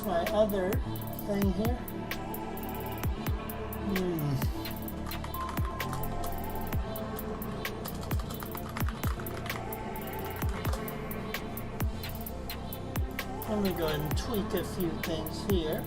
where's my other thing here? Let me go ahead and tweak a few things here.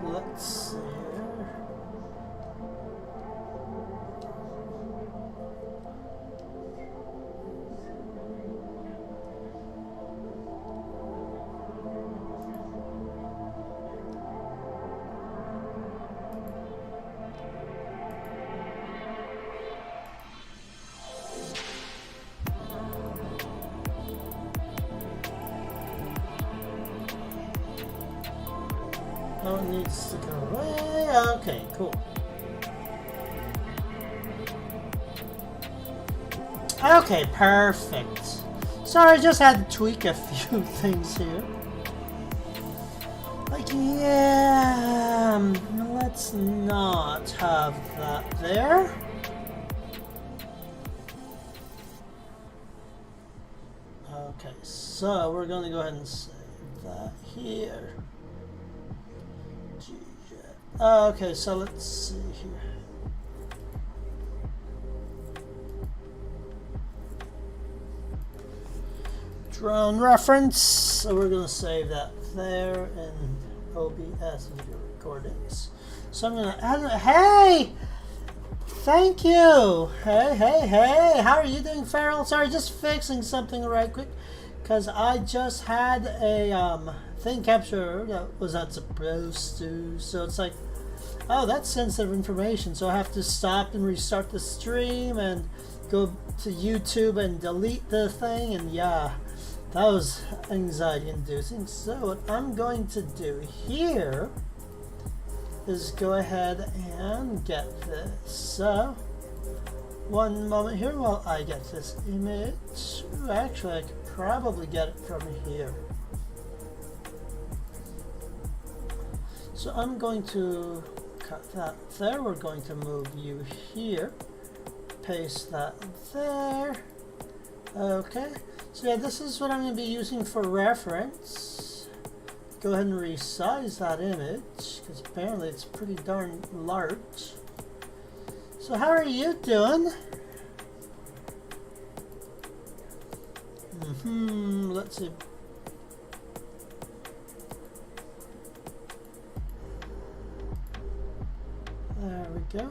Let's see here. Oh, it needs to go away. Okay, cool. Okay, perfect. Sorry, I just had to tweak a few things here. Like, yeah, let's not have that there. Okay, so we're going to go ahead and save that here. Okay, so let's see here. Drone reference. So we're going to save that there in OBS video recordings. So I'm going to add. Hey! Thank you! Hey! How are you doing, Farrell? Sorry, just fixing something right quick. Because I just had a thing capture that was not supposed to. So it's like, oh, that's sensitive information, so I have to stop and restart the stream and go to YouTube and delete the thing, and yeah, that was anxiety inducing. So what I'm going to do here is go ahead and get this. So one moment here while I get this image. Ooh, actually I could probably get it from here. So I'm going to cut that there. We're going to move you here. Paste that there. Okay. So yeah, this is what I'm going to be using for reference. Go ahead and resize that image because apparently it's pretty darn large. So how are you doing? Let's see. There we go.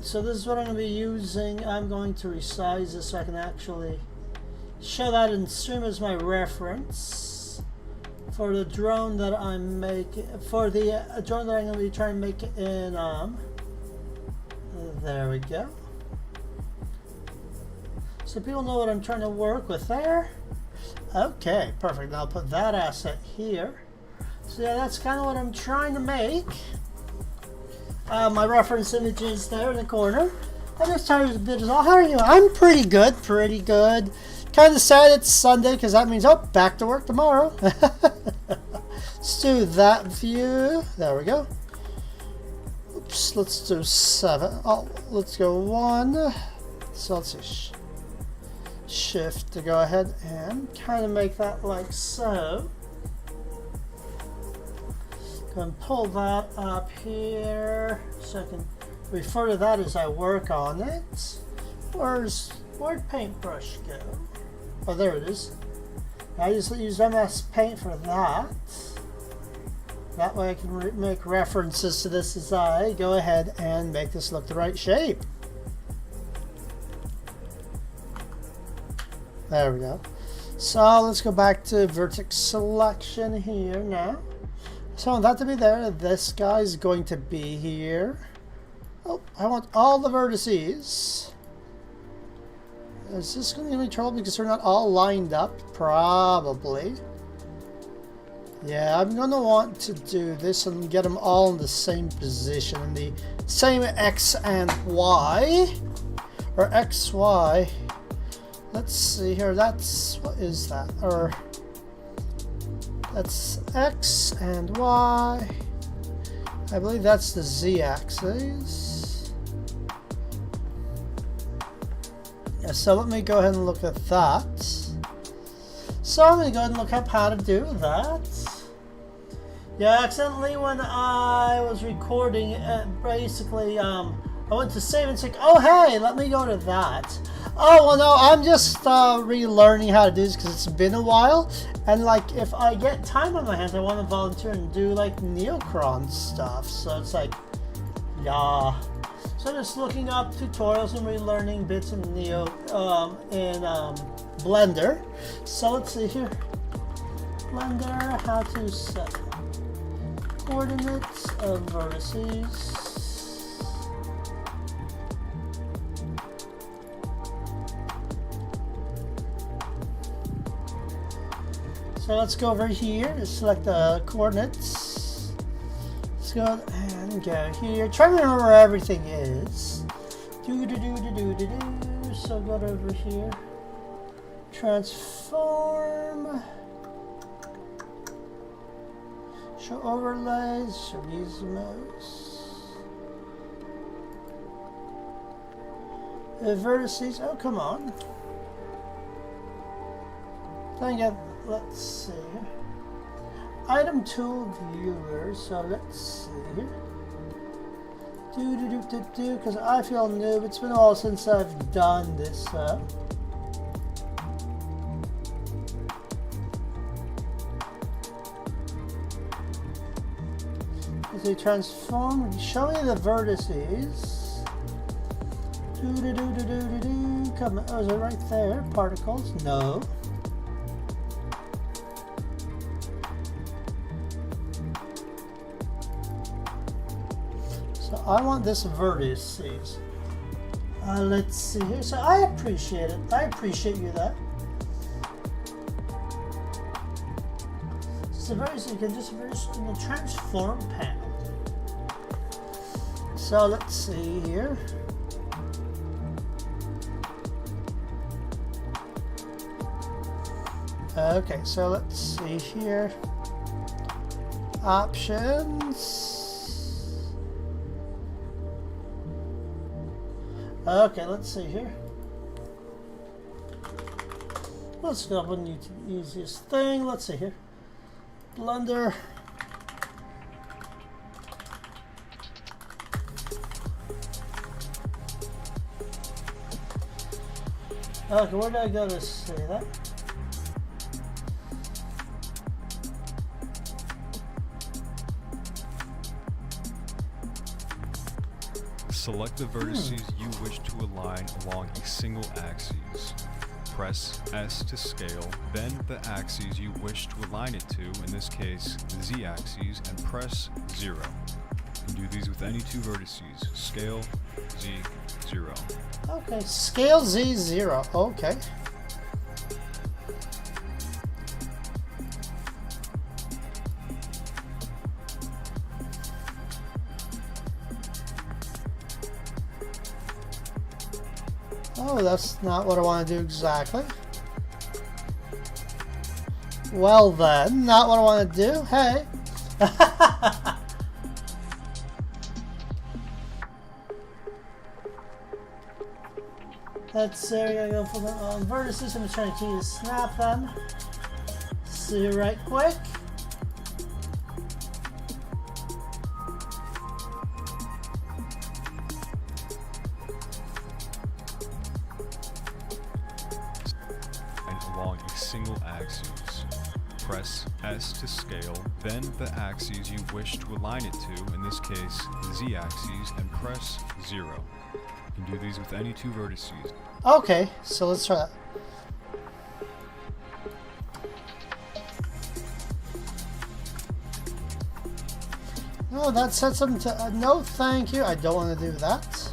So this is what I'm going to be using. I'm going to resize this so I can actually show that in stream as my reference for the drone that I'm making, for the drone that I'm going to be trying to make in, there we go. So people know what I'm trying to work with there. Okay, perfect. Now I'll put that asset here. So yeah, that's kind of what I'm trying to make. My reference image is there in the corner. I'm just tired a bit as well. How are you? I'm pretty good, pretty good. Kind of sad it's Sunday because that means, oh, back to work tomorrow. Let's do that view. There we go. Oops, let's do 7. Oh, let's go 1. So let's see. Shift to go ahead and kind of make that like so. Go and pull that up here so I can refer to that as I work on it. Where'd paintbrush go? Oh, there it is. I just use MS Paint for that. That way I can make references to this as I go ahead and make this look the right shape. There we go. So let's go back to vertex selection here now. So I want that to be there. This guy's going to be here. Oh, I want all the vertices. Is this going to be trouble because they're not all lined up? Probably. Yeah, I'm going to want to do this and get them all in the same position, in the same X and Y, or XY. let's see here. That's, what is that? Or that's X and Y. I believe that's the Z axis. Yeah, so let me go ahead and look at that. So I'm going to go ahead and look up how to do that. Yeah, accidentally when I was recording, basically, I went to save and say, oh hey, let me go to that. Oh, well no, I'm just relearning how to do this because it's been a while. And like, if I get time on my hands, I want to volunteer and do like Neocron stuff. So it's like, yeah. So just looking up tutorials and relearning bits in Blender. So let's see here. Blender, how to set coordinates of vertices. So let's go over here and select the coordinates. Let's go and go here. Try to remember where everything is. So go over here. Transform. Show overlays. Show gizmos. Vertices. Oh, come on. Dang it. Let's see. Item tool viewer. So let's see. Because I feel noob. It's been a while since I've done this. As they transform, show me the vertices. Come. Oh, is it right there? Particles? No. So I want this vertices. Let's see here. So I appreciate it. I appreciate you that. So vertices, you can just vertices in the transform panel. So let's see here. Okay, so let's see here. Options. Okay, let's see here. Let's go up on the easiest thing. Let's see here. Blender. Okay, where did I go to see that? Select the vertices you wish to align along a single axis. Press S to scale, then the axes you wish to align it to, in this case the Z-axis, and press 0. You can do these with any two vertices. Scale, Z, 0. Okay, scale Z, 0. Okay. Oh, that's not what I want to do exactly. Well then, not what I want to do. Hey. Let's say we're gonna go for the vertices. I'm trying to snap them. See right quick. Along a single axis. Press S to scale, then the axes you wish to align it to, in this case the Z-axis, and press 0. You can do these with any two vertices. Okay, so let's try that. No, that said something to... no, thank you. I don't want to do that.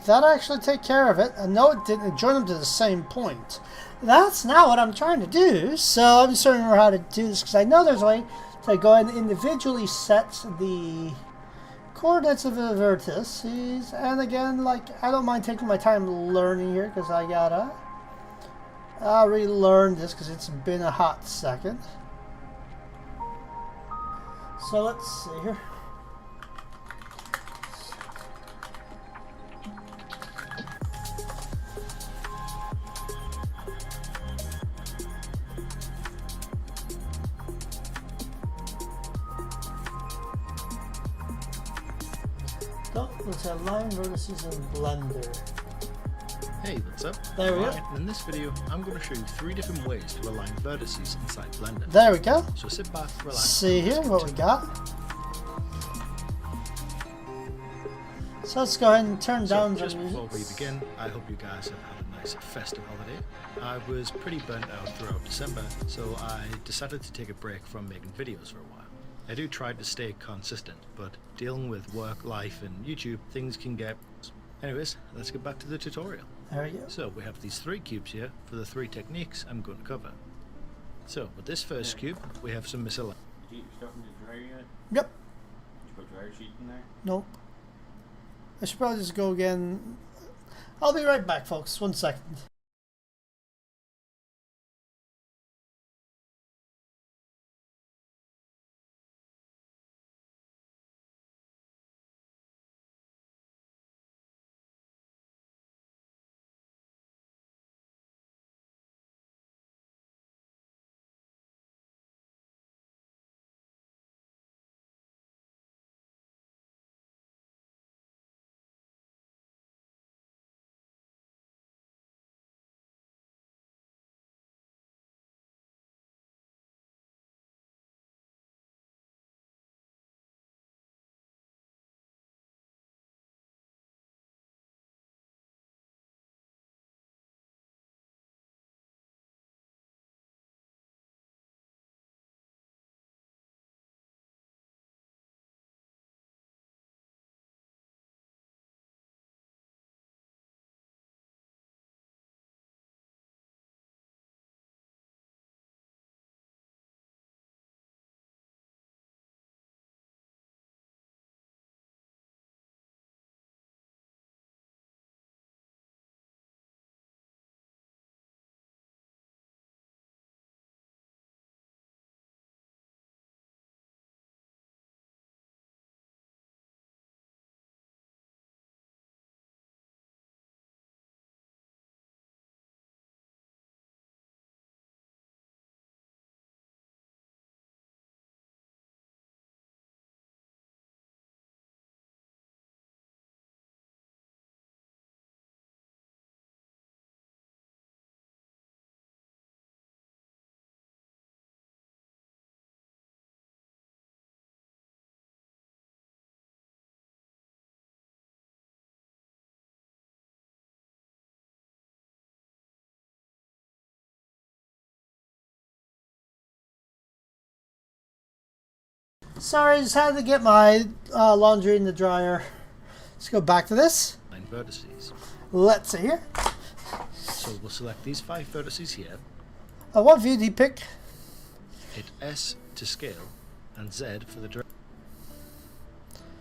that actually take care of it? And no, it didn't. Join them to the same point. That's not what I'm trying to do. So I'm just learning how to do this because I know there's a way to go and individually set the coordinates of the vertices. And again, like, I don't mind taking my time learning here because I gotta relearn this because it's been a hot second. So let's see here. So let's have line vertices in Blender. Hey, what's up? There we go. Right, in this video, I'm going to show you 3 different ways to align vertices inside Blender. There we go. So sit back, relax. See here what we got. So let's go ahead and turn down the just music. before we begin, I hope you guys have had a nice festive holiday. I was pretty burnt out throughout December, so I decided to take a break from making videos for a while. I do try to stay consistent, but dealing with work, life, and YouTube, things can get... Anyways, let's get back to the tutorial. There we go. So we have these 3 cubes here for the 3 techniques I'm going to cover. So with this first cube, we have some miscellaneous. Did you eat stuff in the dryer yet? Yep. Did you put dryer sheet in there? Nope. I should probably just go again. I'll be right back, folks. 1 second. Sorry, just had to get my laundry in the dryer. Let's go back to this. vertices. Let's see here. So we'll select these 5 vertices here. What view do you pick? Hit S to scale and Z for the direction.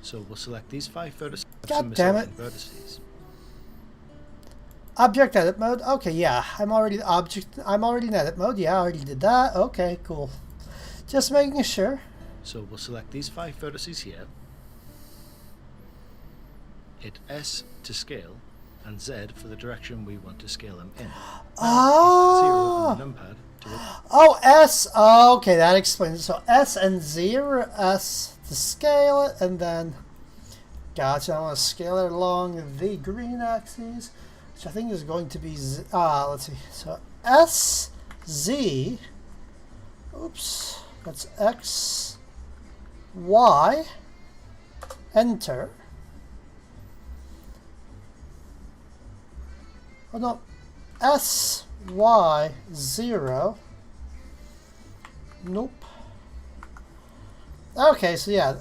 So we'll select these 5 vertices. God damn it. Vertices. Object edit mode. Okay, yeah, I'm already in edit mode. Yeah, I already did that. Okay, cool. Just making sure. So we'll select these 5 vertices here. Hit S to scale and Z for the direction we want to scale them in. Oh. 0 on the numpad to Oh, S. Oh, okay, that explains it. So S and 0, S to scale it, and then gotcha. I want to scale it along the green axis, which I think is going to be Z. Let's see. So S, Z. Oops, that's X, Y. Enter. Oh no, S, Y, 0. Nope. Okay, so yeah.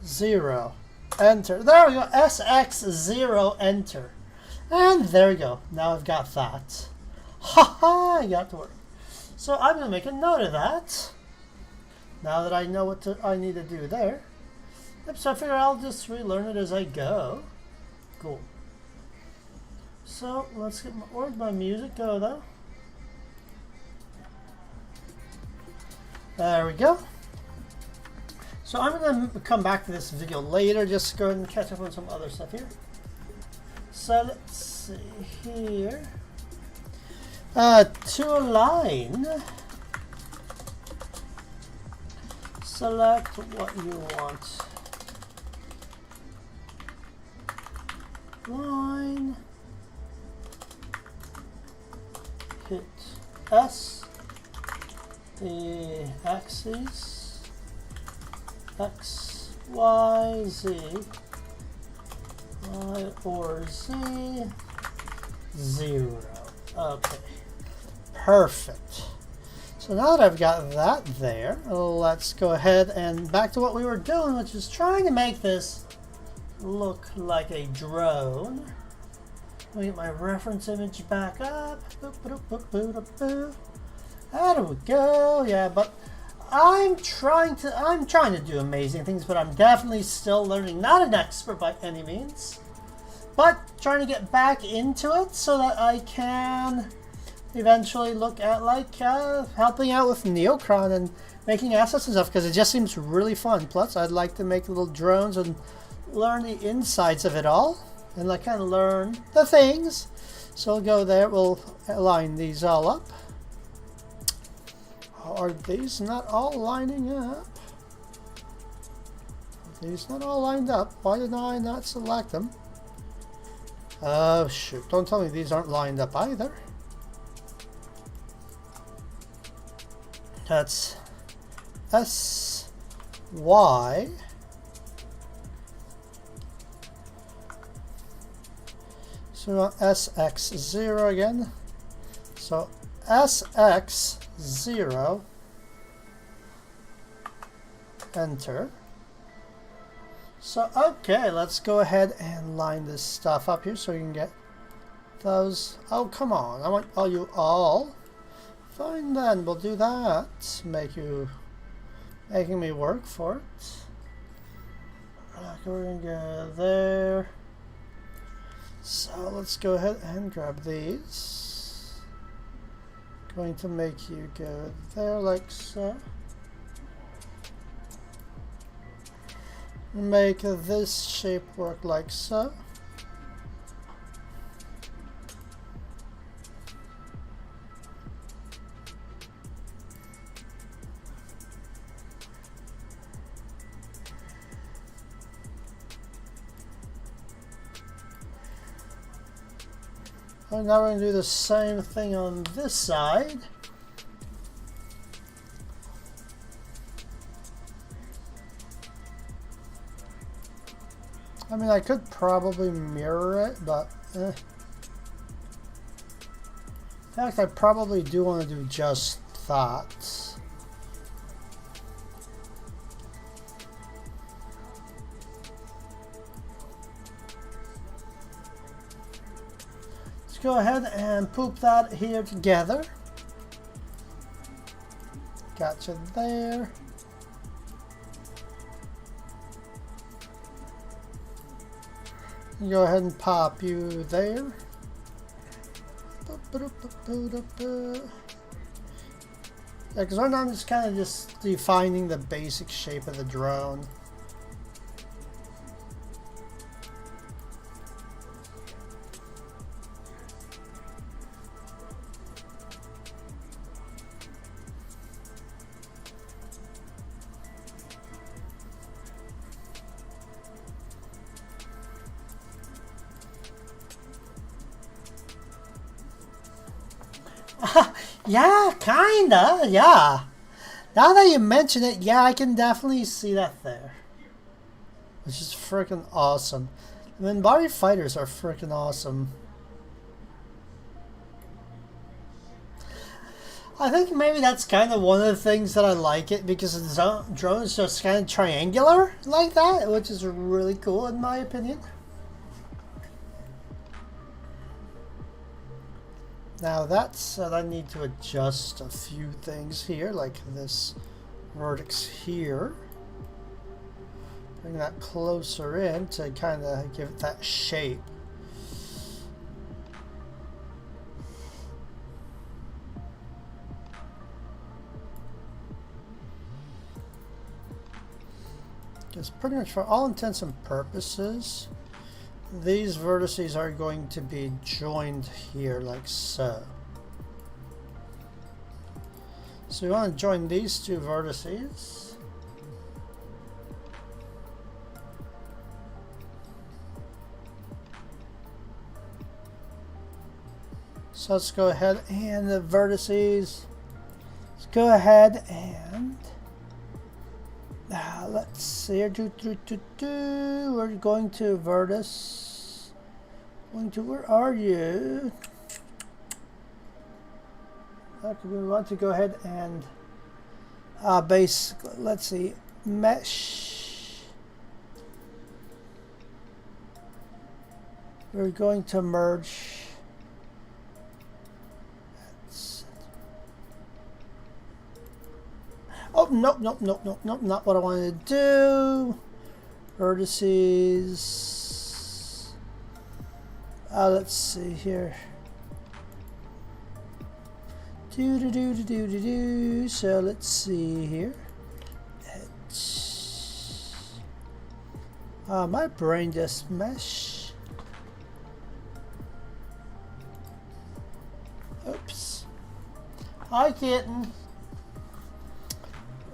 0, enter. There we go, SX0, enter. And there we go. Now I've got that. Haha, I got to work. So I'm going to make a note of that. Now that I know what I need to do there. Yep, so I figure I'll just relearn it as I go. Cool. So let's get where'd my music go though? There we go. So I'm going to come back to this video later, just go ahead and catch up on some other stuff here. So let's see here. To align, select what you want. Line, hit S, the axes, X, Y, Z, Y or Z, 0. Okay, perfect. So now that I've got that there, let's go ahead and back to what we were doing, which is trying to make this look like a drone. Let me get my reference image back up. There we go. Yeah, but I'm trying to do amazing things, but I'm definitely still learning. Not an expert by any means, but trying to get back into it so that I can eventually look at like helping out with Neocron and making assets and stuff, because it just seems really fun. Plus, I'd like to make little drones and learn the insides of it all, and like kind of learn the things. So we'll go there. We'll line these all up. Are these not all lining up? Are these not all lined up? Why did I not select them? Oh shoot, don't tell me these aren't lined up either. That's S, Y. So we want SX0 again. So SX0, enter. So okay, let's go ahead and line this stuff up here so we can get those. Oh come on, I want all you all. Fine then, we'll do that. Making me work for it. Okay, we're gonna go there. So let's go ahead and grab these. Going to make you go there like so. Make this shape work like so. And now we're going to do the same thing on this side. I mean, I could probably mirror it, but in fact, I probably do want to do just that. Go ahead and poop that here together. Gotcha there. Go ahead and pop you there. Yeah, because right now I'm just kind of just defining the basic shape of the drone. Yeah, kinda, yeah. Now that you mention it, yeah, I can definitely see that there. Which is freaking awesome. I mean, body fighters are freaking awesome. I think maybe that's kind of one of the things that I like it, because the drone is just kind of triangular like that, which is really cool in my opinion. Now that said, I need to adjust a few things here, like this vertex here. Bring that closer in to kind of give it that shape. Because pretty much for all intents and purposes, these vertices are going to be joined here like so. So we want to join these two vertices. So let's go ahead and the vertices. Let's go ahead and let's see here. We're going to vertex. Where are you? Okay, we want to go ahead and basically, let's see, mesh. We're going to merge. Oh, nope, not what I wanted to do. Vertices. Let's see here. So let's see here. My brain just mesh. Oops. Hi, kitten.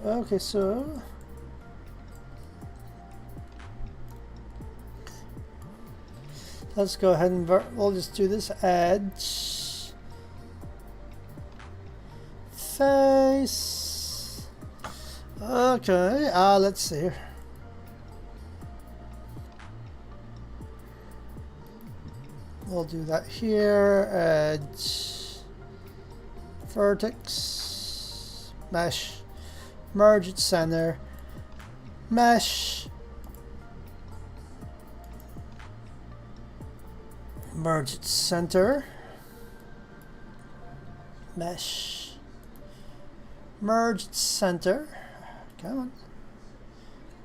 Okay, so let's go ahead and we'll just do this edge, face. Okay, let's see here. We'll do that here. Edge, vertex, mesh. Merge at center, mesh, merge at center, mesh, merge at center, come on,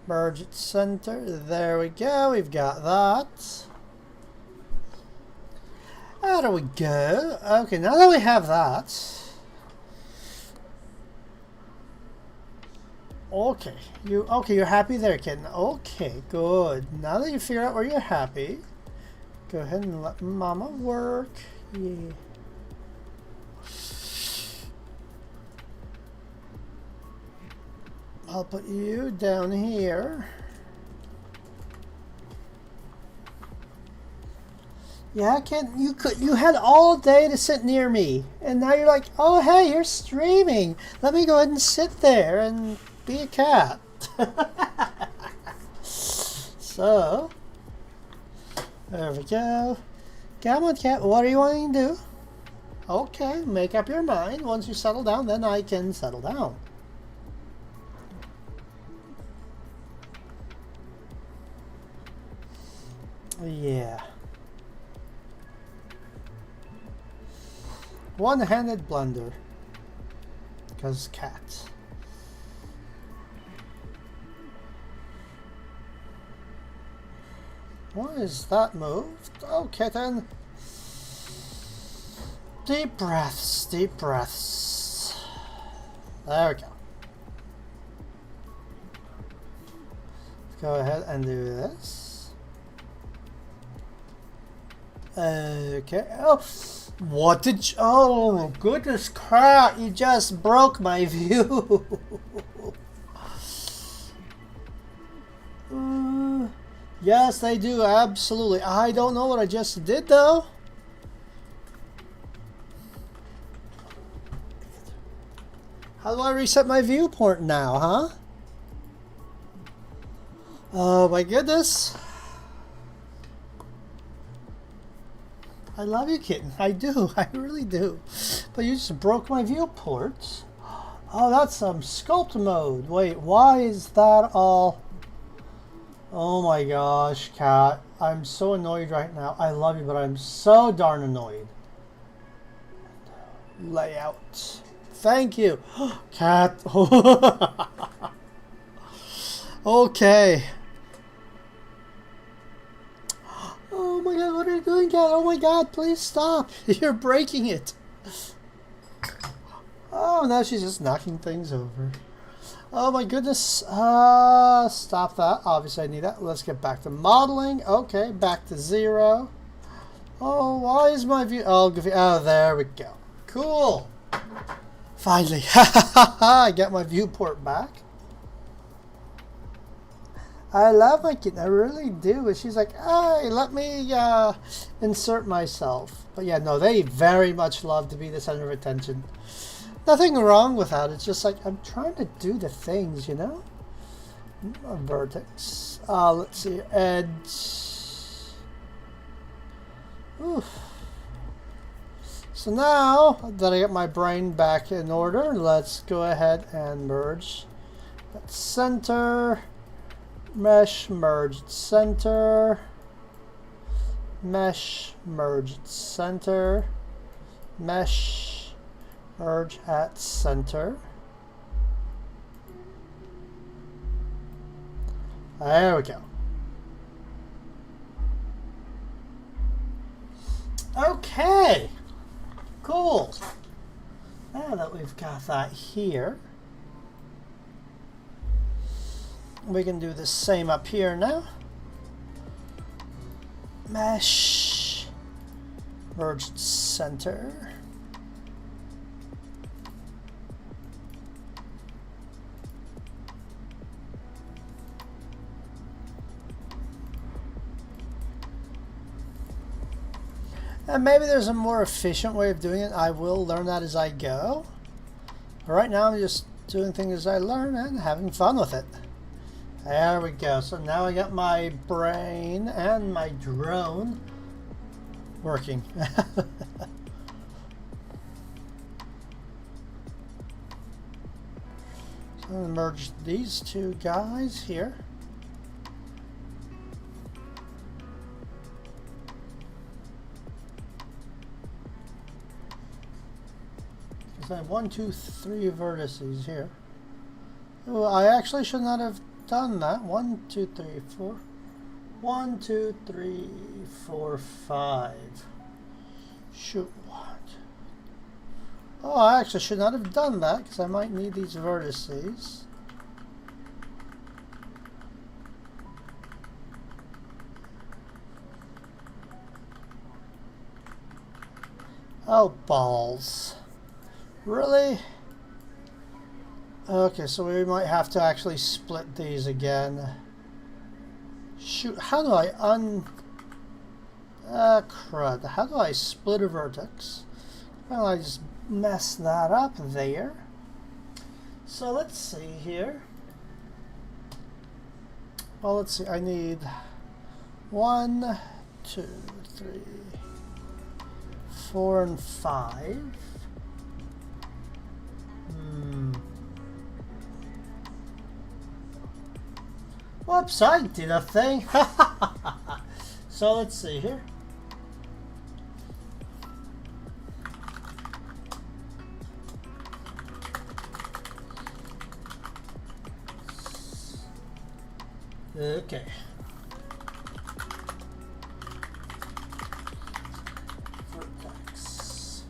merge at center, there we go, we've got that. There we go. Okay, now that we have that, okay, you're happy there, kitten. Okay, good. Now that you figure out where you're happy, go ahead and let mama work. Yeah. I'll put you down here. Yeah, kitten, you had all day to sit near me, and now you're like, oh hey, you're streaming. Let me go ahead and sit there and be a cat. So there we go. Come on, cat, what are you wanting to do? Okay, make up your mind. Once you settle down, then I can settle down. Yeah. One-handed blender. Because cat. Why is that moved? Okay then. Deep breaths, deep breaths. There we go. Let's go ahead and do this. Okay. Oh, what did you, oh goodness crap, you just broke my view. Yes, they do, absolutely. I don't know what I just did though. How do I reset my viewport now, huh? Oh my goodness. I love you, kitten. I do. I really do. But you just broke my viewport. Oh, that's some sculpt mode. Wait, why is that all? Oh my gosh, Cat. I'm so annoyed right now. I love you, but I'm so darn annoyed. Layout. Thank you. Cat. Okay. Oh my god, what are you doing, Cat? Oh my god, please stop. You're breaking it. Oh, now she's just knocking things over. Oh my goodness. Stop that. Obviously I need that. Let's get back to modeling. Okay, back to 0. Oh, why is my view... Oh, there we go. Cool. Finally. I got my viewport back. I love my kitten. I really do. But she's like, hey, let me insert myself. But yeah, no, they very much love to be the center of attention. Nothing wrong with that. It's just like, I'm trying to do the things, you know? A vertex. Let's see. Edge. Oof. So now that I get my brain back in order, let's go ahead and merge. That's center. Mesh, merged center. Mesh, merged center. Mesh, merge at center. There we go. Okay. Cool. Now that we've got that here, we can do the same up here now. Mesh, merged center. And maybe there's a more efficient way of doing it. I will learn that as I go. But right now I'm just doing things as I learn and having fun with it. There we go. So now I got my brain and my drone working. So I'm going to merge these two guys here. I have 1, 2, 3 vertices here. Oh, I actually should not have done that. 1, 2, 3, 4. 1, 2, 3, 4, 5. Shoot, what? Oh, I actually should not have done that because I might need these vertices. Oh, balls. Really? Okay, so we might have to actually split these again. Shoot, how do I crud. How do I split a vertex? Well, I just messed that up there. So let's see here. Well, let's see. I need 1, 2, 3, 4, and 5. Whoops, I did a thing. So let's see here. Okay. Vertex.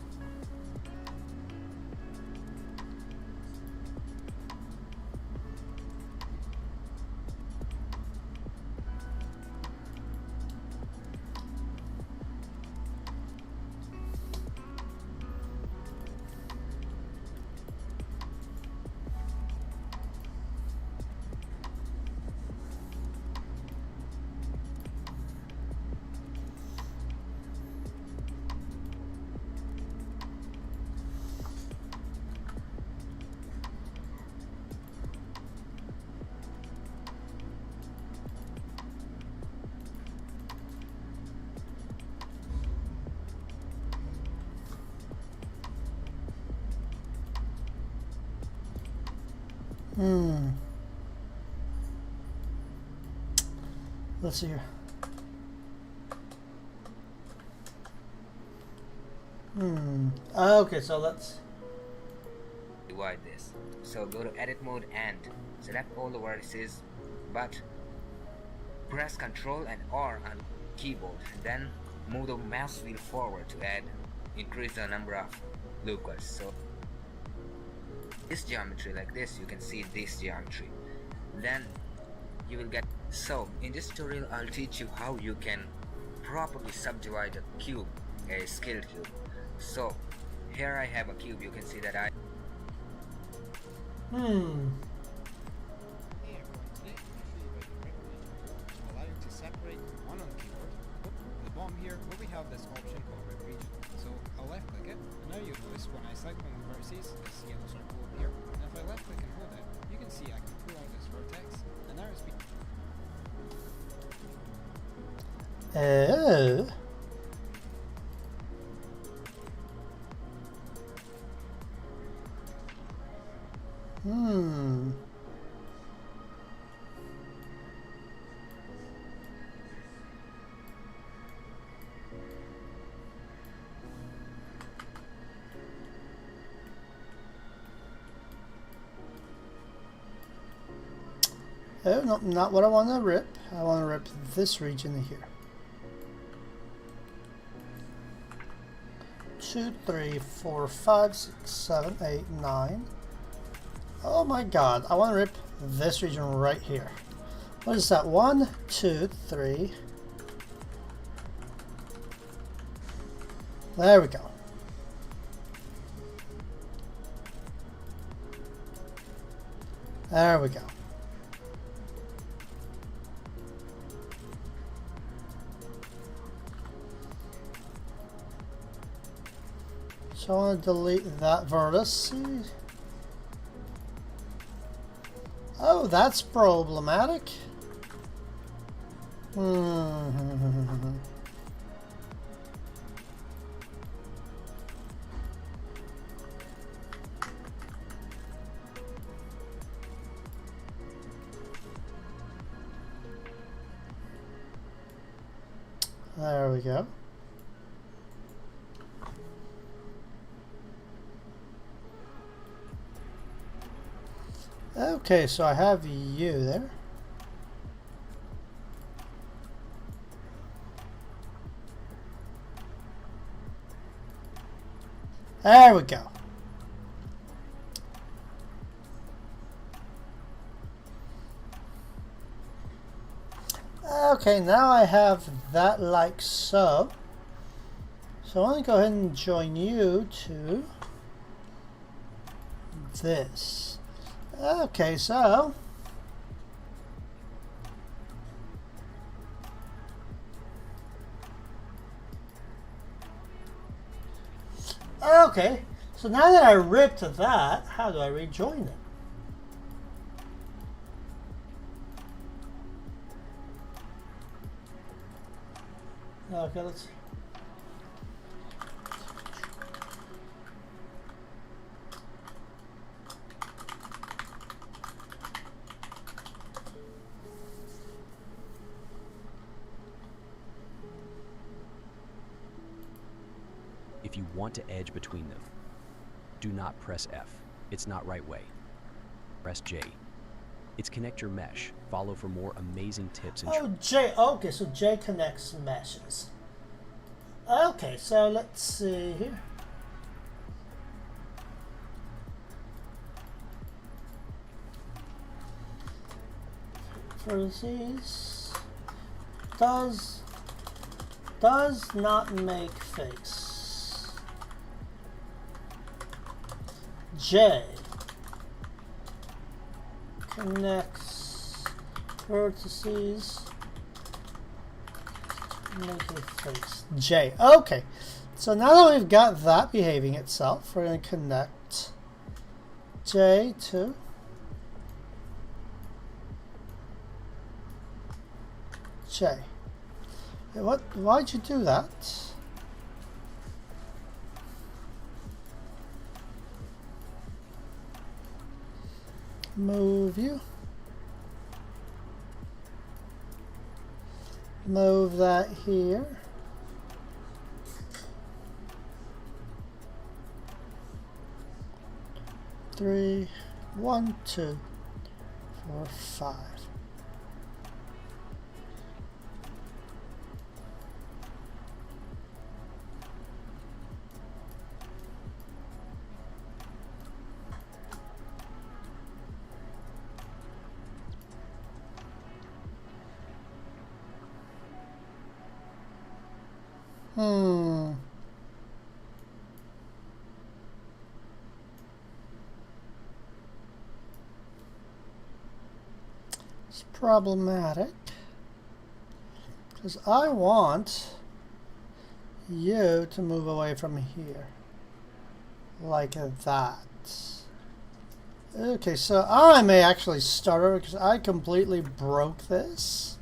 Let's see here. Okay, so let's divide this. So go to edit mode and select all the vertices, but press Ctrl and R on keyboard, and then move the mouse wheel forward to increase the number of loopers. So this geometry like this, you can see this geometry. Then you will get. So in this tutorial I'll teach you how you can properly subdivide a cube, a scale cube. So here I have a cube. You can see that I Hey everyone, today I'm going to show you a direct manipulation to allow you to separate one on the keyboard. The bottom here, where we have this option called rip region. So I'll left click it, and now you'll notice when I select one of the vertices, this yellow circle will appear. And if I left click and hold it, you can see I can pull out this vertex, and now it's being oh. Oh, no, not what I want to rip. I want to rip this region here. 2, 3, 4, 5, 6, 7, 8, 9. Oh my god, I want to rip this region right here. What is that? 1, 2, 3. There we go. There we go. So I want to delete that vertex. Oh, that's problematic. There we go. Okay, so I have you there. There we go. Okay, now I have that like so. So I want to go ahead and join you to this. Okay, so okay, so now that I ripped that, how do I rejoin it? Okay, let's see. If you want to edge between them, do not press F. It's not right way. Press J. It's connect your mesh. Follow for more amazing tips and Oh, J. Okay, so J connects meshes. Okay, so let's see here. Vertices does not make face. J connects vertices, make a face. J. Okay, so now that we've got that behaving itself, we're going to connect J to J. What? Why'd you do that? Move you. Move that here. Three, 1, 2, 4, 5. It's problematic because I want you to move away from here like that. Okay, so I may actually start over because I completely broke this.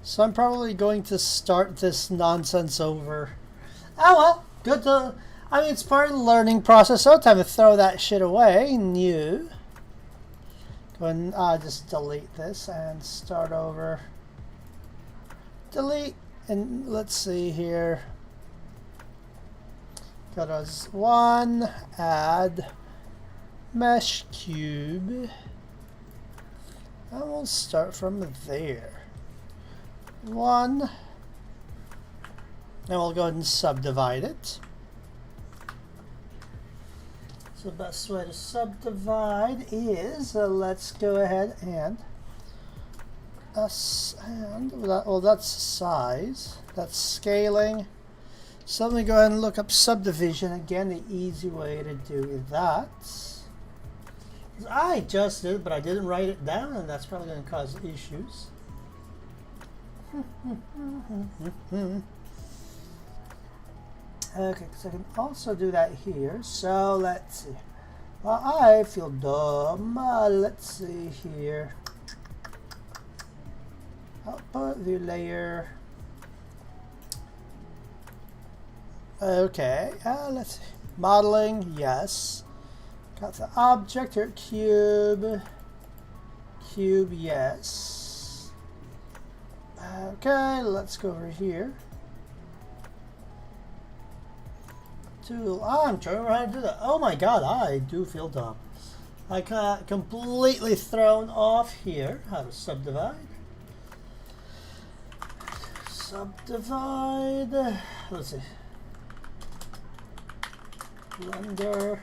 So I'm probably going to start this nonsense over. Oh well, good to... I mean, it's part of the learning process. So time to throw that shit away. New. Go ahead and just delete this and start over. Delete. And let's see here. Go to 1, add mesh cube. And we'll start from there. 1, and we'll go ahead and subdivide it. So the best way to subdivide is let's go ahead and well, that's size, that's scaling. So let me go ahead and look up subdivision again. The easy way to do that. I just did it, but I didn't write it down, and that's probably going to cause issues. Okay, because I can also do that here. So let's see. Well, I feel dumb. Let's see here. Output view layer. Okay, let's see. Modeling, yes. Got the object here. Cube. Cube, yes. Okay, let's go over here. Tool. I'm trying to remember how to do that. Oh my god, I do feel dumb. I got completely thrown off here. How to subdivide. Subdivide. Let's see. Blender.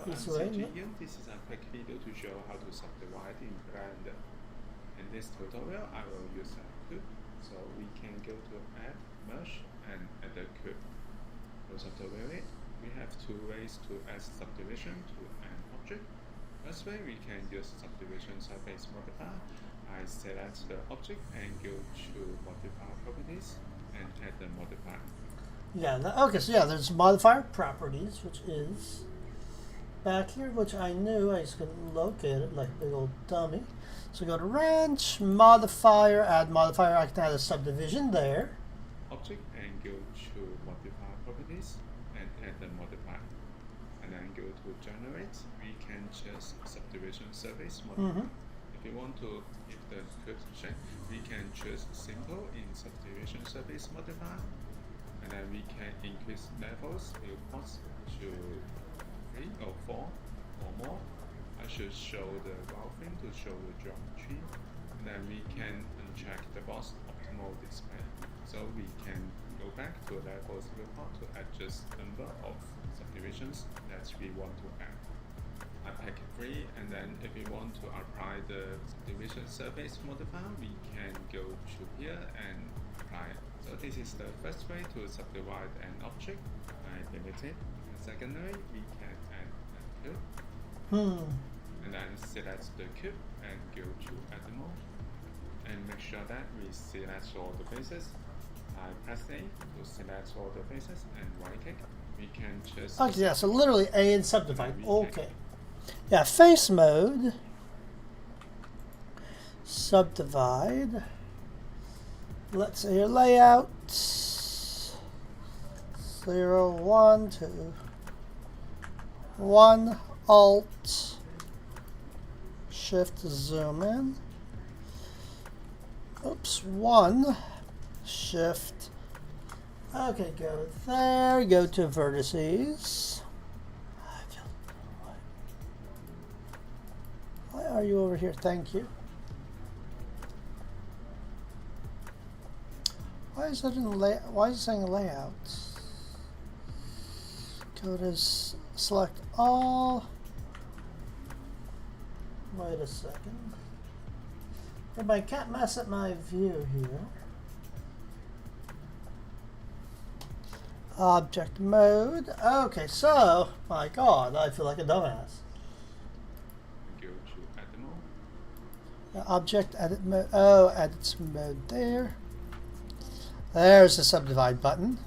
This is a quick video to show how to subdivide in Blender. In this tutorial, I will use a cube, so we can go to Add, Mesh, and add a cube. For subdividing, we have two ways to add subdivision to an object. First way, we can use subdivision surface modifier. I select the object and go to Modifier Properties and add the modifier. Yeah, okay, so yeah, there's modifier properties, which is back here, which I knew. I just couldn't locate it like a big old dummy. So go to Wrench, Modifier, add modifier. I can add a subdivision there. Object and go to Modifier Properties and add the modifier. And then go to Generate. We can choose Subdivision Surface Modifier. If you want to, if the cube shape, we can choose Simple in Subdivision Surface Modifier. And then we can increase levels, viewports to 3 or 4 or more. I should show the roughing to show the geometry. And then we can uncheck the box optimal display. So we can go back to levels viewport to adjust number of subdivisions that we want to add. I pick 3, and then if we want to apply the subdivision surface modifier, we can go to here and apply it. So this is the first way to subdivide an object. I delete it. The second way, we can add a cube. And then select the cube and go to Add Mode. And make sure that we select all the faces. I press A to select all the faces and right click. We can just... Okay, yeah, so literally A and subdivide. Okay. Yeah, face mode. Subdivide. Let's see your layout. 0, 1, 2, 1 Alt Shift zoom in. Oops, 1 Shift. Okay, go there, go to vertices. Why are you over here? Thank you. Why is it in why is it saying layout? Go to select all. Wait a second. Everybody can't mess up my view here. Object mode. Okay, so my God, I feel like a dumbass. Go to edit mode. Object edit mode. Oh, edit mode there. There's the subdivide button.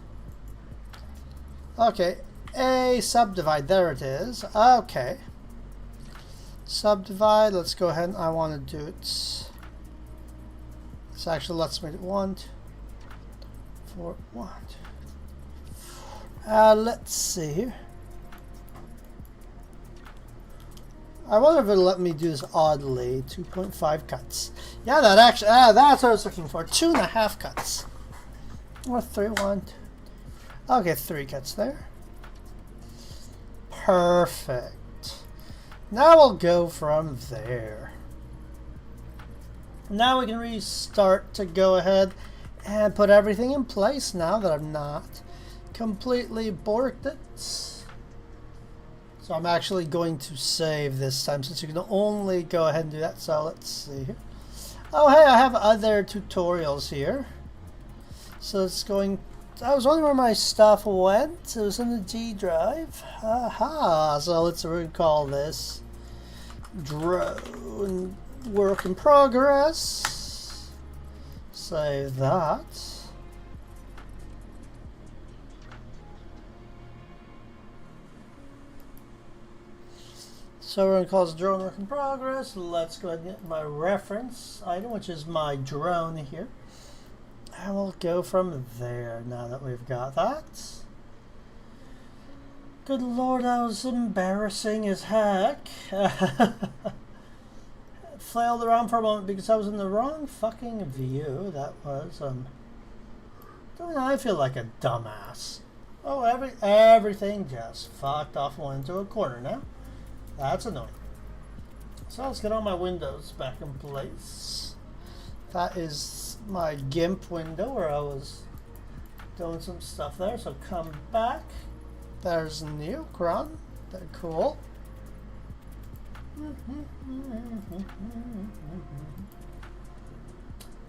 Okay, a subdivide. There it is. Okay. Subdivide. Let's go ahead and I want to do it. This actually lets me do 1, 2, 4, 1, 2. Let's see here. I wonder if it'll let me do this oddly. 2.5 cuts. Yeah, that actually, that's what I was looking for. 2.5 cuts. Or 3, 1, 2. Okay, 3 cuts there. Perfect. Now we'll go from there. Now we can restart to go ahead and put everything in place now that I'm not completely borked it. So I'm actually going to save this time since you can only go ahead and do that. So let's see here. Oh, hey, I have other tutorials here. So it's going. I was wondering where my stuff went. It was in the G drive. Aha. So let's recall this. Drone work in progress. Save that. So we're going to call this drone work in progress. Let's go ahead and get my reference item, which is my drone here. And we'll go from there now that we've got that. Good Lord, that was embarrassing as heck. Flailed around for a moment because I was in the wrong fucking view. That was, I feel like a dumbass. Oh, everything just fucked off and went into a corner now. That's annoying. So let's get all my windows back in place. That is my GIMP window where I was doing some stuff there. So come back. There's Neocron. They're cool.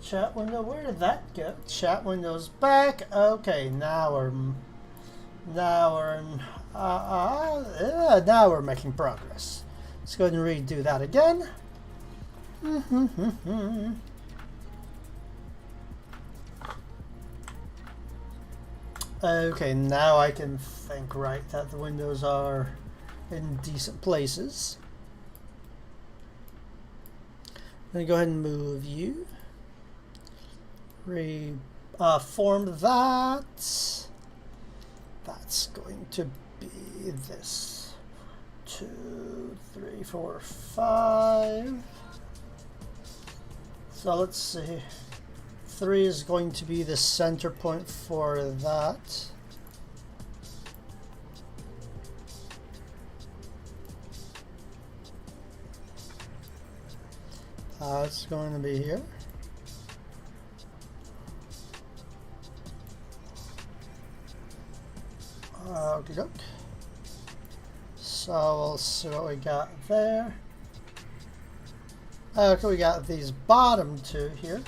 Chat window, where did that go? Chat window's back. Okay, now we're making progress. Let's go ahead and redo that again. Okay, now I can think right that the windows are in decent places. I'm going to go ahead and move you. Form that. That's going to be this. 2, 3, 4, 5. So let's see. 3 is going to be the center point for that. It's going to be here. Okie doke. So we'll see what we got there. Okay, we got these bottom 2 here.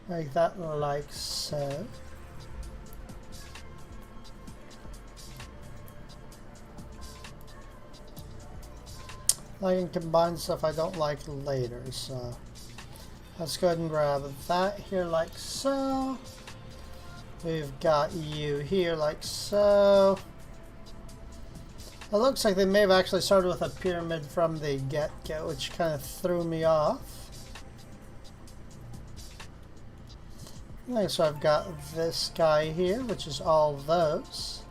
Make that like so. I can combine stuff I don't like later, so Let's go ahead and grab that here like so. We've got you here like so. It looks like they may have actually started with a pyramid from the get-go, which kind of threw me off. Okay, so I've got this guy here, which is all those.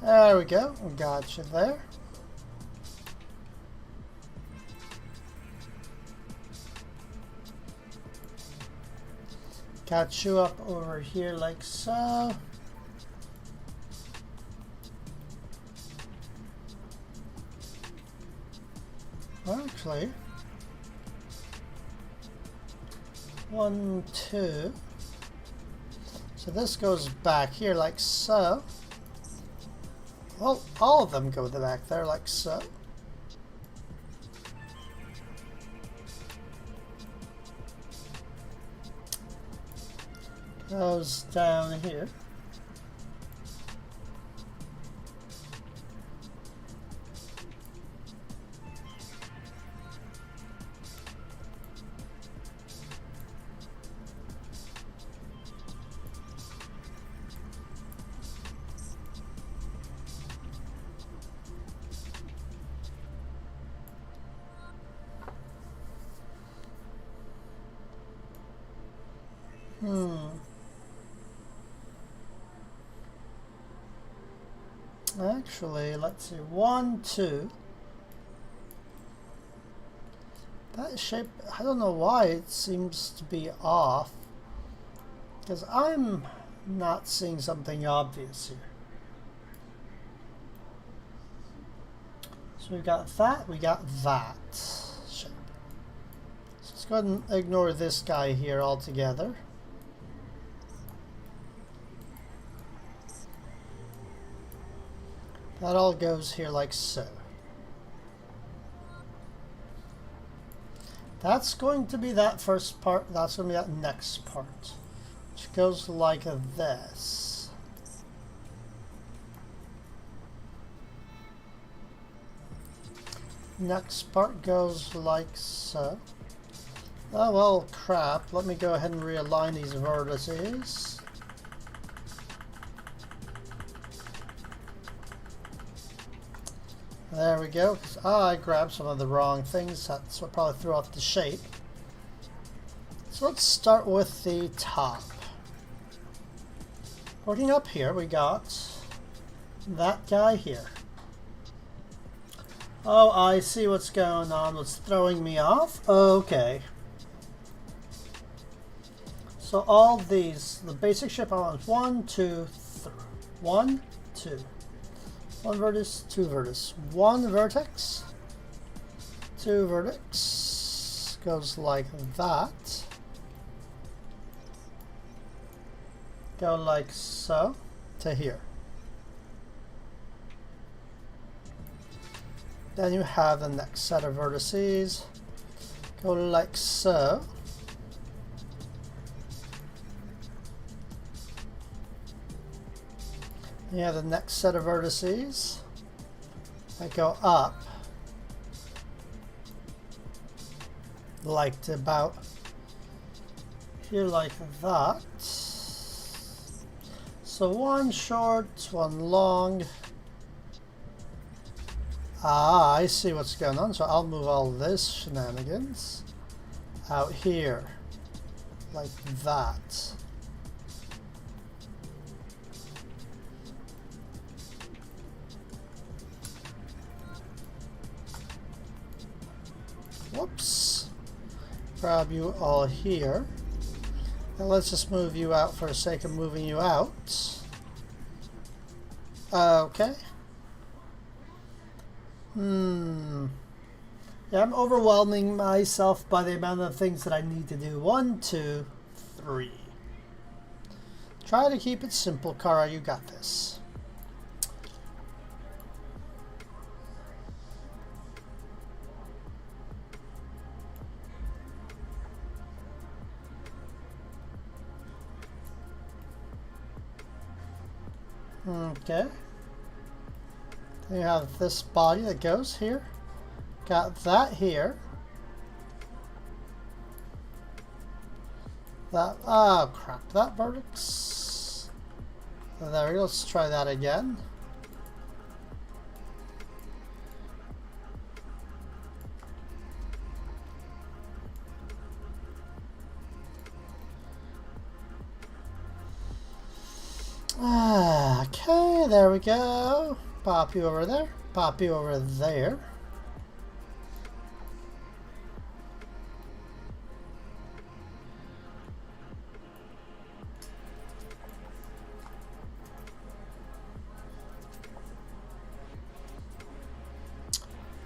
There we go. Got you there. Got you up over here like so. Actually, 1, 2. So this goes back here like so. Well, all of them go back there like so. Goes down here. Actually, let's see. 1, 2. That shape, I don't know why it seems to be off. Because I'm not seeing something obvious here. So we got that, we got that shape. So let's go ahead and ignore this guy here altogether. That all goes here like so. That's going to be that first part. That's going to be that next part, which goes like this. Next part goes like so. Oh well, crap. Let me go ahead and realign these vertices. There we go. I grabbed some of the wrong things. That's what probably threw off the shape. So let's start with the top. Working up here, we got that guy here. Oh, I see what's going on. What's throwing me off? Okay. So all these, the basic shape I want is 1, 2, 3. 1, 2. 1 vertex, 2 vertex. 1 vertex, 2 vertex. Goes like that. Go like so to here. Then you have the next set of vertices. Go like so. You have the next set of vertices that go up like to about here like that. So 1 short, 1 long. Ah, I see what's going on. So I'll move all this shenanigans out here like that. Whoops. Grab you all here. And let's just move you out for the sake of moving you out. Okay. Yeah, I'm overwhelming myself by the amount of things that I need to do. 1, 2, 3. Try to keep it simple, Kara. You got this. Okay. Then you have this body that goes here. Got that here. That, oh crap, that vertex. There we go, let's try that again. Okay, there we go. Pop you over there. Pop you over there.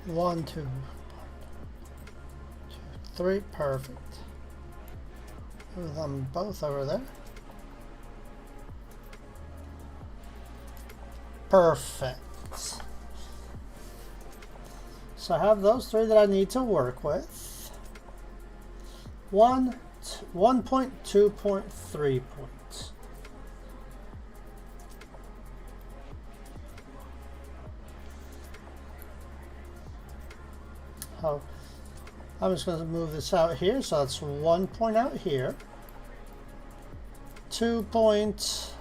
One, two, three, perfect. Move them both over there. Perfect. So I have those three that I need to work with. 1.2.3 points. Oh, I'm just going to move this out here. So that's 1 point out here. 2.3 points.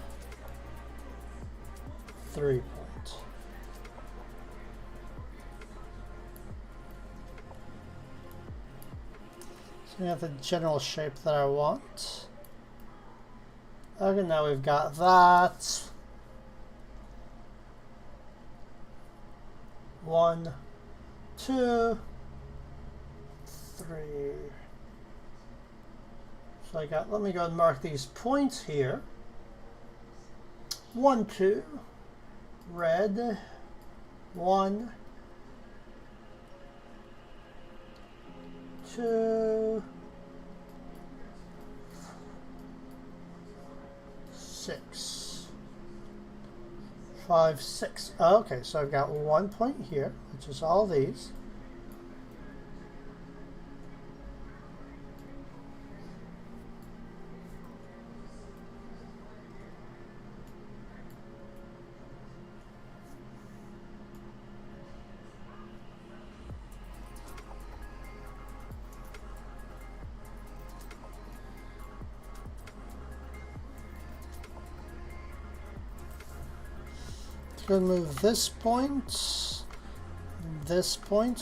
So we have the general shape that I want. Okay, now we've got that. 1, 2, 3. So I got, let me go and mark these points here. 1, 2, red, 1, 2, 6, 5, 6. Okay, so I've got 1 point here, which is all these. Gonna move this point,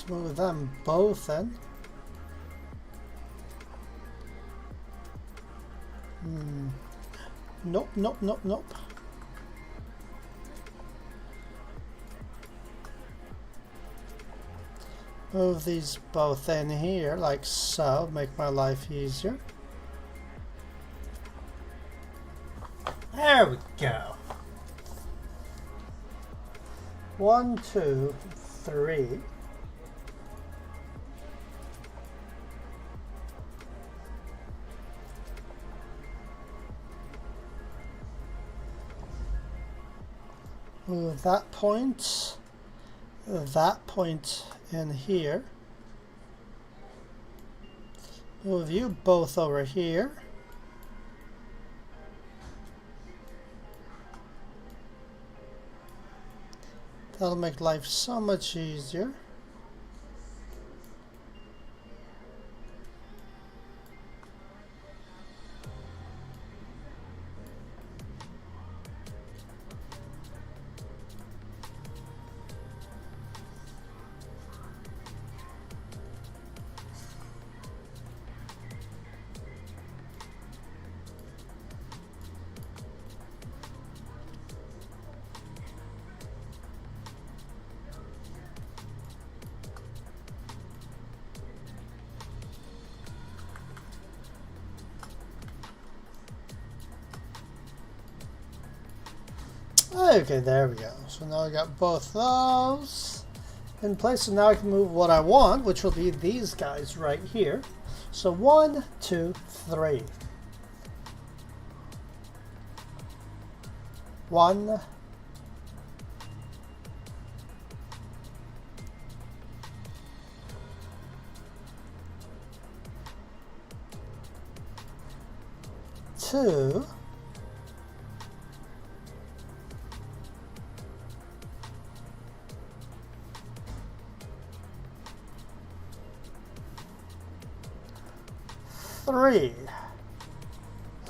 move them both in. Nope, nope, nope, nope. Move these both in here, like so, make my life easier. There we go. 1, 2, 3. Move that point in here. Move you both over here. That'll make life so much easier. Okay, there we go. So now I got both those in place. So now I can move what I want, which will be these guys right here. So 1, 2, 3. 1, 2, 3.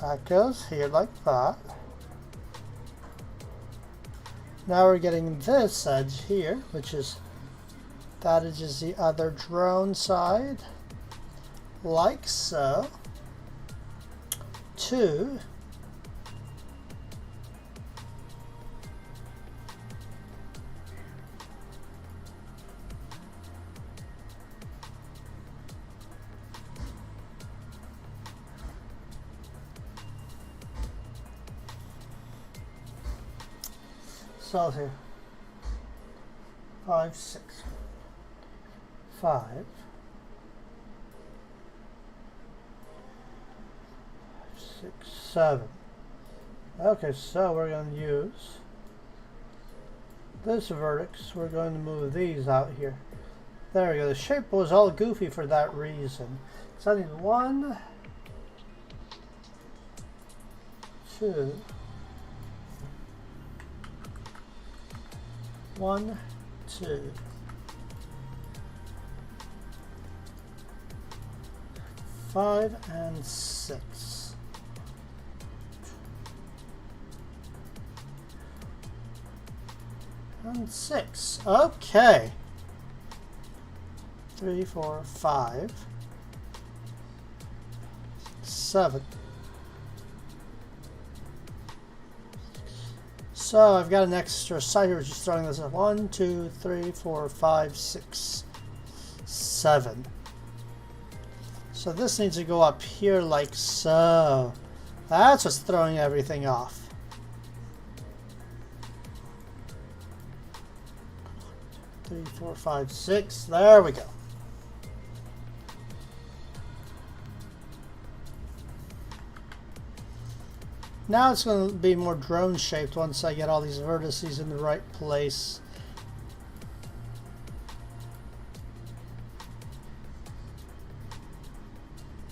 That goes here like that. Now we're getting this edge here, which is, that edge is the other drone side, like so. 2. So here, 5, 6, 5, 6, 7. Okay, so we're going to use this vertex. We're going to move these out here. There we go. The shape was all goofy for that reason. So I need 1, 2, 1, 2, 5, and 6. And 6. Okay. 3, 4, 5, 7. So I've got an extra side here, which is throwing this up. 1, 2, 3, 4, 5, 6, 7. So this needs to go up here like so. That's what's throwing everything off. Three, 4, 5, 6. There we go. Now it's going to be more drone shaped once I get all these vertices in the right place.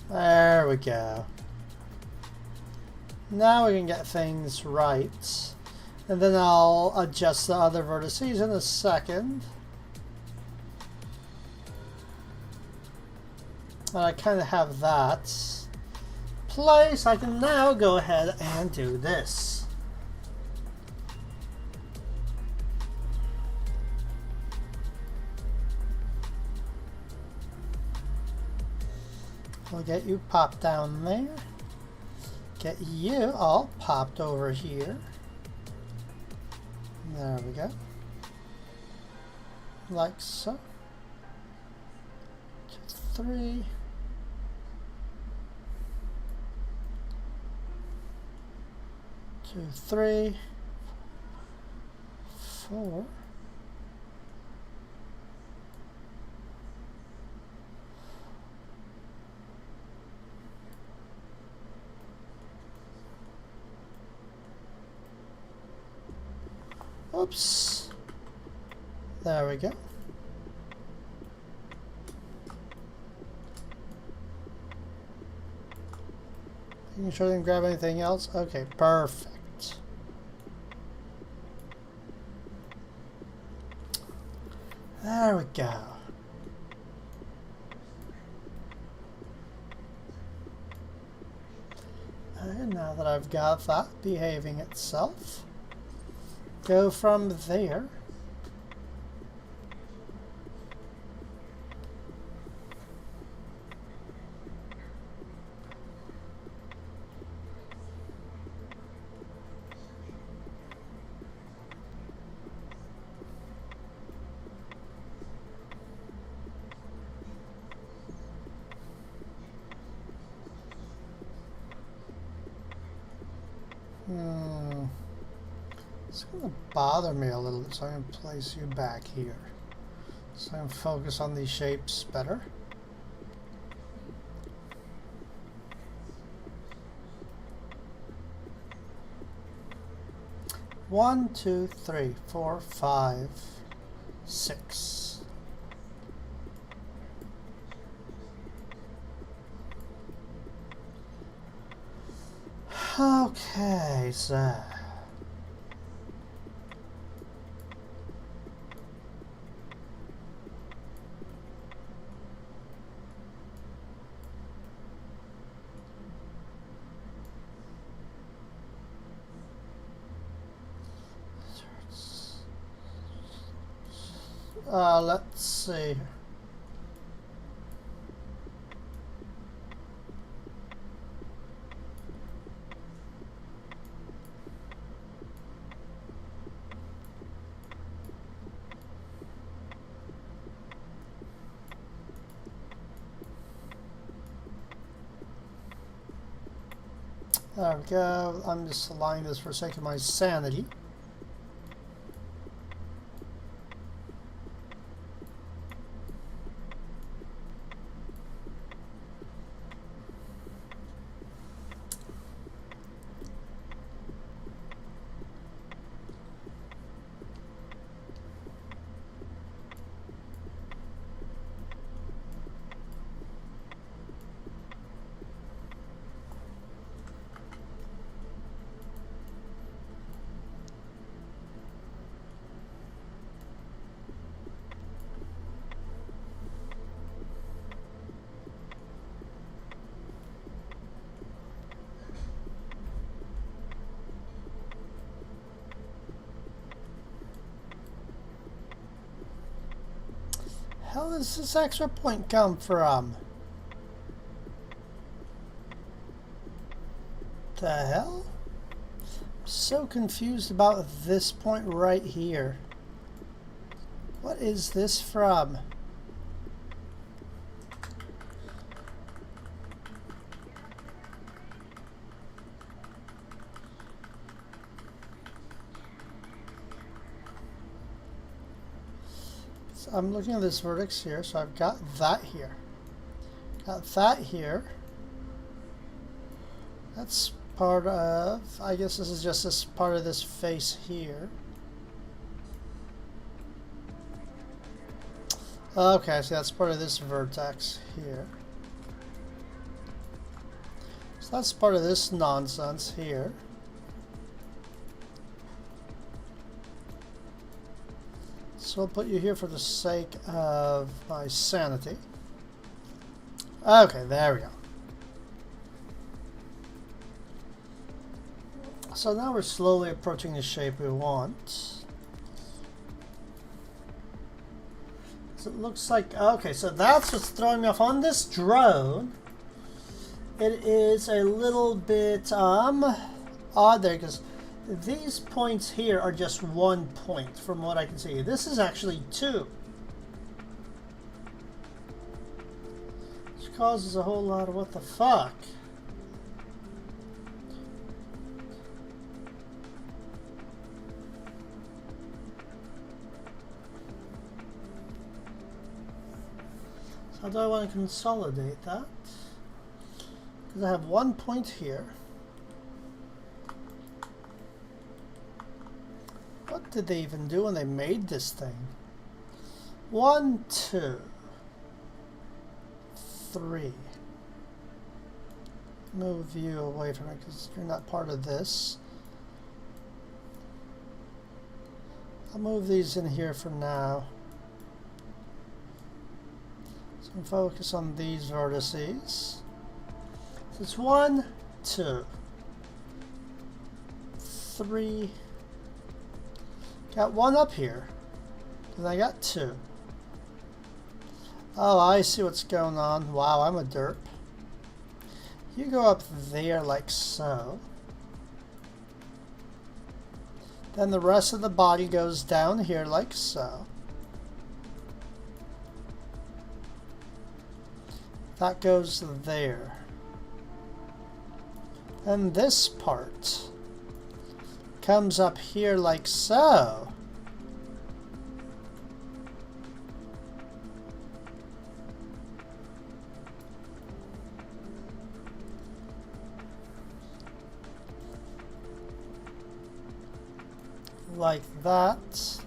There we go. Now we can get things right. And then I'll adjust the other vertices in a second. And I kind of have that place. I can now go ahead and do this. We'll get you popped down there. Get you all popped over here. There we go. Like so. 2, 3. 2, 3, 4. Oops. There we go. Making sure I didn't grab anything else. Okay, perfect. There we go. And now that I've got that behaving itself, go from there. It's going to bother me a little bit, so I'm going to place you back here. So I can focus on these shapes better. One, 2, 3, 4, 5, 6. Okay, so Let's see. There we go. I'm just aligning this for the sake of my sanity. How does this extra point come from? The hell? I'm so confused about this point right here. What is this from? I'm looking at this vertex here, so I've got that here. Got that here. That's part of, I guess this is just this part of this face here. Okay, so that's part of this vertex here. So that's part of this nonsense here. So I'll put you here for the sake of my sanity. Okay, there we go. So now we're slowly approaching the shape we want. So it looks like, okay, so that's what's throwing me off on this drone. It is a little bit odd there because these points here are just 1 point from what I can see. This is actually 2. Which causes a whole lot of what the fuck. So how do I want to consolidate that? Because I have 1 point here. What did they even do when they made this thing? 1, 2, 3. Move you away from it because you're not part of this. I'll move these in here for now. So I'm focus on these vertices. So it's 1, 2, 3. Got 1 up here. Then I got 2. Oh, I see what's going on. Wow, I'm a derp. You go up there like so. Then the rest of the body goes down here like so. That goes there. Then this part comes up here like so. Like that.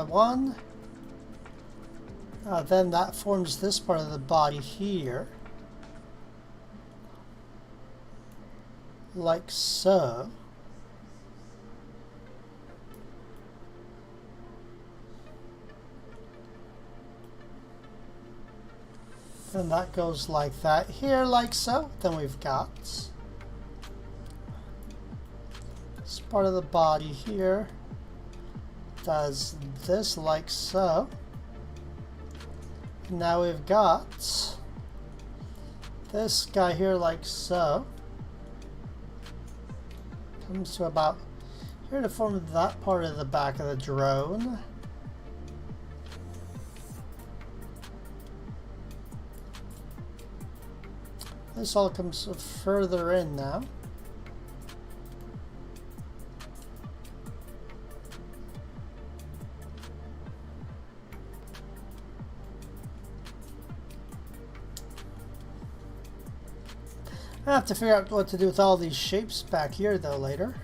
One. Then that forms this part of the body here. Like so. Then that goes like that here, like so. Then we've got this part of the body here does this like so. Now we've got this guy here like so. Comes to about here to form that part of the back of the drone. This all comes further in now. I have to figure out what to do with all these shapes back here though later.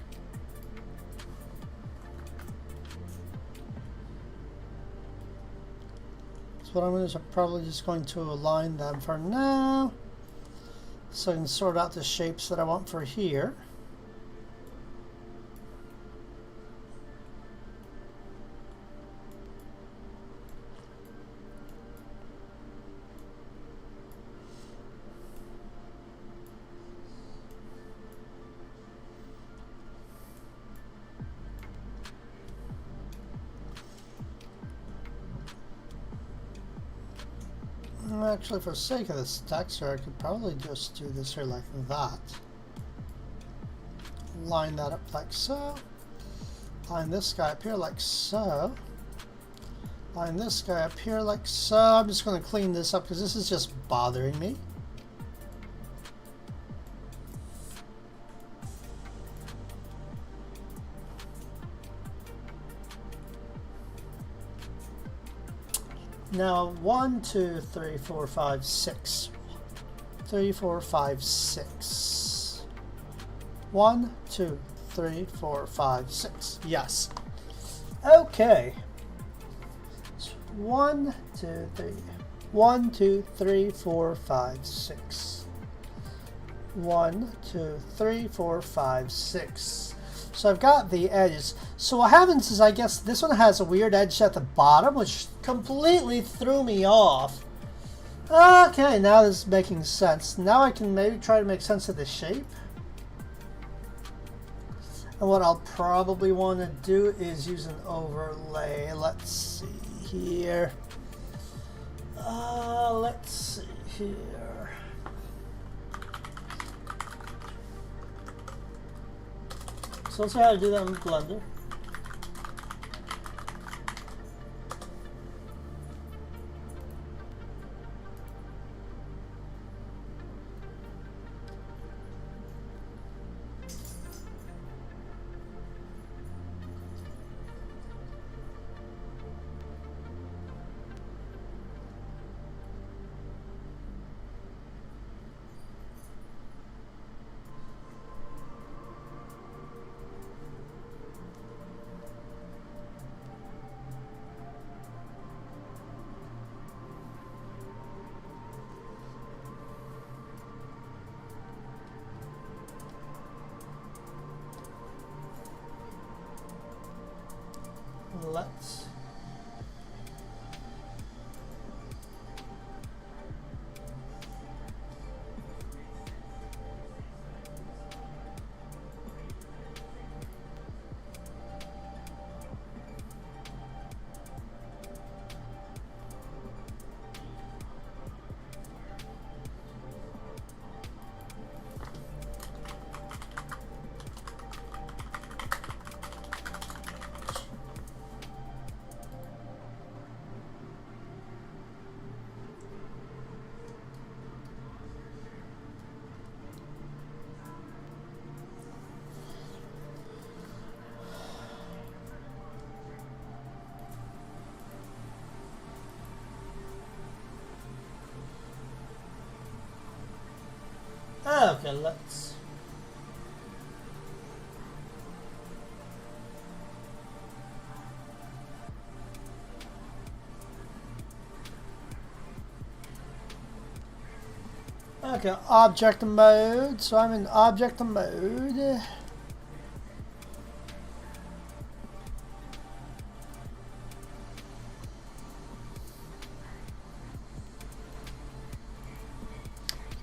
So what I'm going to probably just going to align them for now, so I can sort out the shapes that I want for here. Actually, for the sake of this texture, I could probably just do this here like that. Line that up like so. Line this guy up here like so. Line this guy up here like so. I'm just going to clean this up because this is just bothering me. Now 1, 2, 3, 4, 5, 6. 3, 4, 5, 6. 1, 2, 3, 4, 5, 6. Yes. Okay. 1, 2, 3. 1, 2, 3, 4, 5, 6. 1, 2, 3, 4, 5, 6. So I've got the edges. So what happens is, I guess this one has a weird edge at the bottom, which completely threw me off. Okay, now this is making sense. Now I can maybe try to make sense of the shape. And what I'll probably want to do is use an overlay. Let's see here. Let's see here. So let's see how to do that in Blender. Let's okay, let's okay, object mode. So I'm in object mode.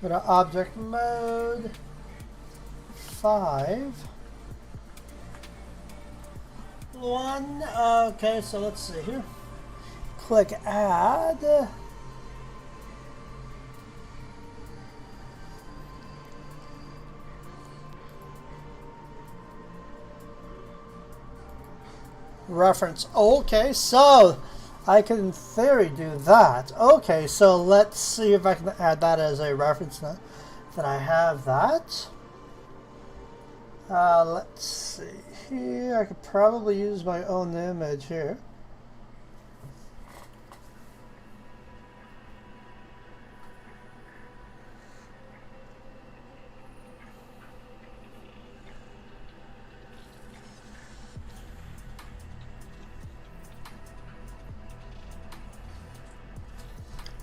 Go to object mode 5. one. Okay, so let's see here. Click add. Reference. Okay, so I can in theory do that. Okay, so let's see if I can add that as a reference now that I have that. Let's see here. I could probably use my own image here.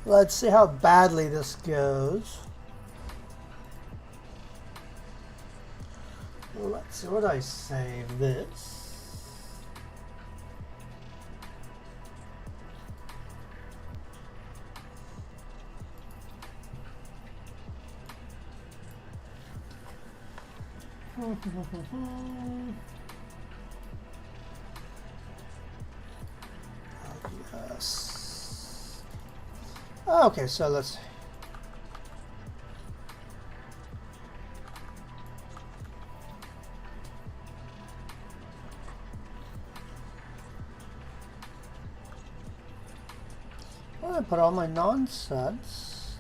Let's see how badly this goes. Let's see, what I save this. Yes. Okay, so let's. I put all my nonsense.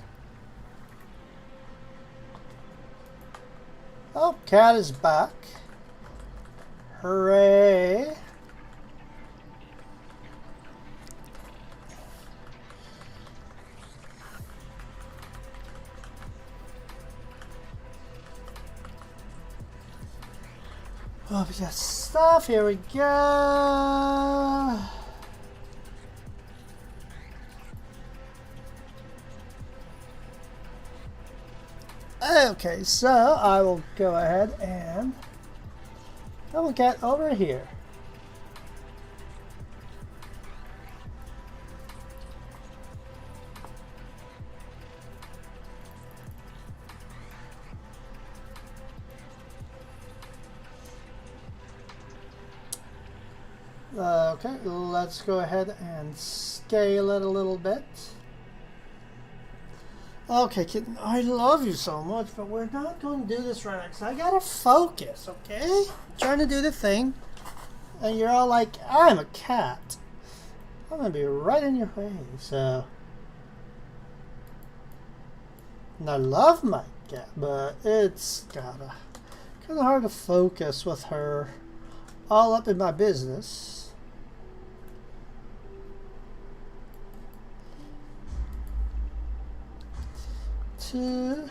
Oh, cat is back. Hooray. Oh, we got stuff. Here we go. Okay, so I will go ahead and I will get over here. Okay, let's go ahead and scale it a little bit. Okay, kitten, I love you so much, but we're not going to do this right now because I gotta focus, okay? I'm trying to do the thing, and you're all like, I'm a cat. I'm gonna be right in your way, so. And I love my cat, but it's kind of hard to focus with her all up in my business. Two.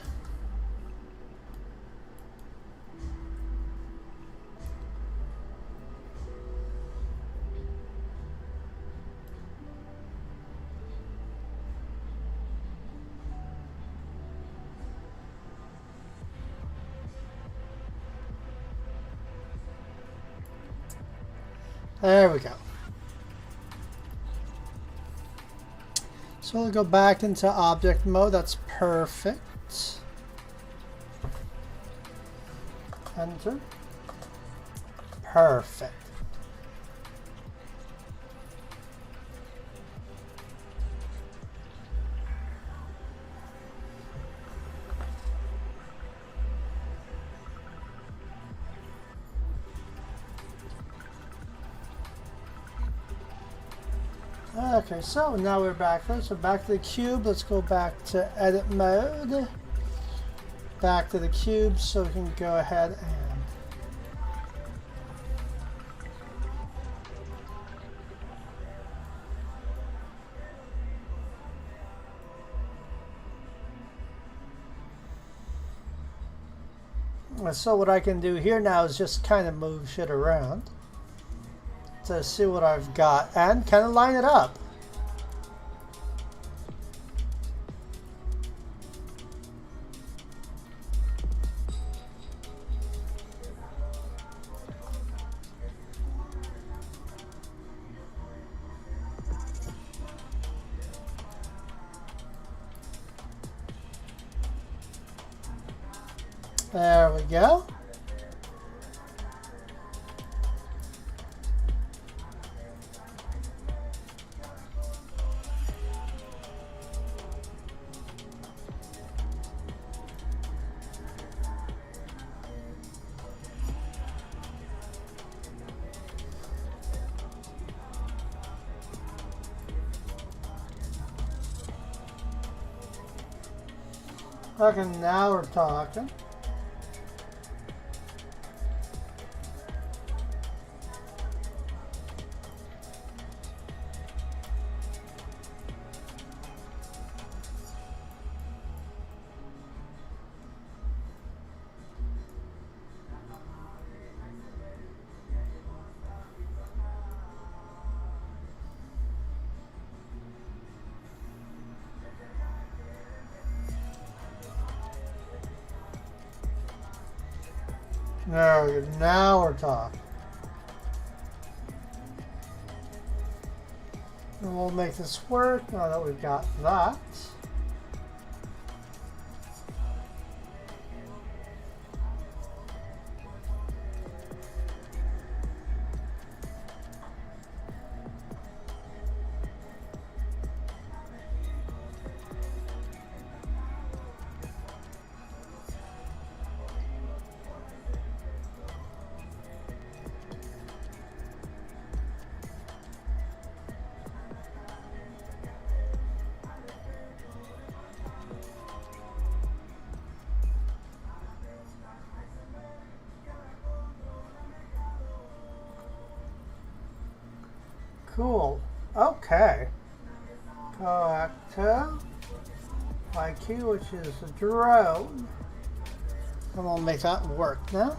There we go. So we'll go back into object mode. That's perfect. Enter. Perfect. Okay, so now we're back there. So back to the cube. Let's go back to edit mode. Back to the cube so we can go ahead and so what I can do here now is just kind of move shit around to see what I've got and kind of line it up. There we go. Okay, now we're talking. There we go. Now we're talking. And we'll make this work now that we've got that. Cool. Okay. Go back to IQ, which is a drone. And we'll make that work now.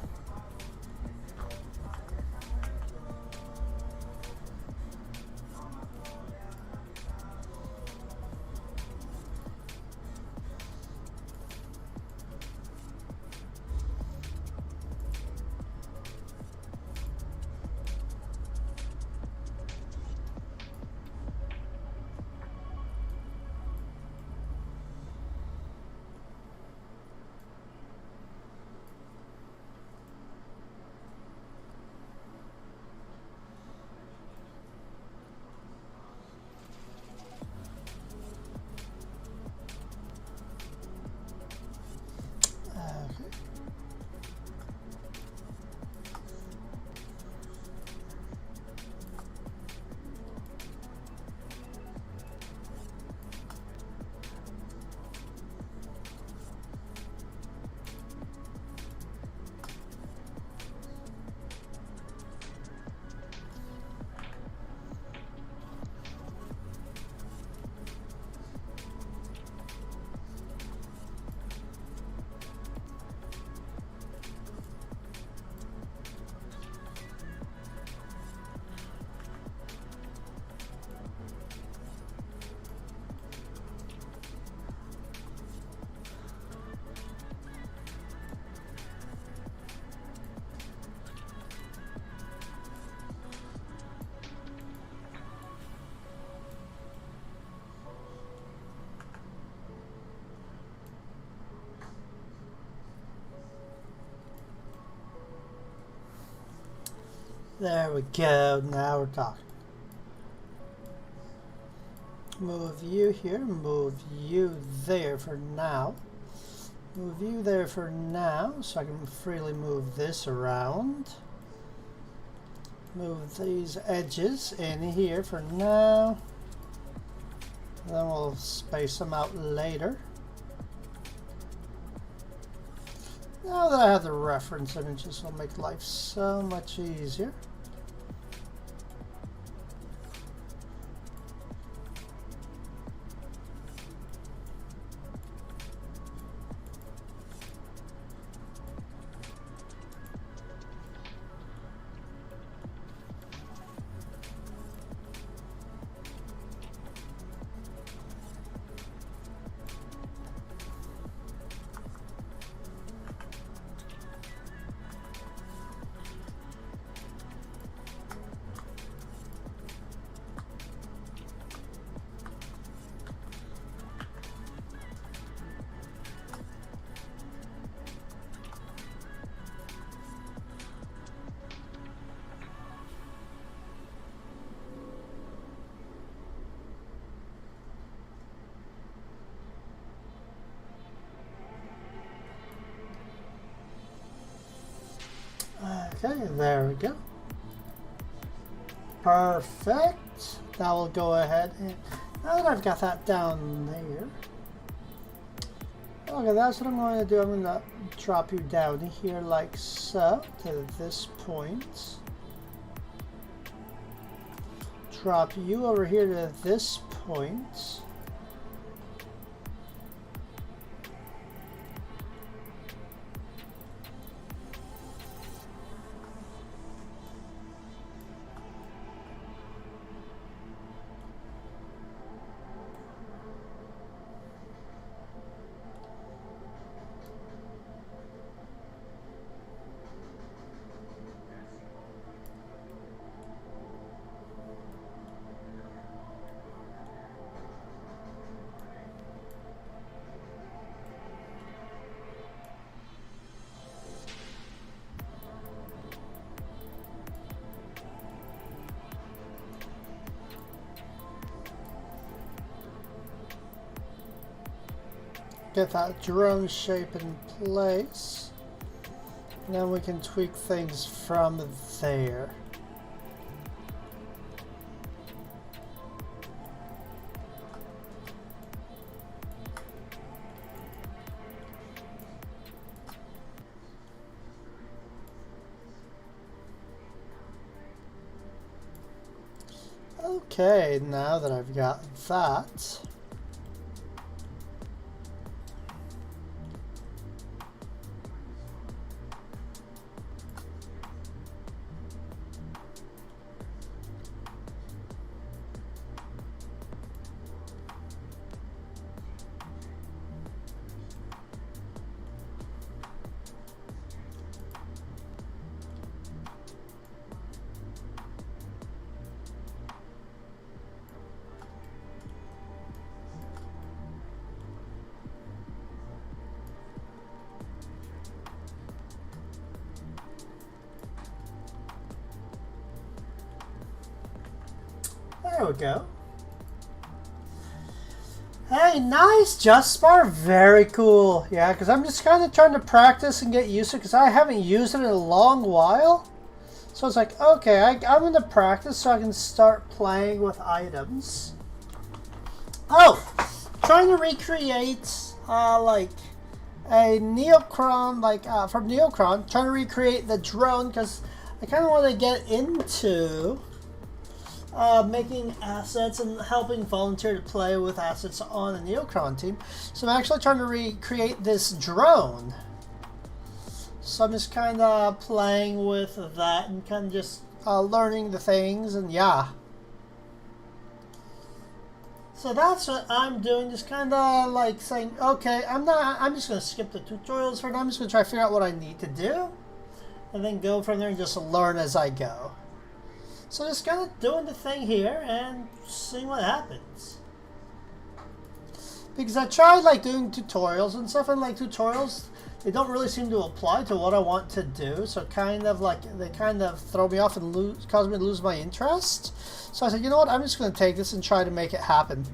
There we go. Now we're talking. Move you here. Move you there for now. Move you there for now, so I can freely move this around. Move these edges in here for now. Then we'll space them out later. Now that I have the reference images, it'll make life so much easier. Okay, there we go. Perfect. Now we'll go ahead and, now that I've got that down there, Okay, that's what I'm going to do. I'm going to drop you down here like so to this point. Drop you over here to this point. Get that drone shape in place. And then we can tweak things from there. Okay, now that I've got that, there we go. Hey, nice, Justbar. Very cool. Yeah, because I'm just kind of trying to practice and get used to it because I haven't used it in a long while. So it's like, okay, I'm going to practice so I can start playing with items. Oh, trying to recreate like a Neocron, like from Neocron. Trying to recreate the drone because I kind of want to get into making assets and helping volunteer to play with assets on the Neocron team. So I'm actually trying to recreate this drone. So I'm just kind of playing with that and kind of just learning the things, and yeah. So that's what I'm doing, just kind of like saying, okay, I'm just going to skip the tutorials for now. I'm just going to try to figure out what I need to do and then go from there and just learn as I go. So just kind of doing the thing here and seeing what happens. Because I tried like doing tutorials and stuff, and like tutorials, they don't really seem to apply to what I want to do. So kind of like they kind of throw me off and cause me to lose my interest. So I said, you know what, I'm just going to take this and try to make it happen.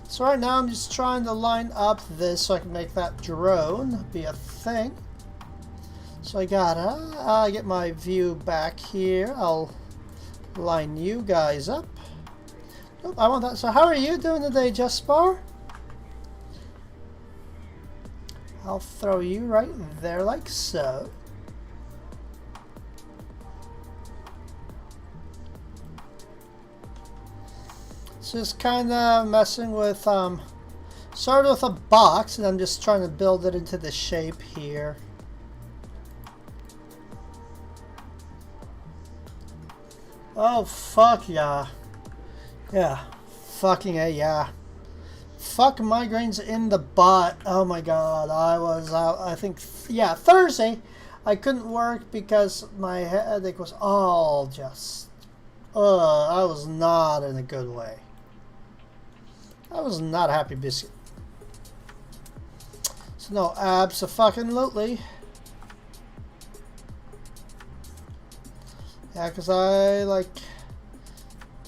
So right now I'm just trying to line up this so I can make that drone be a thing. So I gotta get my view back here. I'll line you guys up. Nope, I want that. So how are you doing today, Justbar? I'll throw you right there like so. So just kind of messing with, started with a box and I'm just trying to build it into the shape here. Oh, fuck yeah. Yeah. Fucking A, yeah. Fuck migraines in the butt. Oh my god. I was out, I think, yeah, Thursday. I couldn't work because my headache was all just, I was not in a good way. I was not a happy biscuit. So no, abso-fucking-lutely. Yeah, because I, like,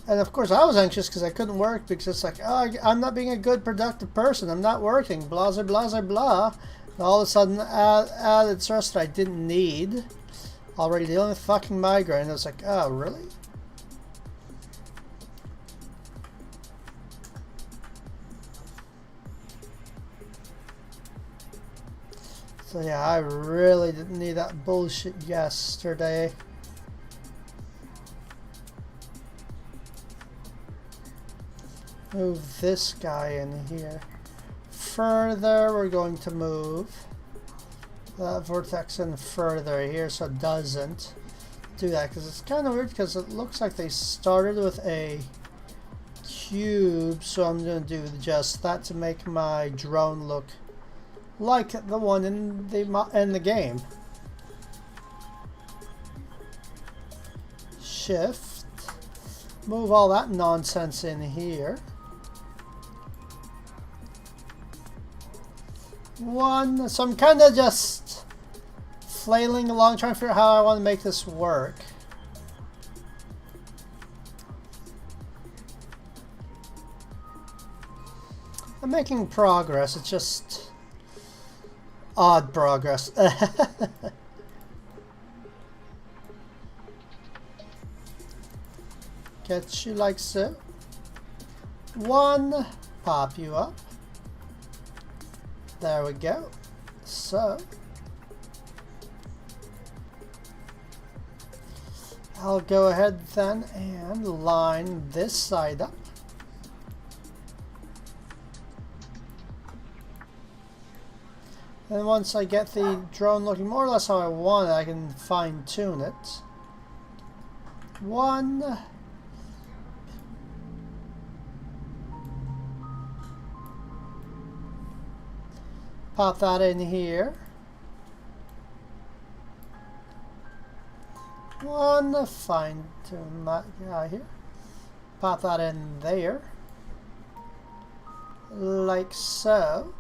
and of course I was anxious because I couldn't work because it's like, oh, I'm not being a good productive person. I'm not working, blah, blah, blah, blah. And all of a sudden, added stress that I didn't need. Already dealing with fucking migraine. I was like, oh, really? So yeah, I really didn't need that bullshit yesterday. Move this guy in here. Further, we're going to move that vortex in further here so it doesn't do that, because it's kind of weird because it looks like they started with a cube, so I'm going to do just that to make my drone look like the one in the game. Shift, move all that nonsense in here. One, so I'm kind of just flailing along trying to figure out how I want to make this work. I'm making progress, it's just odd progress. Get you like so. One, pop you up. There we go. So I'll go ahead then and line this side up. And once I get the drone looking more or less how I want it, I can fine tune it. One. Pop that in here. One, fine tune that guy here. Pop that in there. Like so.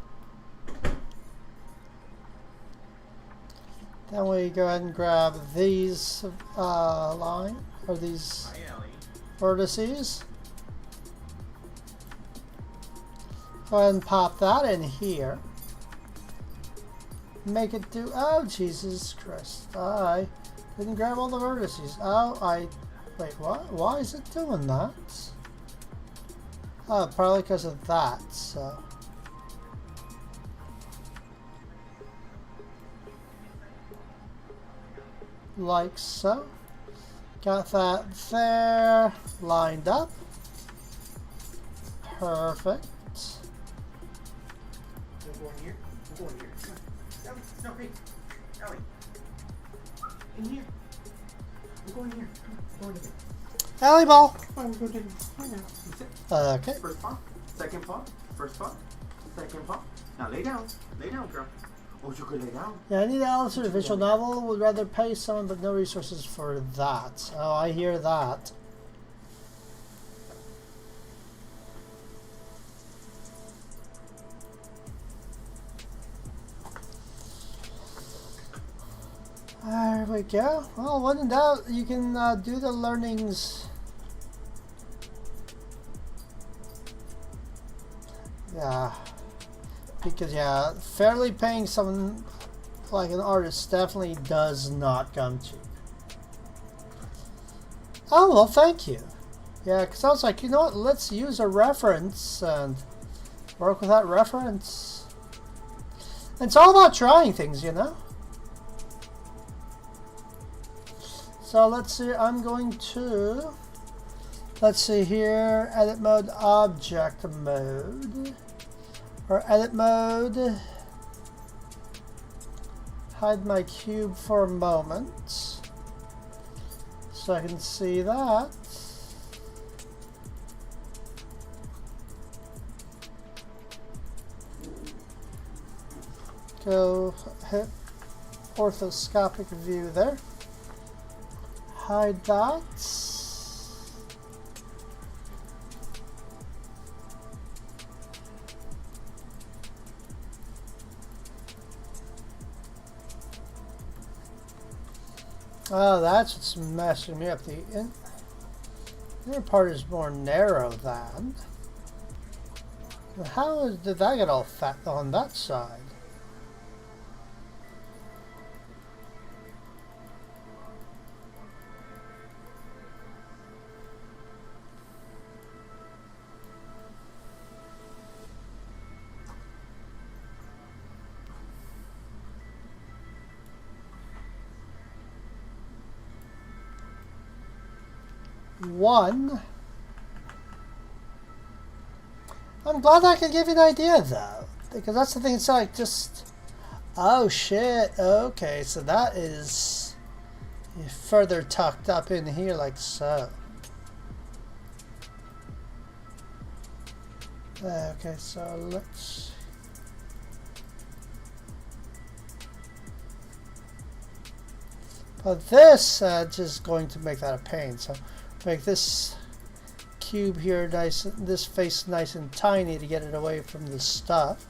Then we go ahead and grab these these vertices. Go ahead and pop that in here. Make it do, oh Jesus Christ, I didn't grab all the vertices. Oh, wait, what? Why is it doing that? Oh, probably because of that, so. Like so. Got that there, lined up. Perfect. We're going here. We're going here. No, hey, Ellie. In here. We're going here. We're going here. Alley ball. Oh, we're going to right now. Sit. Okay. First paw, second paw, first paw, second paw. Now lay down. Lay down, girl. Oh, you could lay down. Yeah, I need to alter a visual novel. Would rather pay someone, but no resources for that. Oh, I hear that. There we go. Well, when in doubt, you can do the learnings. Yeah. Because, yeah, fairly paying someone like an artist definitely does not come cheap. Oh, well, thank you. Yeah, because I was like, you know what, let's use a reference and work with that reference. And it's all about trying things, you know? So let's see, I'm going to, let's see here, edit mode, object mode. Or edit mode, hide my cube for a moment so I can see that. Go hit orthoscopic view there, hide that. Oh, that's what's messing me up. The inner part is more narrow than. How did that get all fat on that side? 1. I'm glad I could give you an idea though, because that's the thing. It's like just, oh shit. Okay, so that is further tucked up in here like so. Okay, so let's. But this just going to make that a pain. So make this cube here nice, this face nice and tiny to get it away from the stuff.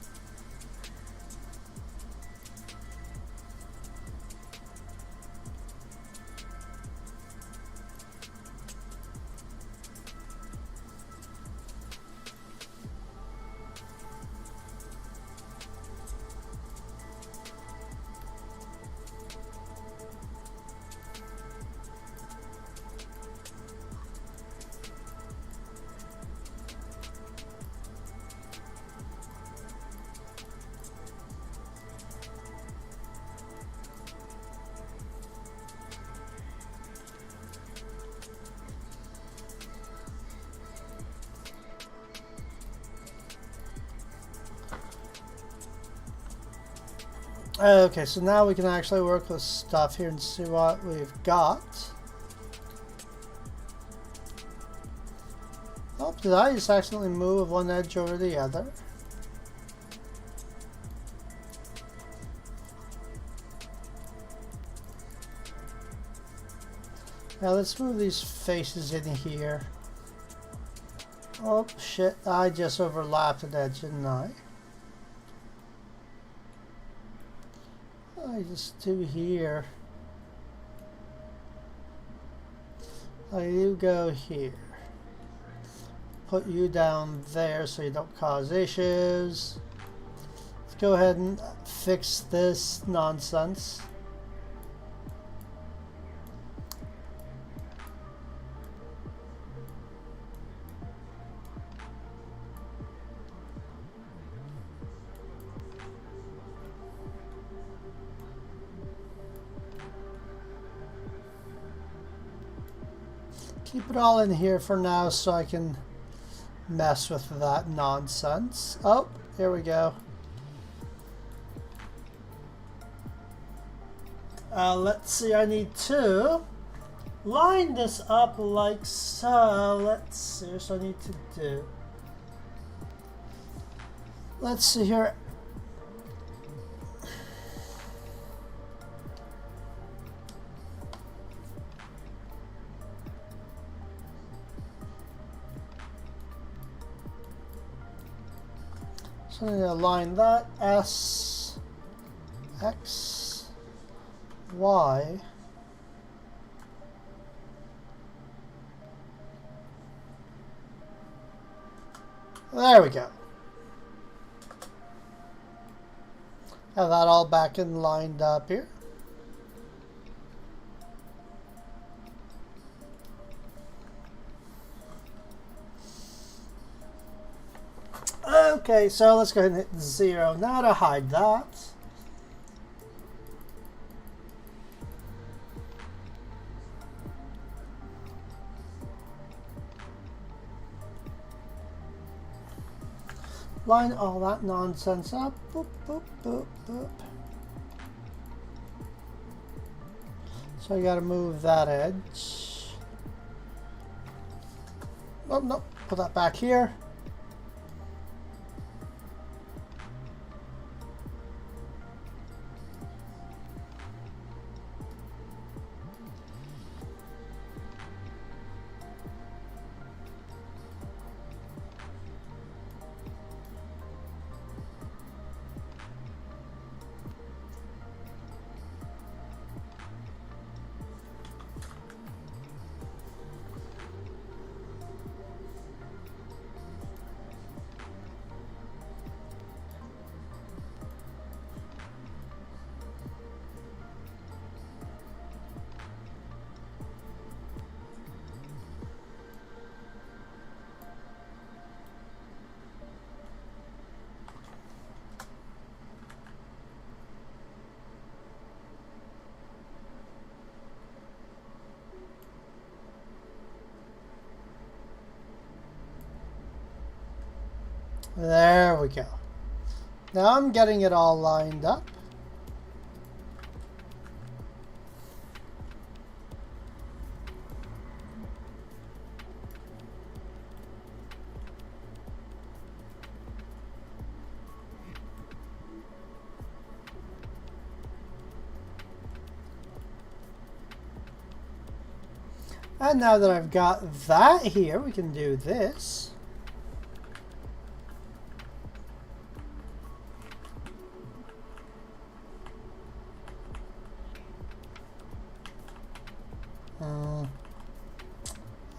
Okay, so now we can actually work with stuff here and see what we've got. Oh, did I just accidentally move one edge over the other? Now let's move these faces in here. Oh shit, I just overlapped an edge, didn't I? I just do here. You go here. Put you down there so you don't cause issues. Let's go ahead and fix this nonsense. Keep it all in here for now so I can mess with that nonsense. Oh, here we go. Let's see, I need to line this up like so. Let's see what I need to do. Let's see here. So I'm going to align that S, X, Y. There we go. Have that all back and lined up here. Okay, so let's go ahead and hit 0 now to hide that. Line all that nonsense up. Boop, boop, boop, boop. So you gotta move that edge. Oh, no, put that back here. There we go. Now I'm getting it all lined up. And now that I've got that here, we can do this.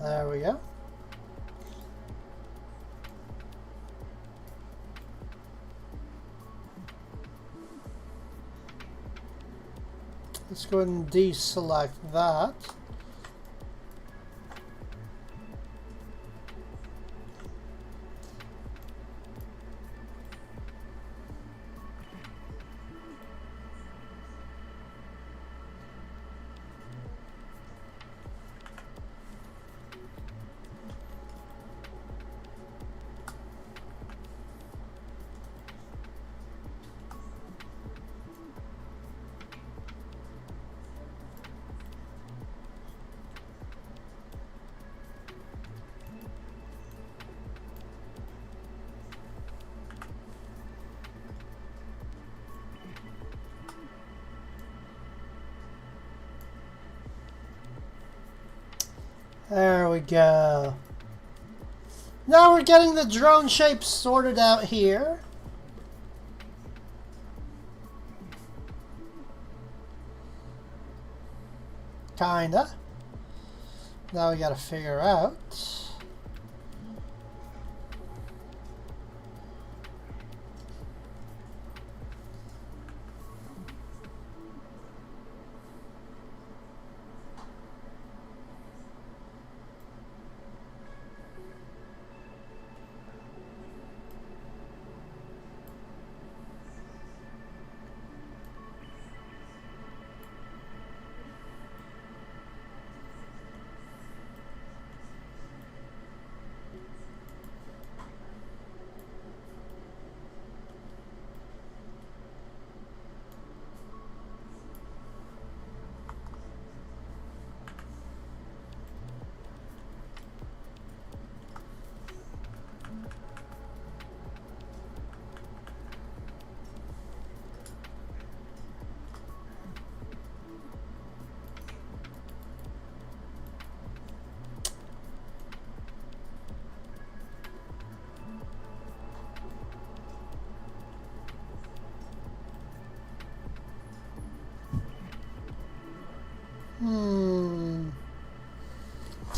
There we go. Let's go ahead and deselect that. There we go. Now we're getting the drone shape sorted out here. Kinda. Now we gotta figure out.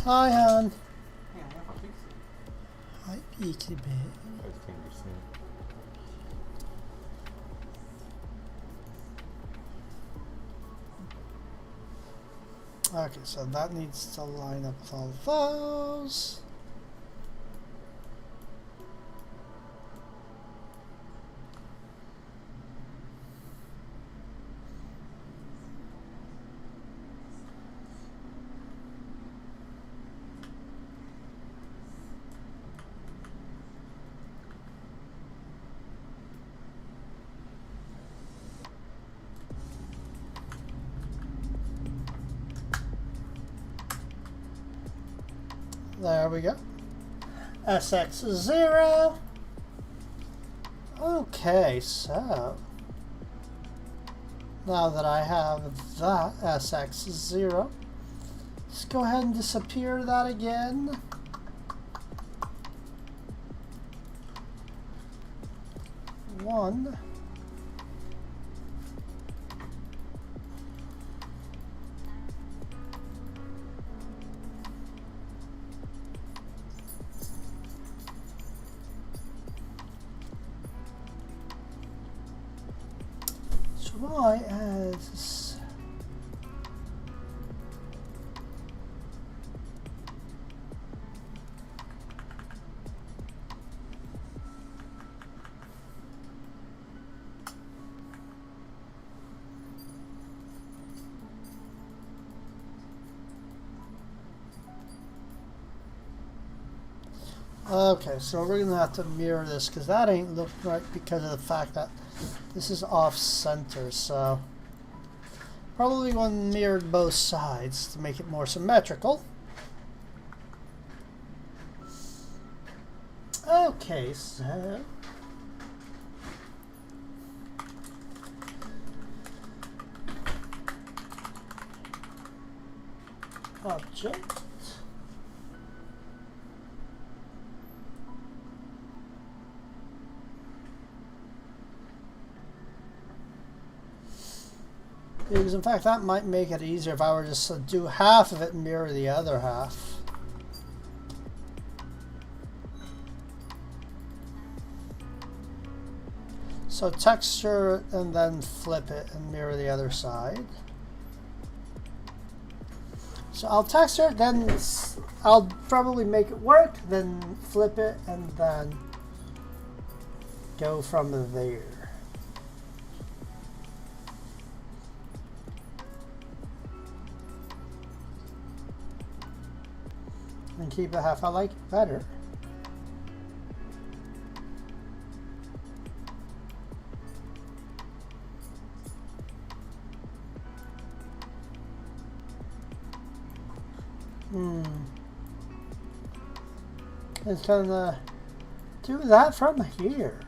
Hi, hon. Ja, vad fix det. Hi, Peaky Bear. Jag tänker se. Okay, so that needs to line up with all those. There we go. SX0. Okay, so now that I have that SX0, let's go ahead and disappear that again. One. Try as Okay, so we're gonna have to mirror this because that ain't look right because of the fact that this is off center. So probably want to mirror both sides to make it more symmetrical. Okay, so object. Because in fact that might make it easier if I were just to do half of it and mirror the other half. So texture and then flip it and mirror the other side. So I'll texture it, then I'll probably make it work, then flip it and then go from there. And keep it half. I like it better. It's gonna do that from here.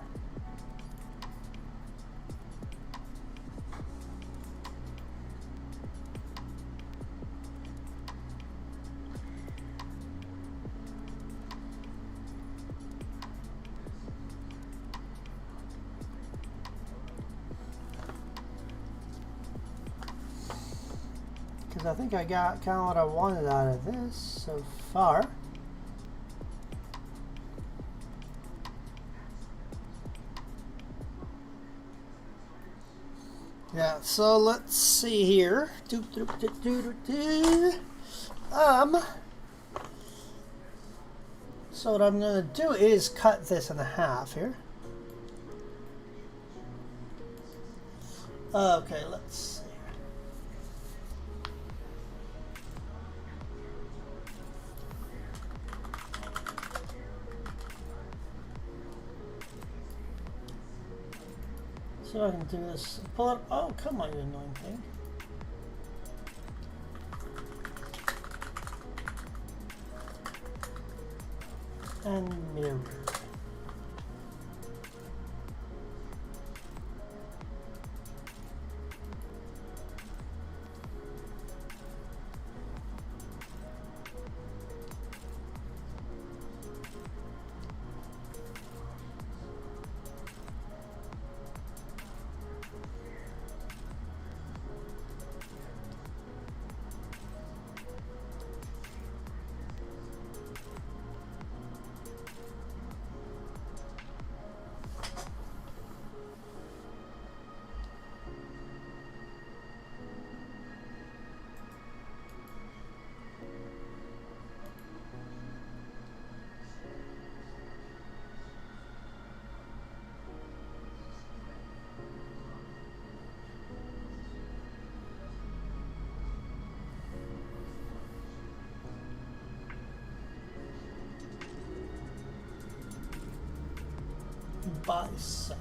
Because I think I got kind of what I wanted out of this so far. Yeah, so let's see here. So what I'm going to do is cut this in half here. Okay, let's see. So I can do this. Pull it. Oh, come on, you annoying thing. And mirror. Bisect.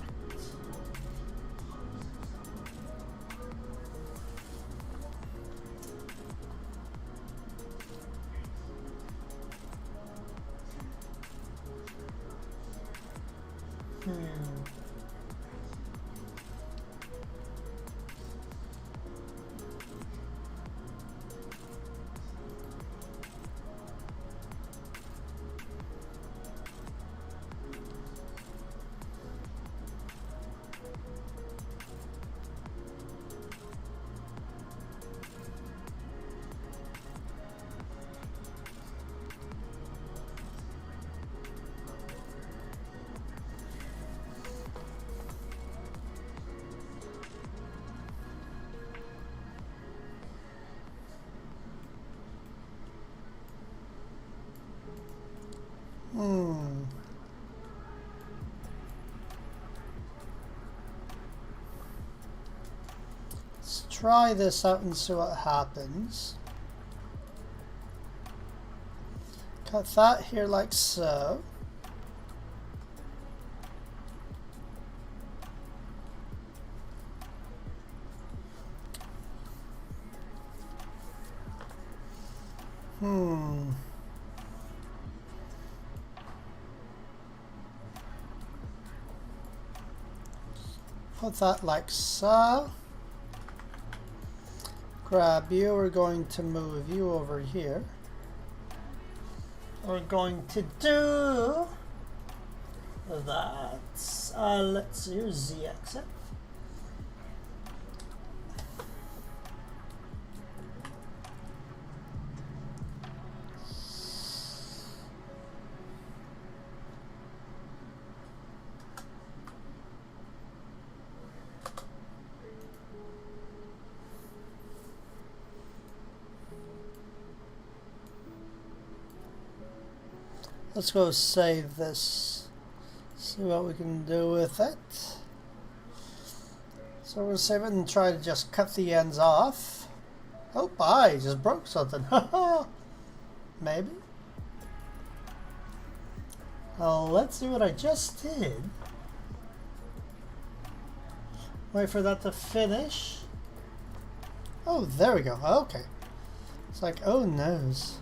Let's try this out and see what happens. Cut that here like so. Put that like so. Grab you. We're going to move you over here. We're going to do that. Let's use Z exit. Let's go save this. See what we can do with it. So we'll save it and try to just cut the ends off. Oh, I just broke something. Maybe. Let's see what I just did. Wait for that to finish. Oh, there we go. Okay. It's like, oh noes.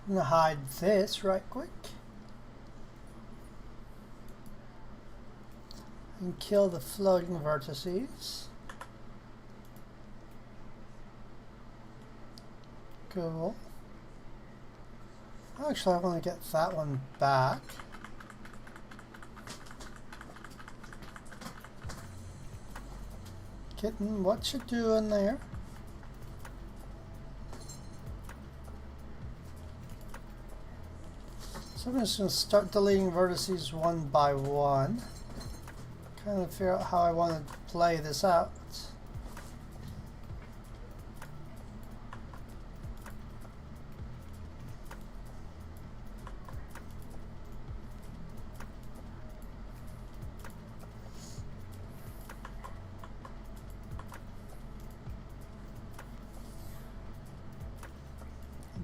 I'm gonna hide this right quick and kill the floating vertices. Cool. Actually, I want to get that one back. Kitten, what you doing there? So I'm just going to start deleting vertices one by one. Kind of figure out how I want to play this out.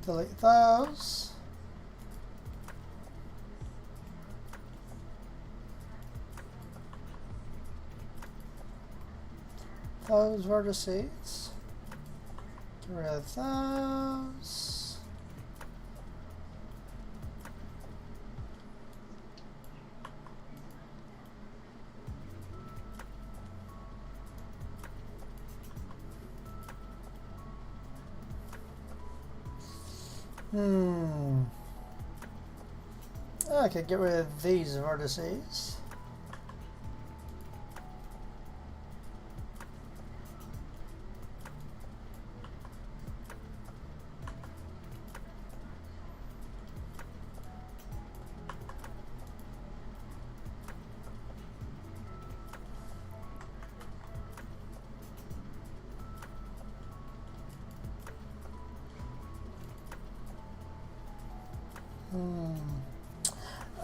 Delete those. Those vertices. Get rid of those. Okay, get rid of these vertices.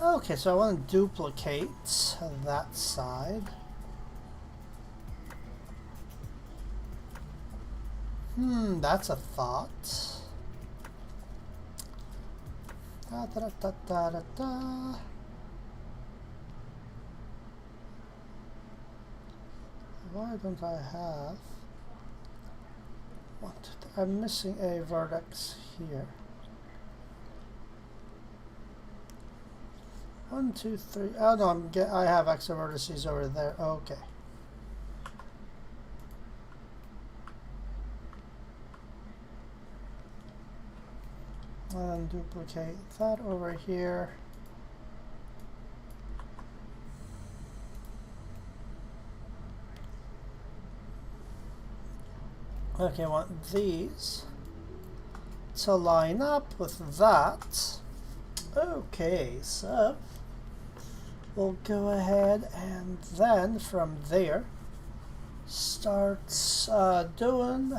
Okay, so I want to duplicate that side. That's a thought. Da, da, da, da, da, da. Why don't I have... What? I'm missing a vertex here. 1, 2, 3. Oh no, I have extra vertices over there. Okay. And duplicate that over here. Okay, I want these to line up with that. Okay, so we'll go ahead and then from there start doing.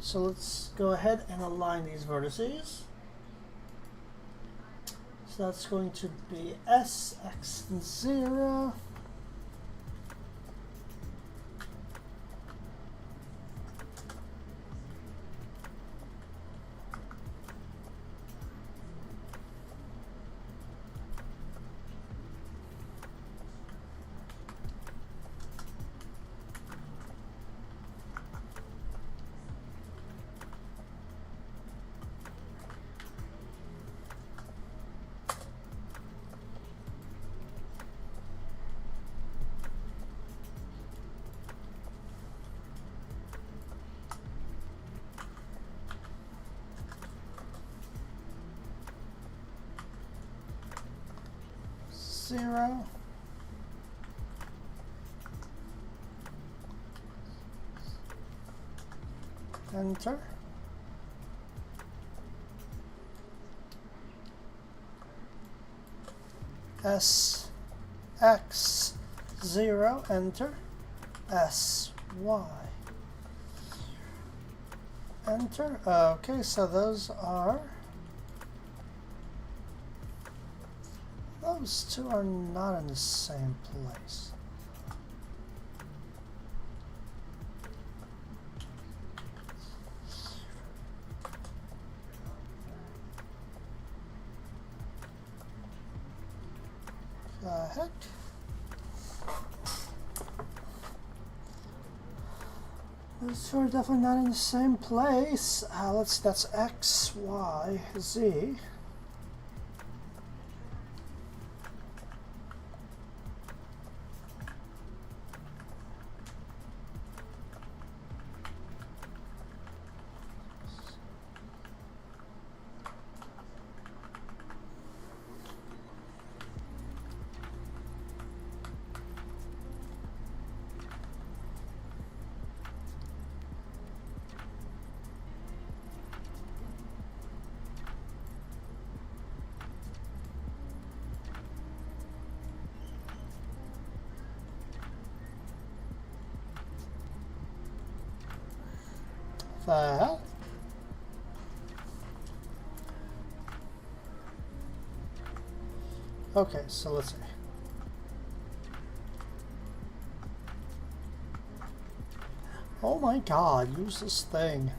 So let's go ahead and align these vertices. So that's going to be S, X, and 0. Zero. Enter. S, X, 0, enter. S, Y. Enter. Okay, so those two are not in the same place. The heck? Those two are definitely not in the same place. That's X, Y, Z. The hell? Okay, so let's see. Oh my god, use this thing.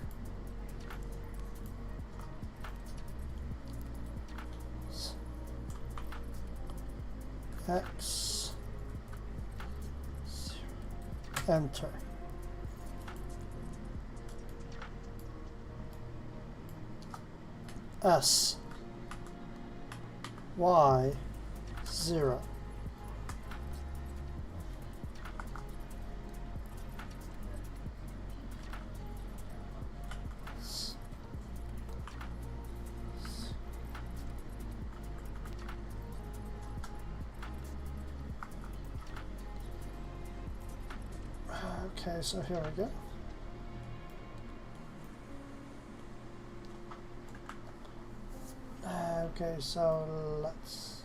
X. Enter. S, Y, 0. Okay, so here we go. Okay, so let's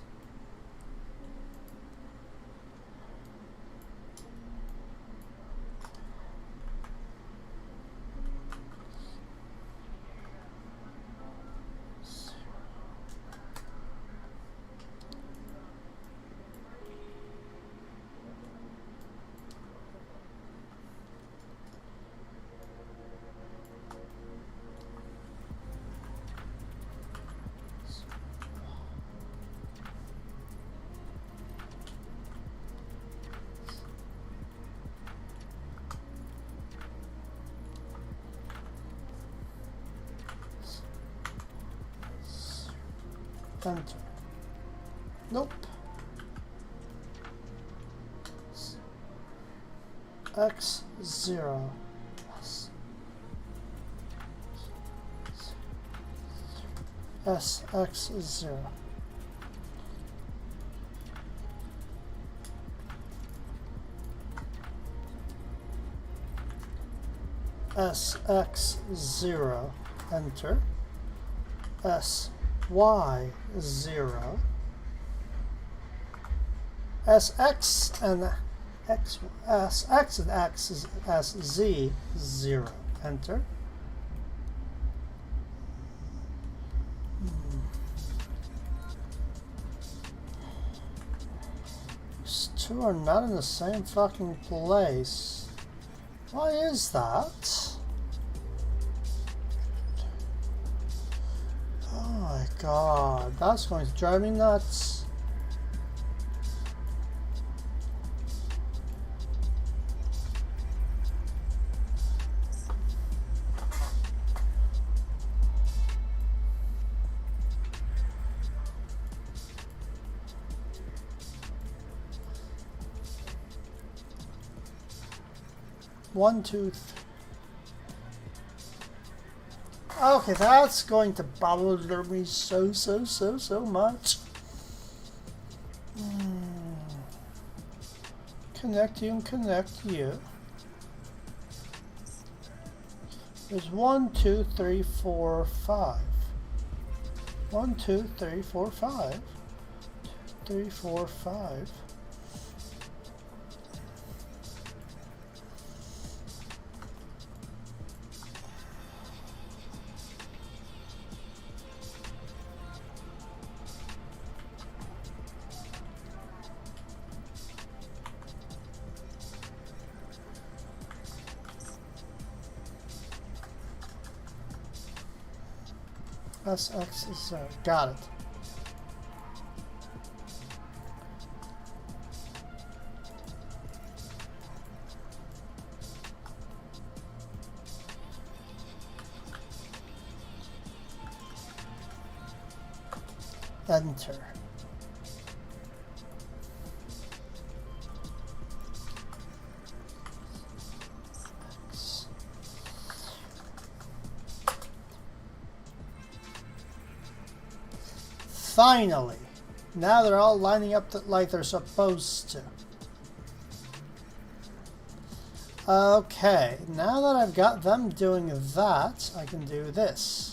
enter. Nope. X0. SX0. SX0. Enter. SY0. SX and X, SX and X is SZ0. Enter. These two are not in the same fucking place. Why is that? Oh my god, that's going to drive me nuts. One, two, three. Okay, that's going to bother me so much. Connect you and connect you. There's 1, 2, 3, 4, 5. 1, 2, 3, 4, 5. 3, 4, 5. SX is got it. Enter. Finally, now they're all lining up like they're supposed to. Okay, now that I've got them doing that, I can do this.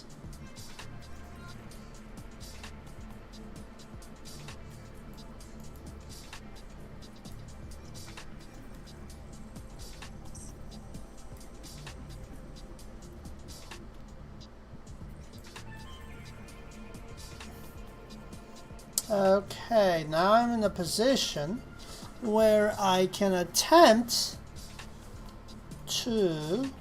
Okay, now I'm in a position where I can attempt to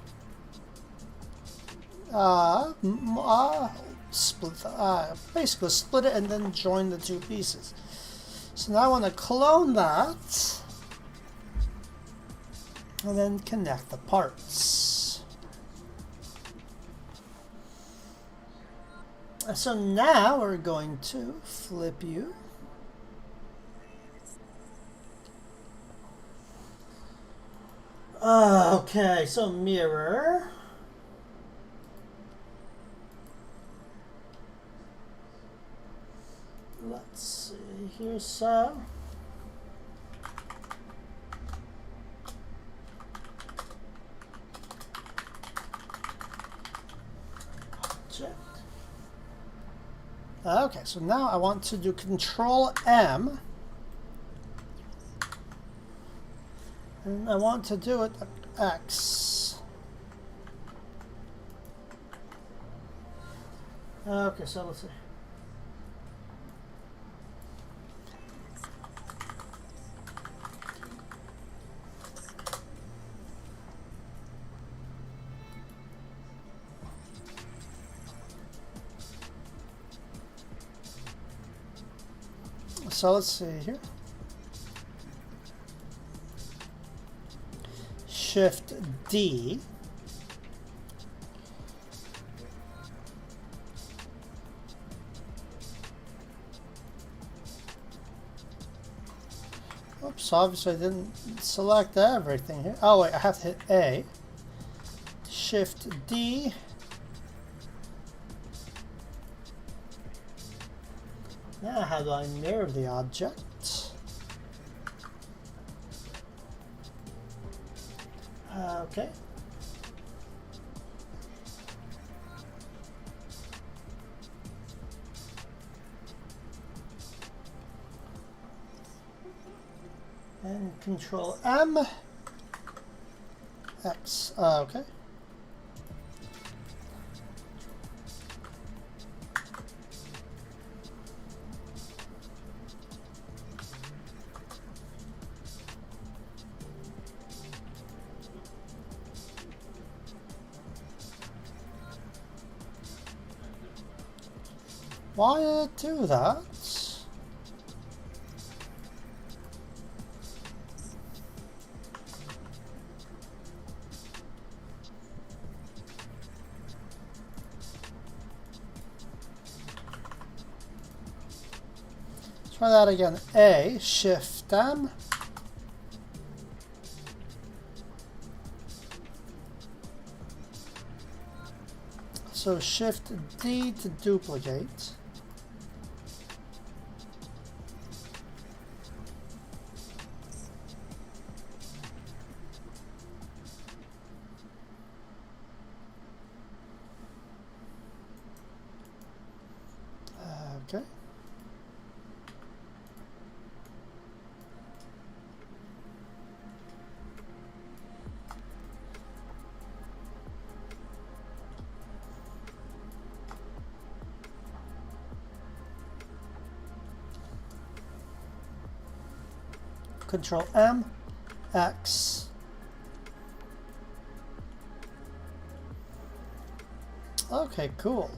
basically split it and then join the two pieces. So now I want to clone that and then connect the parts. So now we're going to flip you. Okay, so mirror. Let's see here, so. Object. Okay, so now I want to do Control M, and I want to do it at X. Okay, so let's see. So let's see here. Shift D. Oops, obviously I didn't select everything here. Oh wait, I have to hit A. Shift D. Now how do I mirror the object? Okay. And Control M. X. Okay. Why did it do that? Try that again. A, Shift M. So Shift D to duplicate. Okay. Control M, X. Okay, cool.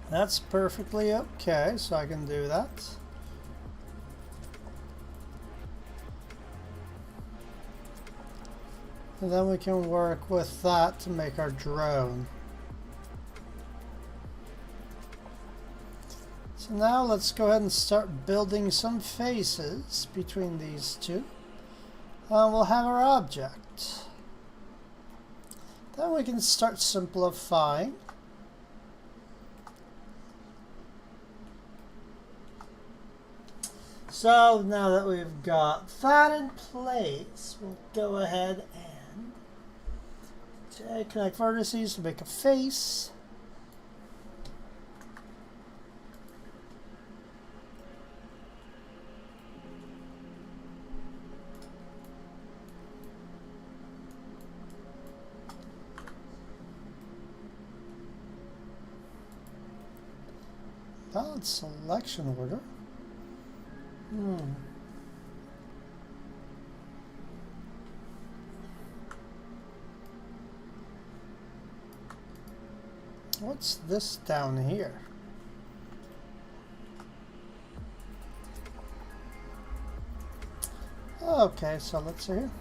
That's perfectly okay, so I can do that. And then we can work with that to make our drone. So now let's go ahead and start building some faces between these two. We'll have our object. Then we can start simplifying. So now that we've got that in place, we'll go ahead and connect vertices to make a face. Valid selection order. What's this down here? Okay, so let's see here.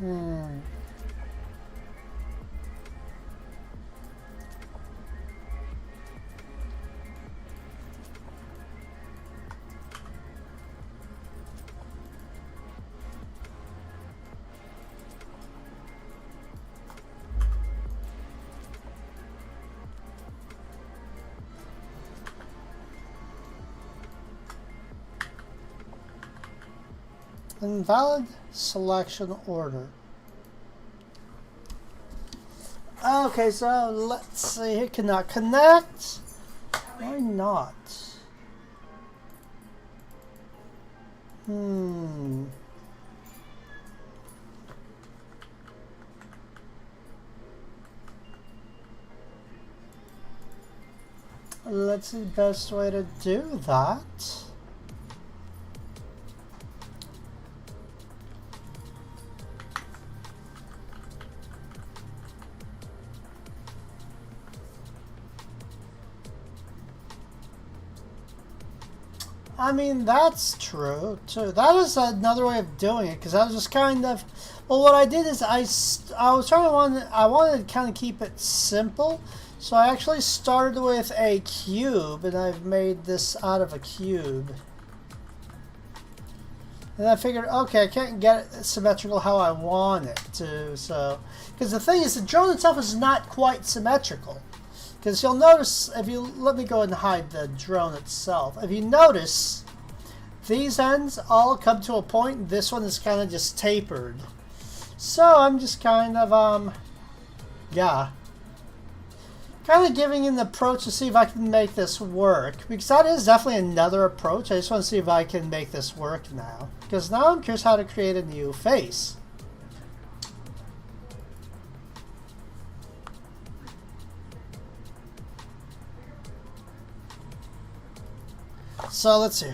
Hmm. Invalid selection order. Okay, so let's see here. Cannot connect. Why not? Hmm. Let's see the best way to do that. I mean, that's true, too. That is another way of doing it, because I was just kind of... Well, what I did is I was trying to... I wanted to kind of keep it simple, so I actually started with a cube, and I've made this out of a cube. And I figured, okay, I can't get it symmetrical how I want it to, so... Because the thing is, the drone itself is not quite symmetrical. Because you'll notice, if you let me go ahead and hide the drone itself. If you notice, these ends all come to a point. This one is kind of just tapered. So I'm just kind of, yeah. Kind of giving an approach to see if I can make this work. Because that is definitely another approach. I just want to see if I can make this work now. Because now I'm curious how to create a new face. So let's see.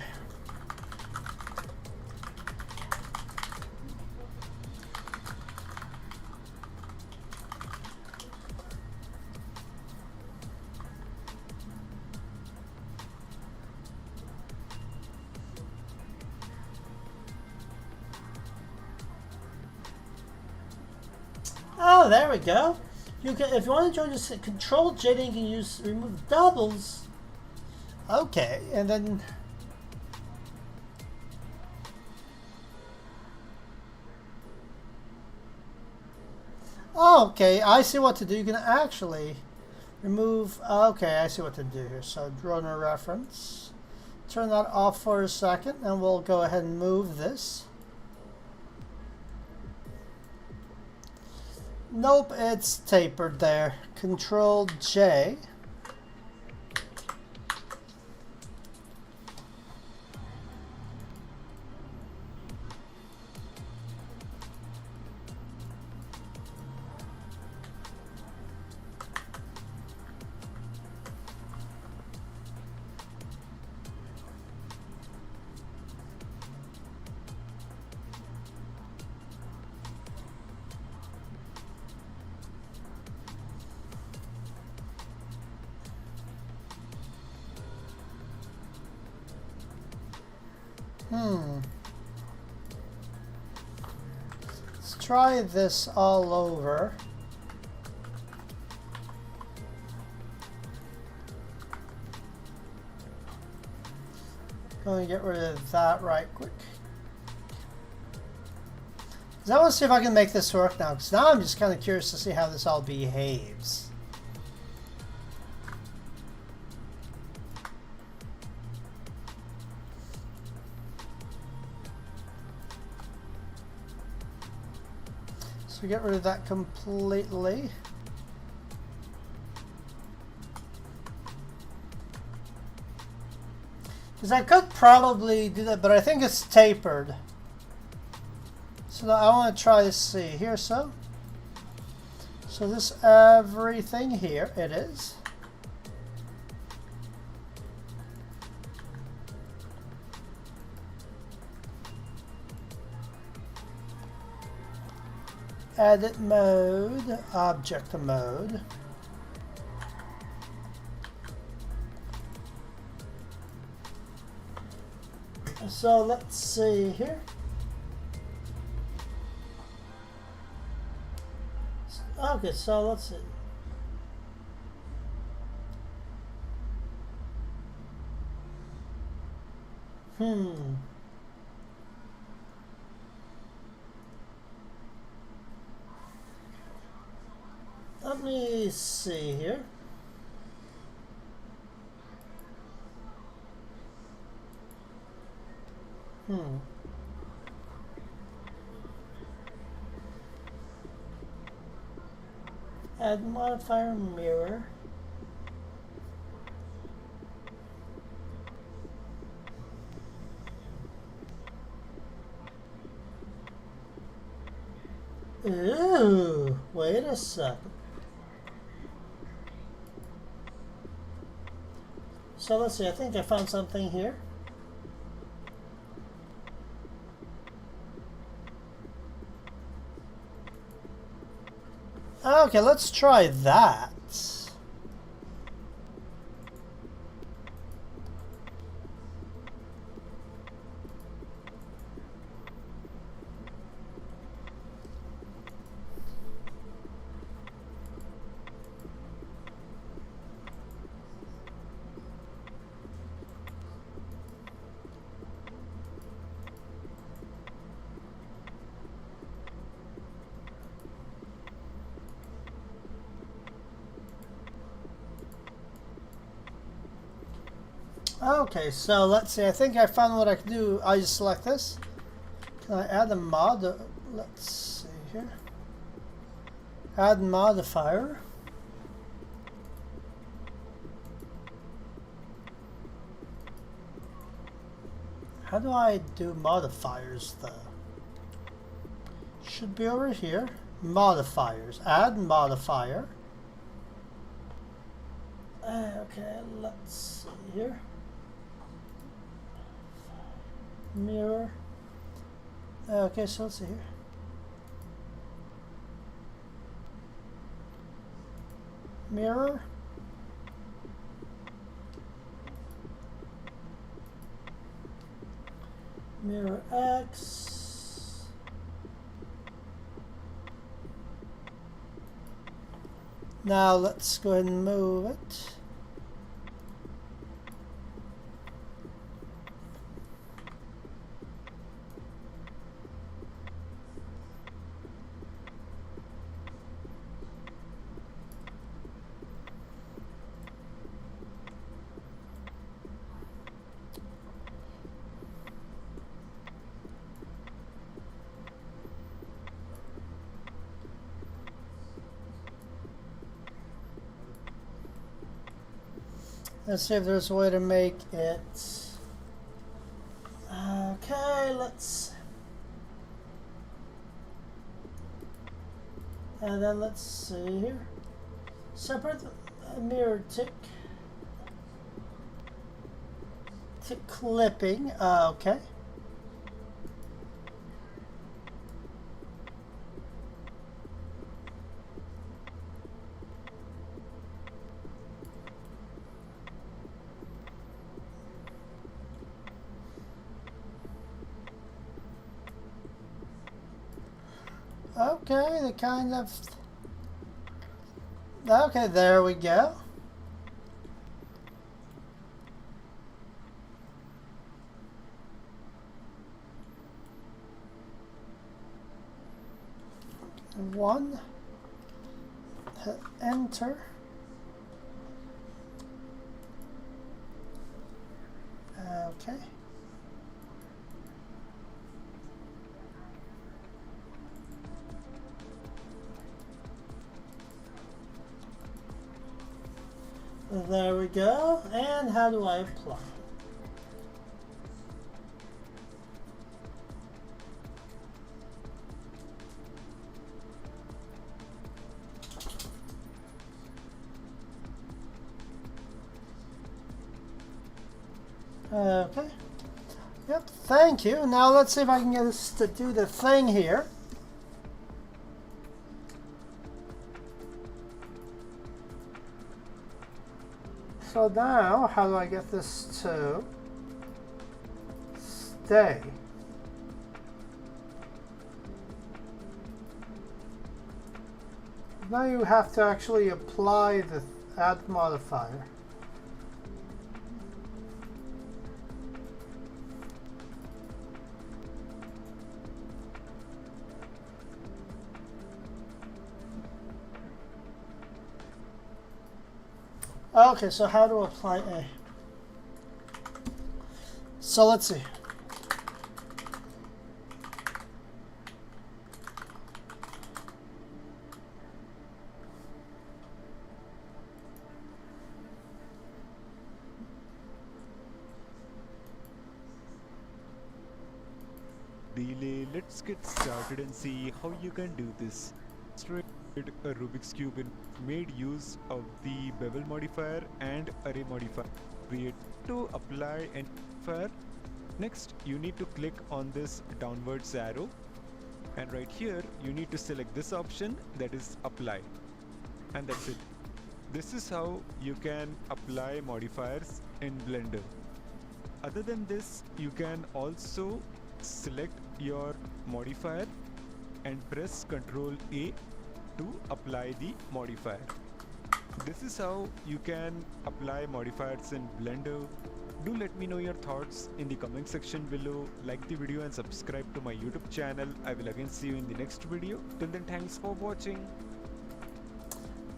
Oh, there we go. You can, if you want to join, just Control J, then you can use remove doubles. Okay, and then oh, okay, I see what to do. You can actually remove. Okay, I see what to do here. So drone reference. Turn that off for a second, and we'll go ahead and move this. Nope, it's tapered there. Control J. Let's try this all over. Going to get rid of that right quick. Because I want to see if I can make this work now. Because now I'm just kind of curious to see how this all behaves. So get rid of that completely. Because I could probably do that, but I think it's tapered. So I want to try to see here. So this everything here, it is. Edit mode, object mode. So let's see here. Okay, so let's see. Let me see here. Add modifier mirror. Ooh, wait a second. So let's see, I think I found something here. Okay, let's try that. Okay, so let's see. I think I found what I can do. I just select this. Can I add a mod? Let's see here. Add modifier. How do I do modifiers though? Should be over here. Modifiers. Add modifier. Okay, let's see here. Mirror. Okay, so let's see here. Mirror. Mirror X. Now let's go ahead and move it. Let's see if there's a way to make it. Okay, let's. And then let's see here. Separate mirror tick. Tick clipping. Okay. Okay, the kind of. Okay, there we go. One. Hit enter. Okay. There we go. And how do I apply? Okay. Yep, thank you. Now let's see if I can get us to do the thing here. So now, how do I get this to stay? Now you have to actually apply the add modifier. Okay, so how to apply A? So let's see. Delay, let's get started and see how you can do this. Straight a Rubik's Cube made use of the bevel modifier and array modifier. Create to apply an modifier. Next, you need to click on this downwards arrow, and right here you need to select this option, that is apply, and that's it. This is how you can apply modifiers in Blender. Other than this, you can also select your modifier and press Ctrl A to apply the modifier. This is how you can apply modifiers in Blender. Do let me know your thoughts in the comment section below. Like the video and subscribe to my YouTube channel. I will again see you in the next video. Till then, thanks for watching.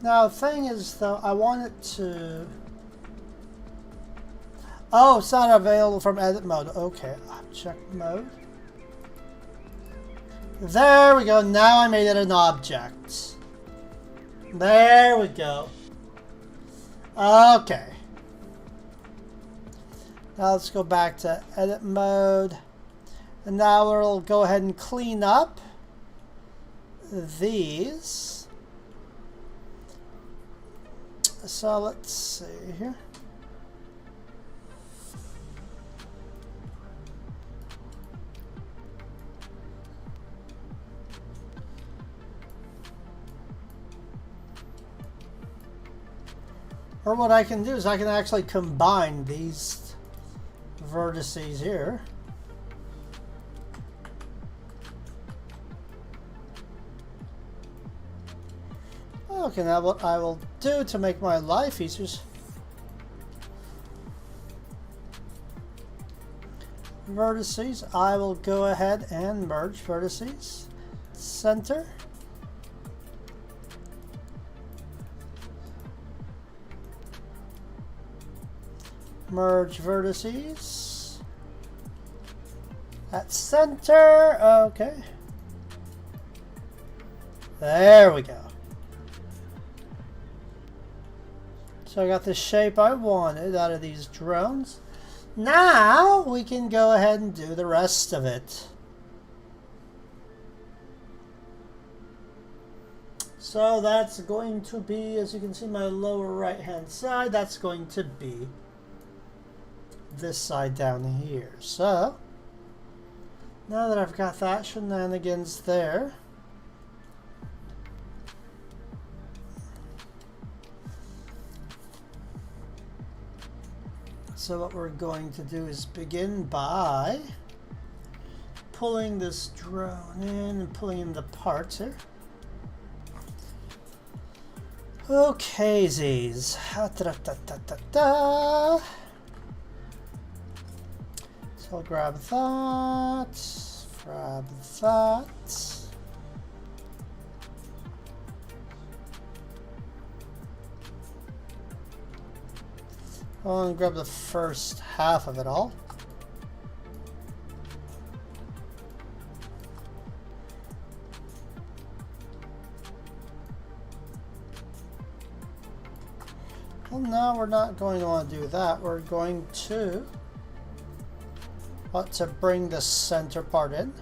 Now the thing is though, I want it to... Oh, it's not available from edit mode. Okay, object mode. There we go. Now I made it an object. There we go. Okay. Now let's go back to edit mode. And now we'll go ahead and clean up these. So let's see here. Or what I can do is I can actually combine these vertices here. Okay, now what I will do to make my life easier. Vertices, I will go ahead and merge vertices. Center. Merge vertices at center. Okay, there we go. So I got the shape I wanted out of these drones. Now we can go ahead and do the rest of it. So that's going to be, as you can see, my lower right hand side, that's going to be this side down here. So now that I've got that shenanigans there, so what we're going to do is begin by pulling this drone in and pulling in the parts here. Okay, Z's. So I'll grab that, grab that. I'll grab the first half of it all. Well, no, we're not going to want to do that. We're going to want to bring the center part in.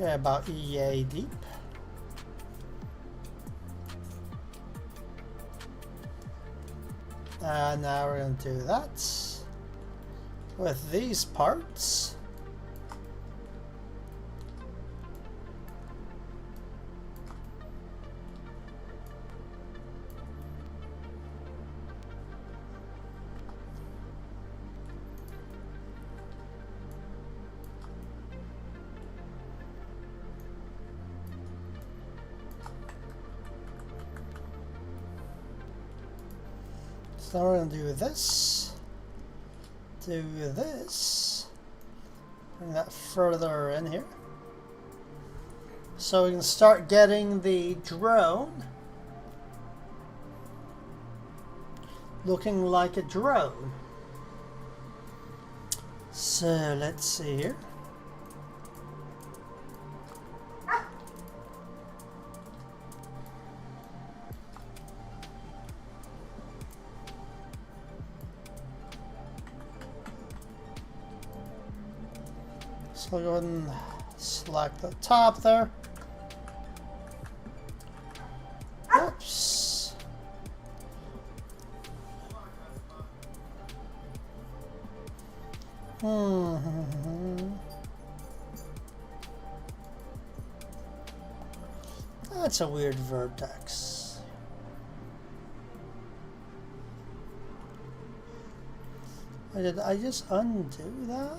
Okay, about EA deep. And now we're going to do that with these parts. So we're going to do this. Do this. Bring that further in here. So we can start getting the drone looking like a drone. So let's see here. So I'll go ahead and select the top there. Oops. That's a weird vertex. Did I just undo that?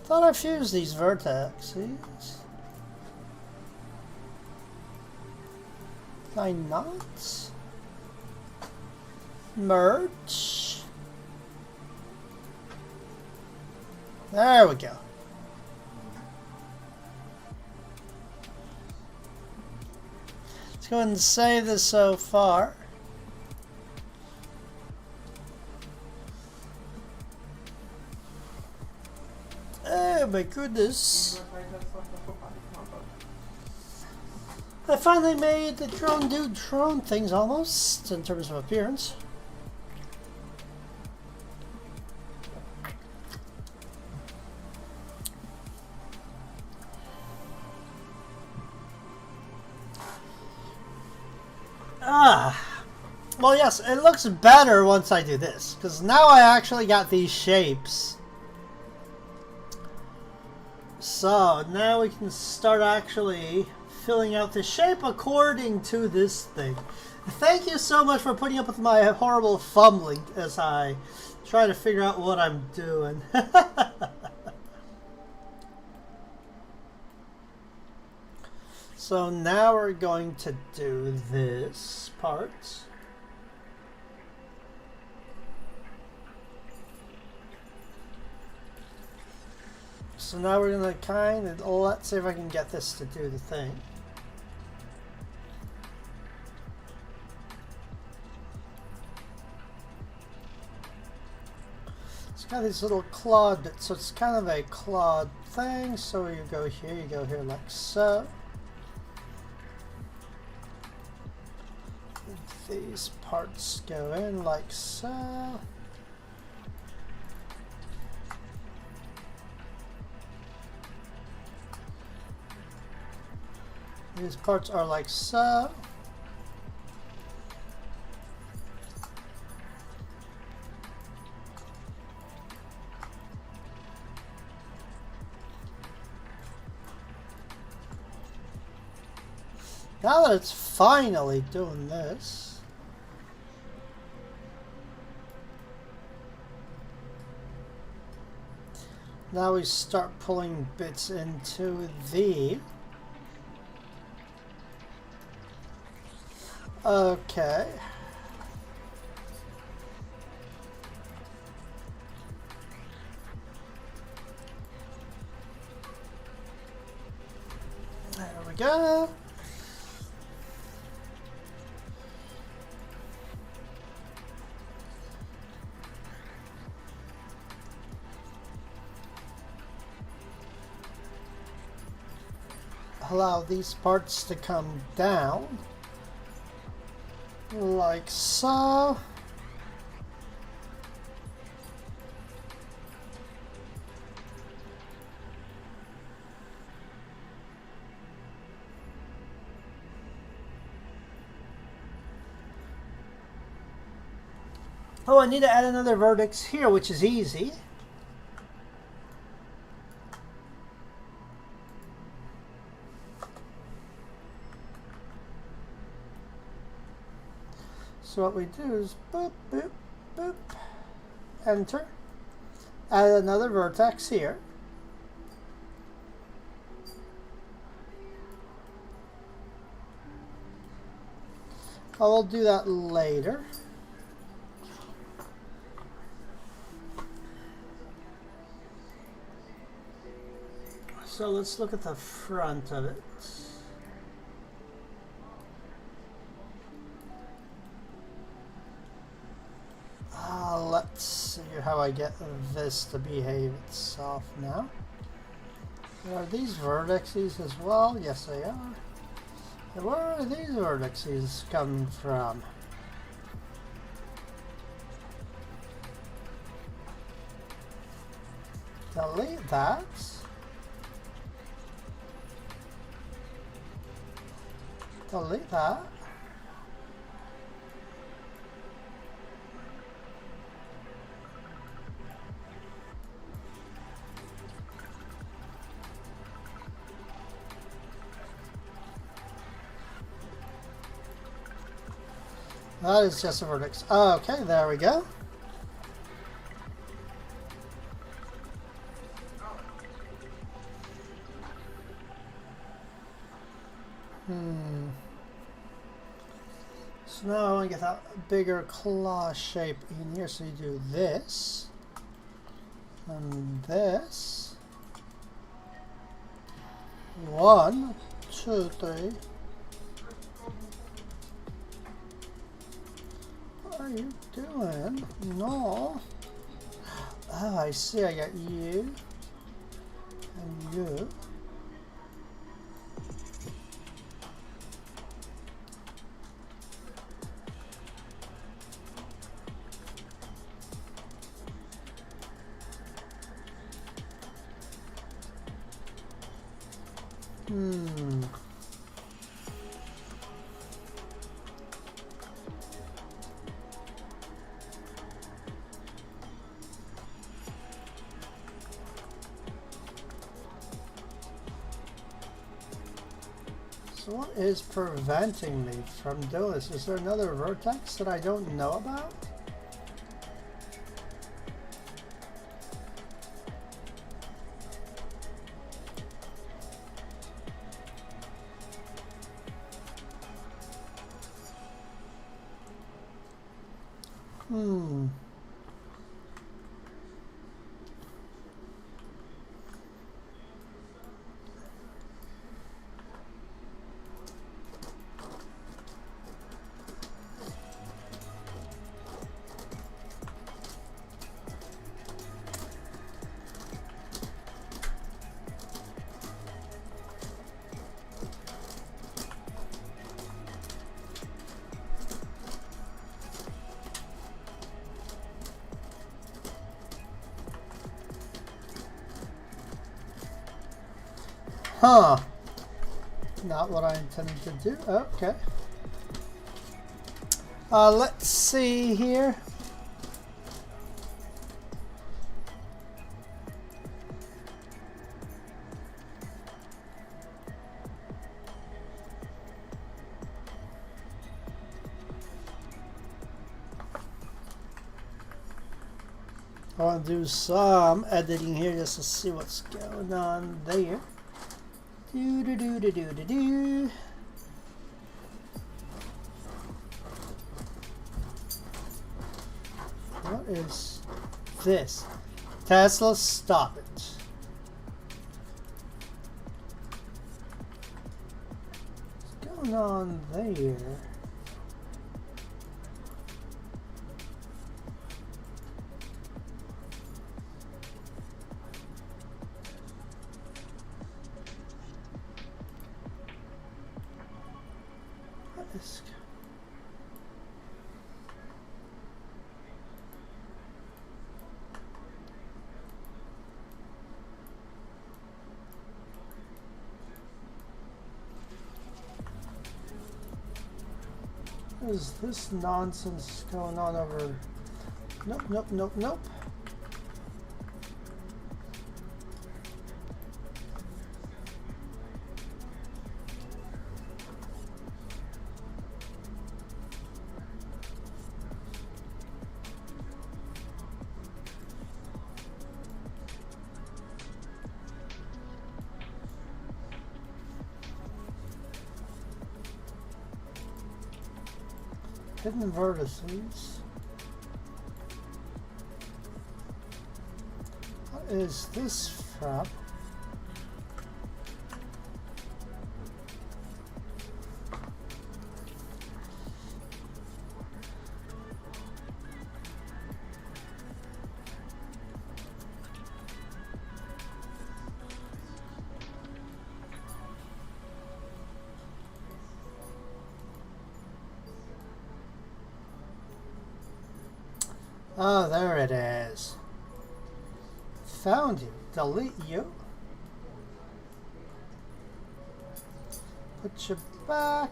Thought I fused these vertices. Did I not? Merge. There we go. Let's go ahead and save this so far. Oh my goodness. I finally made the drone do drone things almost in terms of appearance. Well, yes, it looks better once I do this, because now I actually got these shapes. So now we can start actually filling out the shape according to this thing. Thank you so much for putting up with my horrible fumbling as I try to figure out what I'm doing. So now we're going to do this part. So now we're going to kind of, let's see if I can get this to do the thing. It's got these little clawed bits, so it's kind of a clawed thing. So you go here like so. These parts go in like so. These parts are like so. Now that it's finally doing this, now we start pulling bits into the. Okay. There we go. Allow these parts to come down. Like so. Oh, I need to add another vertex here, which is easy. So what we do is boop, boop, boop, enter, add another vertex here. I will do that later. So let's look at the front of it. Let's see how I get this to behave itself now. Are these vertices as well? Yes, they are. And where are these vertices coming from? Delete that. Delete that. That is just a vertex. Okay, there we go. So now I want to get that bigger claw shape in here. So you do this and this. 1, 2, 3. What are you doing? No. Oh, I see. I got you and you. So what is preventing me from doing this? Is there another vertex that I don't know about? Huh. Not what I intended to do. Okay. Let's see here. I want to do some editing here just to see what's going on there. Do do do do do do do. What is this? Tesla, stop it. What's going on there? What is this nonsense going on over? Nope, nope, nope, nope. Hidden vertices. What is this from? Oh, there it is. Found you. Delete you. Put you back.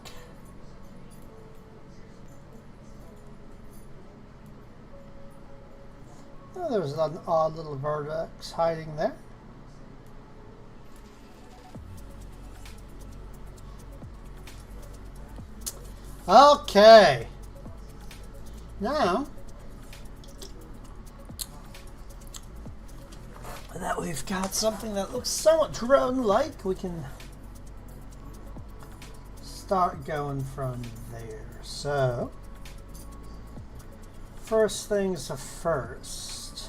Oh, there's an odd little vertex hiding there. Okay. Now that we've got something that looks somewhat drone-like, we can start going from there. So, first things first.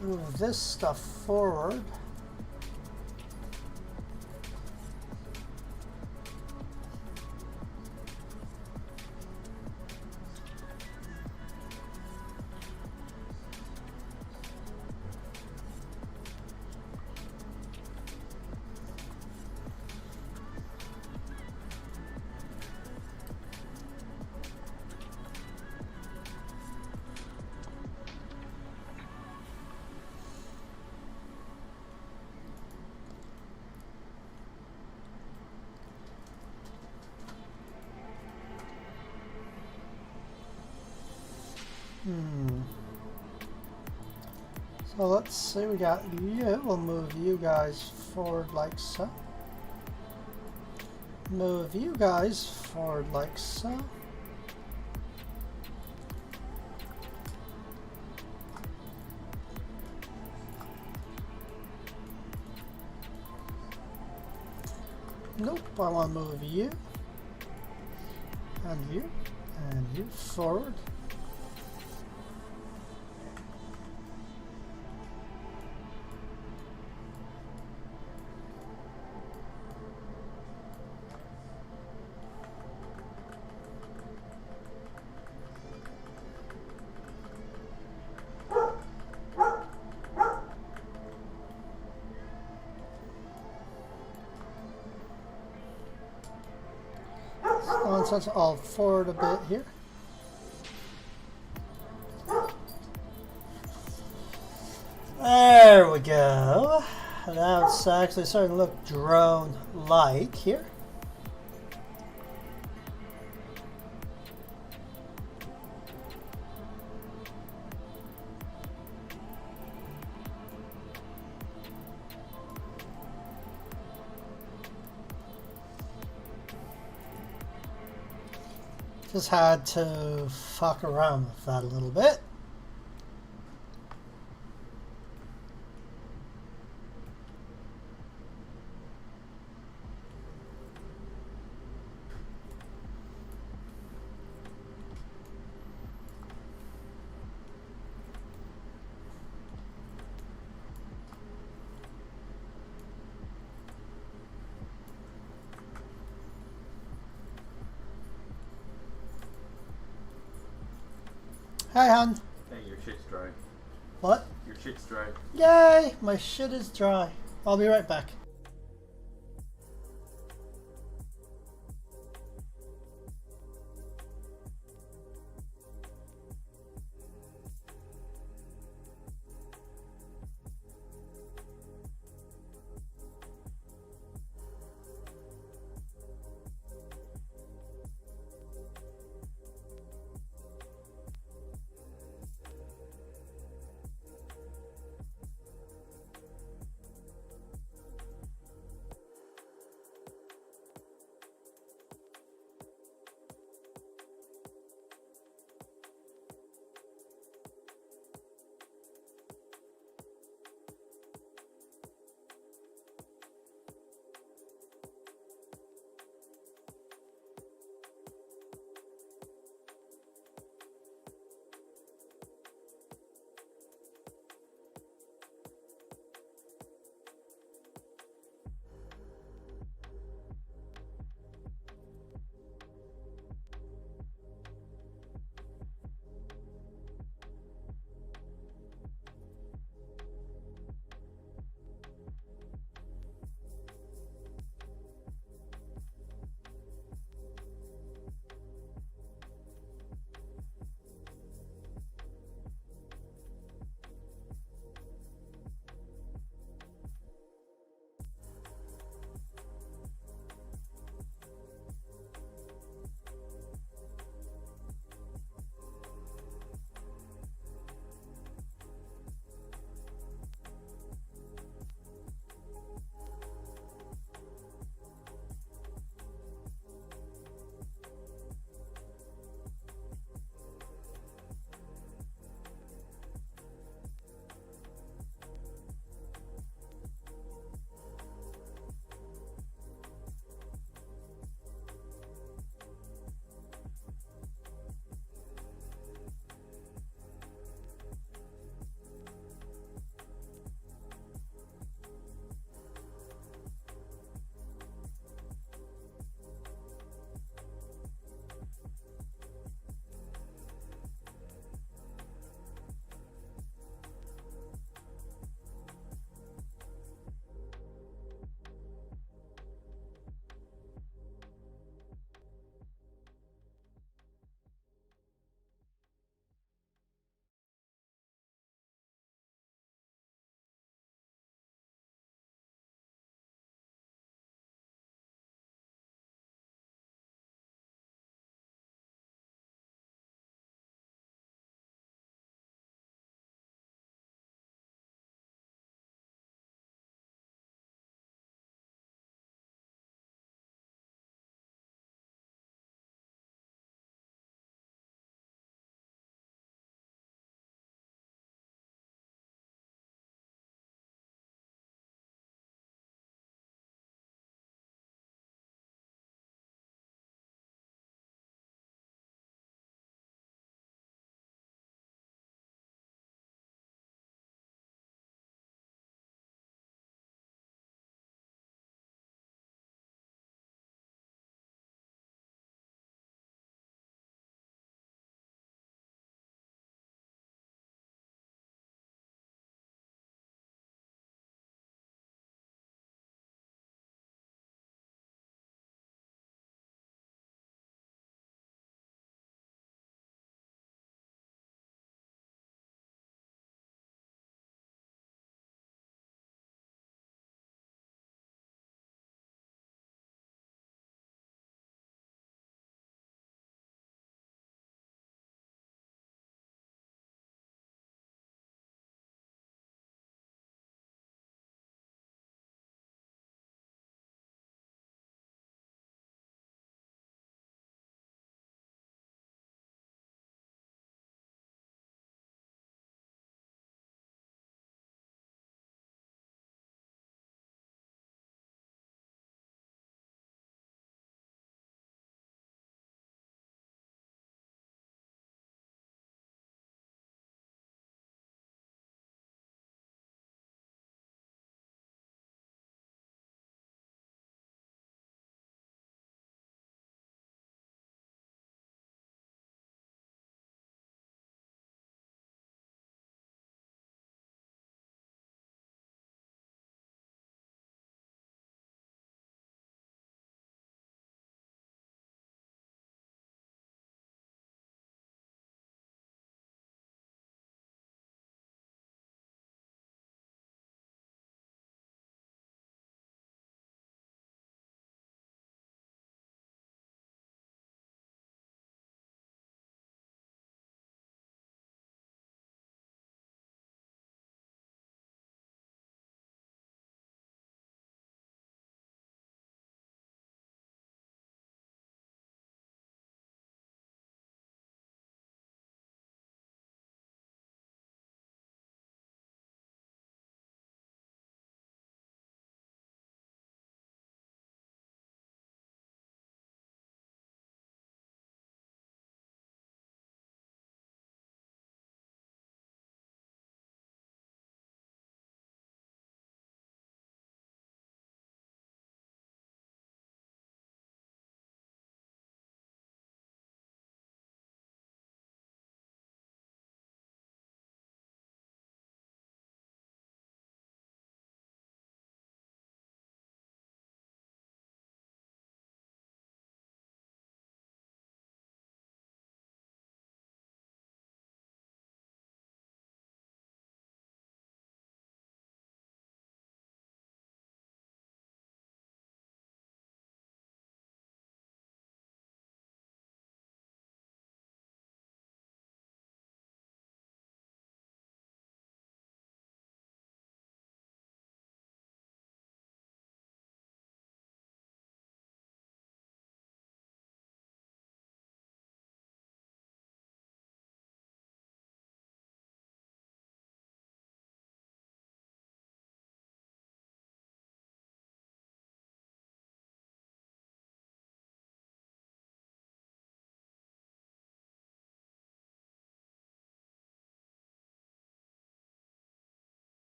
Move this stuff forward. So let's see, we got you. We'll move you guys forward like so. Move you guys forward like so. Nope, I want to move you. And you forward. Nonsense, I'll forward a bit here. There we go. Now it's actually starting to look drone-like here. Just had to fuck around with that a little bit. Hey, hon. Hey, your shit's dry. What? Your shit's dry. Yay! My shit is dry. I'll be right back.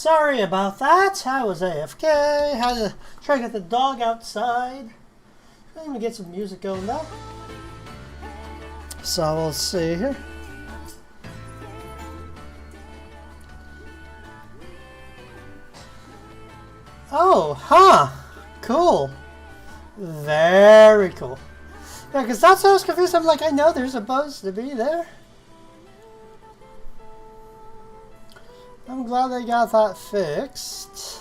Sorry about that. I was AFK. Had to try to get the dog outside. I'm gonna get some music going though. So we'll see here. Oh, huh. Cool. Very cool. Yeah, because that's what I was confused. I'm like, I know they're supposed to be there. I'm glad they got that fixed.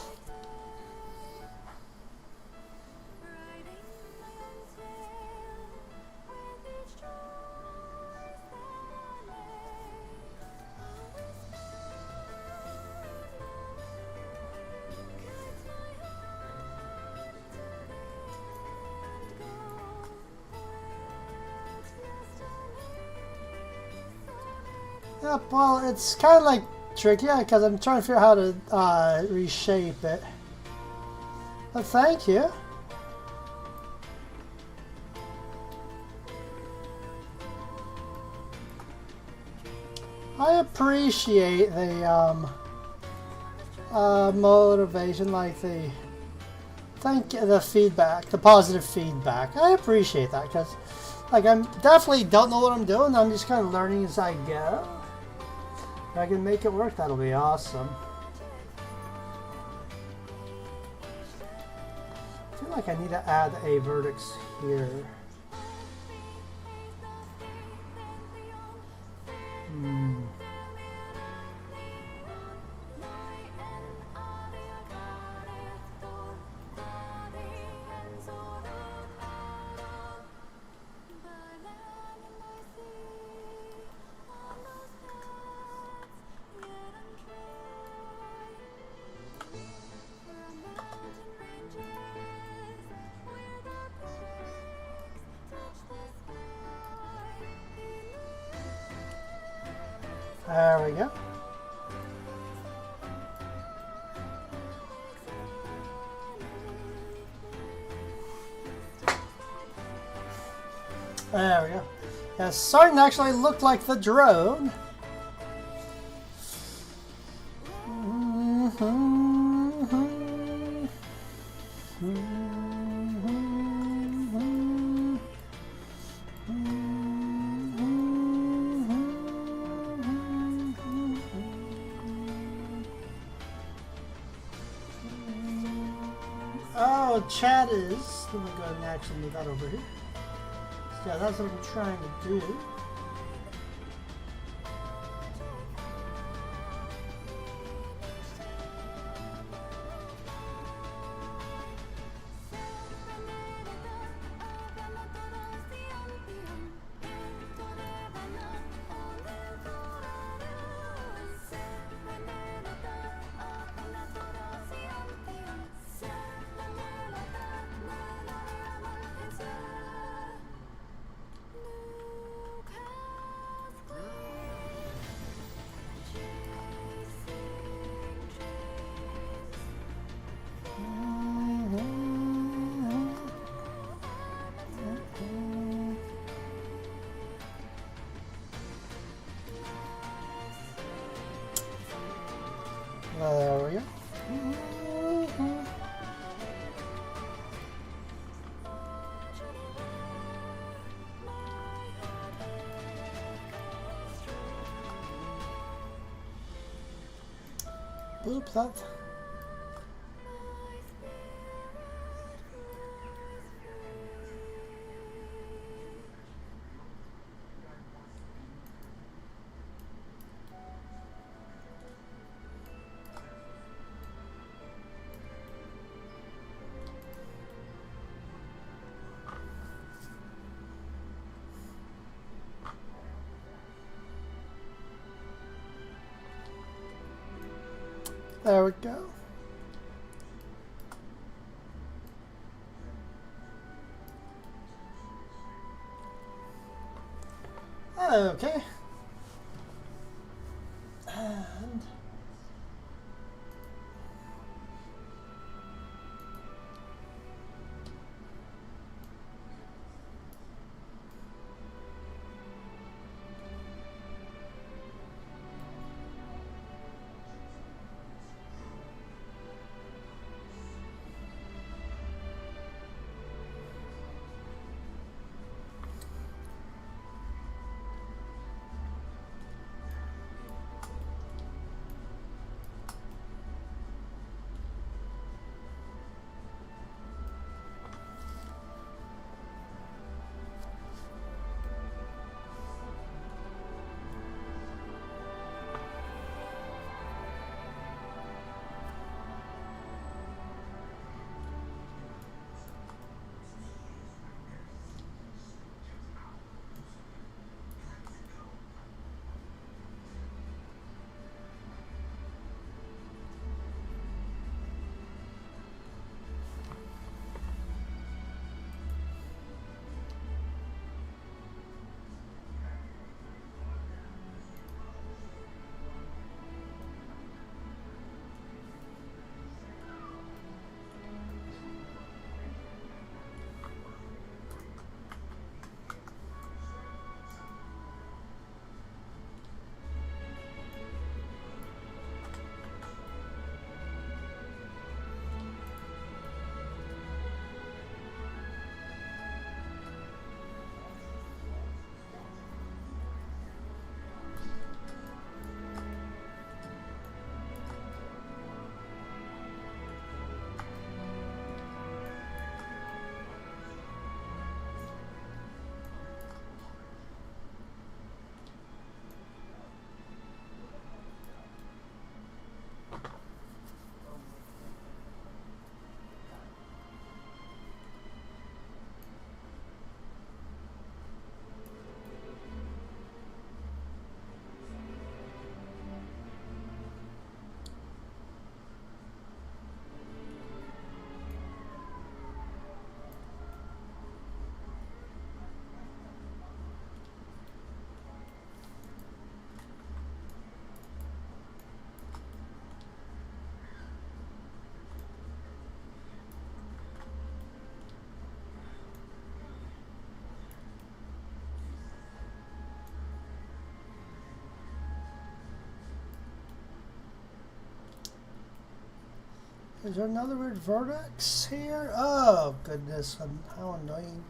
Yep, well, it's kind of like tricky because I'm trying to figure out how to reshape it. But thank you. I appreciate the motivation, like the feedback, the positive feedback. I appreciate that because, like, I'm definitely don't know what I'm doing. I'm just kind of learning as I go. If I can make it work, that'll be awesome. I feel like I need to add a vertex here. There we go. There we go. Yeah, it's starting to actually look like the drone. Oh, chat is. Let me go and actually move that over here. So yeah, that's what I'm trying to do. There we go. Boop that. There we go. Okay. And Is there another weird vertex here? Oh, goodness. How annoying.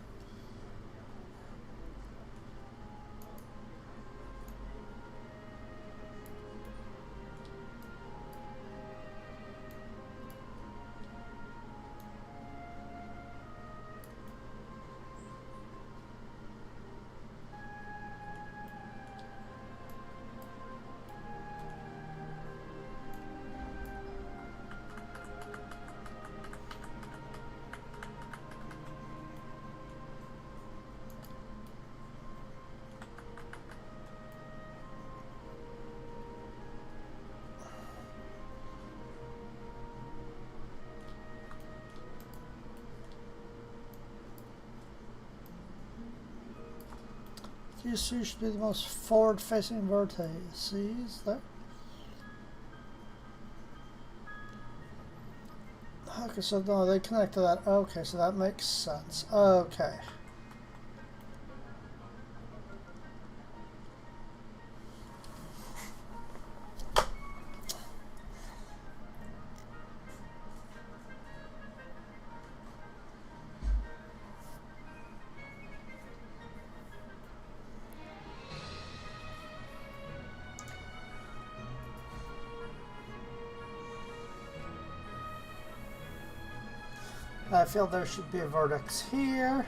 These two should be the most forward-facing vertices there. Okay, so no, they connect to that. Okay, so that makes sense. Okay. I feel there should be a vertex here.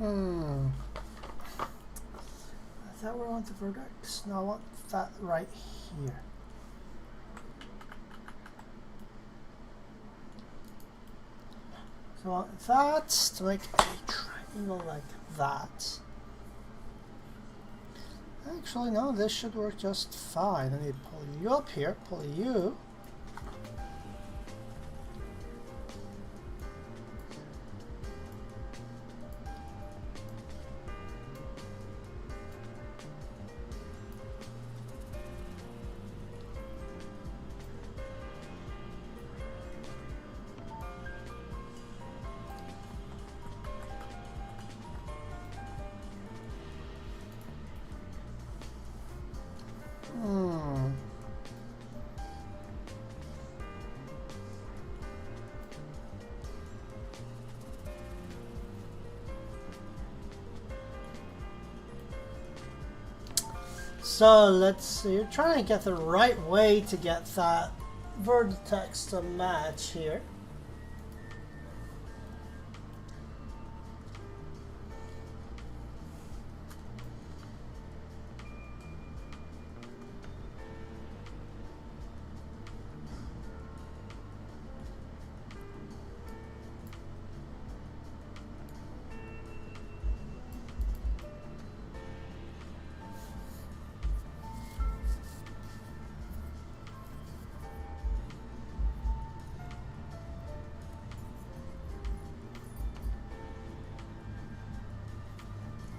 I thought we want the vertex. No, I want that right here. So I want that to make a triangle like that. Actually, no, this should work just fine. I need to pull you up here, pull you. So let's see, you're trying to get the right way to get that vertex to match here.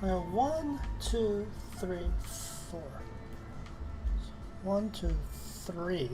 Now 1, 2, 3, 4. 1, 2, 3.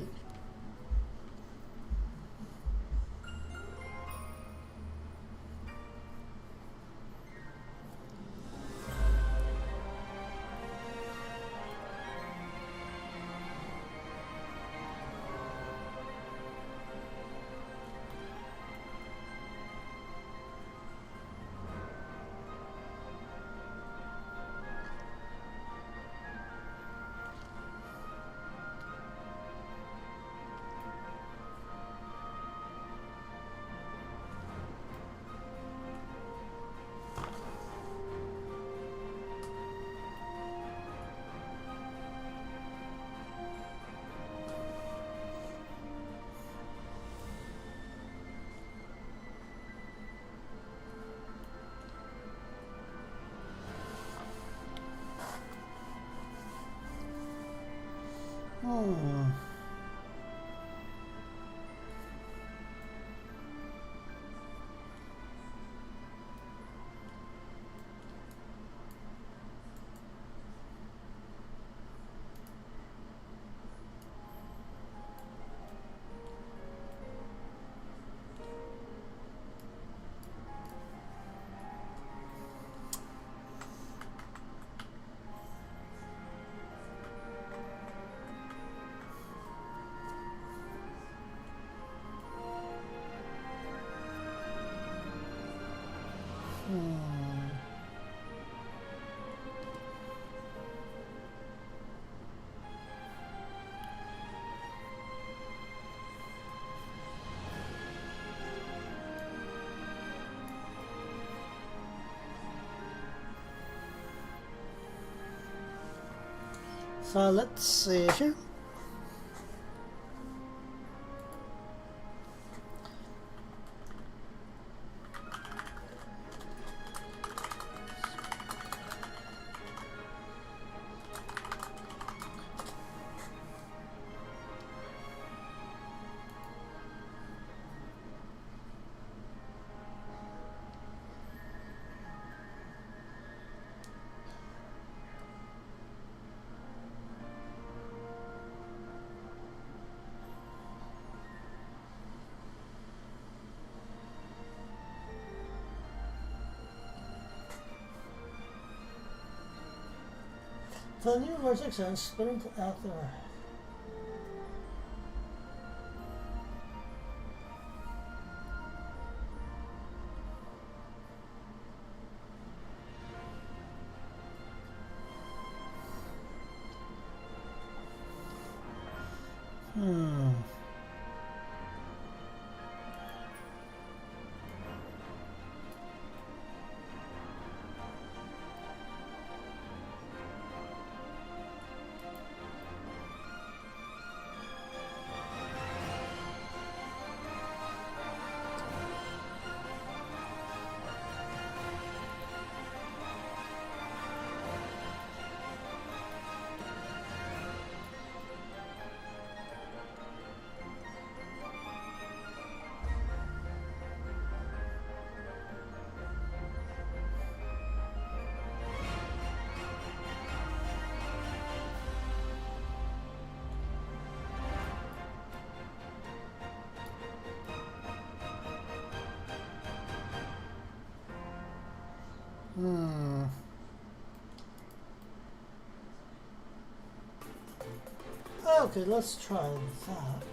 Hmm. So let's see here. The new vertex is spinning out there. Okay, let's try that.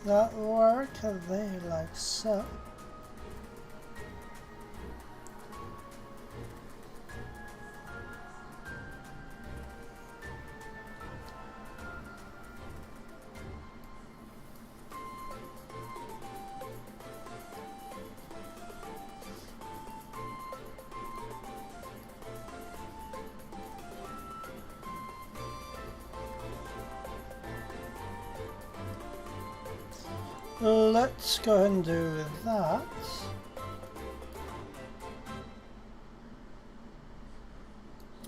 That work there like so. Let's go ahead and do that.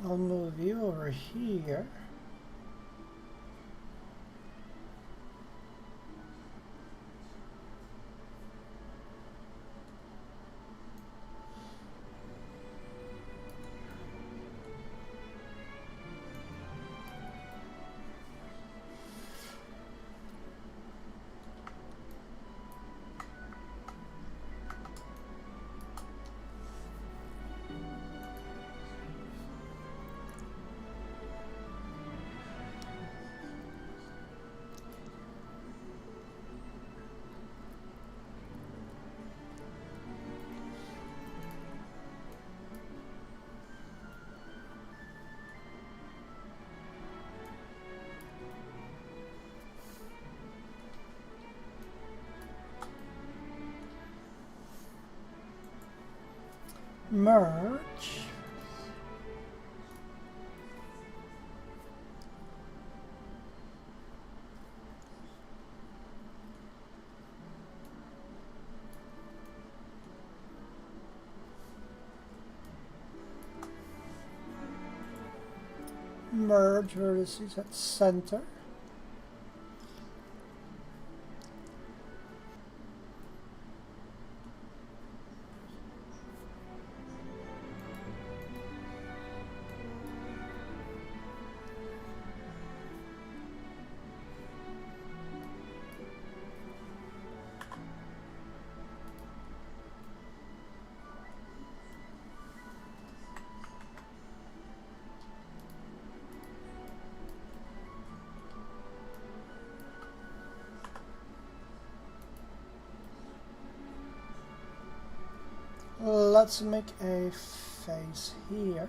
I'll move you over here. Merge. Merge vertices at center. Let's make a face here.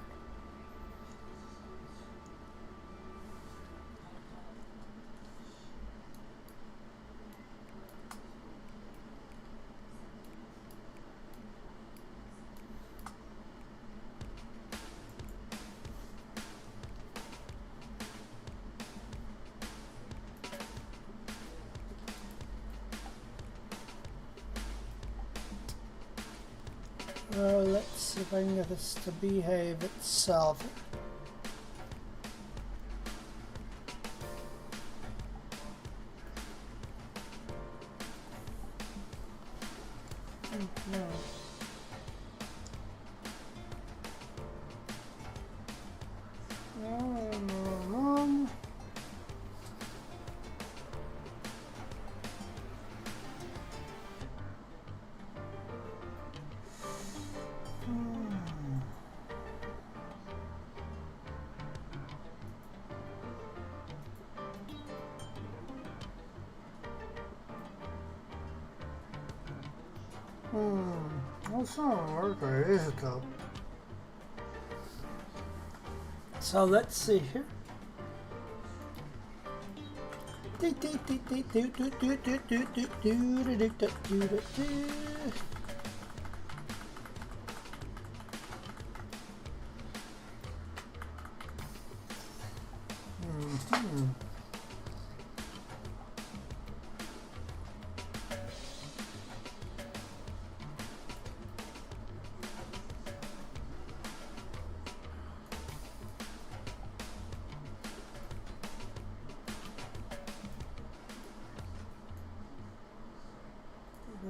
Let's see if I can get this to behave itself. That's not working, is it though? So let's see here.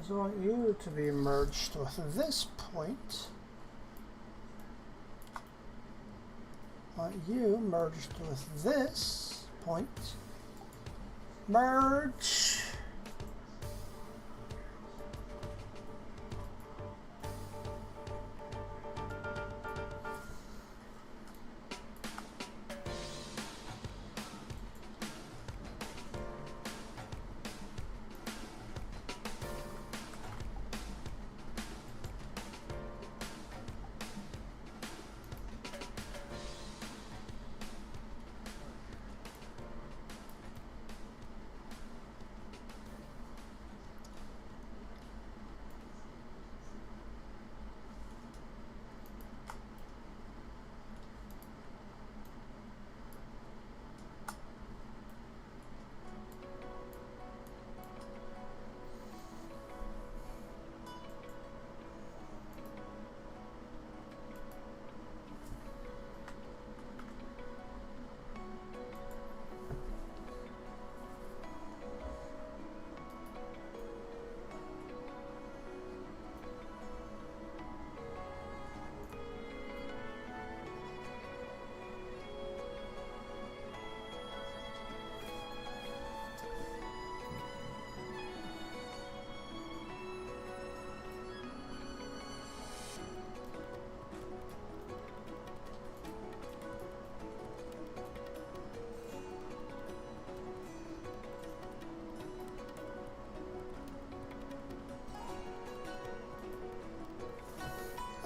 I want you to be merged with this point. I want you merged with this point. Merge.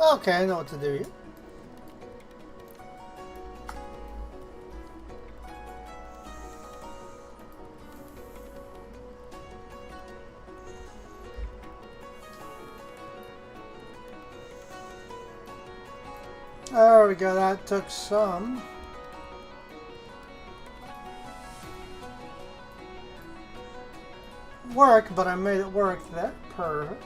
Okay, I know what to do here. There we go, that took some. Work, but I made it work there. Perfect.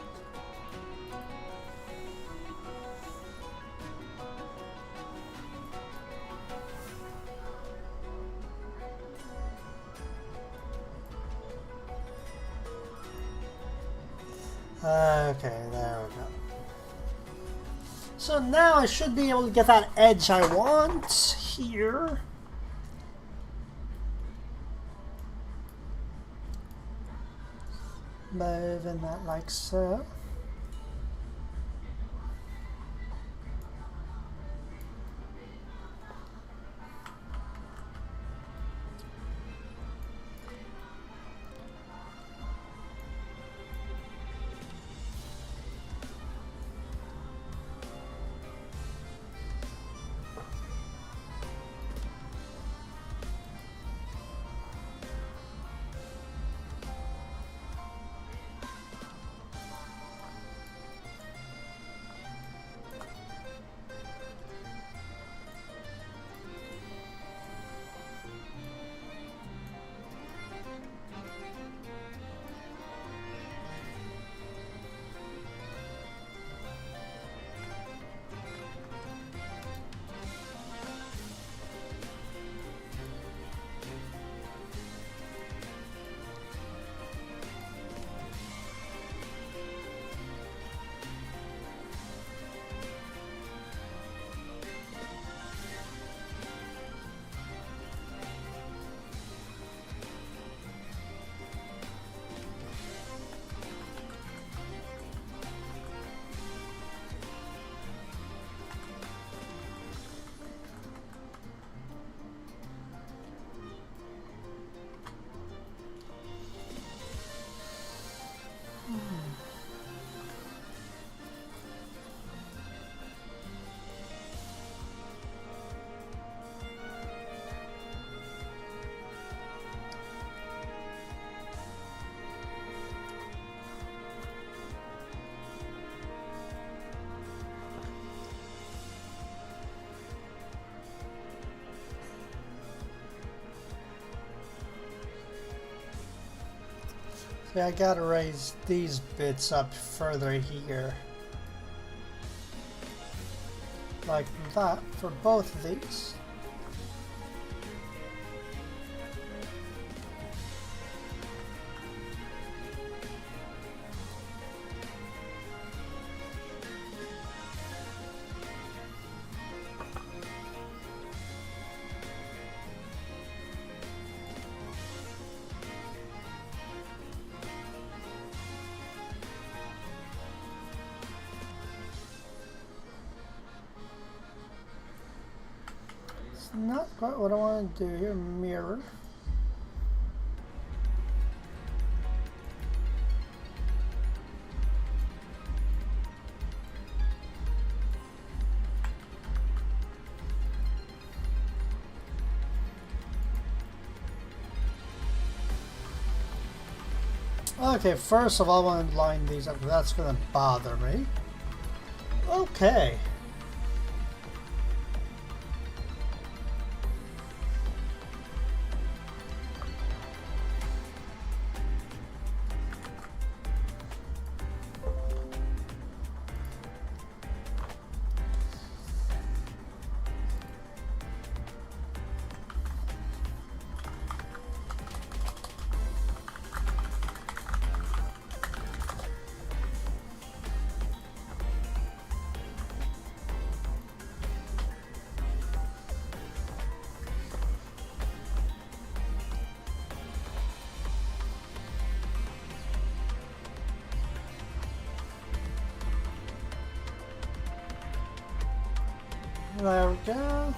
Okay, there we go. So now I should be able to get that edge I want here. Moving that like so. See, I gotta raise these bits up further here. Like that for both of these. Not quite what I want to do here. Mirror. Okay, first of all, I want to line these up. That's going to bother me. Okay. There we go.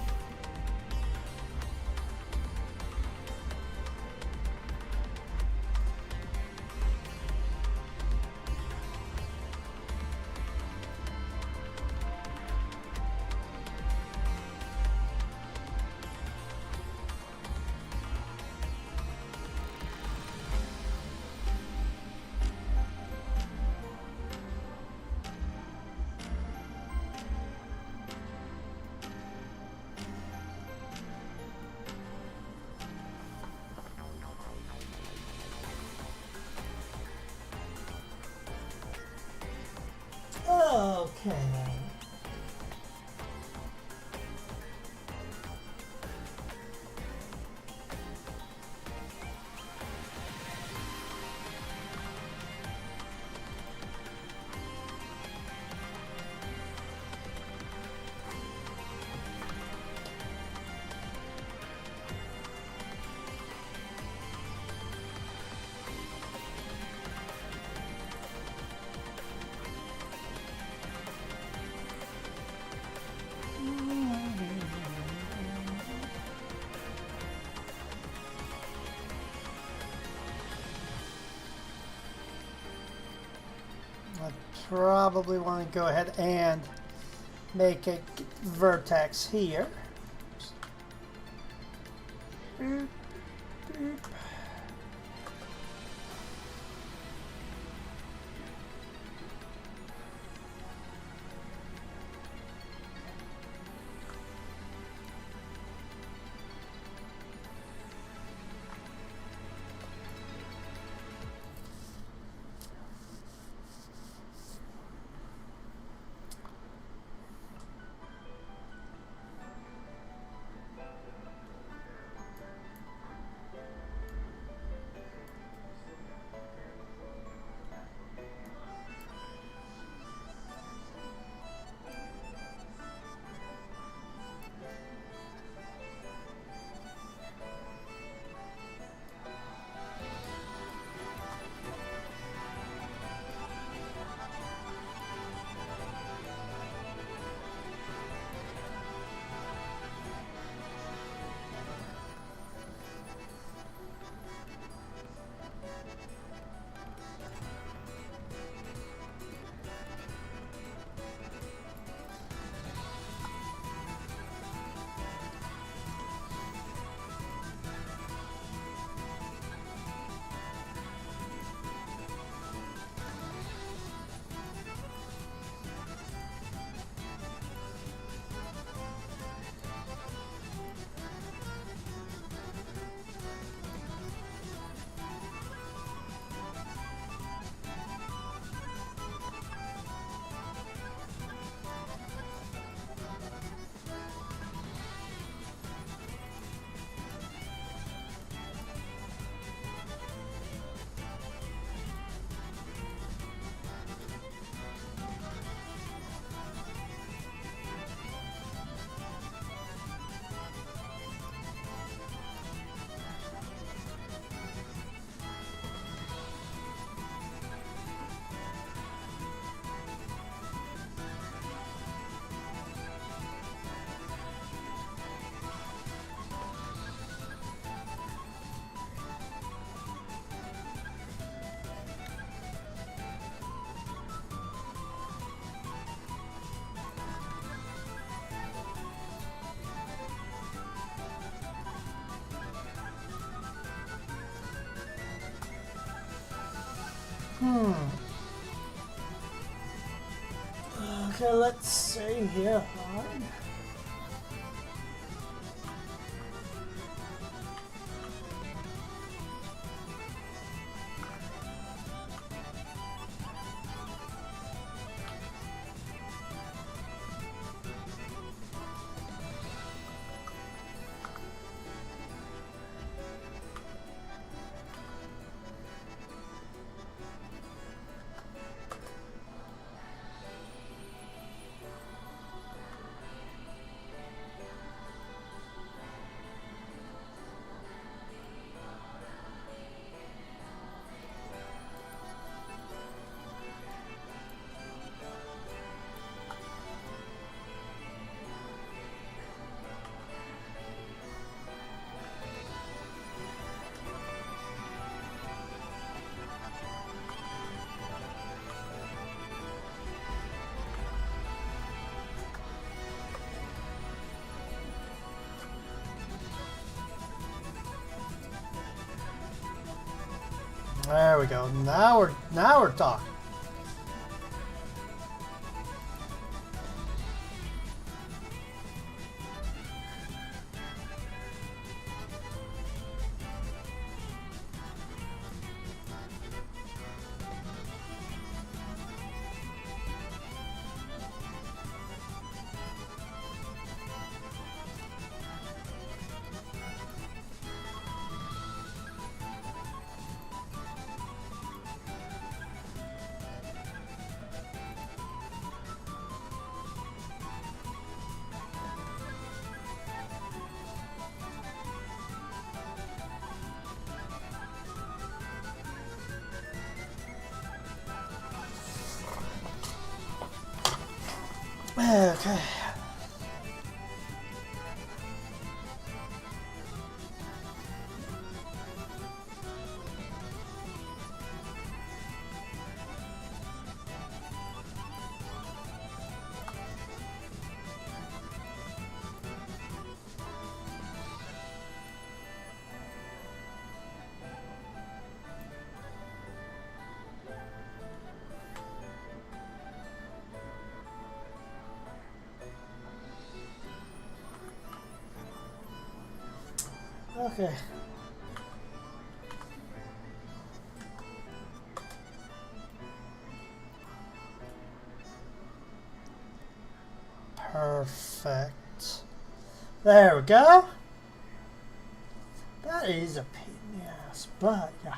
Okay. I probably want to go ahead and make a vertex here. Boop, boop. Okay, let's see here. There we go. Now we're talking. Okay. Okay. Perfect. There we go. That is a pain in the ass, but yeah.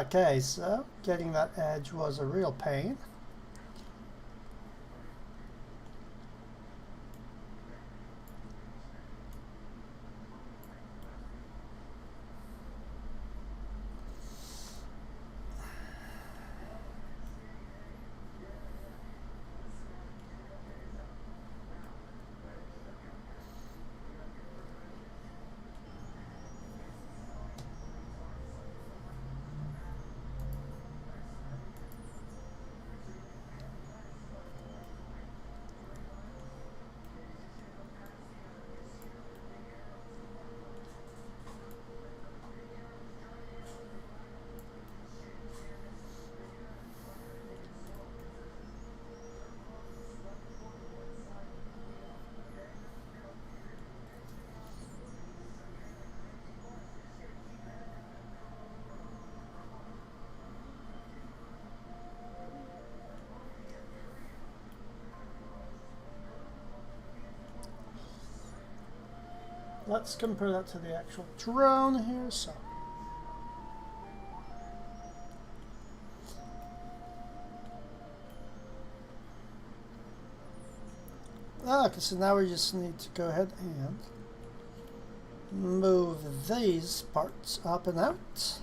Okay, so getting that edge was a real pain. Let's compare that to the actual drone here. So, okay, so now we just need to go ahead and move these parts up and out.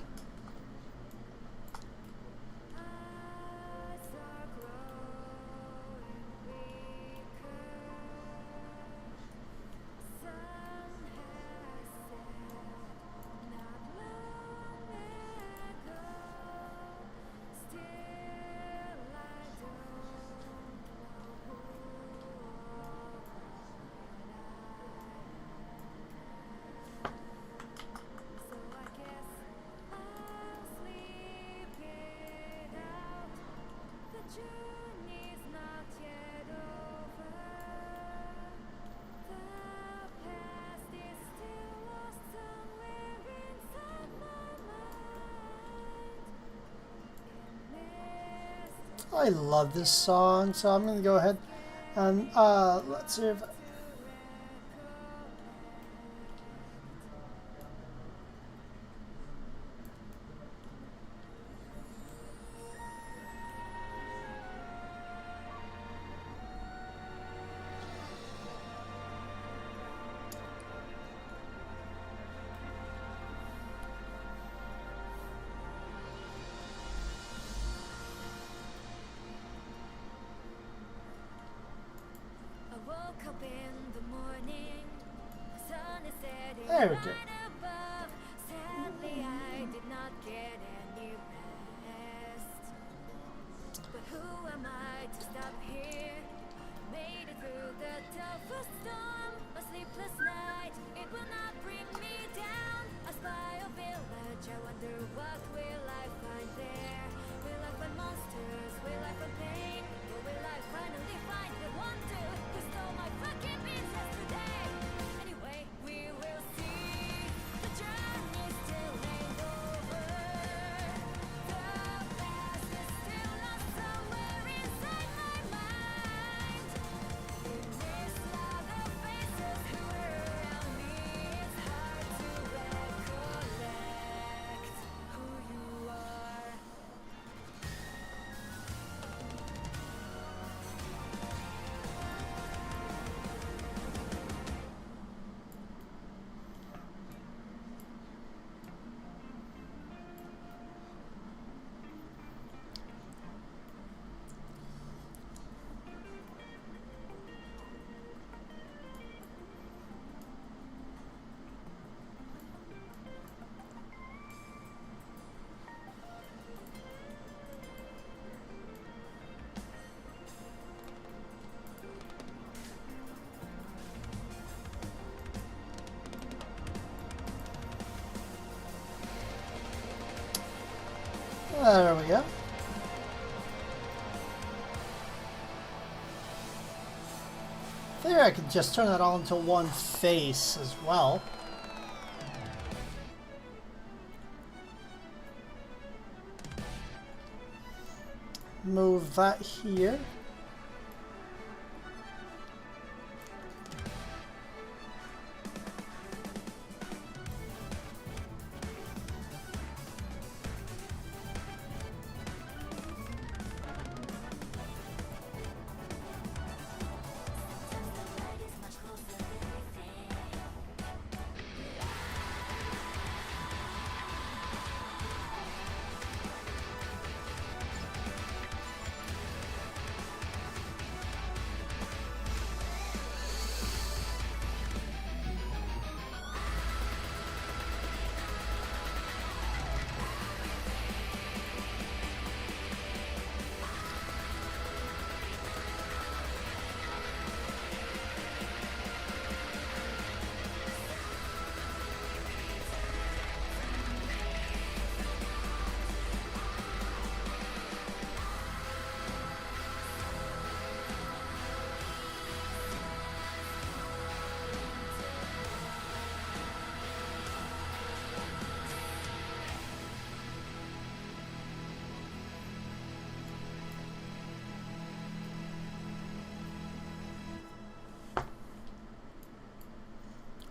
I love this song, so I'm going to go ahead and let's see if... There we go. But who am I to stop here? Made it through the toughest storm, a sleepless night. It will not bring me down. I spy a village. I wonder what will I find there? Will I find monsters? Will I find pain? Or will I finally find the wonder who stole my fucking pieces today? Anyway, we will see. There we go. There, I could just turn that all into one face as well. Move that here.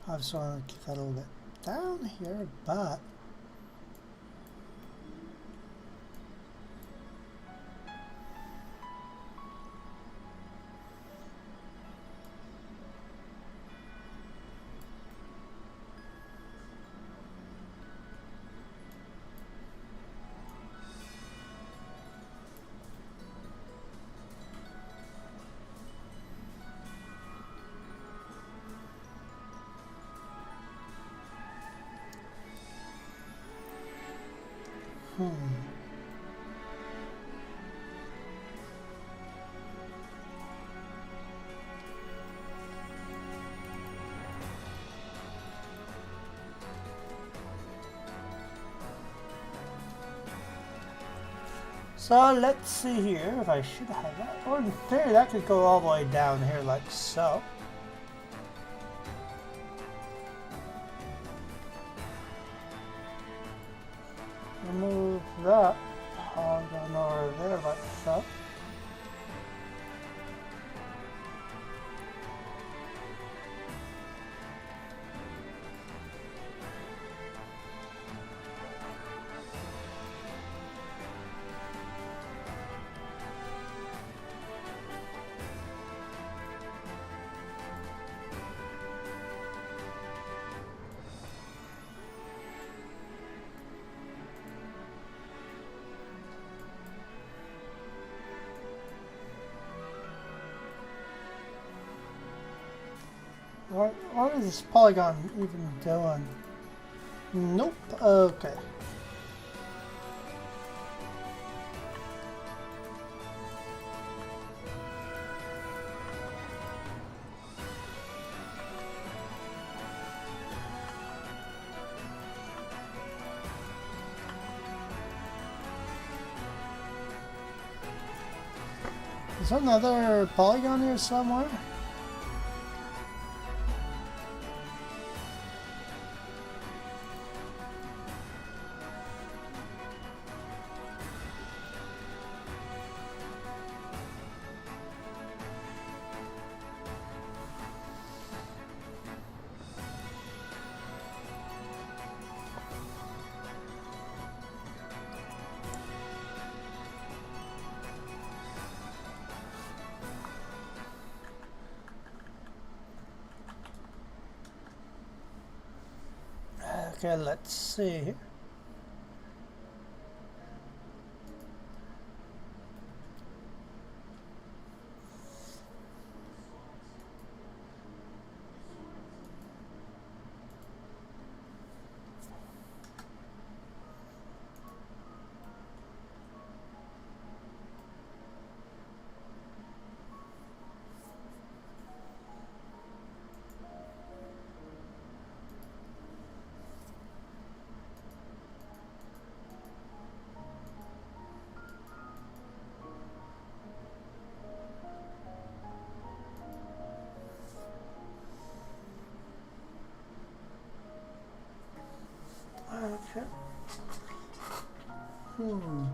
I just want to keep that a little bit down here, but so let's see here if I should have that. Or in theory, that could go all the way down here like so. Move that polygon over there like so. What is this polygon even doing? Nope. Okay. Is there another polygon here somewhere? Okay, let's see. Okay. Hmm.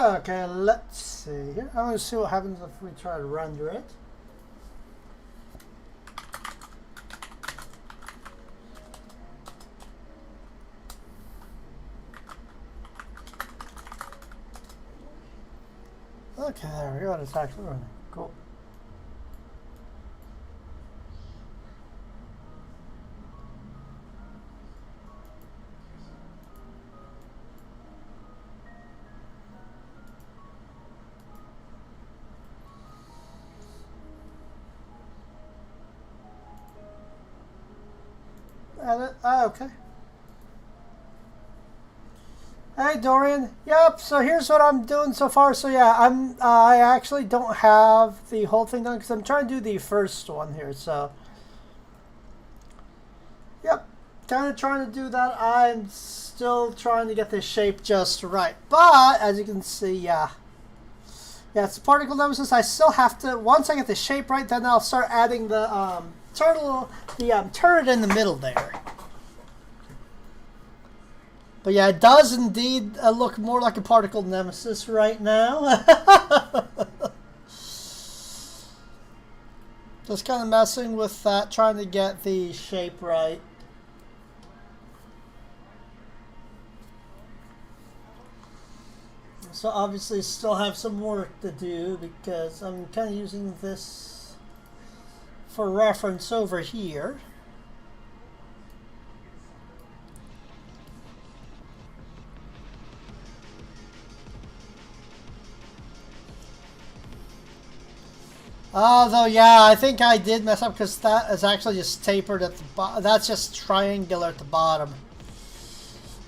Okay, let's see here. I'm going to see what happens if we try to render it. Okay, there we go. It's actually running. Cool. Edit. Okay. Hey Dorian. Yep. So here's what I'm doing so far. So yeah, I actually don't have the whole thing done because I'm trying to do the first one here. So yep, kind of trying to do that. I'm still trying to get the shape just right. But as you can see, yeah, it's particle nemesis. I still have to. Once I get the shape right, then I'll start adding the turret in the middle there. But yeah, it does indeed look more like a particle nemesis right now. Just kind of messing with that, trying to get the shape right. So obviously still have some work to do because I'm kind of using this for reference over here. Although, yeah, I think I did mess up because that is actually just tapered at the bottom. That's just triangular at the bottom.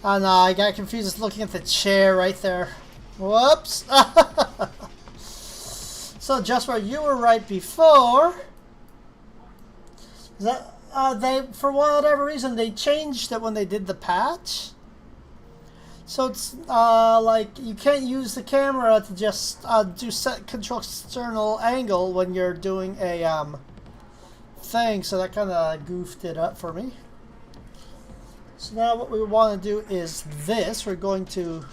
And I got confused looking at the chair right there. Whoops. So just where you were right before. That they, for whatever reason, they changed it when they did the patch. So it's like you can't use the camera to just do set control external angle when you're doing a thing. So that kind of goofed it up for me. So now what we want to do is this. We're going to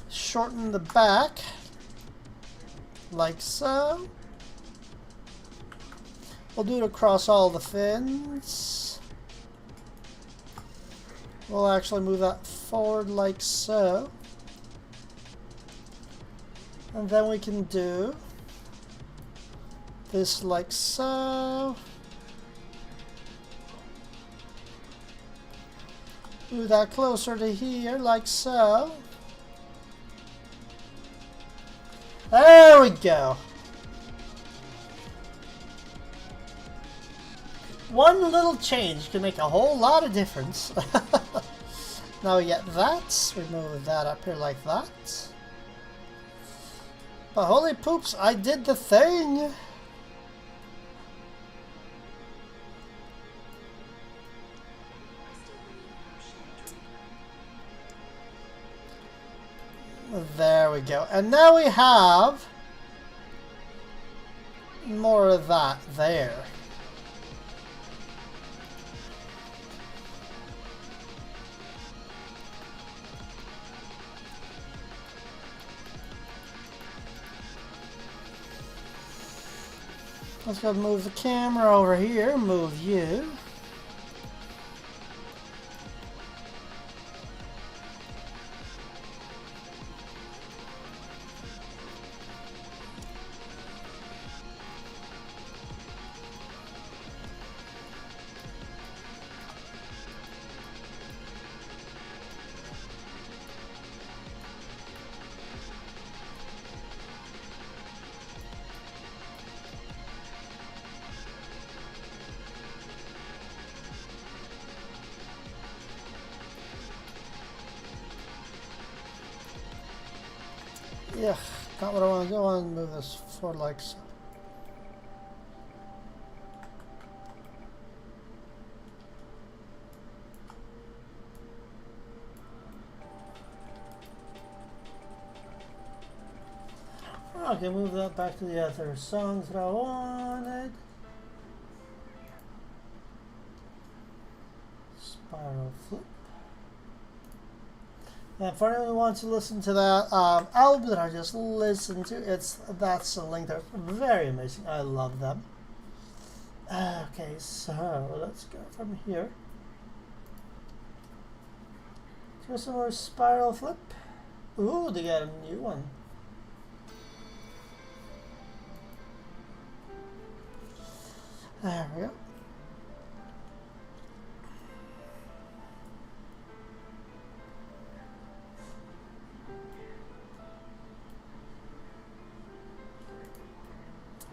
shorten the back like so. We'll do it across all the fins. We'll actually move that forward like so. And then we can do this like so. Move that closer to here like so. There we go. One little change can make a whole lot of difference. Now we get that. We move that up here like that. But holy poops, I did the thing. There we go. And now we have more of that there. Let's go move the camera over here, move you. Yeah, not what I want to do. I want to move this forward like so. Okay, move that back to the other songs that I wanted. Spiral flip. And for anyone who wants to listen to that album that I just listened to, that's a link there. Very amazing. I love them. Okay, so let's go from here. Do some more spiral flip. Ooh, they got a new one. There we go.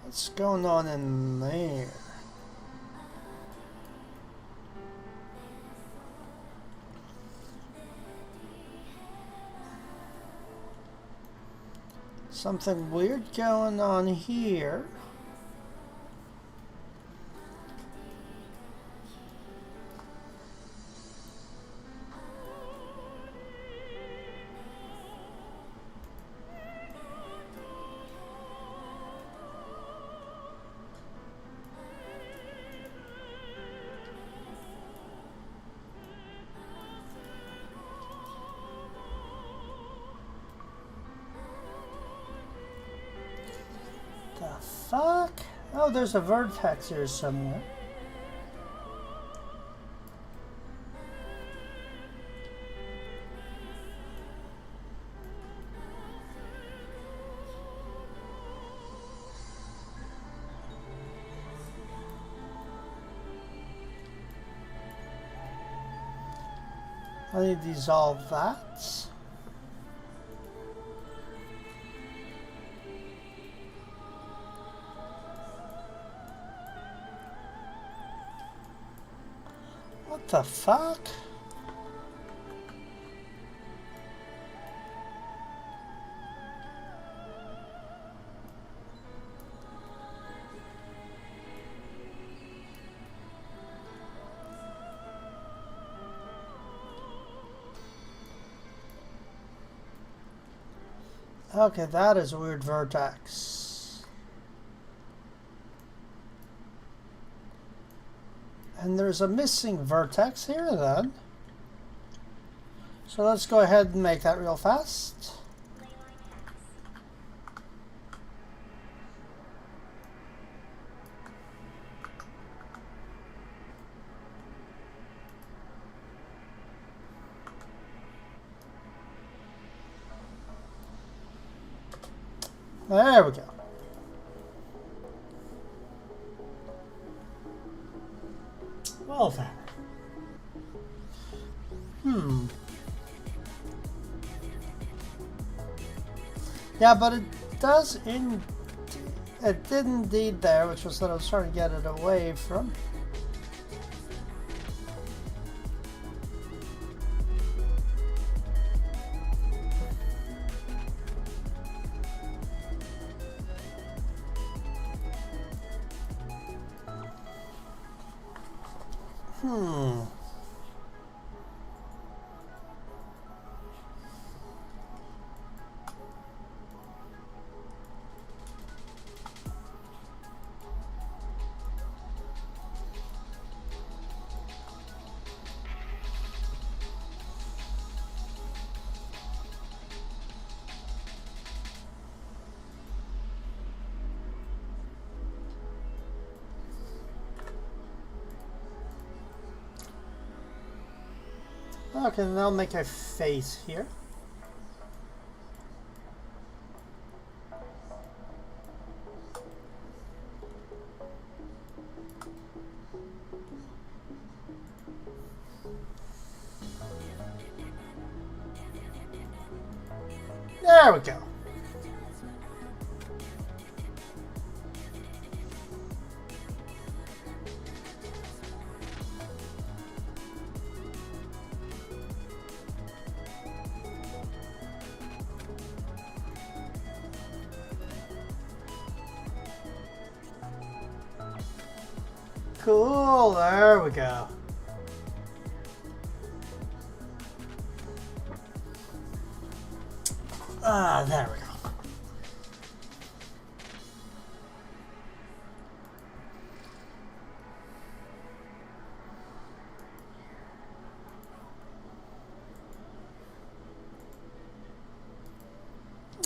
What's going on in there? Something weird going on here. The fuck? Oh, there's a vertex here somewhere. I need to dissolve that. What the fuck? Okay, that is a weird vertex. And there's a missing vertex here then. So let's go ahead and make that real fast. There we go. Well then. Yeah, but it does it did indeed there, which was that I was trying to get it away from. Okay, then I'll make a face here. There we go. cool. There we go. Ah, there we go.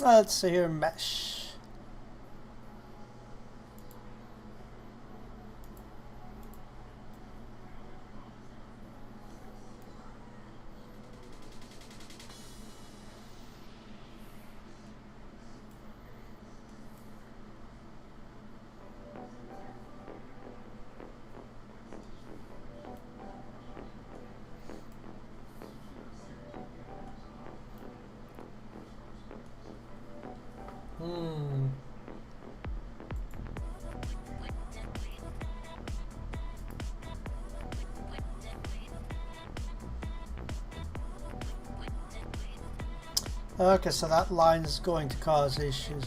Let's see here, mesh. Okay, so that line is going to cause issues.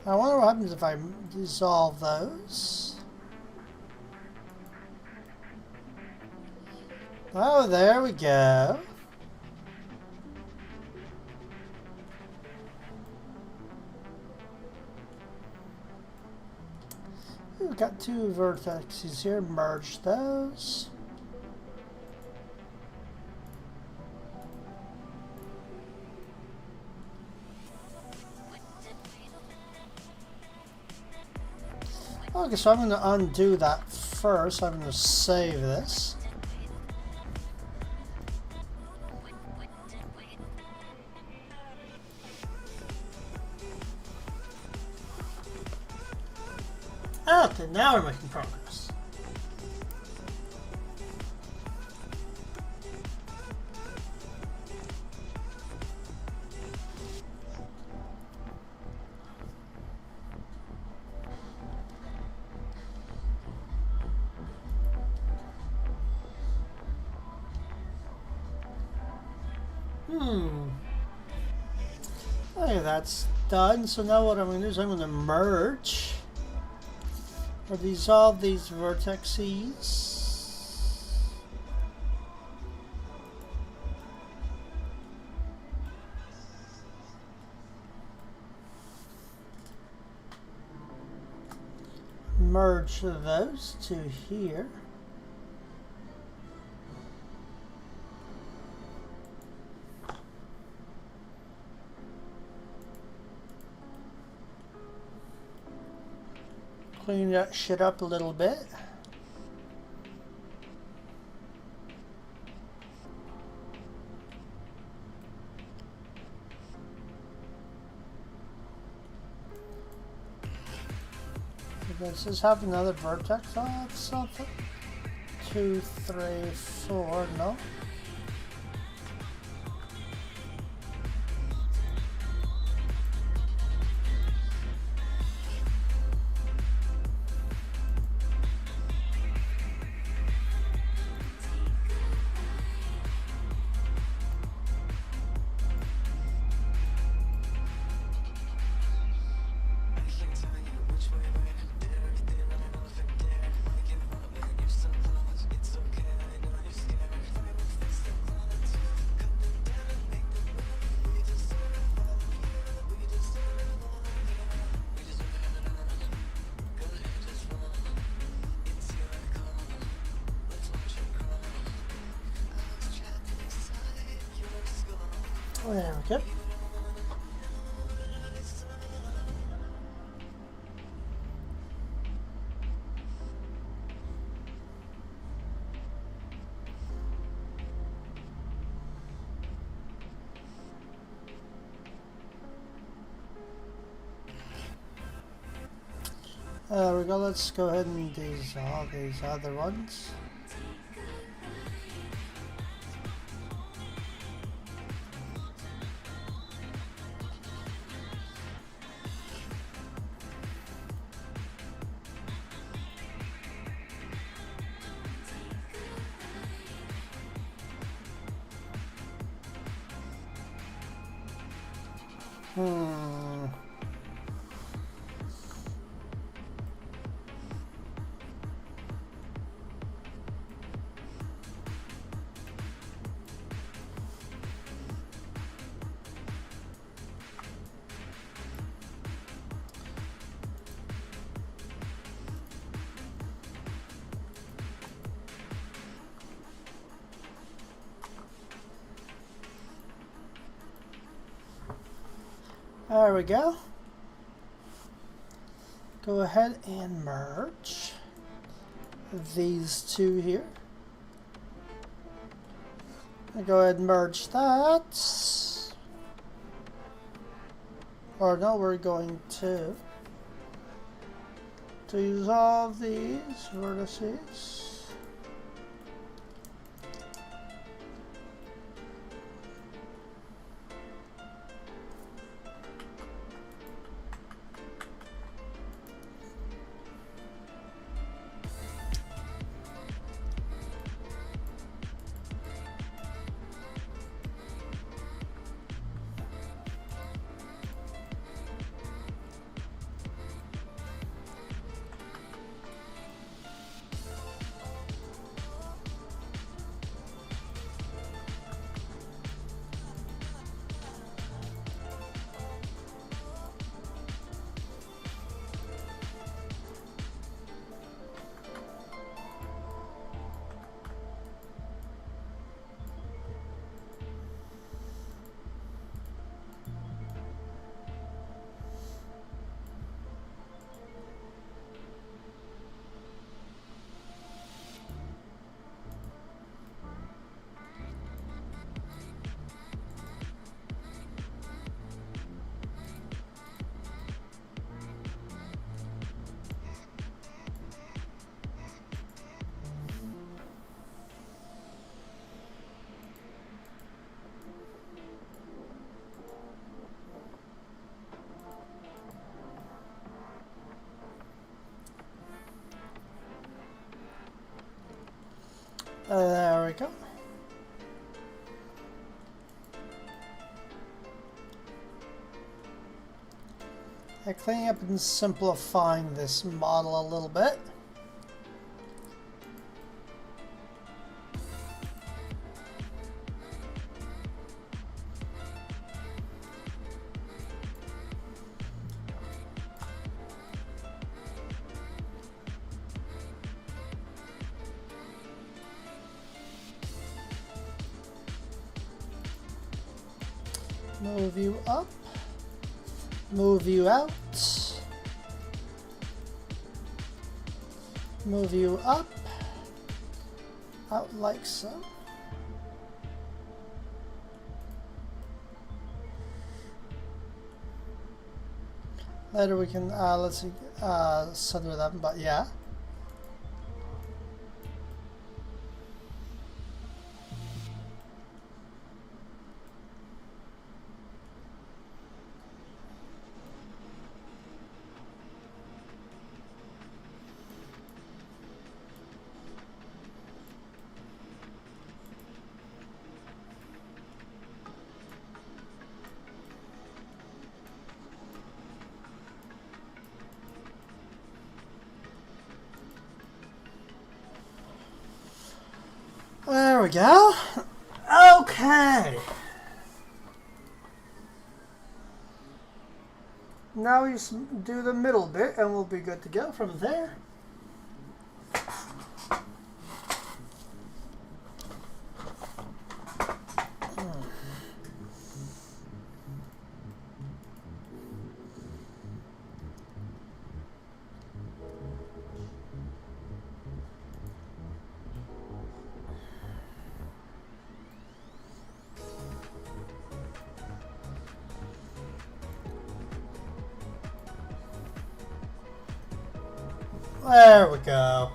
I wonder what happens if I dissolve those. Oh, there we go. We've got two vertices here. Merge those. Okay, so I'm going to undo that first. I'm going to save this. Okay, now we're making progress. Okay, that's done. So now what I'm going to do is I'm going to merge or dissolve these vertices. Merge those two here. Clean that shit up a little bit. Does this have another vertex on it? Something? 2, 3, 4, no? There we go. There we go. Let's go ahead and do all these other ones. There we go. Go ahead and merge these two here. Go ahead and merge that. Or no, we're going to dissolve these vertices. There we go. Cleaning up and simplifying this model a little bit. Move you up, move you out, move you up, out like so. Later we can, let's see, center them, but yeah. There we go. Okay. Now we just do the middle bit and we'll be good to go from there. There we go.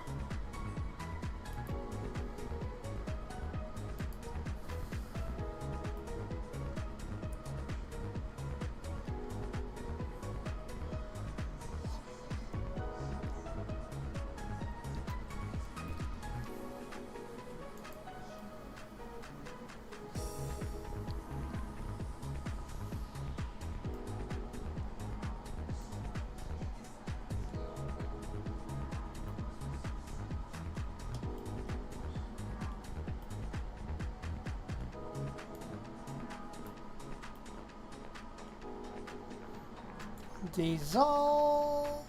Dissolve.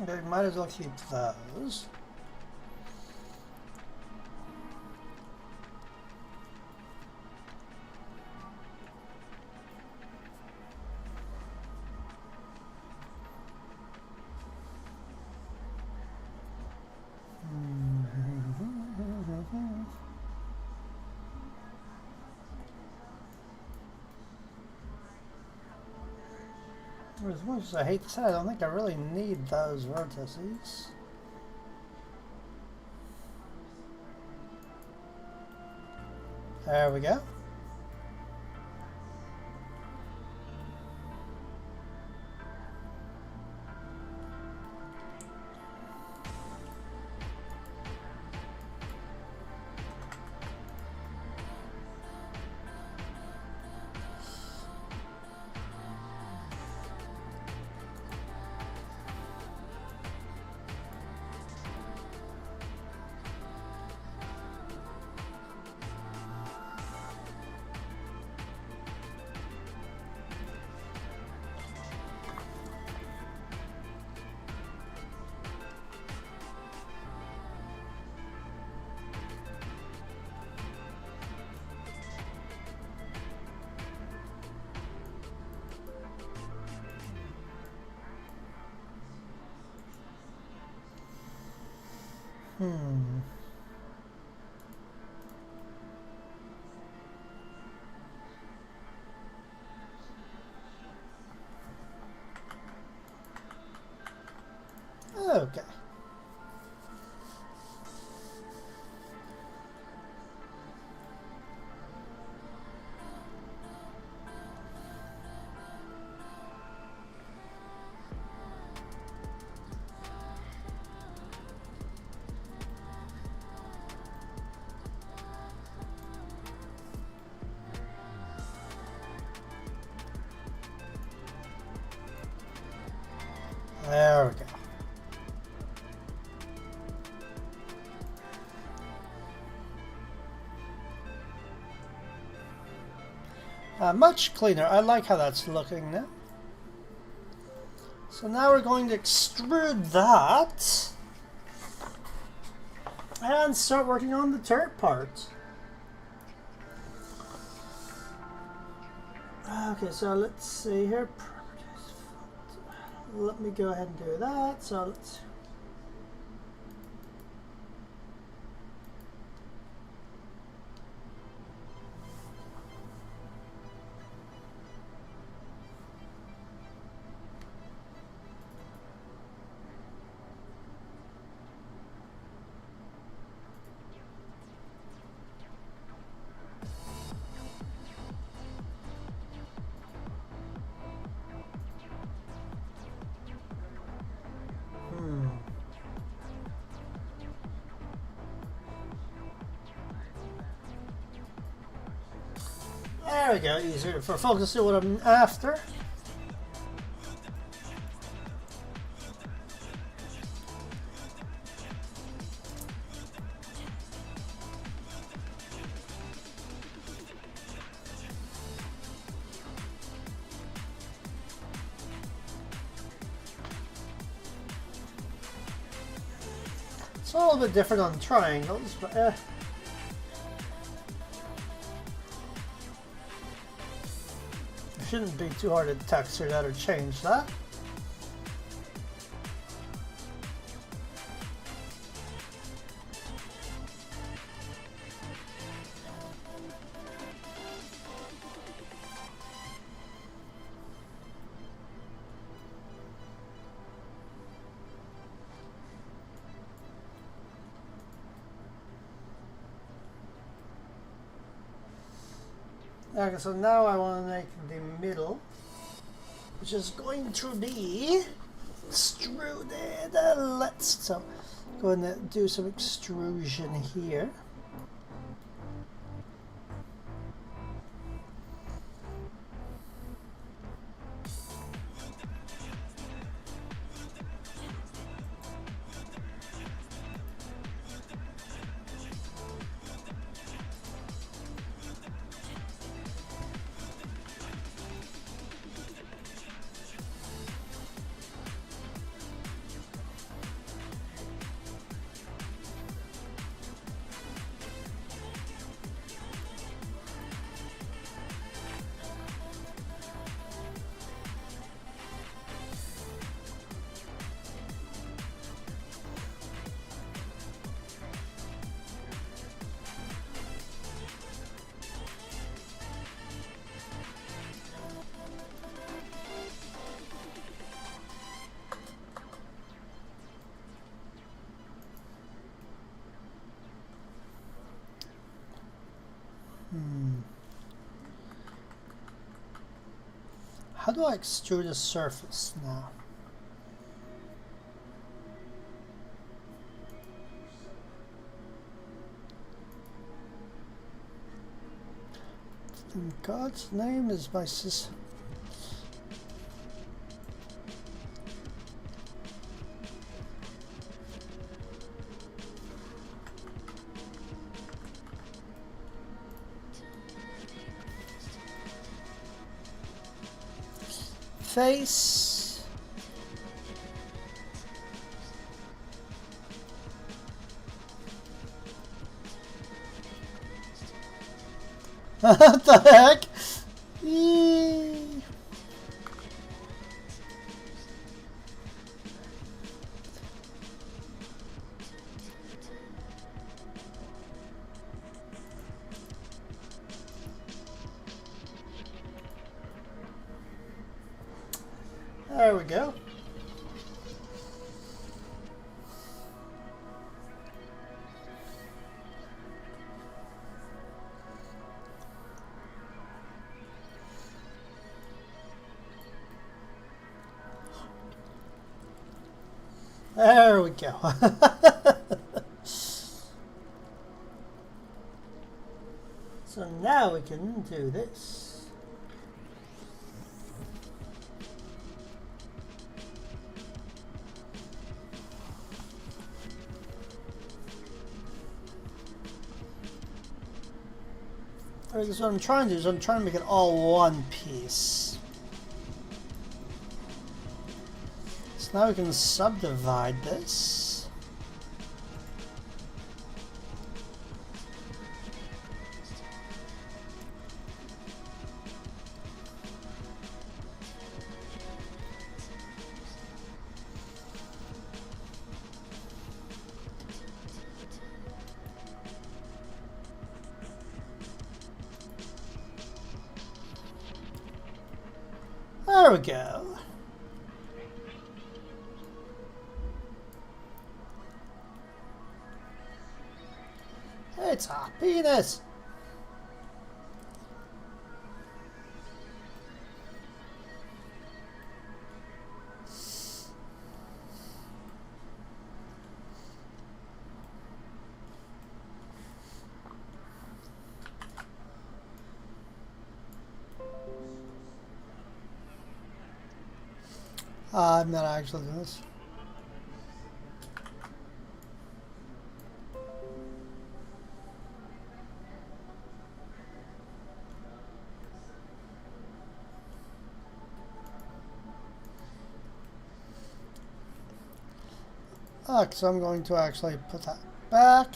Okay, might as well keep those. As much as I hate to say, I don't think I really need those vertices. There we go. Okay. There we go. Much cleaner. I like how that's looking now. So now we're going to extrude that and start working on the turret part. Okay, so let's see here. Let me go ahead and do that. So let's. There we go, easier for folks to see what I'm after. a little bit different on triangles, but it shouldn't be too hard to texture that or change that. Okay, so now I want to make the middle, which is going to be extruded. Let's go ahead and do some extrusion here. How do I extrude a surface now? In God's name is my sis. Face. What the heck? Eee. There we go. There we go. So now we can do this. Alright, so what I'm trying to do is I'm trying to make it all one piece. So now we can subdivide this. There we go. It's a penis. I'm not actually doing this. So I'm going to actually put that back.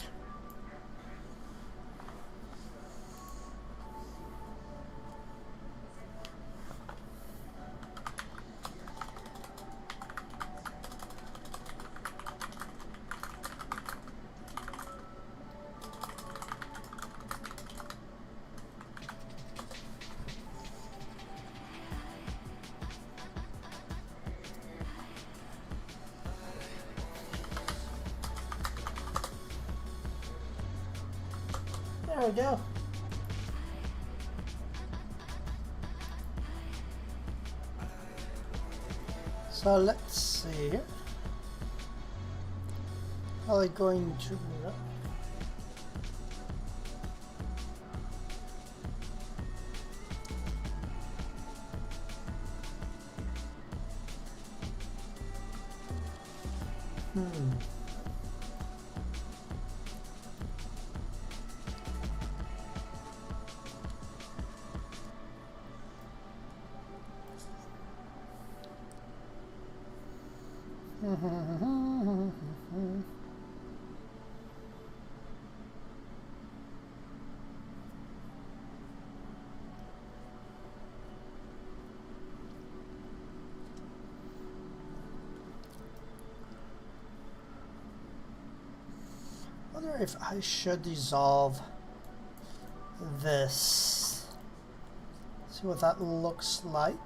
There we go. So let's see. How are they going to... I wonder if I should dissolve this. See what that looks like.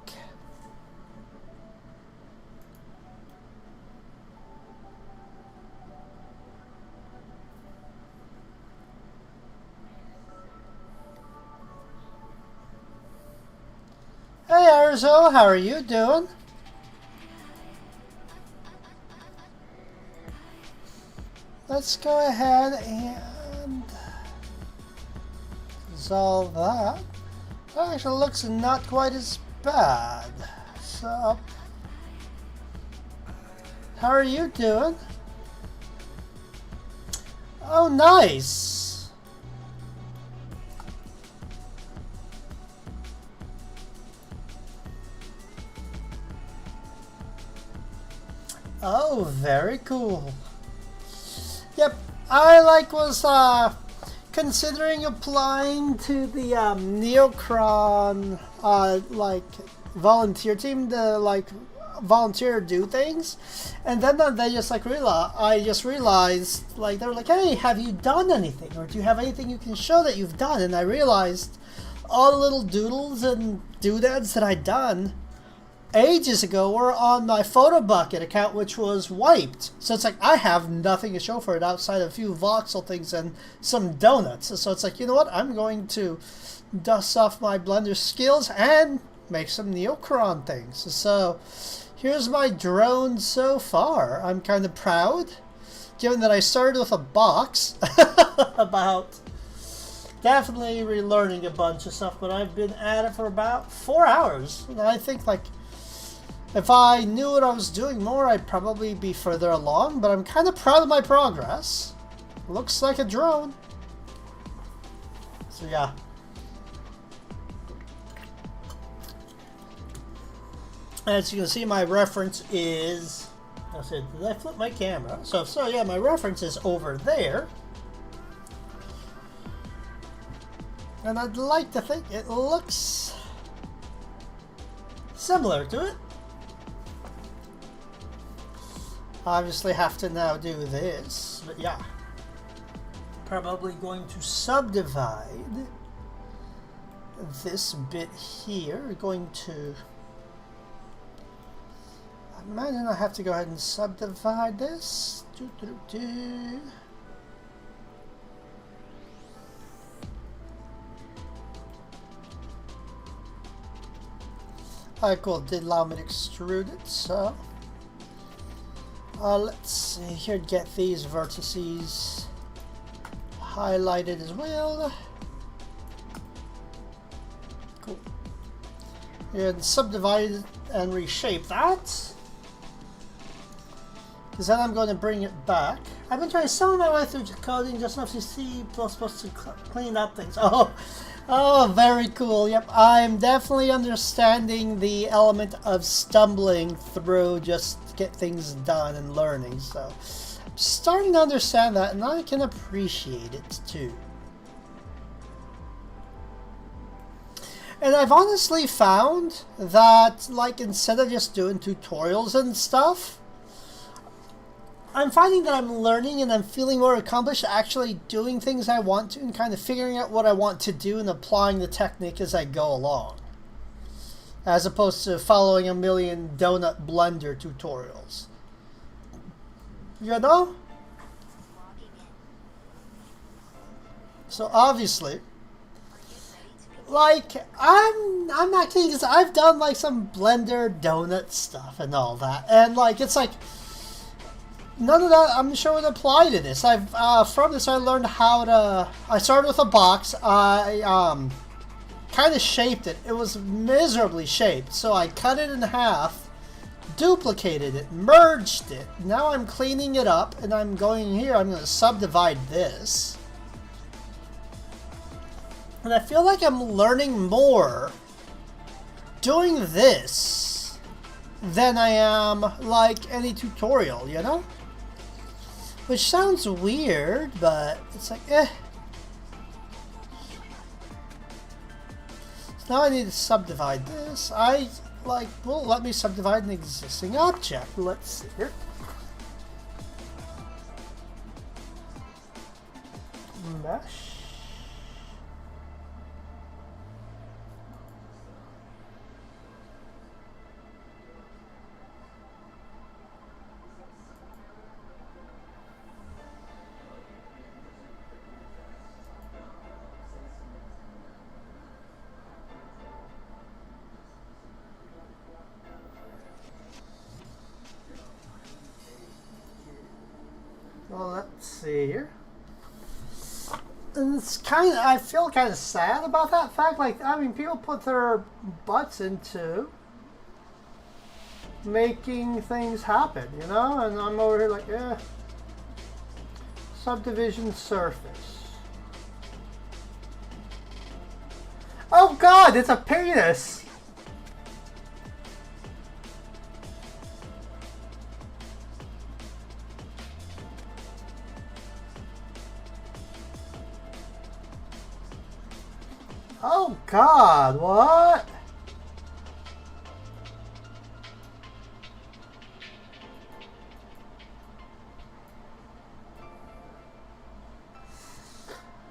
Hey Arzo, how are you doing? Let's go ahead and dissolve that. That actually looks not quite as bad. So, how are you doing? Oh, nice. Oh, very cool. Yep, I was considering applying to the Neocron volunteer team to volunteer do things, and then they just I just realized they were like, hey, have you done anything, or do you have anything you can show that you've done? And I realized all the little doodles and doodads that I'd done ages ago were on my photo bucket account, which was wiped. So it's like I have nothing to show for it outside of a few voxel things and some donuts. So it's like, you know what, I'm going to dust off my Blender skills and make some Neocron things. So here's my drone so far. I'm kind of proud, given that I started with a box about definitely relearning a bunch of stuff, but I've been at it for about 4 hours, and I think if I knew what I was doing more, I'd probably be further along, but I'm kind of proud of my progress. Looks like a drone. So yeah. As you can see, my reference is... I said, did I flip my camera? So yeah, my reference is over there. And I'd like to think it looks similar to it. Obviously have to now do this, but yeah. Probably going to subdivide this bit here. Going to... I imagine I have to go ahead and subdivide this. Alright, cool. Did allow me to extrude it, so... let's see here, get these vertices highlighted as well. Cool. And subdivide and reshape that. Because then I'm going to bring it back. I've been trying some of my way through coding just enough to see supposed to clean up things. Oh, very cool. Yep, I'm definitely understanding the element of stumbling through just to get things done and learning. So starting to understand that, and I can appreciate it too. And I've honestly found that, like, instead of just doing tutorials and stuff, I'm finding that I'm learning and I'm feeling more accomplished actually doing things I want to and kind of figuring out what I want to do and applying the technique as I go along. As opposed to following a million donut blender tutorials. You know? So obviously, like, I'm not kidding, because I've done like some blender donut stuff and all that, and like it's like none of that I'm sure would apply to this. I've from this I learned how to. I started with a box. I kind of shaped it. It was miserably shaped, so I cut it in half, duplicated it, merged it. Now I'm cleaning it up, and I'm going here. I'm going to subdivide this. And I feel like I'm learning more doing this than I am like any tutorial, you know? Which sounds weird, but it's like, eh. So now I need to subdivide this. Well, let me subdivide an existing object. Let's see here. Mesh. Well, let's see here. And it's I feel kind of sad about that fact. Like, I mean, people put their butts into making things happen, you know? And I'm over here like, eh. Subdivision surface. Oh God, it's a penis! Oh God, what?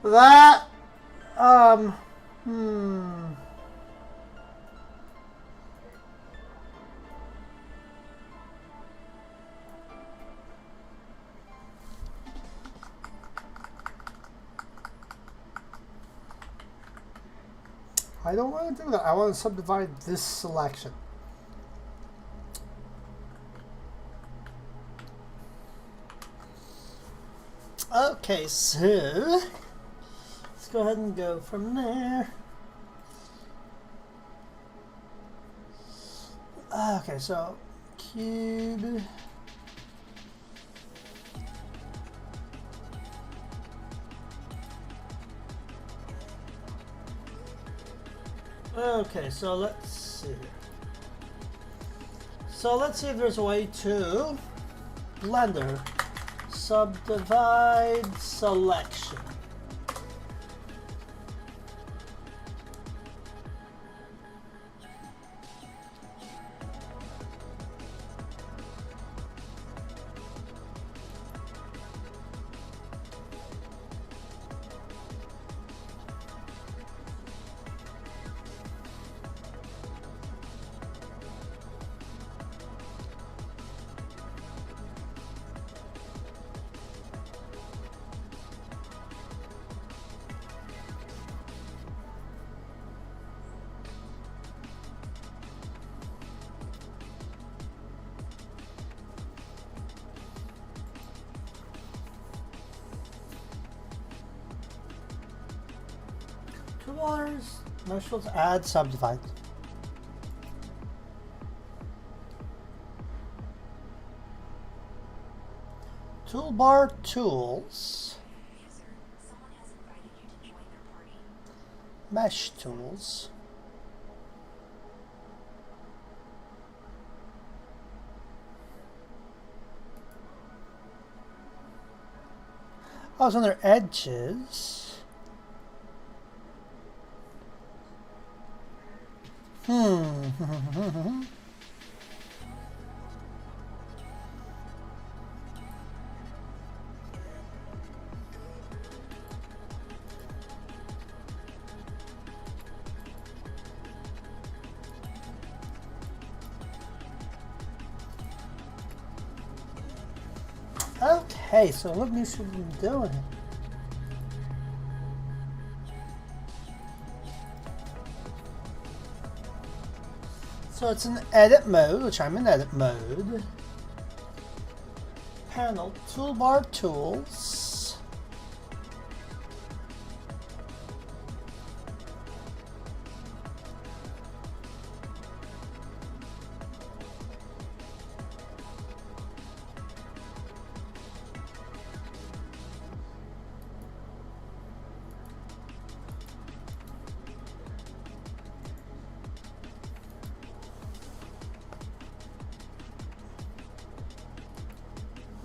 That, I don't want to do that. I want to subdivide this selection. Okay, so let's go ahead and go from there. Okay, so cube. Okay, so let's see. So let's see if there's a way to Blender subdivide selection. Toolbars, measures, add, subdivide. Toolbar tools. Mesh tools. Oh, it's under edges. Okay, so what we should be doing? So it's in edit mode, which I'm in edit mode. Panel, toolbar, tools.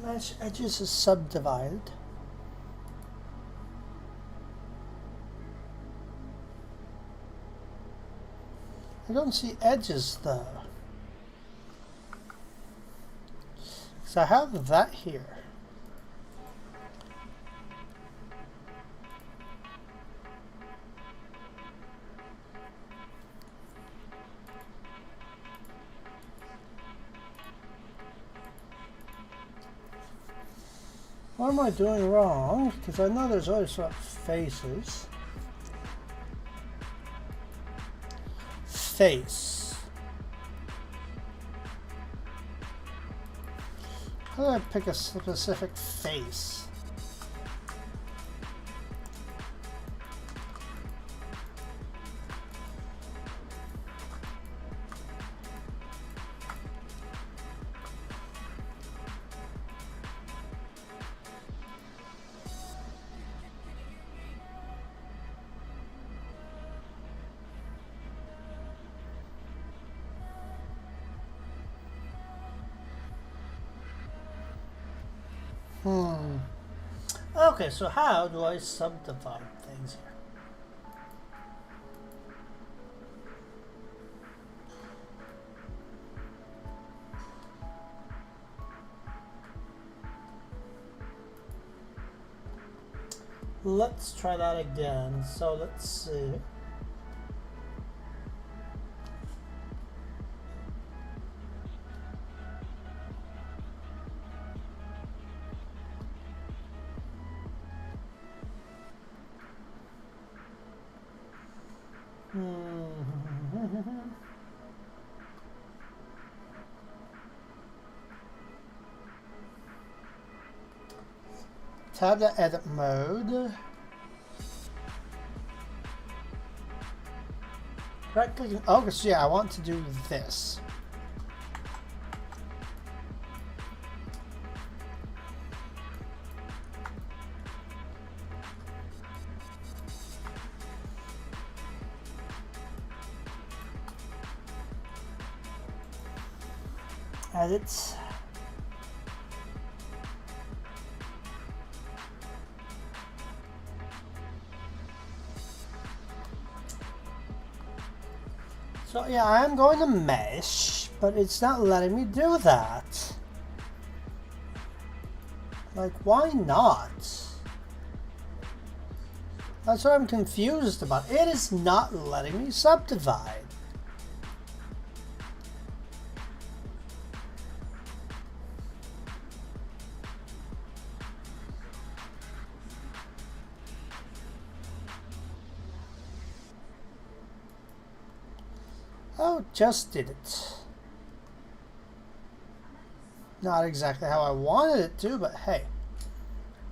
Mesh edges is subdivided. I don't see edges though. So I have that here. What am I doing wrong? Because I know there's always sort of faces. Face. How do I pick a specific face? Okay, so how do I subdivide things here? Let's try that again. So let's see. Tab to edit mode. Right click. Oh, so yeah, I want to do this. Edit. So yeah, I am going to mesh, but it's not letting me do that. Like, why not? That's what I'm confused about. It is not letting me subdivide. Oh, just did it. Not exactly how I wanted it to, but hey.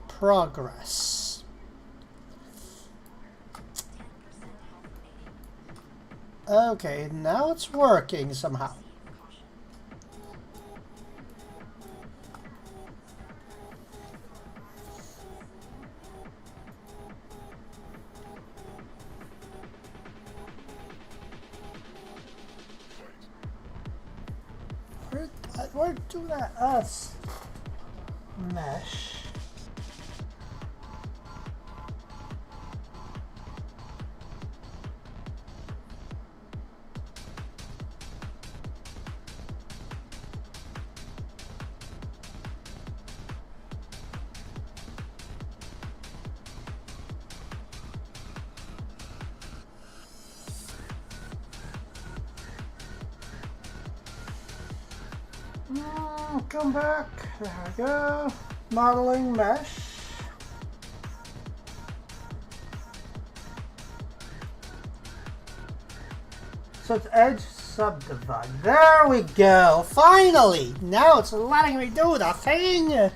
Progress. Okay, now it's working somehow. Where do that us mesh? Come back. There we go. Modeling mesh. So it's edge subdivide. There we go. Finally. Now it's letting me do the thing.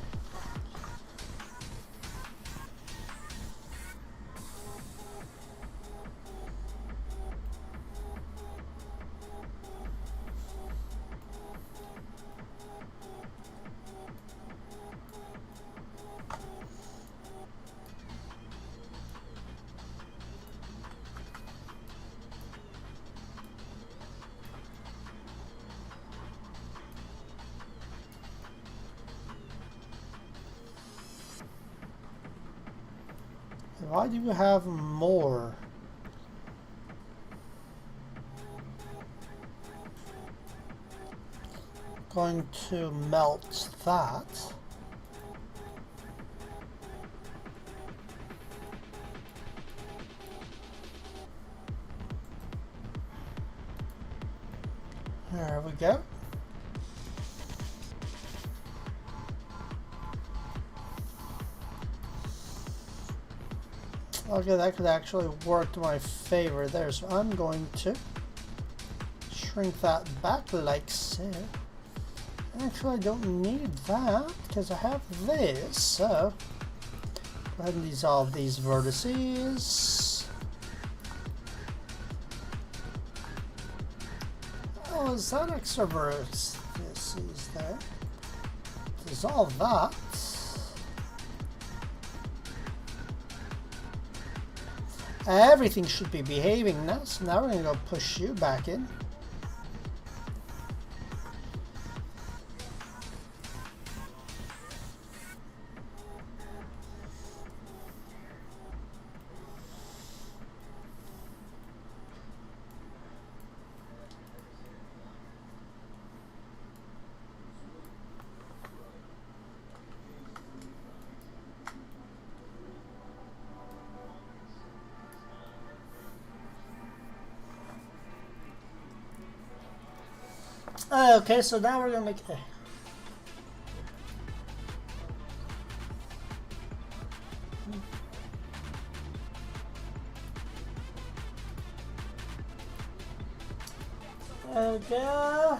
Why do you have more? Going to melt that. There we go. Okay, that could actually work to my favor there, so I'm going to shrink that back like so. Actually, I don't need that because I have this, so go ahead and dissolve these vertices. Oh, is that extra vertices there? Dissolve that. Everything should be behaving now, so now we're going to go push you back in. Okay, so now we're gonna make. Okay.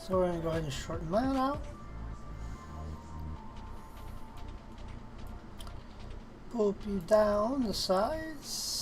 So we're going to go ahead and shorten that out. Poop you down the sides.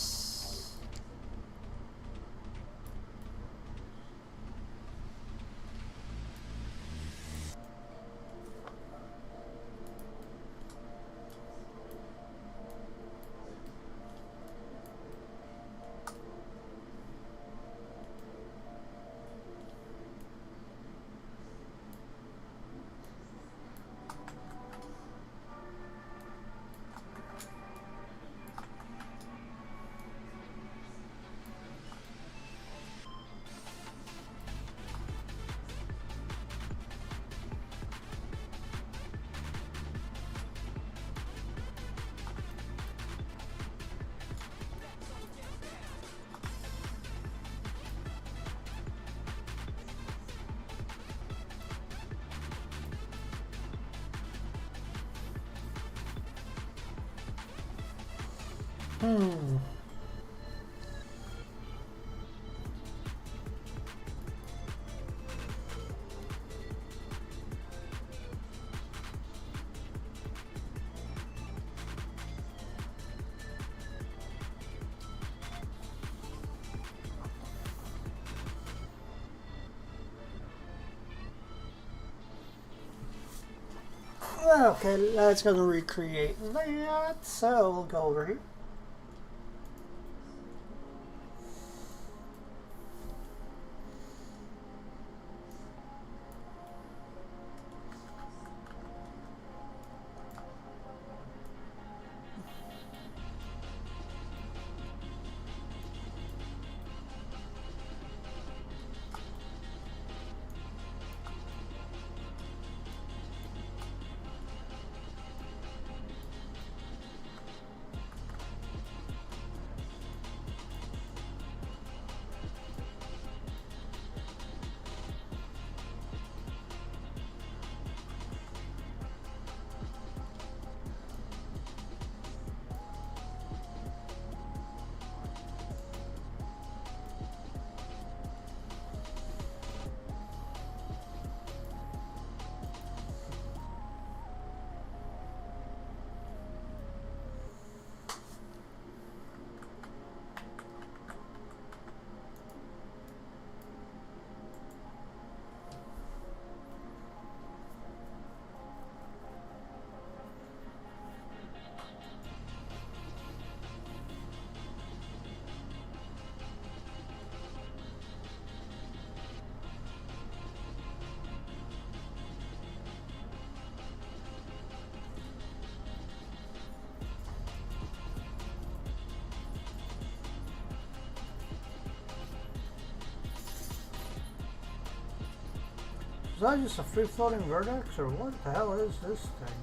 Okay, that's going to recreate that. So we'll go over here. Is that just a free-floating vertex, or what the hell is this thing?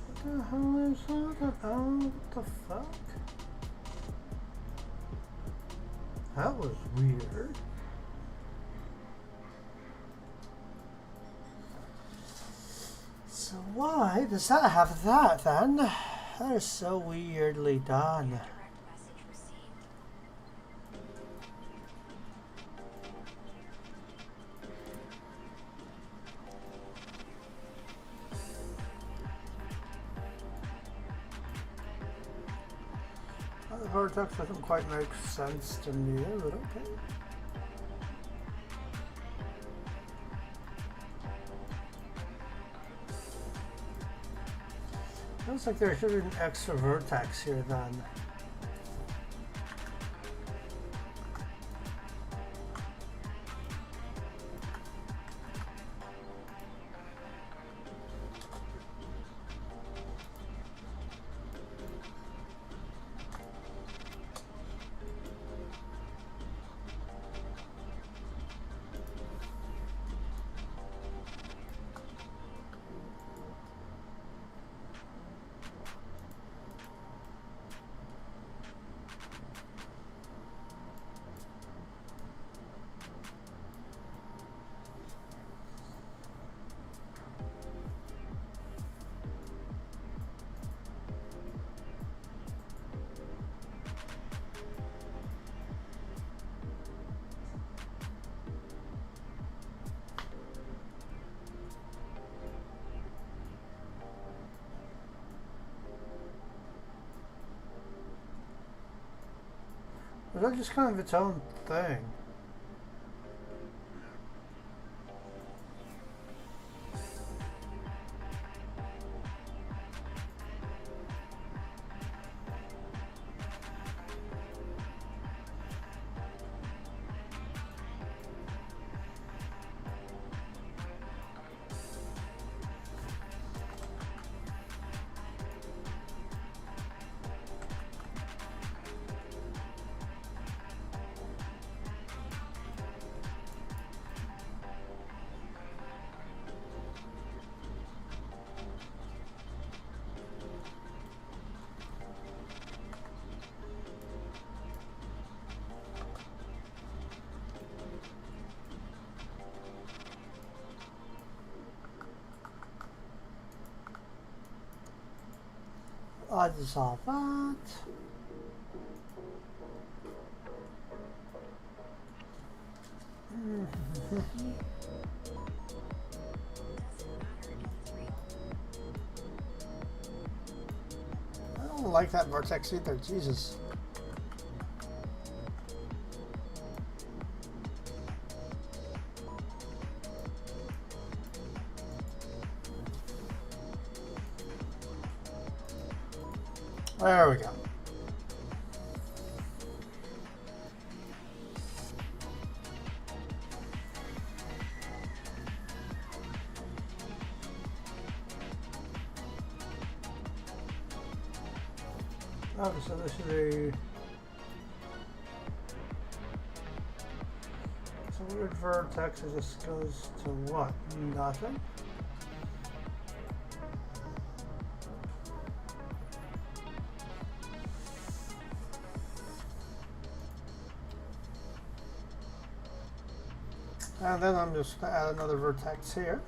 What the hell is that? Oh, what the fuck? That was weird. So why does that have that then? That is so weirdly done. The vortex doesn't quite make sense to me, but okay. Looks like there should be an extra vertex here then. Is that just kind of its own thing? I dissolve that. I don't like that vortex either, Jesus. There we go. Okay, so this should be so weird vertex. It just goes to what? Nothing. And then I'm just going to add another vertex here.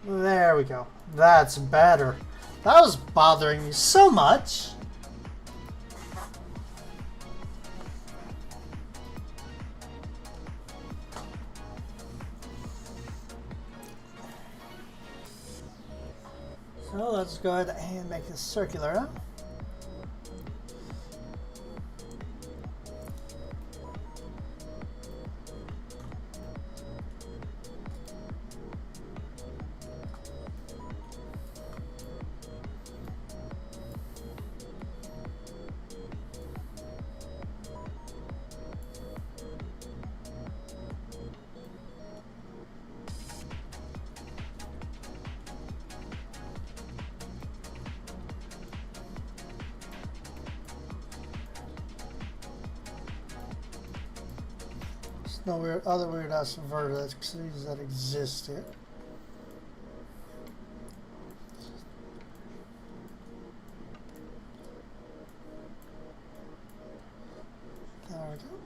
There we go. That's better. That was bothering me so much. So let's go ahead and make this circular now. No weird, other weird ass vertices that exist here. There we go.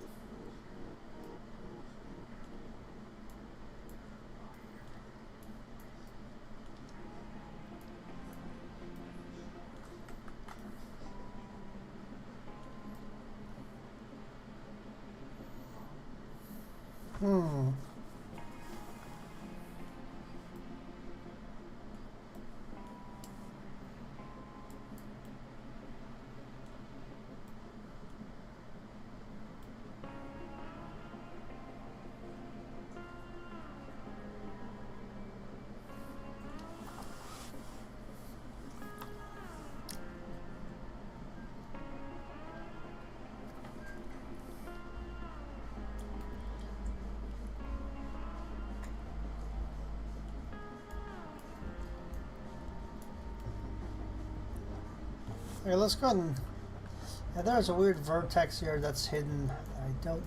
Okay, let's go ahead and... Yeah, there's a weird vertex here that's hidden. I don't...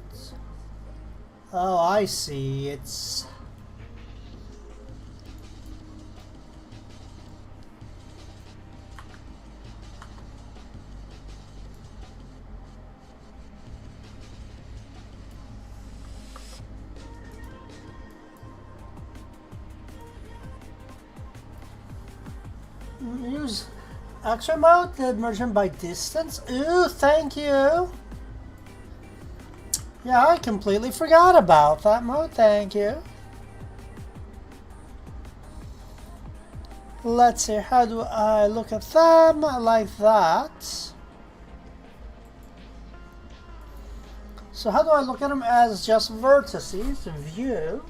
Oh, I see. It's... Use... Extra mode, the merchant by distance. Ooh, thank you. Yeah, I completely forgot about that mode. Thank you. Let's see, how do I look at them? Like that. So how do I look at them as just vertices? View.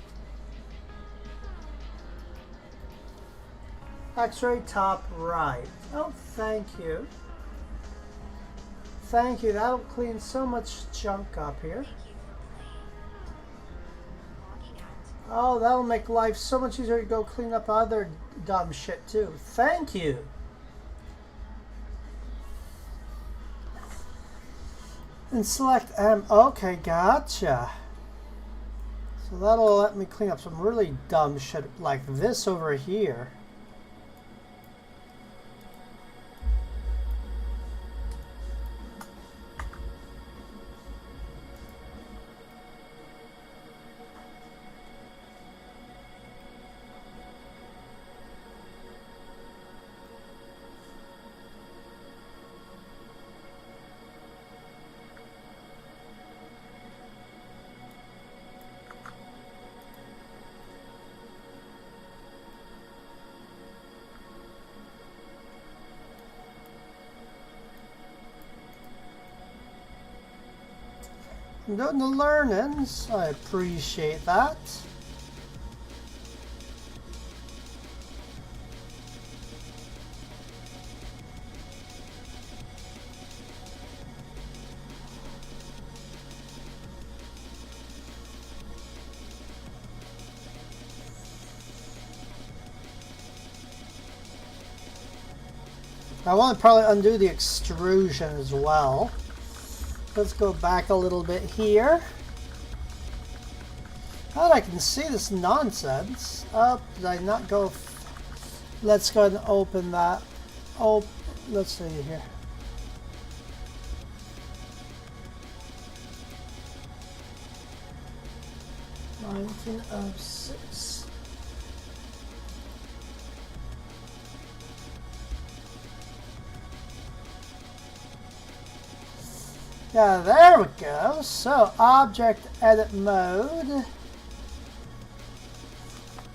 X-ray top right. Oh, thank you. Thank you. That'll clean so much junk up here. Oh, that'll make life so much easier to go clean up other dumb shit too. Thank you. And select M. Okay, gotcha. So that'll let me clean up some really dumb shit like this over here. I'm doing the learnings. I appreciate that. I want to probably undo the extrusion as well. Let's go back a little bit here. Oh, I can see this nonsense. Oh, did I not go? Let's go ahead and open that. Oh, let's see here. (1906). Yeah, there we go. So, object edit mode.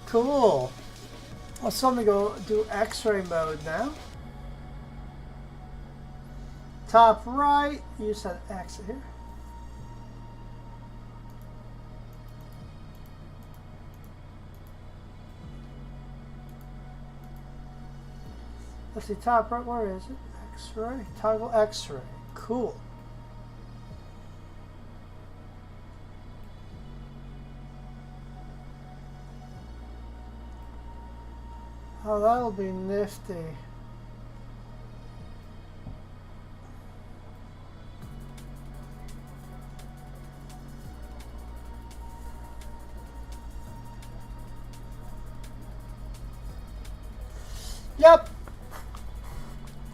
Cool. So I'm going to go do X-ray mode now. Top right, you said X here. Let's see, top right, where is it? X-ray, toggle X-ray. Cool. Oh, that'll be nifty. Yep.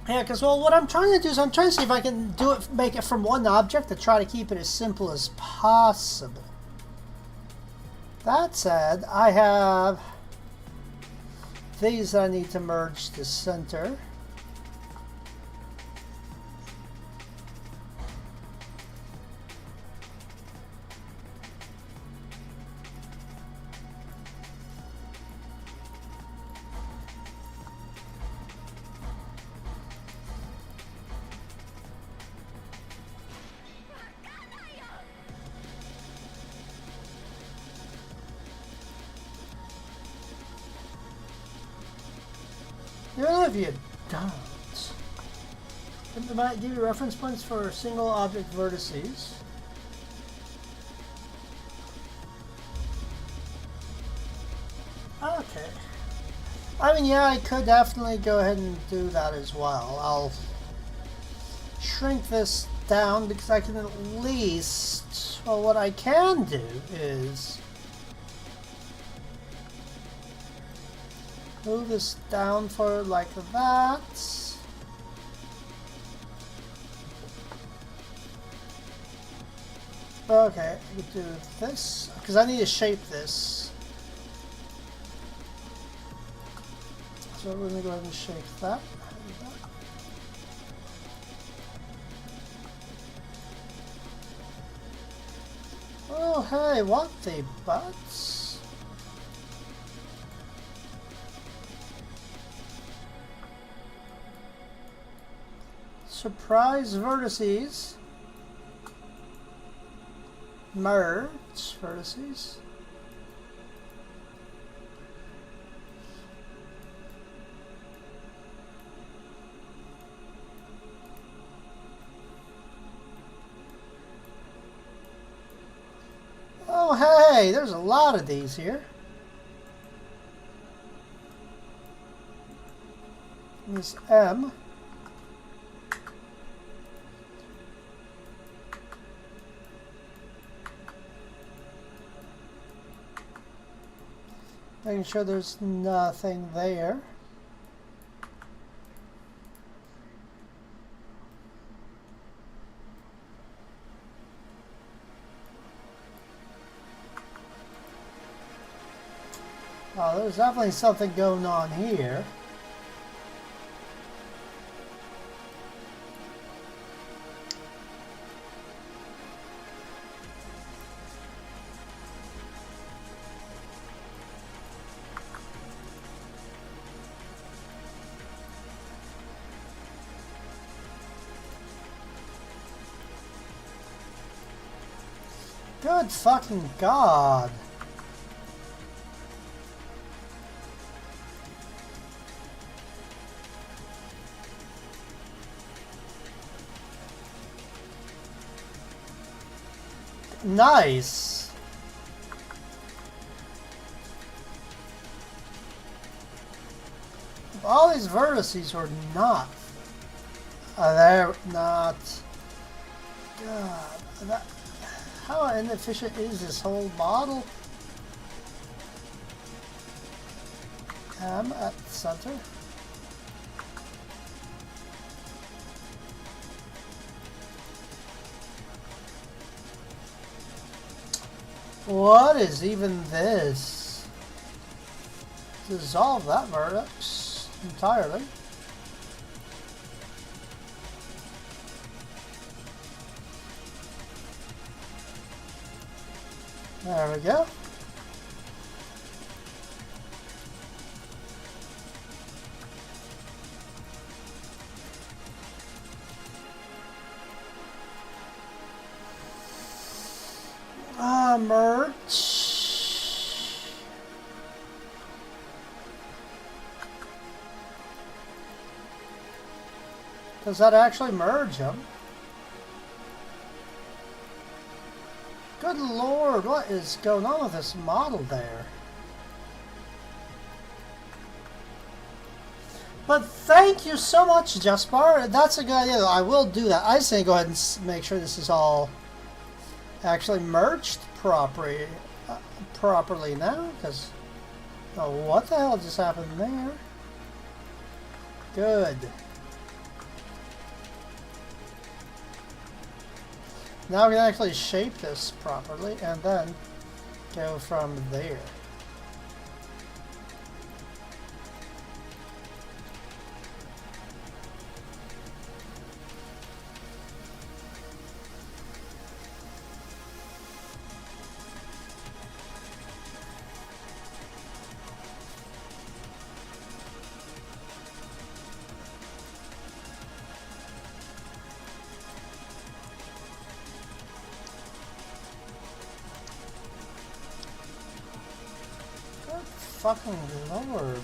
Yeah, because, well, what I'm trying to do is I'm trying to see if I can do it, make it from one object to try to keep it as simple as possible. That said, I have these I need to merge to center. Even if you don't, it might give you reference points for single object vertices. Okay. I mean, yeah, I could definitely go ahead and do that as well. I'll shrink this down because I can at least, well, what I can do is move this down for like that. Okay, I could do this because I need to shape this. So we're gonna go ahead and shape that. Oh, hey, what the butts? Surprise vertices. Merge vertices. Oh, hey, there's a lot of these here. This M. Making sure there's nothing there. Oh, there's definitely something going on here. Good fucking God. Nice. All these vertices were not They're not. God, how inefficient is this whole model? M at the center. What is even this? Dissolve that vertex entirely. There we go. Merge. Does that actually merge them? Good lord, what is going on with this model there? But thank you so much, Jaspar. That's a good idea. I will do that. I just need to go ahead and make sure this is all actually merged properly now, because oh, what the hell just happened there? Good. Now we can actually shape this properly and then go from there. Fucking lord.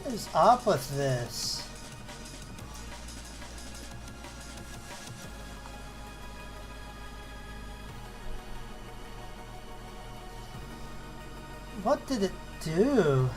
What is up with this? What did it do?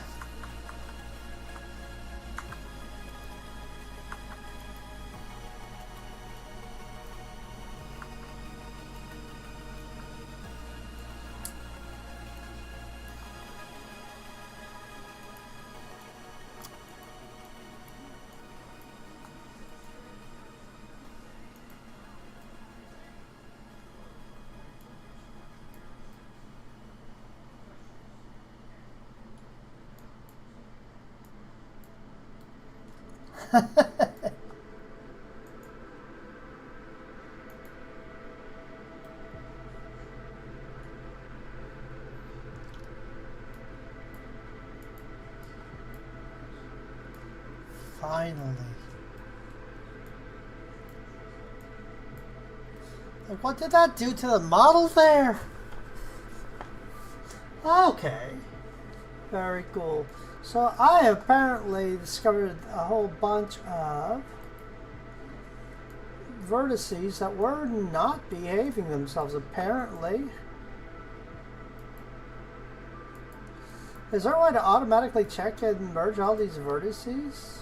Finally. Like, what did that do to the model there? Okay. Very cool. So I apparently discovered a whole bunch of vertices that were not behaving themselves, apparently. Is there a way to automatically check and merge all these vertices?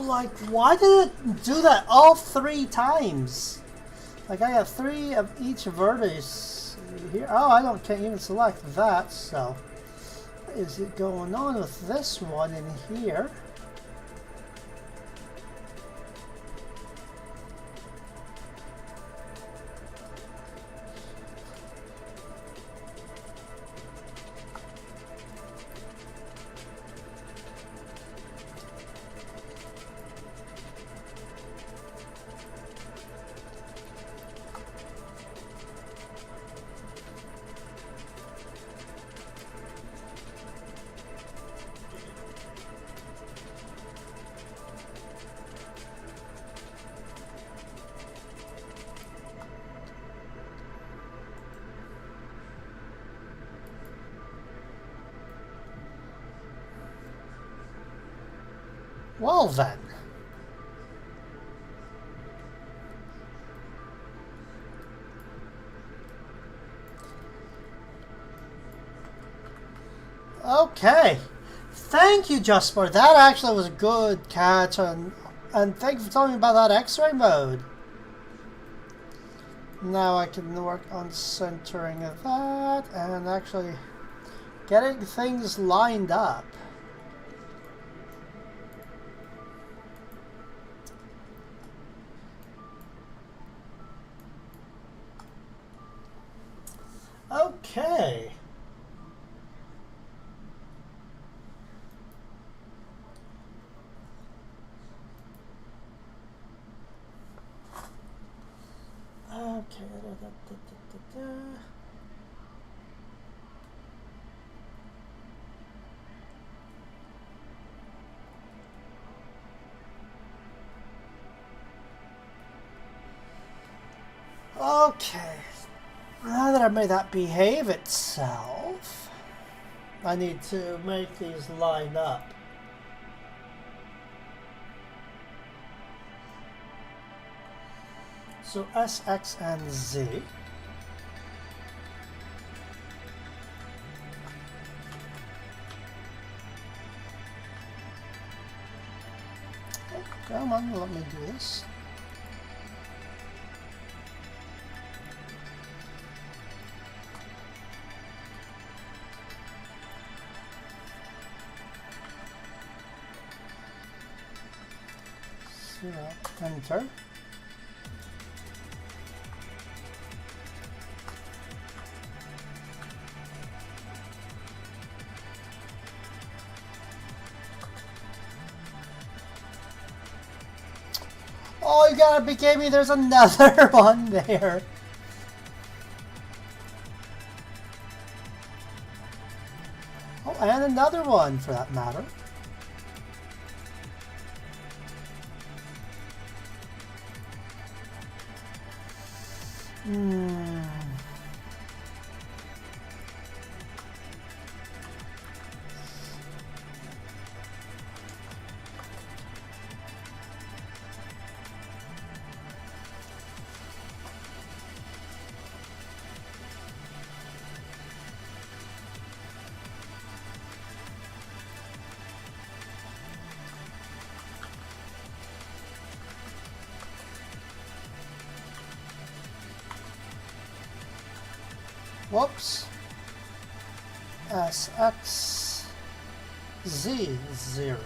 Like, why did it do that all 3 times? Like, I got 3 of each vertex here. Oh, can't even select that, so what is it going on with this one in here? Well then. Okay. Thank you, Jasper. That actually was a good catch, and thank you for telling me about that X-ray mode. Now I can work on centering that and actually getting things lined up. Okay. Okay. Okay. Now that I made that behave itself, I need to make these line up. So S, X, and Z. Oh, come on, let me do this. Enter. Oh, you gotta be kidding me, there's another one there. Oh, and another one for that matter. Whoops. SX Z0.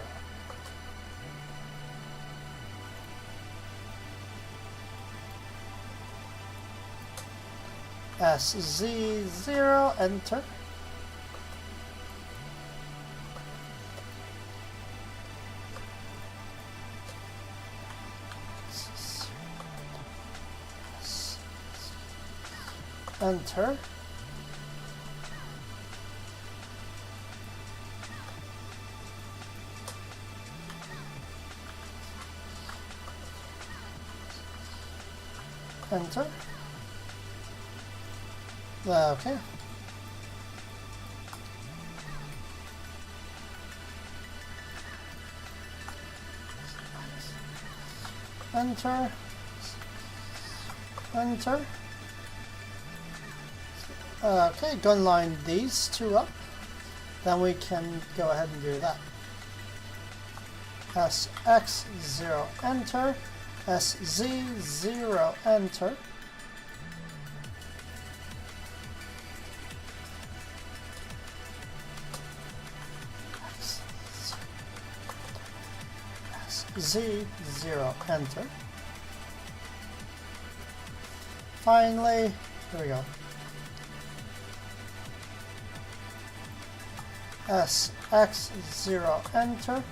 SZ0, enter. Enter. Enter. Okay. Enter. Enter. Okay, gonna line these two up. Then we can go ahead and do that. SX0 enter, SZ0 enter, SZ0 enter. Finally, here we go. SX0 enter,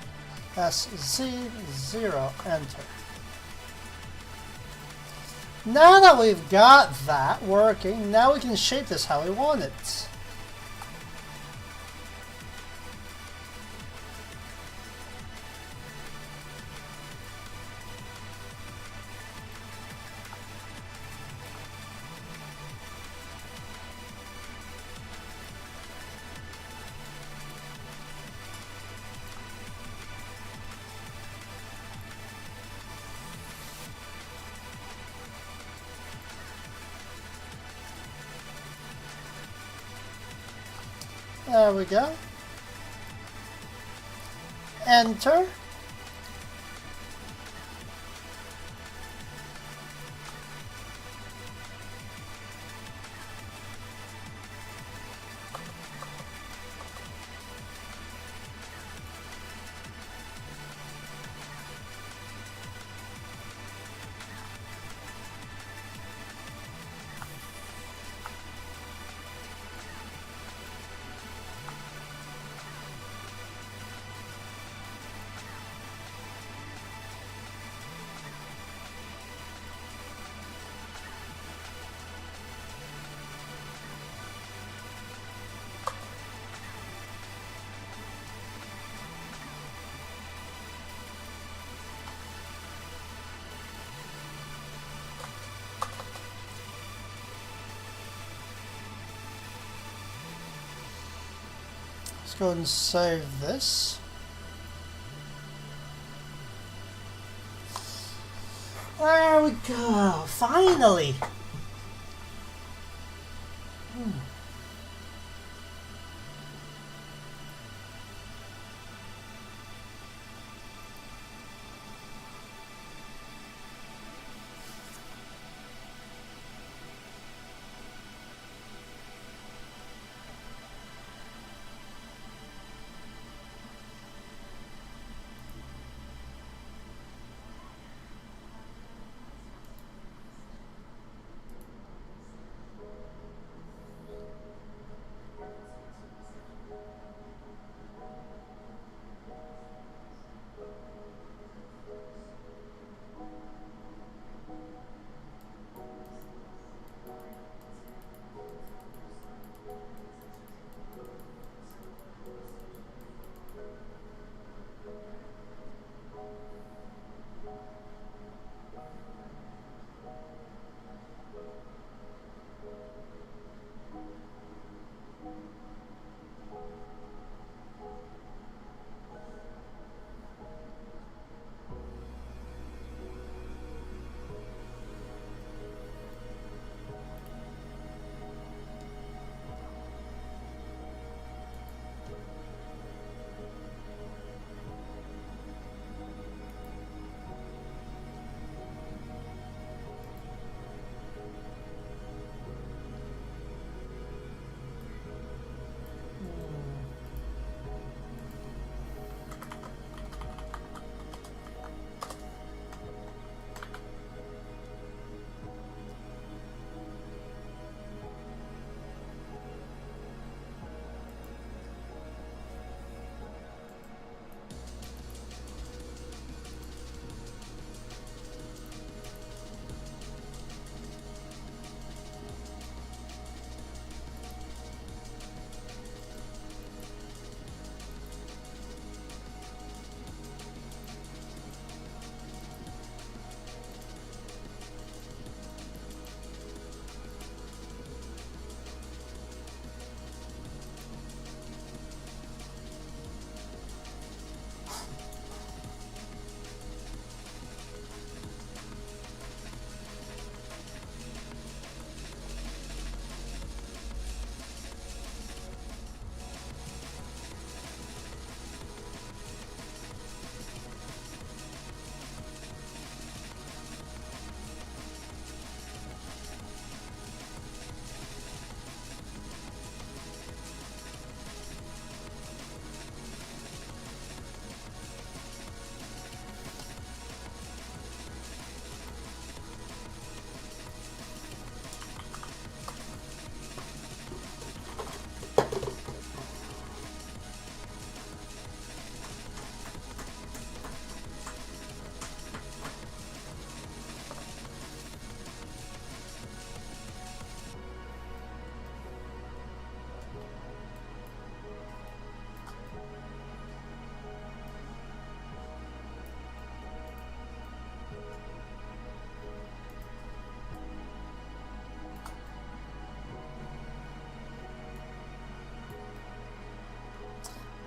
SZ0 enter. Now that we've got that working, now we can shape this how we want it. There we go. Enter. Let's go and save this. There we go. Finally.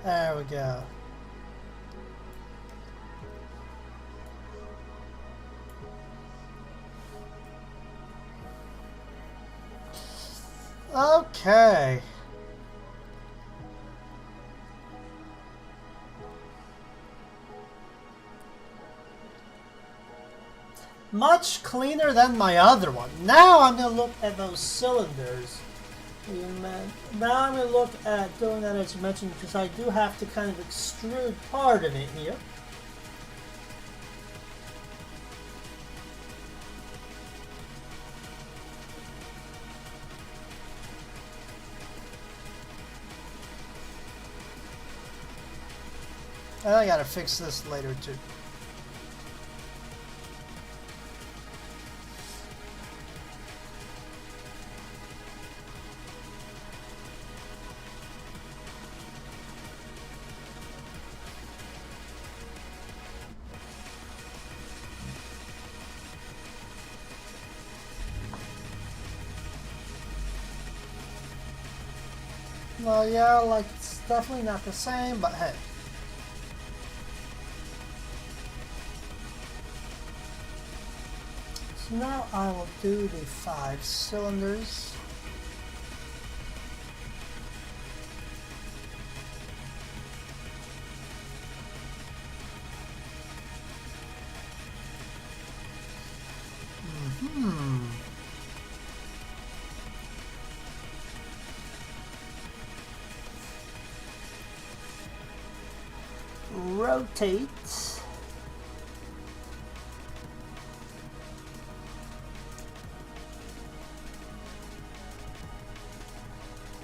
There we go. Okay. Much cleaner than my other one. Now I'm going to look at those cylinders. Now I'm going to look at doing that as you mentioned, because I do have to kind of extrude part of it here. And I gotta fix this later too. Well, yeah, like it's definitely not the same, but hey. So now I will do the 5 cylinders. Rotate.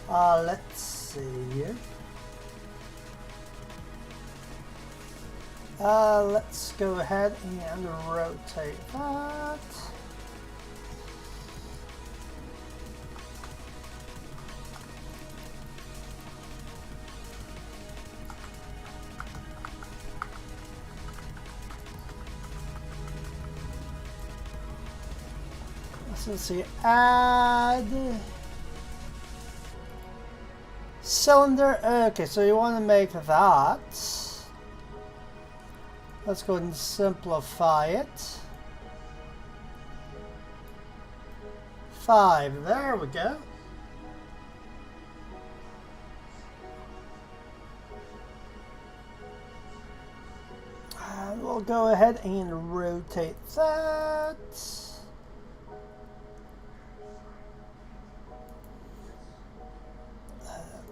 Let's see here. Let's go ahead and rotate that. Let's see, add cylinder. Okay, so you want to make that. Let's go ahead and simplify it. 5, there we go. And we'll go ahead and rotate that.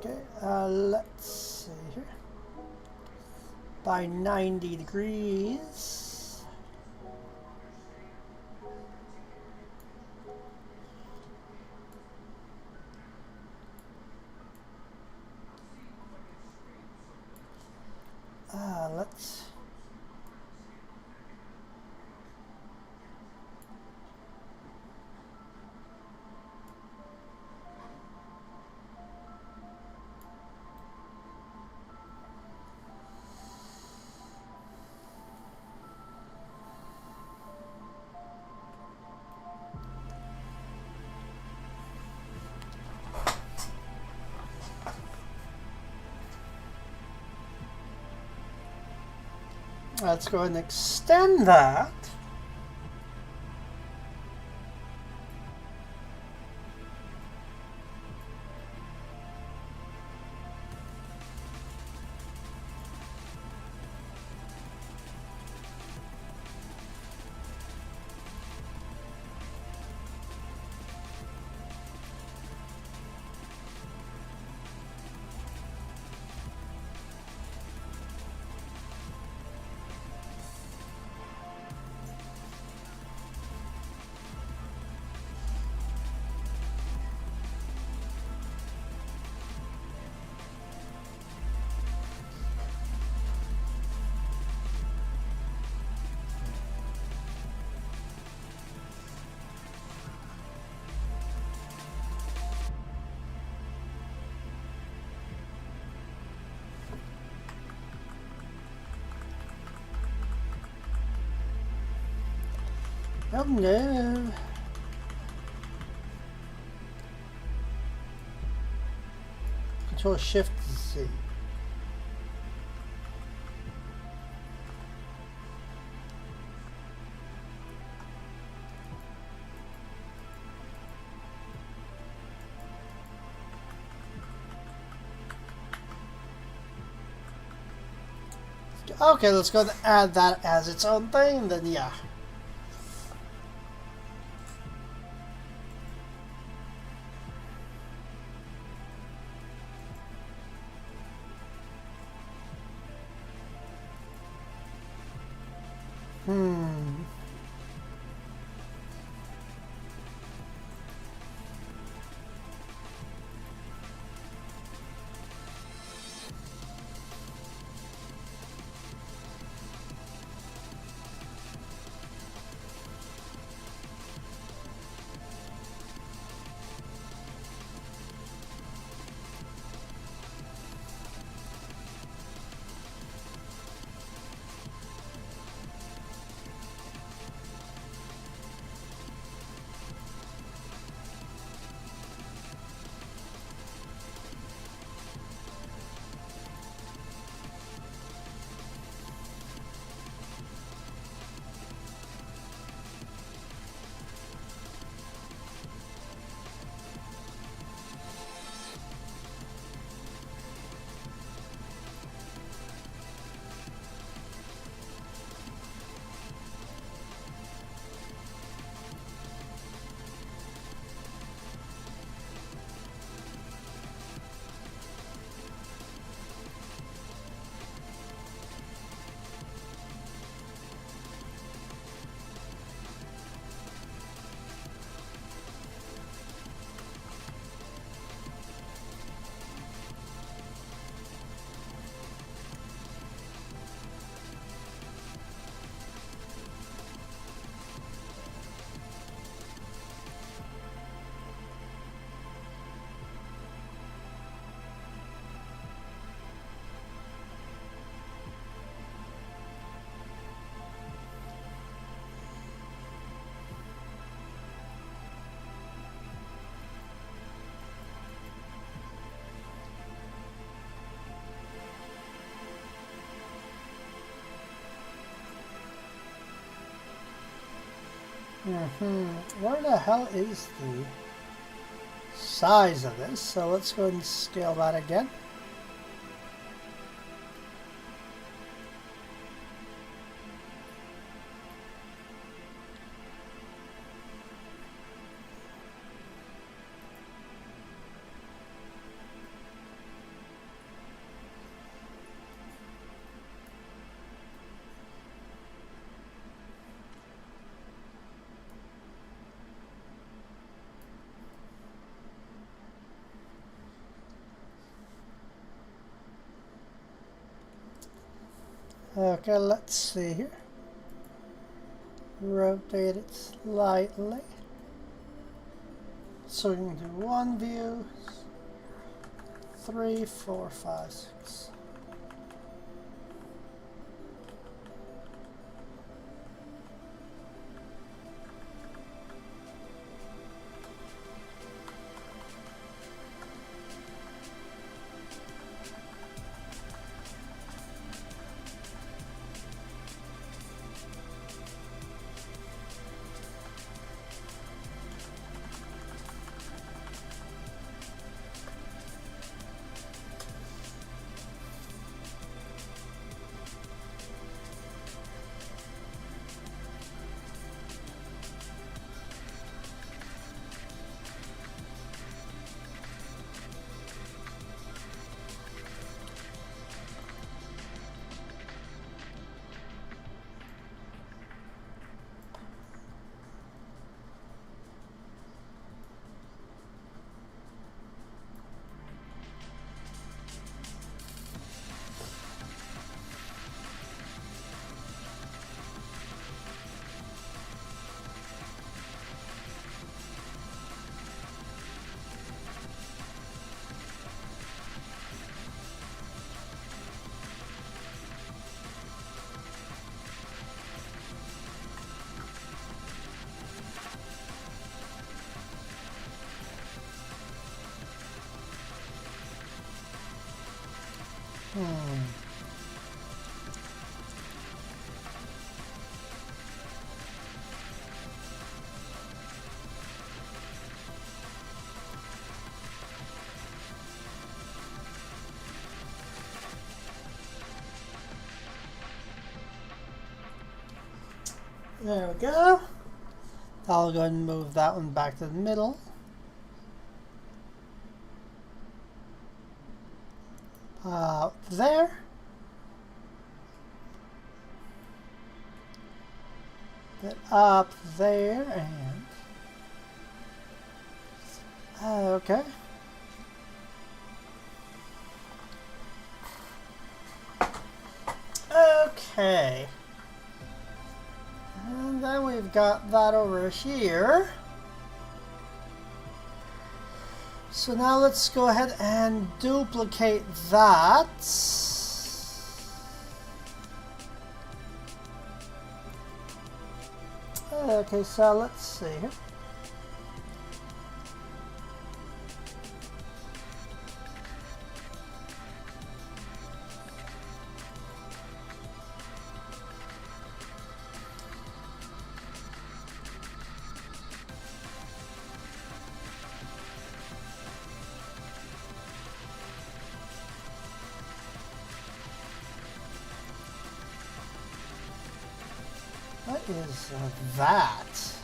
Okay, let's see here. By 90 degrees. Let's. Let's go ahead and extend that. Oh no. Control Shift Z. Okay, let's go and add that as its own thing, then yeah. Where the hell is the size of this? So let's go ahead and scale that again. Okay, let's see here. Rotate it slightly. So we can do one view, 3, 4, 5, 6. There we go. I'll go ahead and move that one back to the middle. There. Then up there and okay. Okay. And then we've got that over here. So now let's go ahead and duplicate that. Okay, so let's see here. What is that?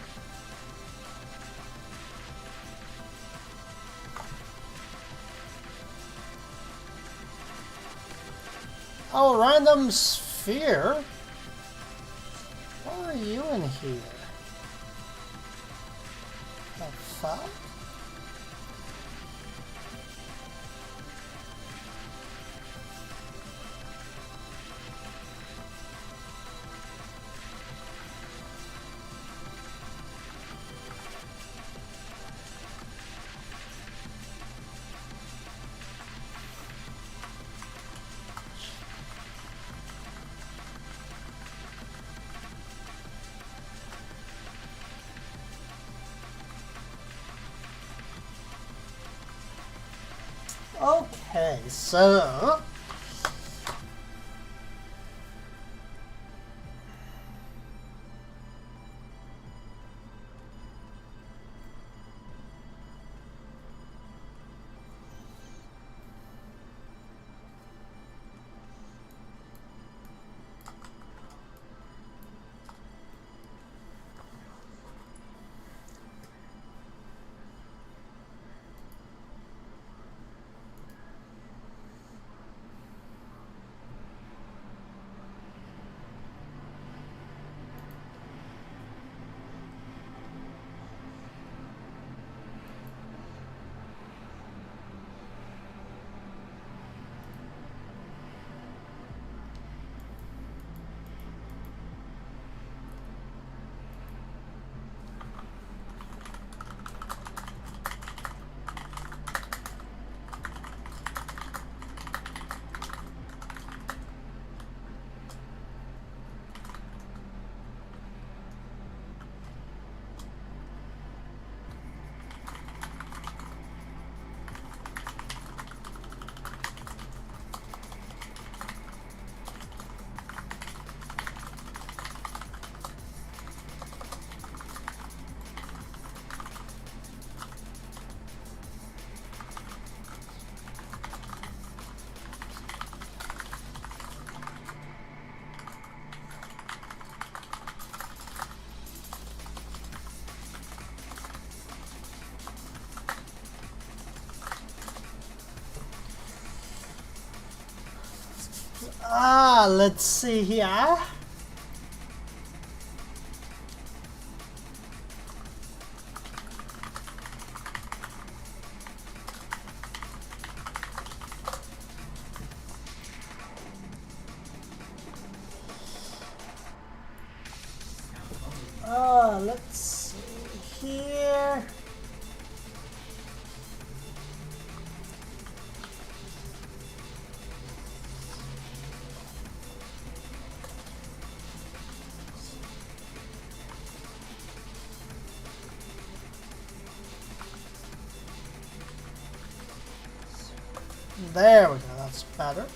Oh, random sphere? Why are you in here? The fuck? Okay, so let's see here. Let's see here. There we go, that's better.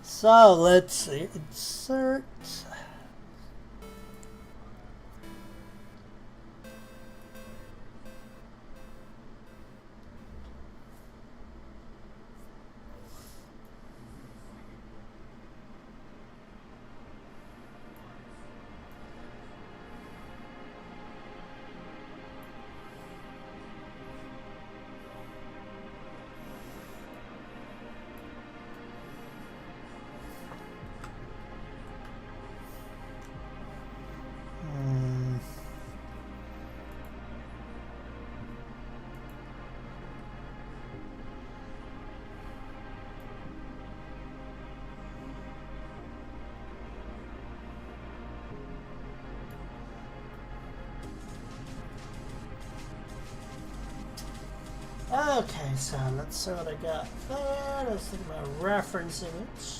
So let's see. Insert. Okay, so let's see what I got there. Let's look at my reference image.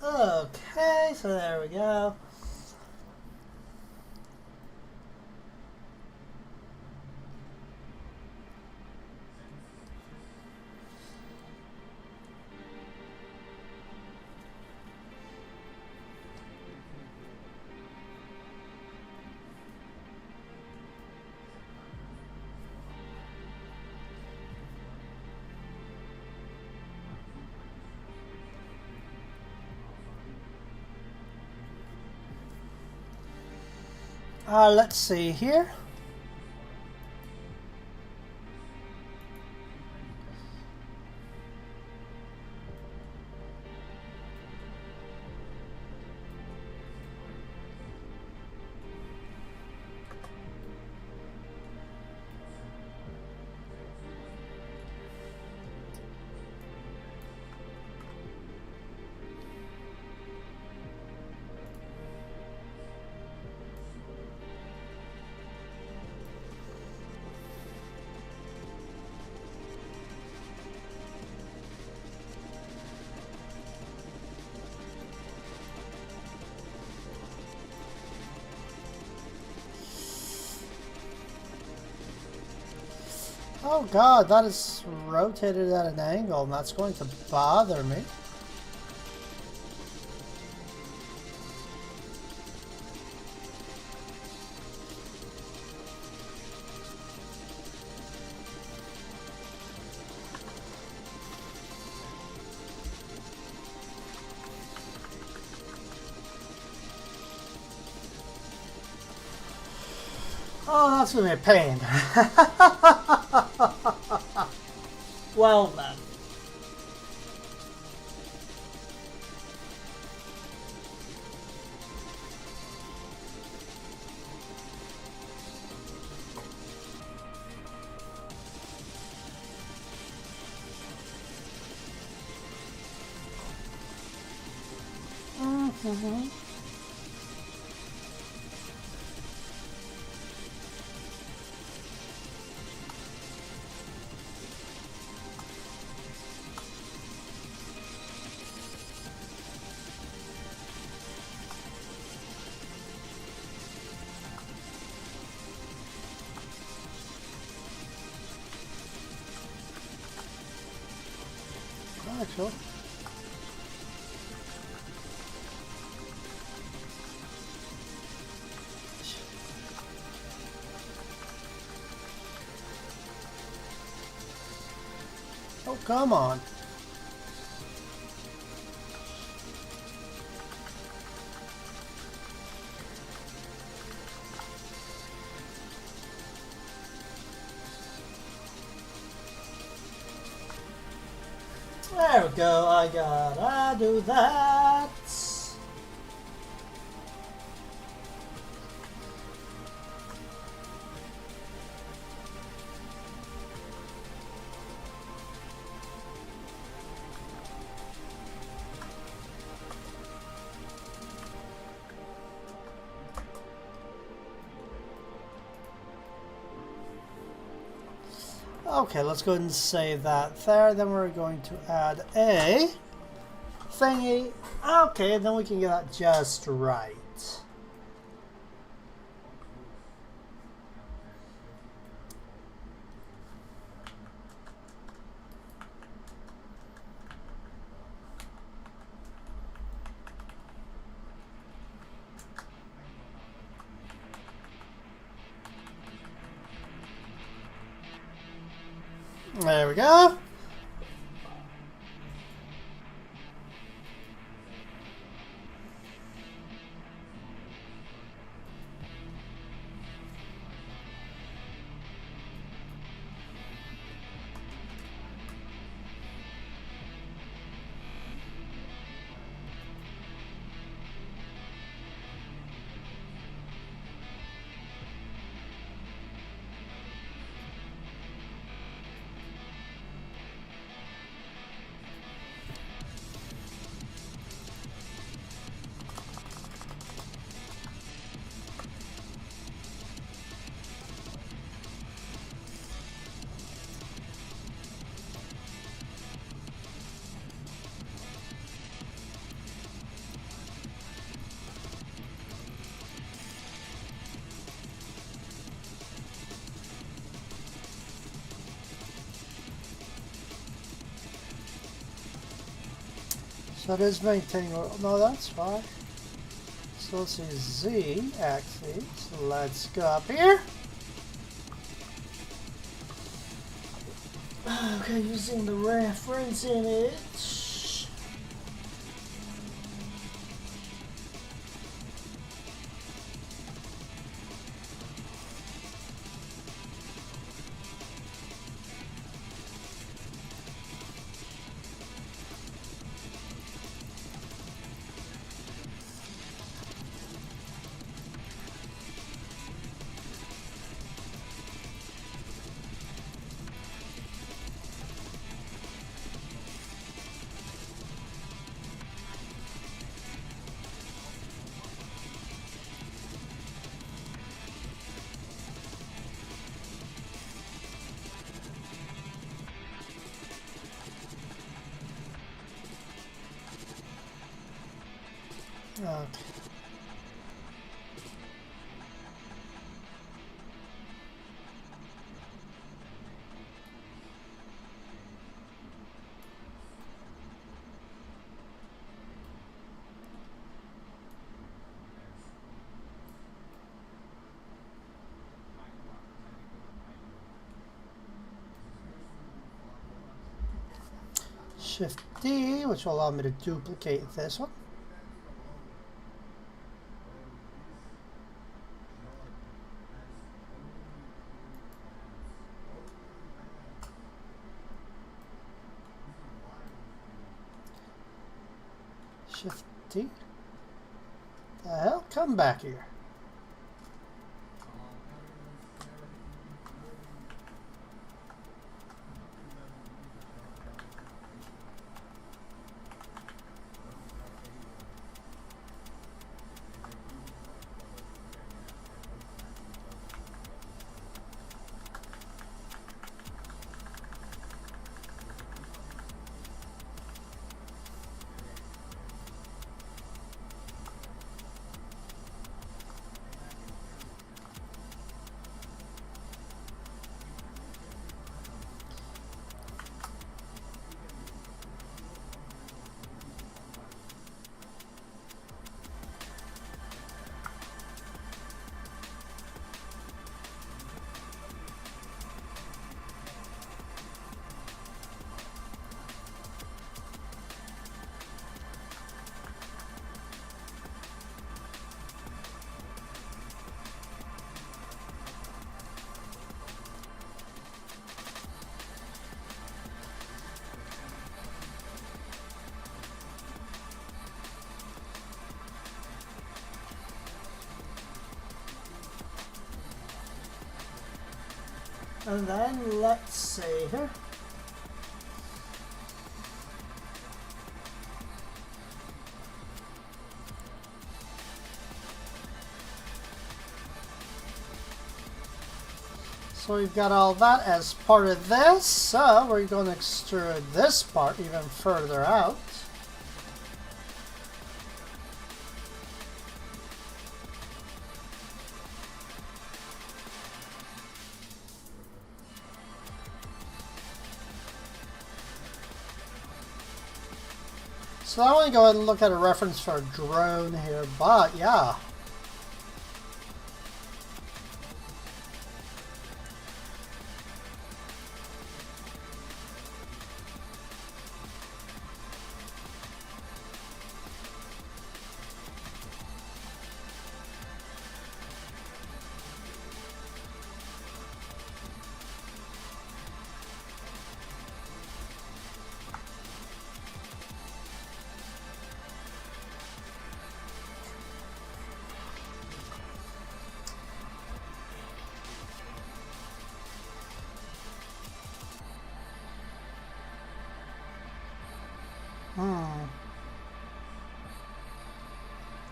Okay, so there we go. Let's see here. Oh god, that is rotated at an angle, and that's going to bother me. Oh, that's gonna be a pain. Well then. Mm-hmm. Actually. Oh, come on. There we go, I gotta do that. Okay, let's go ahead and save that there. Then we're going to add a thingy. Okay, then we can get that just right. There we go. So it is maintaining, no, that's fine. So let's see, Z axis. Let's go up here. Okay, using the reference image. Okay. Shift D, which will allow me to duplicate this one. 50. The hell? Come back here. And then let's see here. So we've got all that as part of this. So we're going to extrude this part even further out. So I want to go ahead and look at a reference for a drone here, but yeah.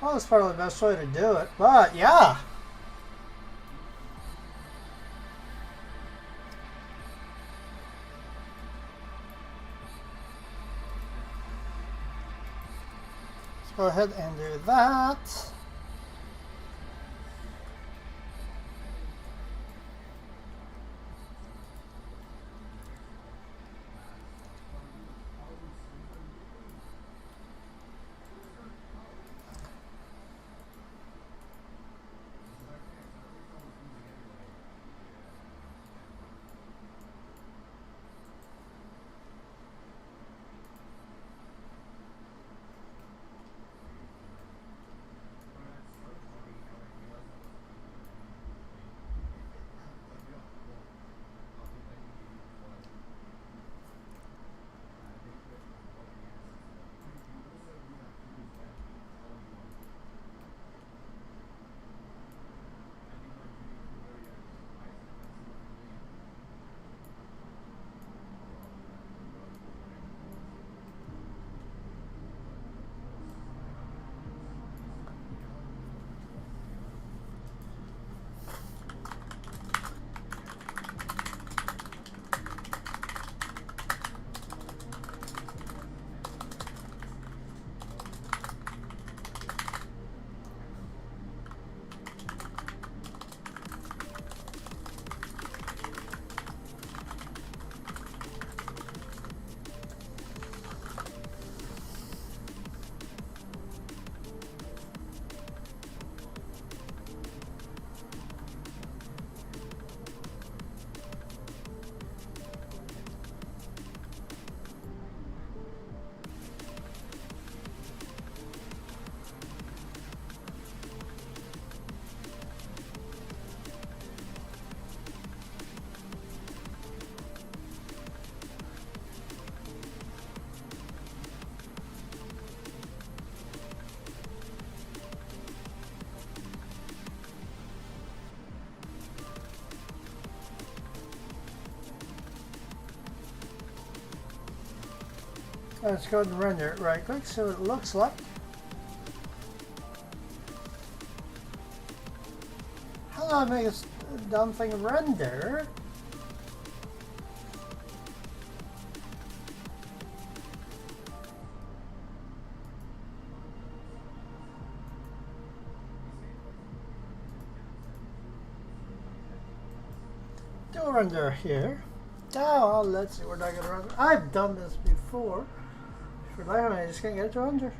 Well, that's probably the best way to do it, but yeah. Let's go ahead and do that. Let's go and render it right quick so it looks like. How do I make this dumb thing render? Do render here. Now let's see, we're not gonna render. I've done this before. For that, I just can't get it to render.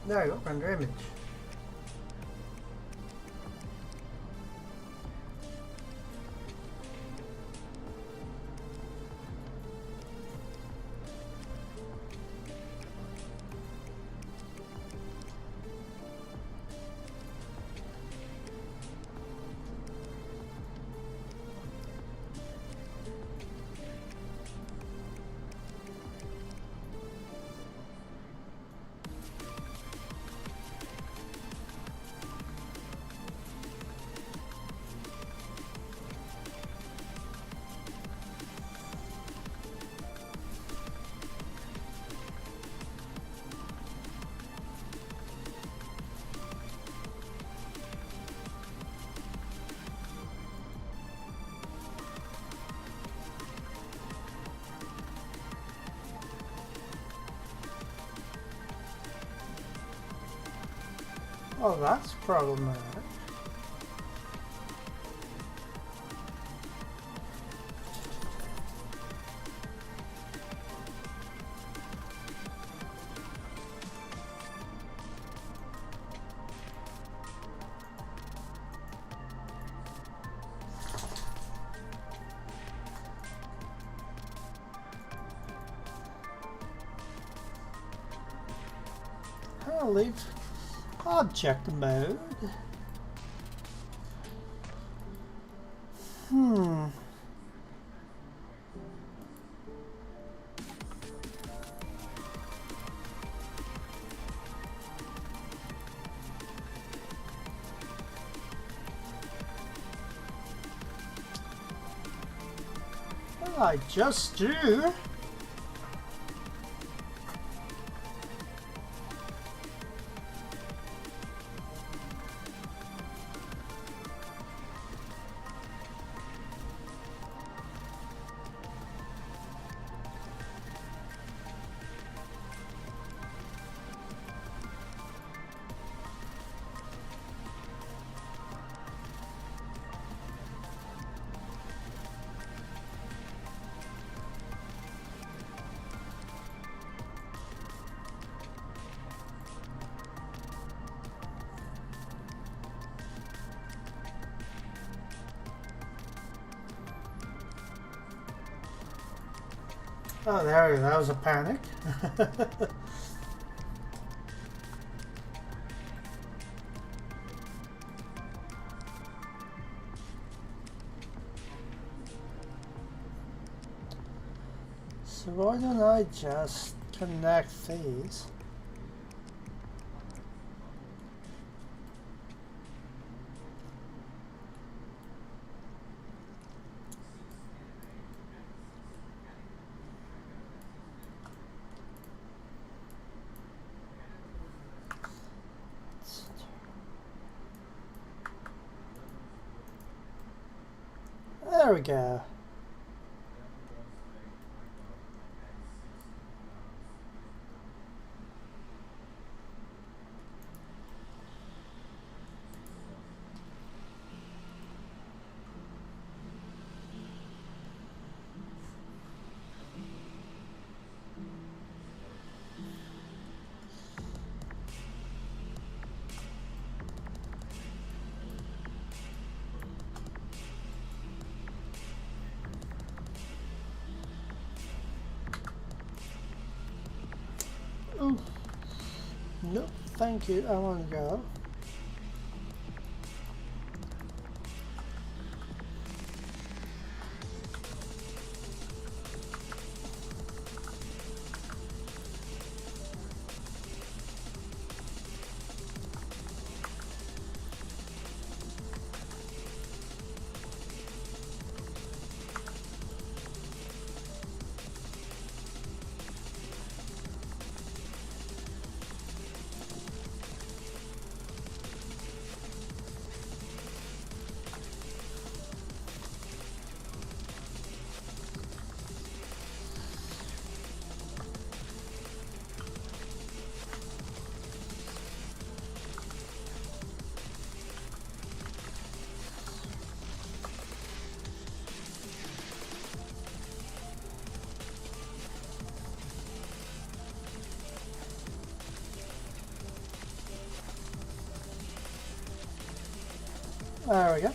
There you go, render image. Oh, that's problematic. I'll leave object mode. Well, I just do. Oh, there we go. That was a panic. So why don't I just connect these? There we go. No, thank you. I want to go. There we go.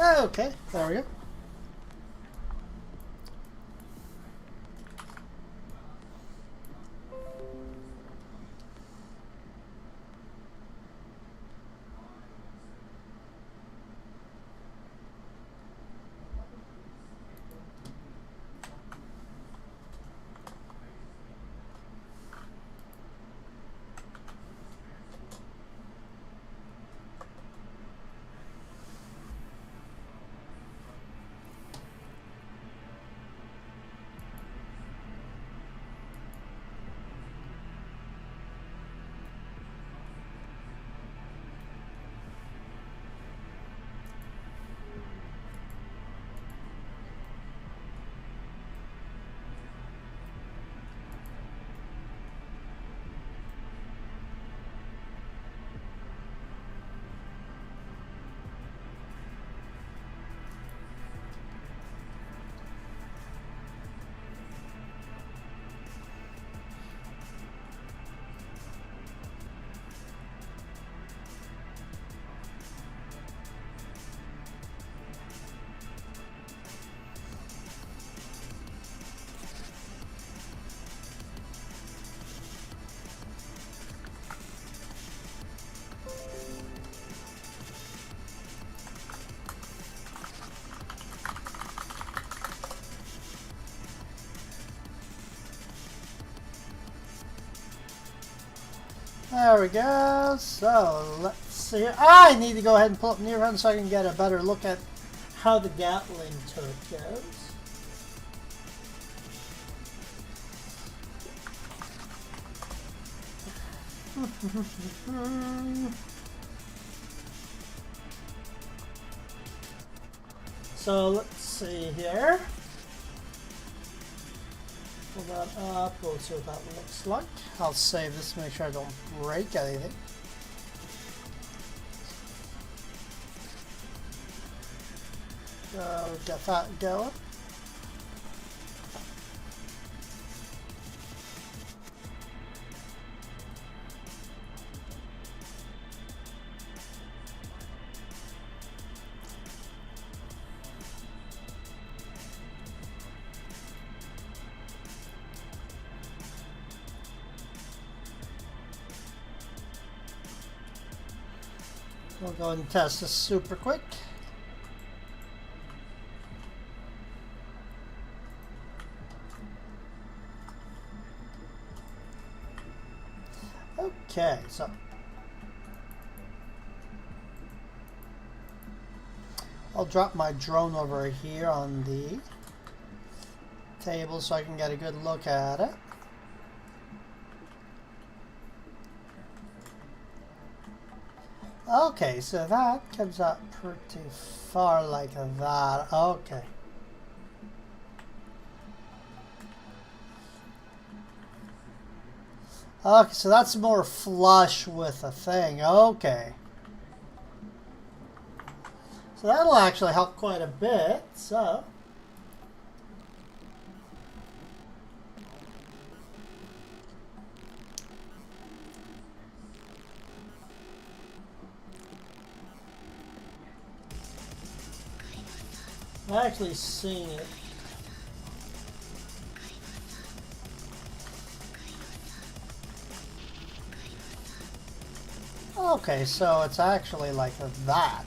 Okay, there we go. There we go. So let's see. I need to go ahead and pull up Neocron so I can get a better look at how the Gatling turret goes. So let's see here. Pull that up, we'll see what that looks like. I'll save this to make sure I don't break anything. Get that going. We'll go ahead and test this super quick. Okay, so I'll drop my drone over here on the table so I can get a good look at it. Okay, so that comes up pretty far like that. Okay. Okay, so that's more flush with the thing. Okay. So that'll actually help quite a bit. So. I've actually seen it. Okay, so it's actually like that.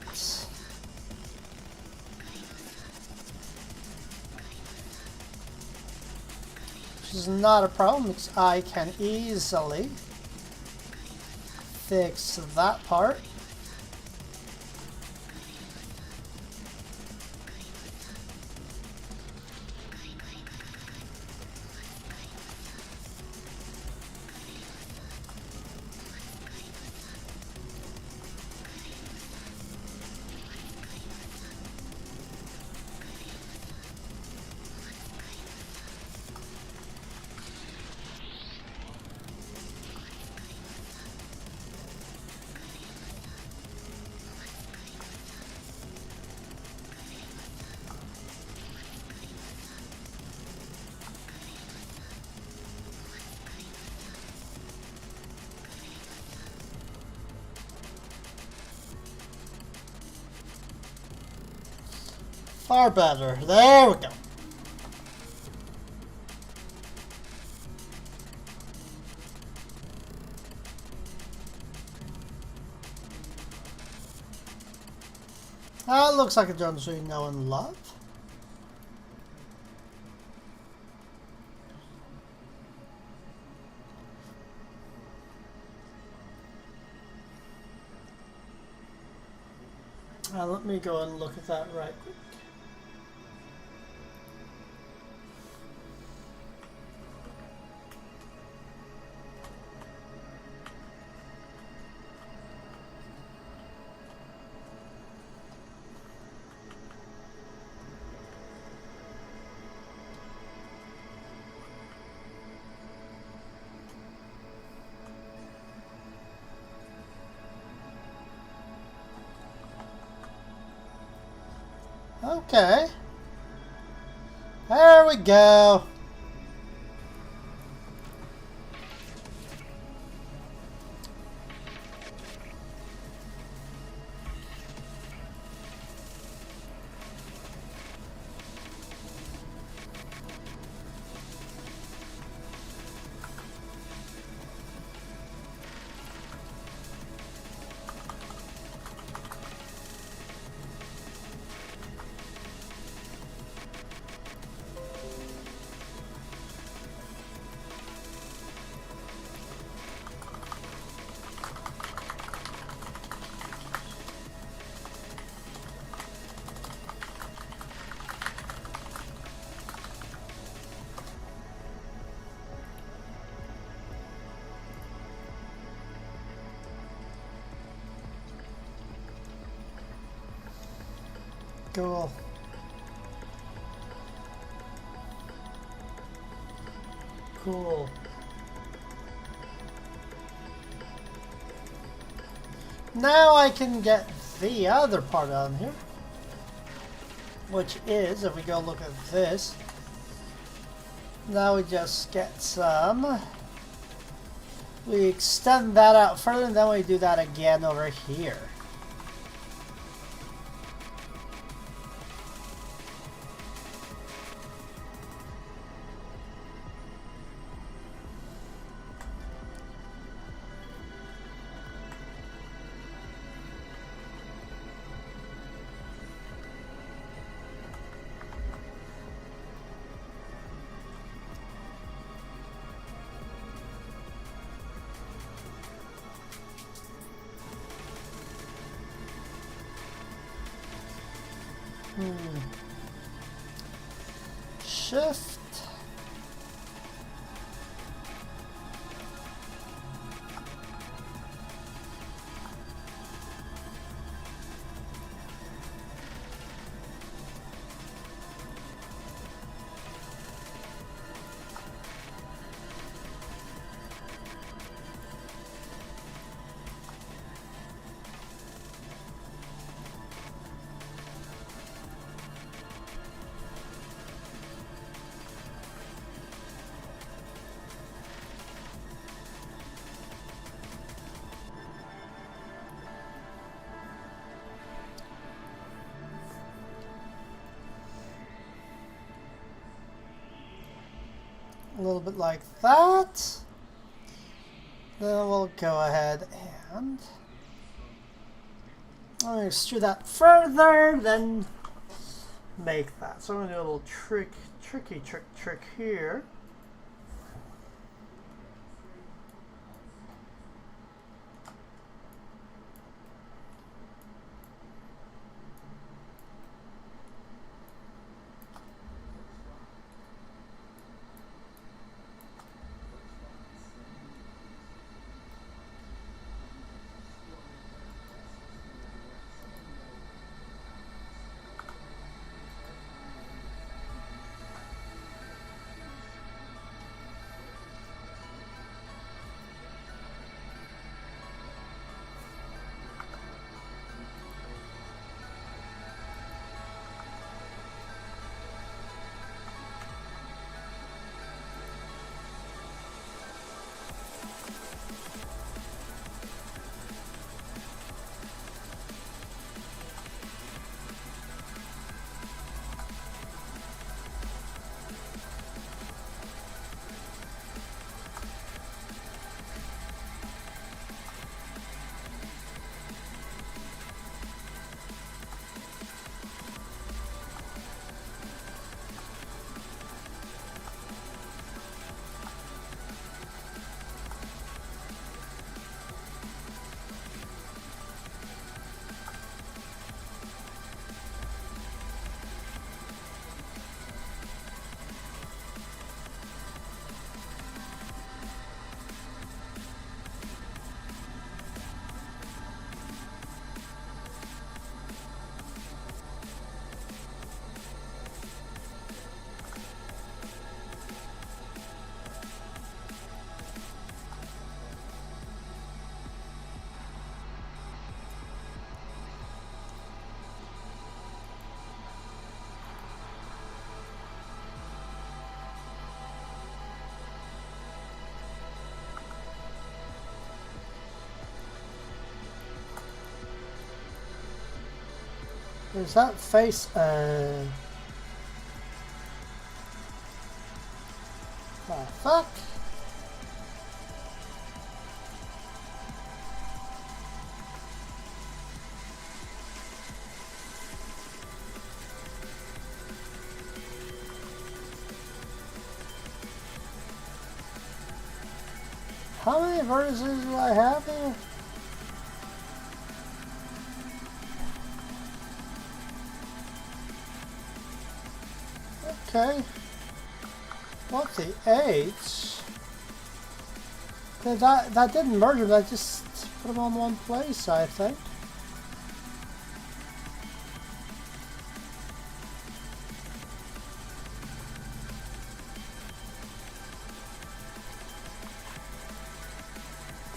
Which is not a problem, because I can easily fix that part. Far better. There we go. That looks like a Jones we know and love. Let me go and look at that right quick. Okay. There we go. Cool. Cool. Now I can get the other part on here, which is, if we go look at this, now we just get some, we extend that out further, and then we do that again over here. Shift. A little bit like that. Then we'll go ahead and I'm going to extrude that further, then make that. So I'm going to do a little trick here. Is that face? The fuck? How many vertices do I have here? Okay. What's the H? That didn't merge them, I just put them on one place, I think.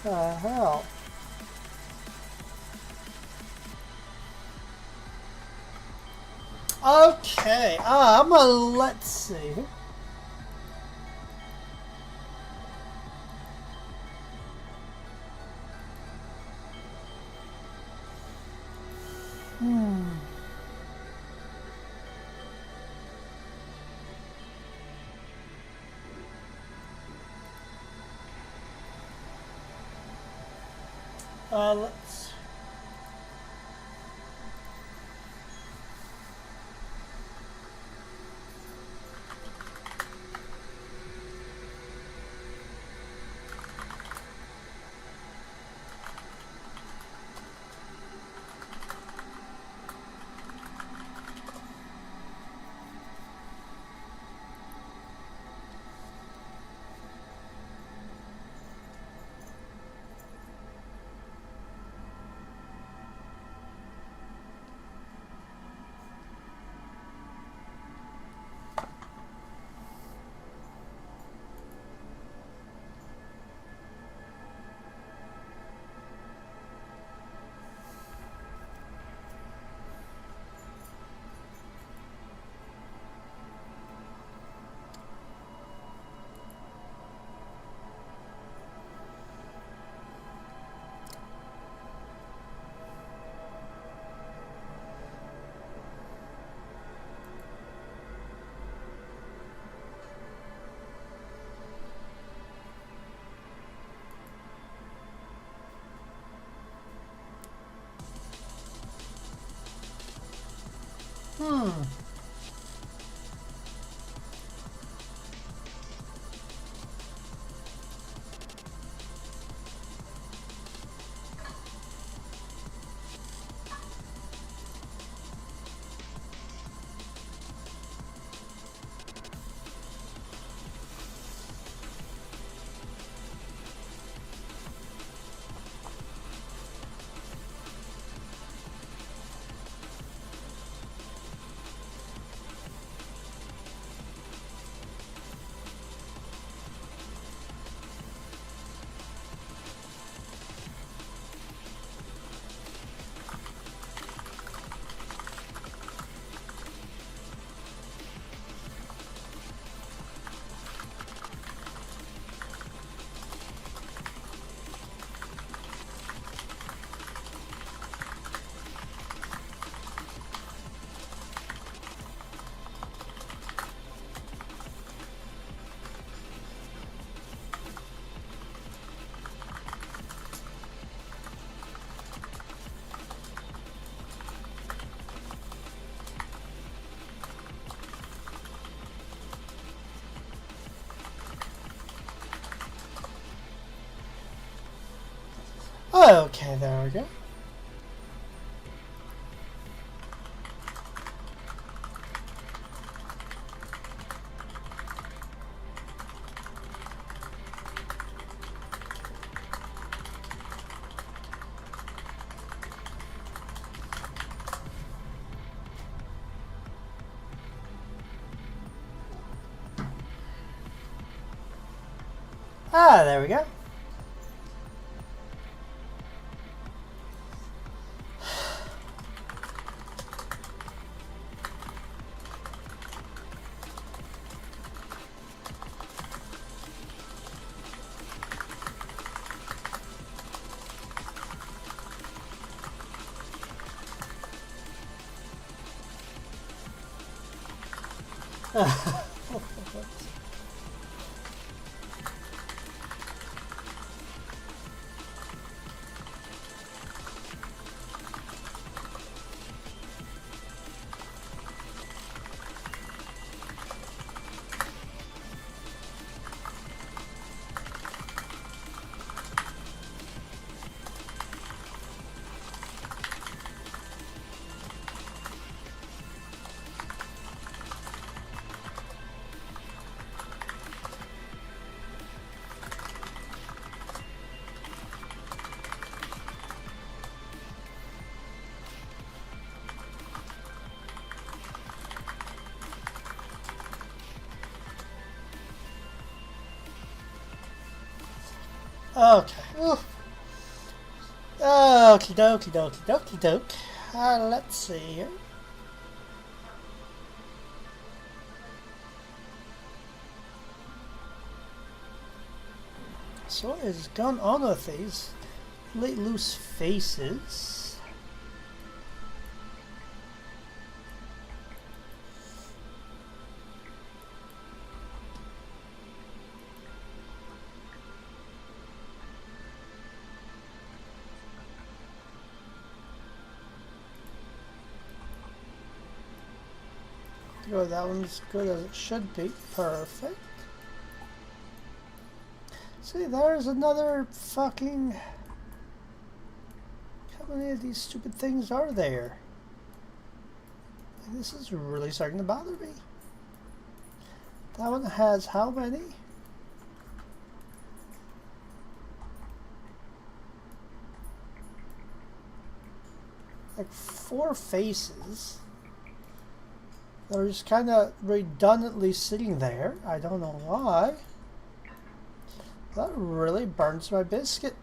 The hell? Okay, let's see. Let's. Okay, there we go. Ah, there we go. Okay. Ooh. Okie dokie dokie dokie doke. Let's see here. So what is going on with these let loose faces? Good, that one's good as it should be. Perfect. See, there's another fucking... How many of these stupid things are there? This is really starting to bother me. That one has how many? Like 4 faces. They're just kind of redundantly sitting there. I don't know why. That really burns my biscuit.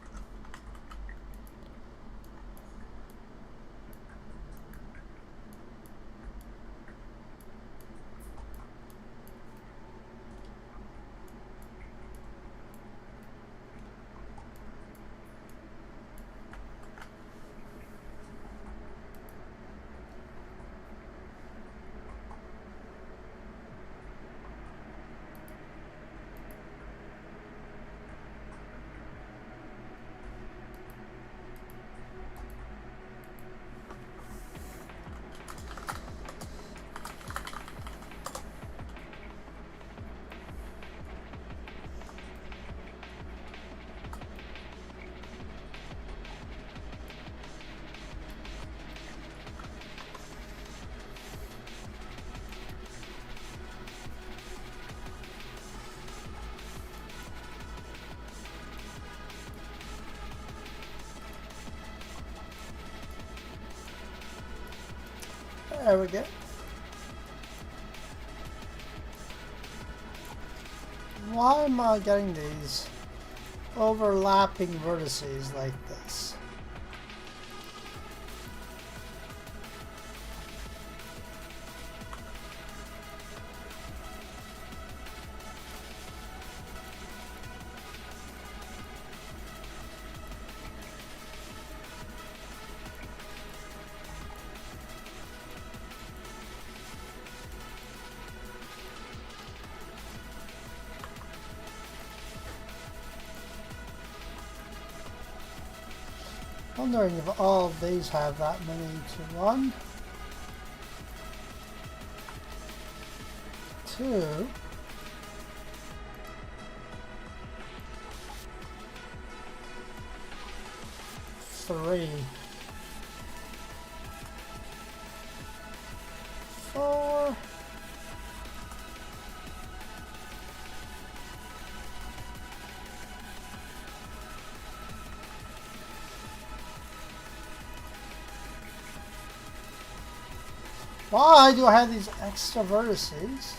There we go. Why am I getting these overlapping vertices like this? Wondering if all of these have that many to 1, 2, 3, 4, 'Why do I have these extra vertices?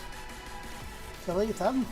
Delete them.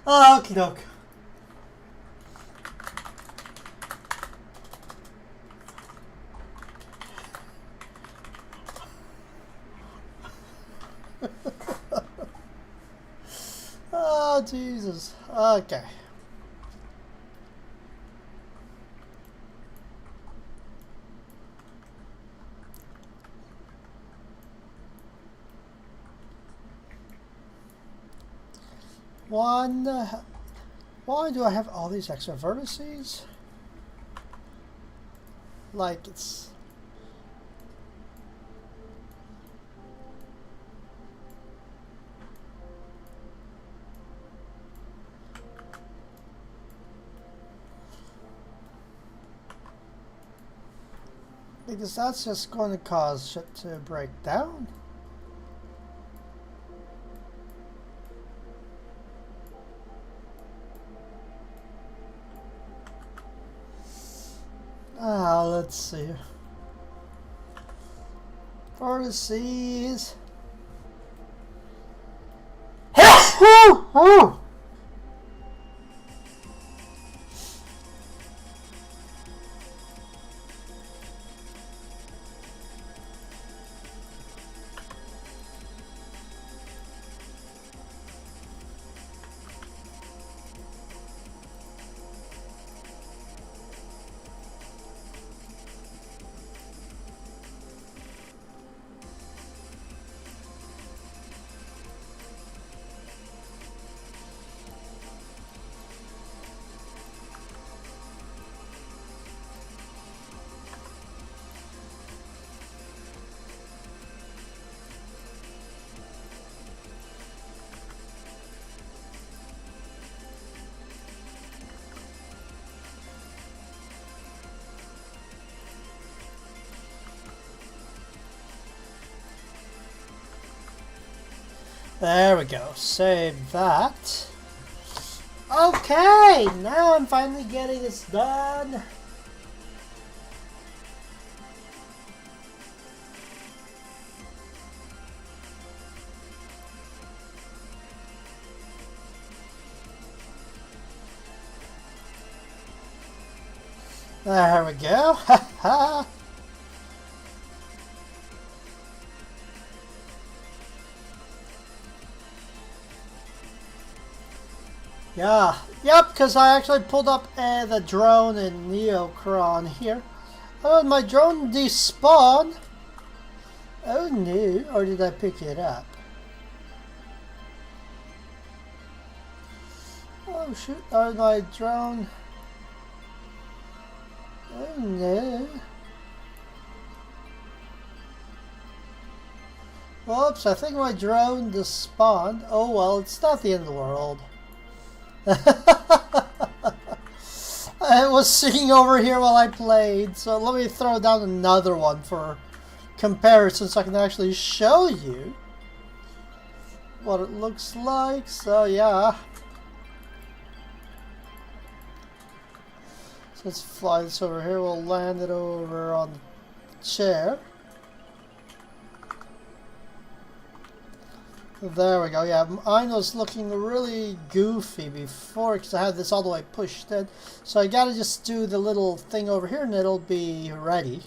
Okie doke. Oh, Jesus. Okay. Why do I have all these extra vertices? Like it's... Because that's just going to cause shit to break down. Let's see. Vertices. There we go. Save that. Okay, now I'm finally getting this done. There we go. Ha ha. Yeah. Yep, because I actually pulled up the drone in Neocron here. Oh, my drone despawned. Oh no. Or did I pick it up? Oh shoot. Oh, my drone. Oh no. Whoops, I think my drone despawned. Oh well, it's not the end of the world. I was sitting over here while I played, so let me throw down another one for comparison so I can actually show you what it looks like. So yeah. So let's fly this over here. We'll land it over on the chair. There we go. Yeah, mine was looking really goofy before because I had this all the way pushed in. So I gotta just do the little thing over here and it'll be ready.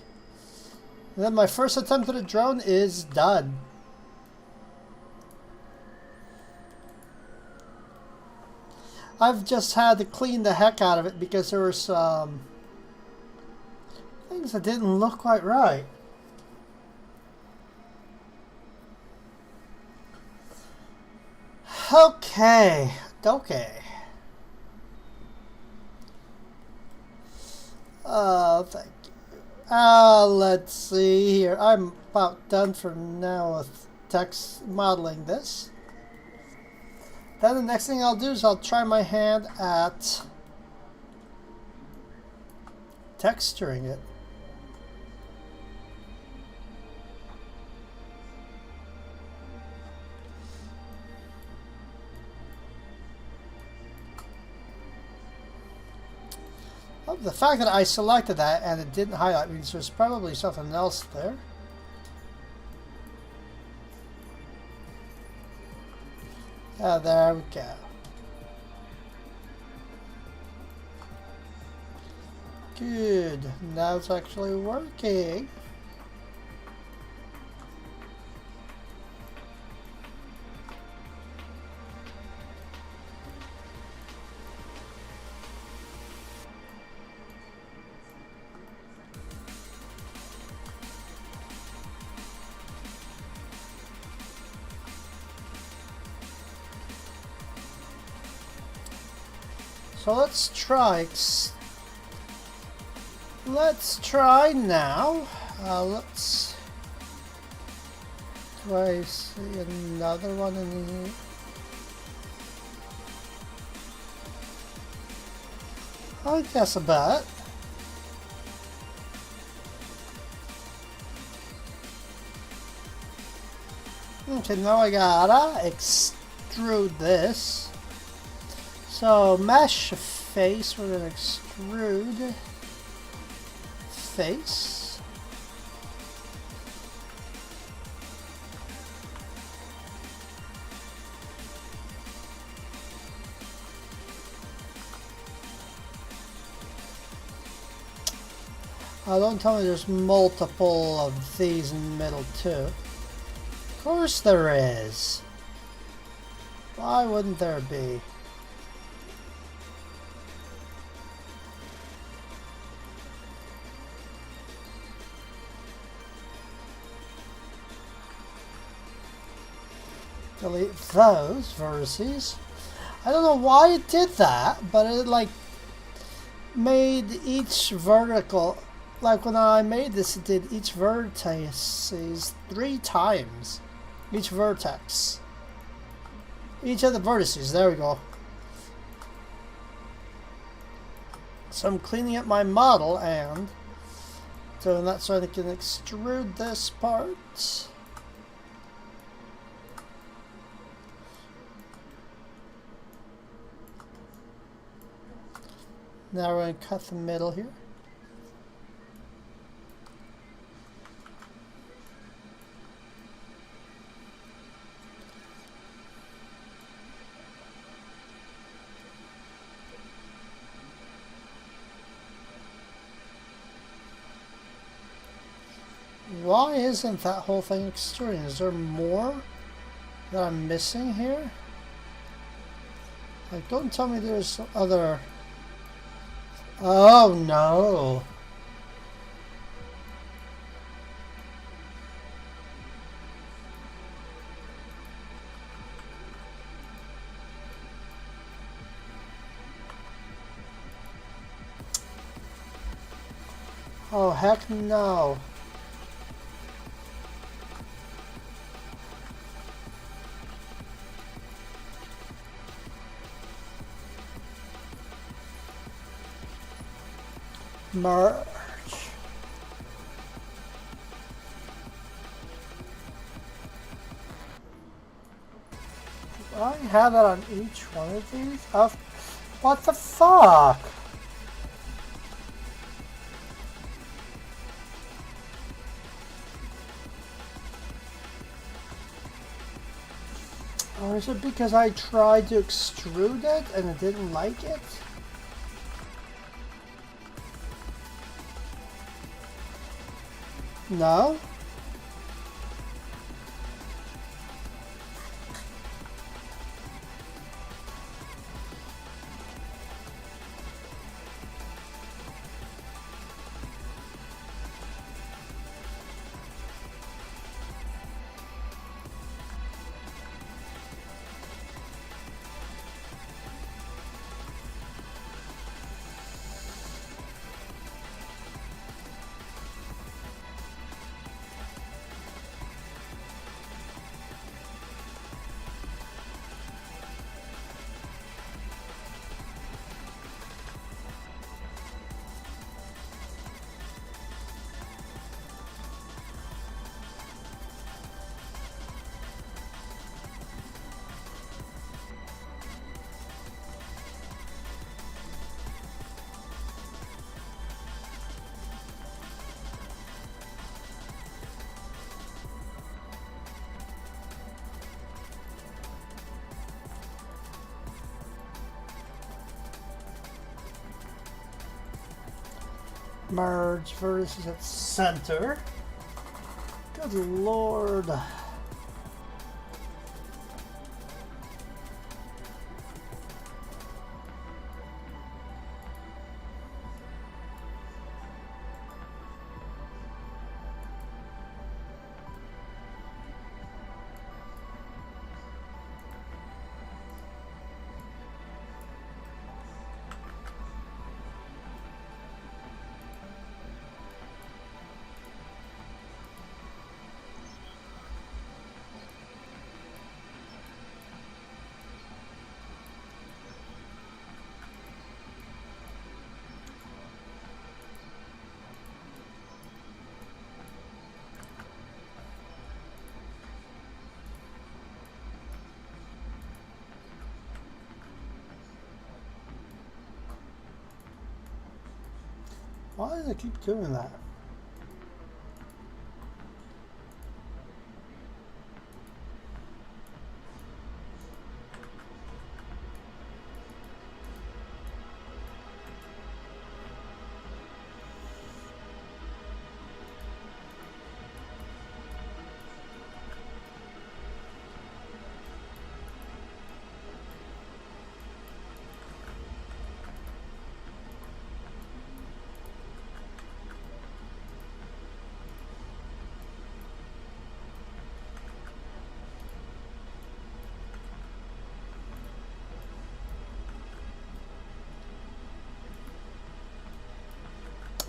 And then my first attempt at a drone is done. I've just had to clean the heck out of it because there were some things that didn't look quite right. Okay. Thank you. Let's see here. I'm about done for now with text modeling this. Then the next thing I'll do is I'll try my hand at texturing it. Oh, the fact that I selected that and it didn't highlight means there's probably something else there. Oh, there we go. Good. Now it's actually working. So let's try. Let's try now. Let's try see another one in here. I guess about. Okay, now I gotta extrude this. So mesh face, we're gonna extrude face. Oh, don't tell me there's multiple of these in the middle too. Of course there is. Why wouldn't there be? Delete those vertices. I don't know why it did that, but it like made each vertical, like when I made this, it did each vertices 3 times. Each vertex. Each of the vertices, there we go. So I'm cleaning up my model and doing that so I can extrude this part. Now we're going to cut the middle here. Why isn't that whole thing extruding? Is there more that I'm missing here? Like, don't tell me there's other... Oh no! Oh heck no! Merge. Do I have that on each one of these? What the fuck? Or is it because I tried to extrude it and it didn't like it? No? Merge vertices at center. Good lord. Why do they keep doing that?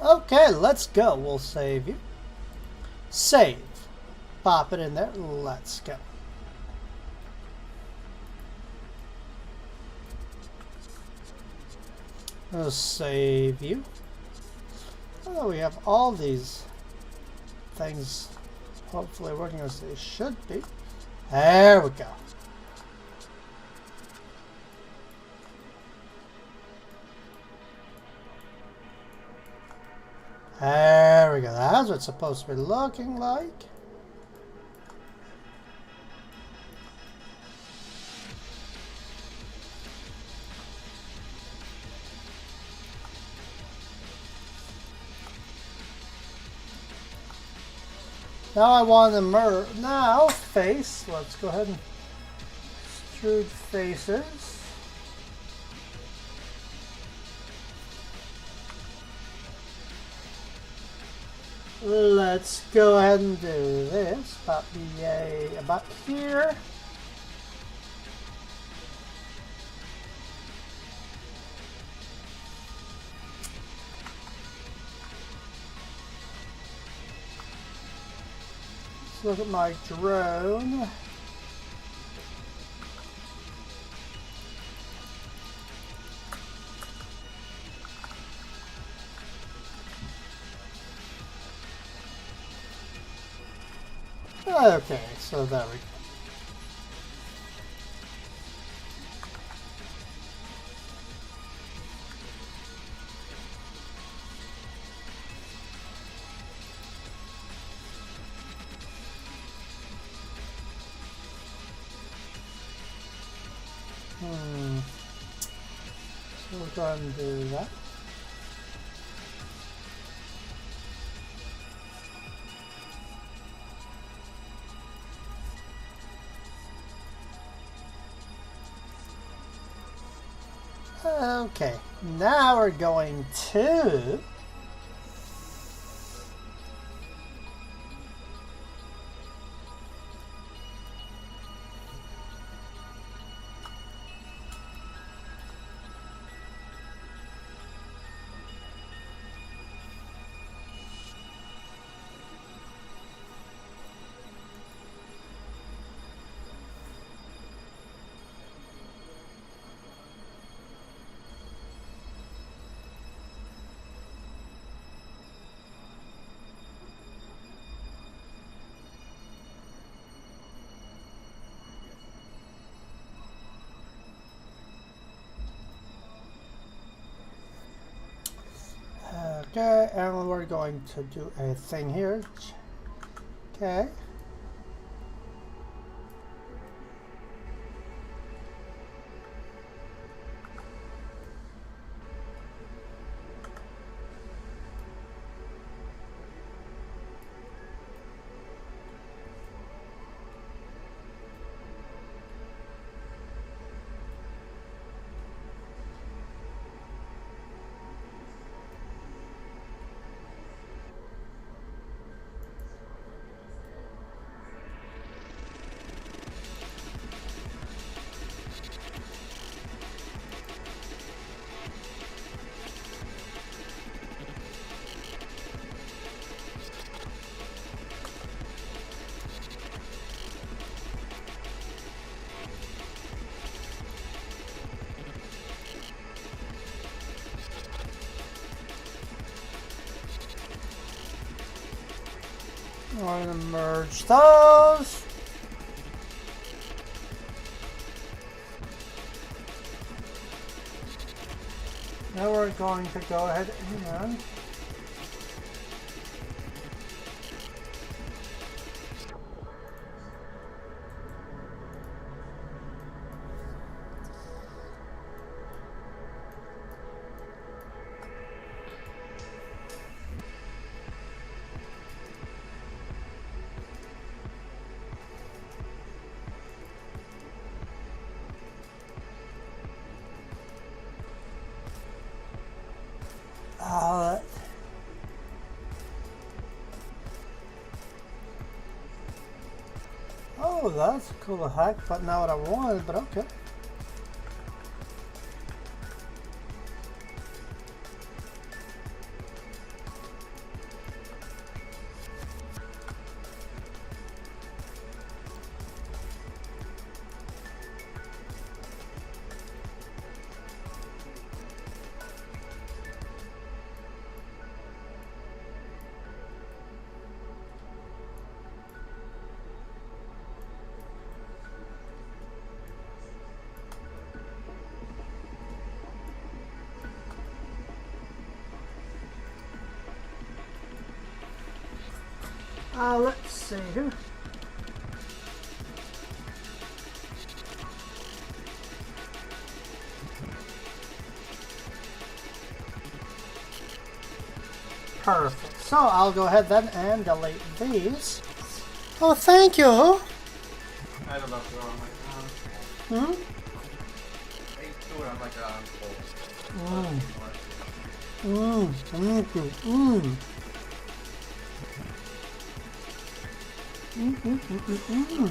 Okay, let's go. We'll save you. Save. Pop it in there. Let's go. I'll save you. Oh, we have all these things hopefully working as they should be. There we go. There we go. That's what it's supposed to be looking like. Now I want to merge. Now face. Let's go ahead and extrude faces. Let's go ahead and do this. About here. Look at my drone. Okay, so there we go. So we'll go ahead and do that. Okay, now we're going to okay, and we're going to do a thing here. Okay. I'm going to merge those. Now we're going to go ahead and oh, that's a cool hack, but not what I wanted, but okay. Let's see here. Perfect. So I'll go ahead then and delete these. Oh, thank you. I don't know if you're on my Hmm? I do it on my phone. Thank you.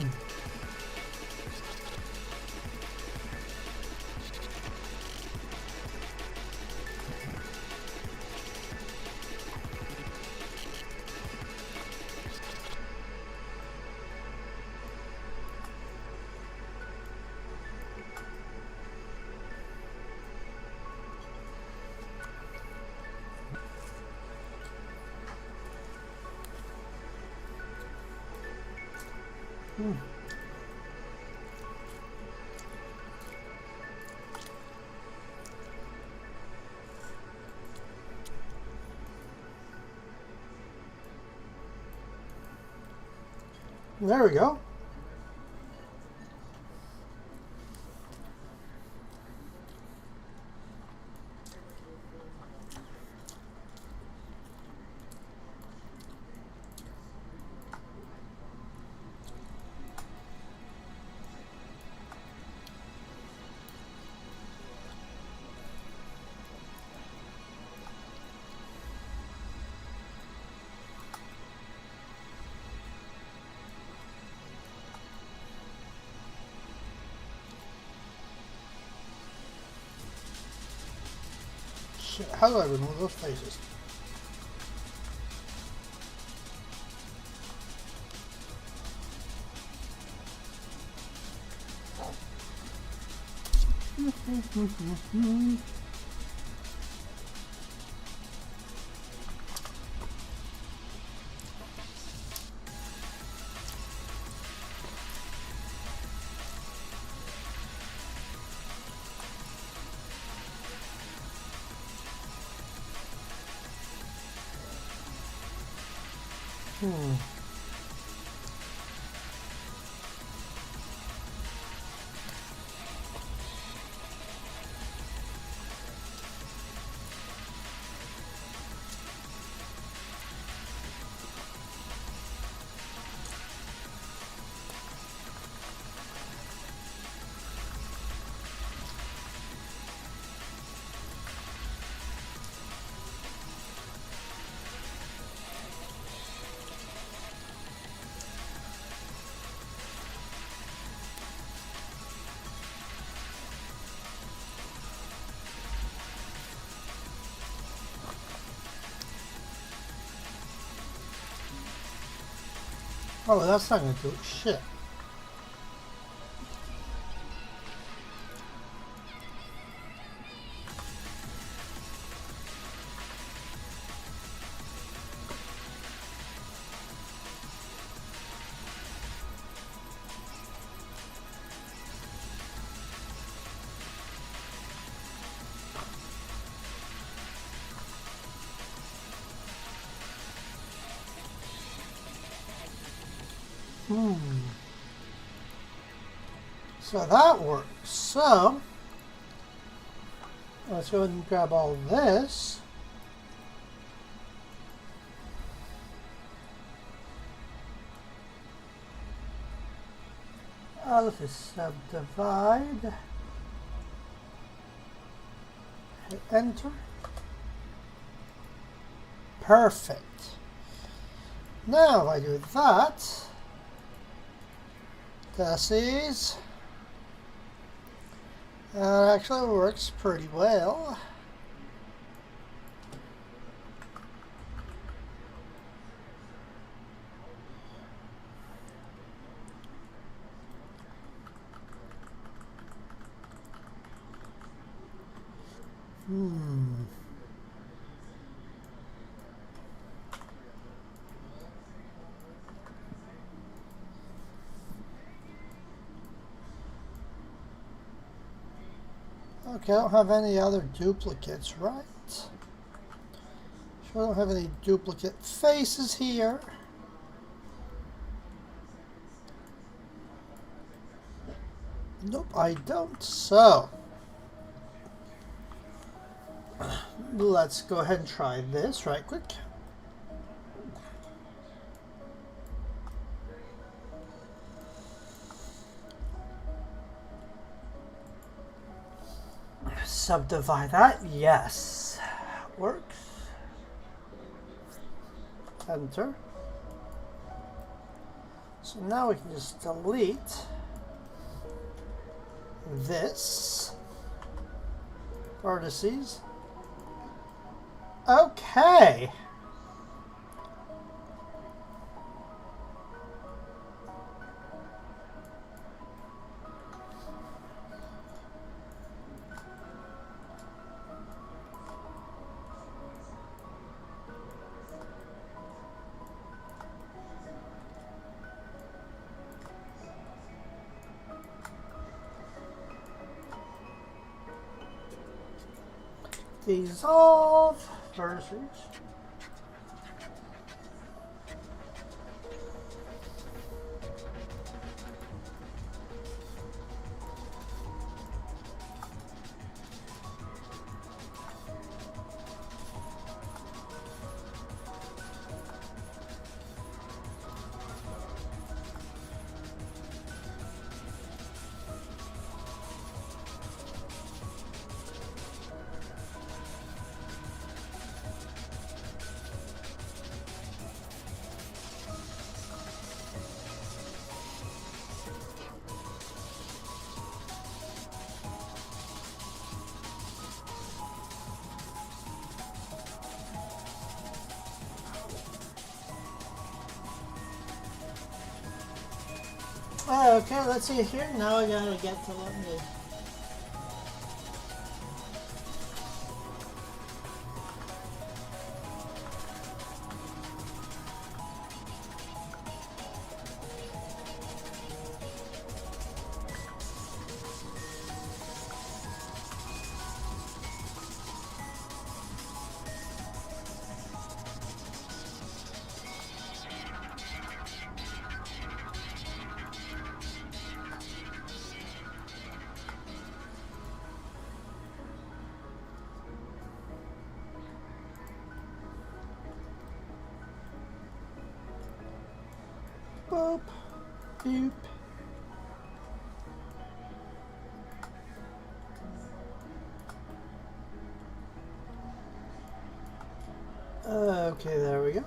There we go. Shit, how do I remove those faces? Oh, that's not gonna do shit. So that works. So let's go ahead and grab all this. Let's just subdivide. Hit enter. Perfect. Now if I do that, this actually works pretty well. Okay, I don't have any other duplicates, right? Sure, I don't have any duplicate faces here. Nope, I don't. So, let's go ahead and try this right quick. Subdivide that, yes. Works. Enter. So now we can just delete this vertices. Okay. Dissolve vertices. Okay, let's see here. Now I gotta get to let me. Boop. Boop. Okay, there we go.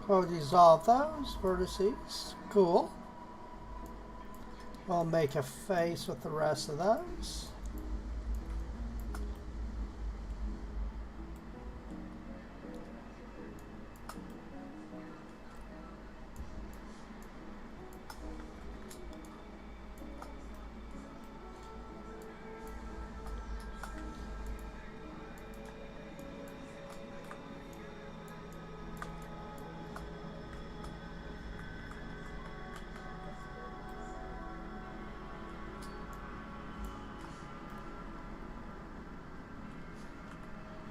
We'll dissolve those vertices. Cool. We'll make a face with the rest of those.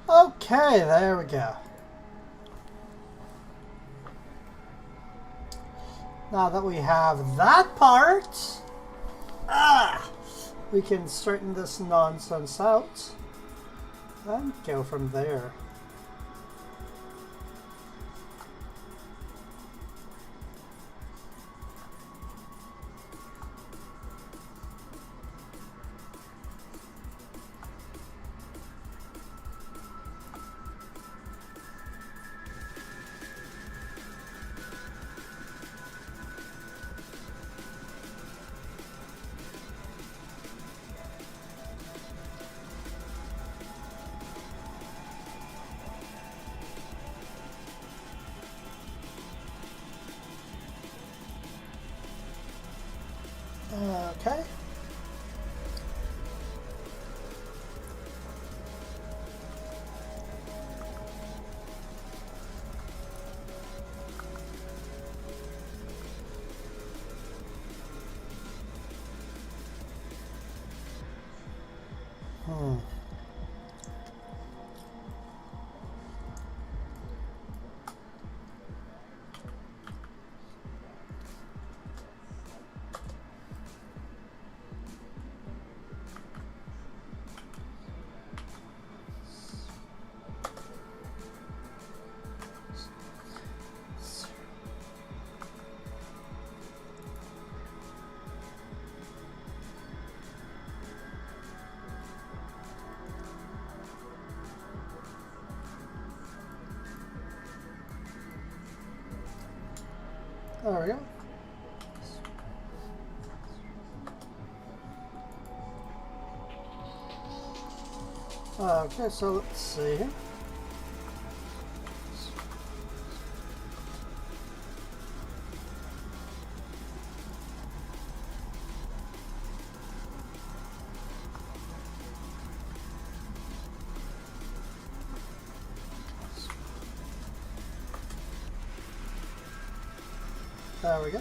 Okay, there we go. Now that we have that part, we can straighten this nonsense out and go from there. There we go. Okay, so let's see here. There we go.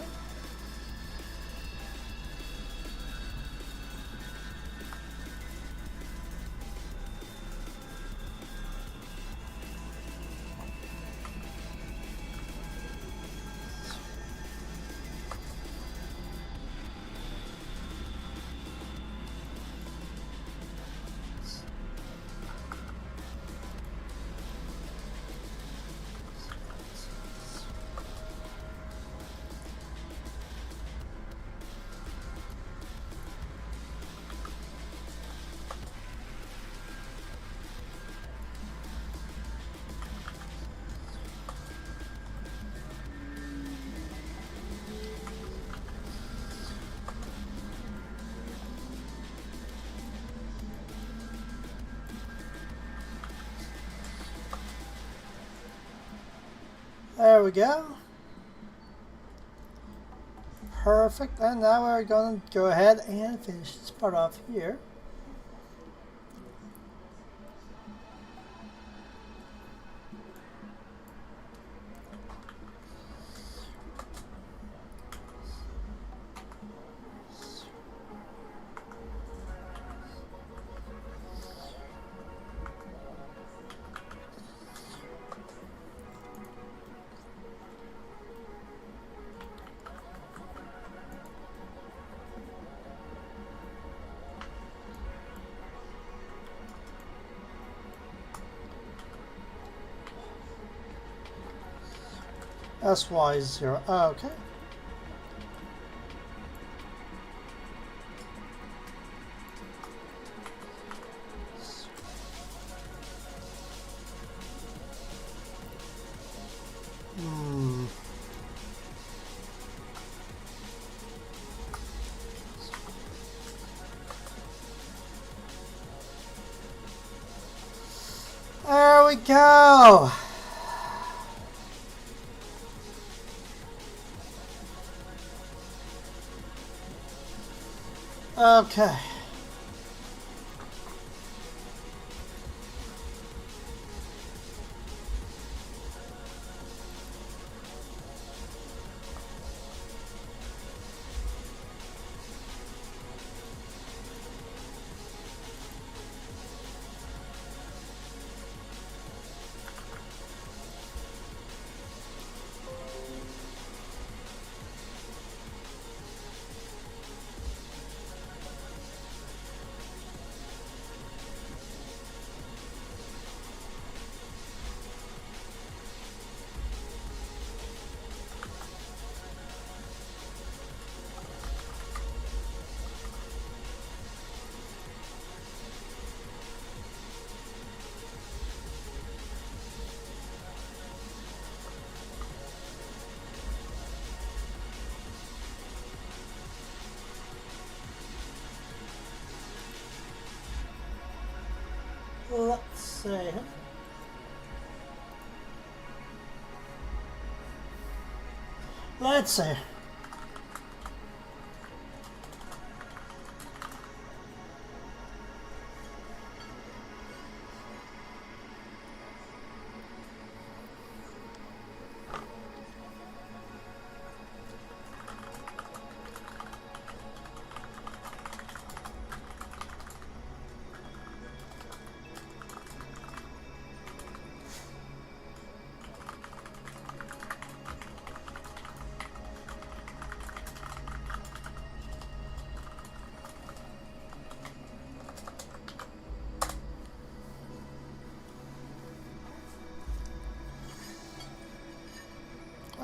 There we go. Perfect. And now we're going to go ahead and finish this part off here. SY0. Okay. There we go. Okay. Let's see. Let's see.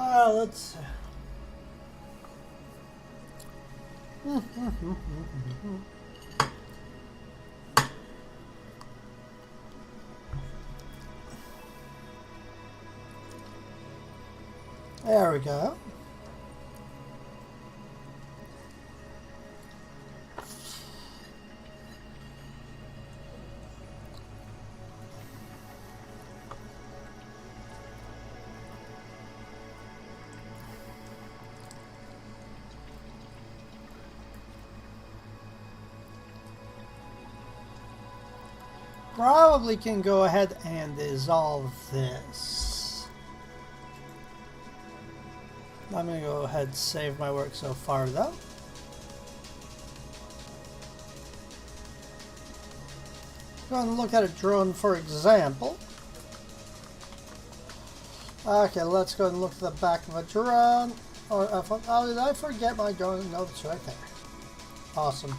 Let's see. There we go. probably can go ahead and dissolve this. I'm going to go ahead and save my work so far though. Go and look at a drone for example. Okay, let's go and look at the back of a drone. Or oh, did I forget my drone? No, it's right there. Awesome.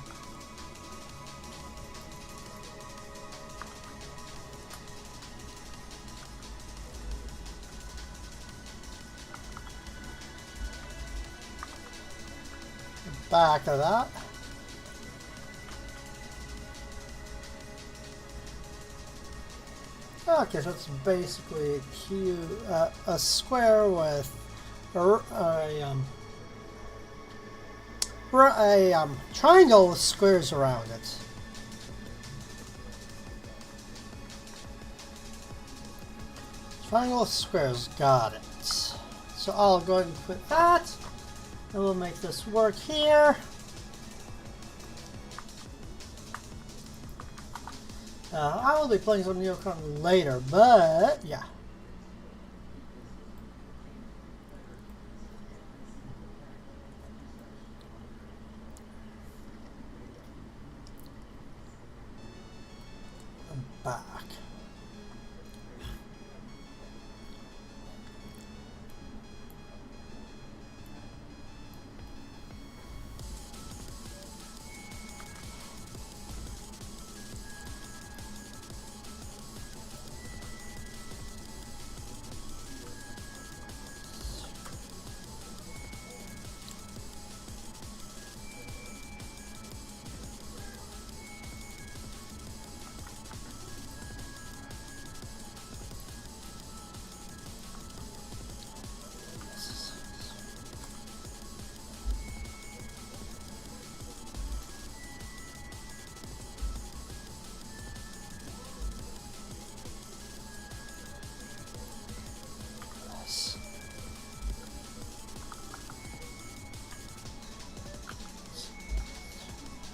Back of that. Okay, so it's basically a square with a triangle with squares around it. Triangle with squares, got it. So I'll go ahead and put that, and we'll make this work here. I will be playing some Neocron later, but yeah. I'm back.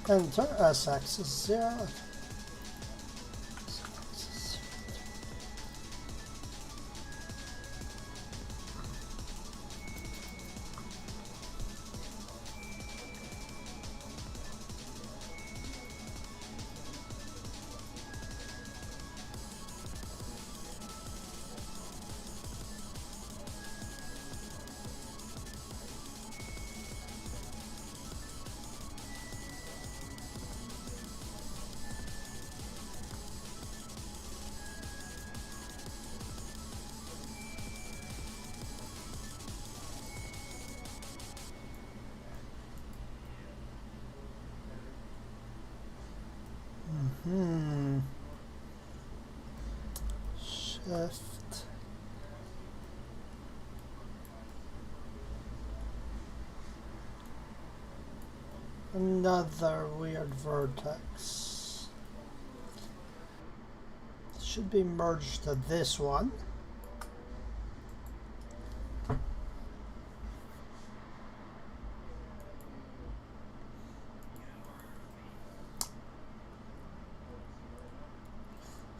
Enter S-axis 0. Shift. Another weird vertex. Should be merged to this one.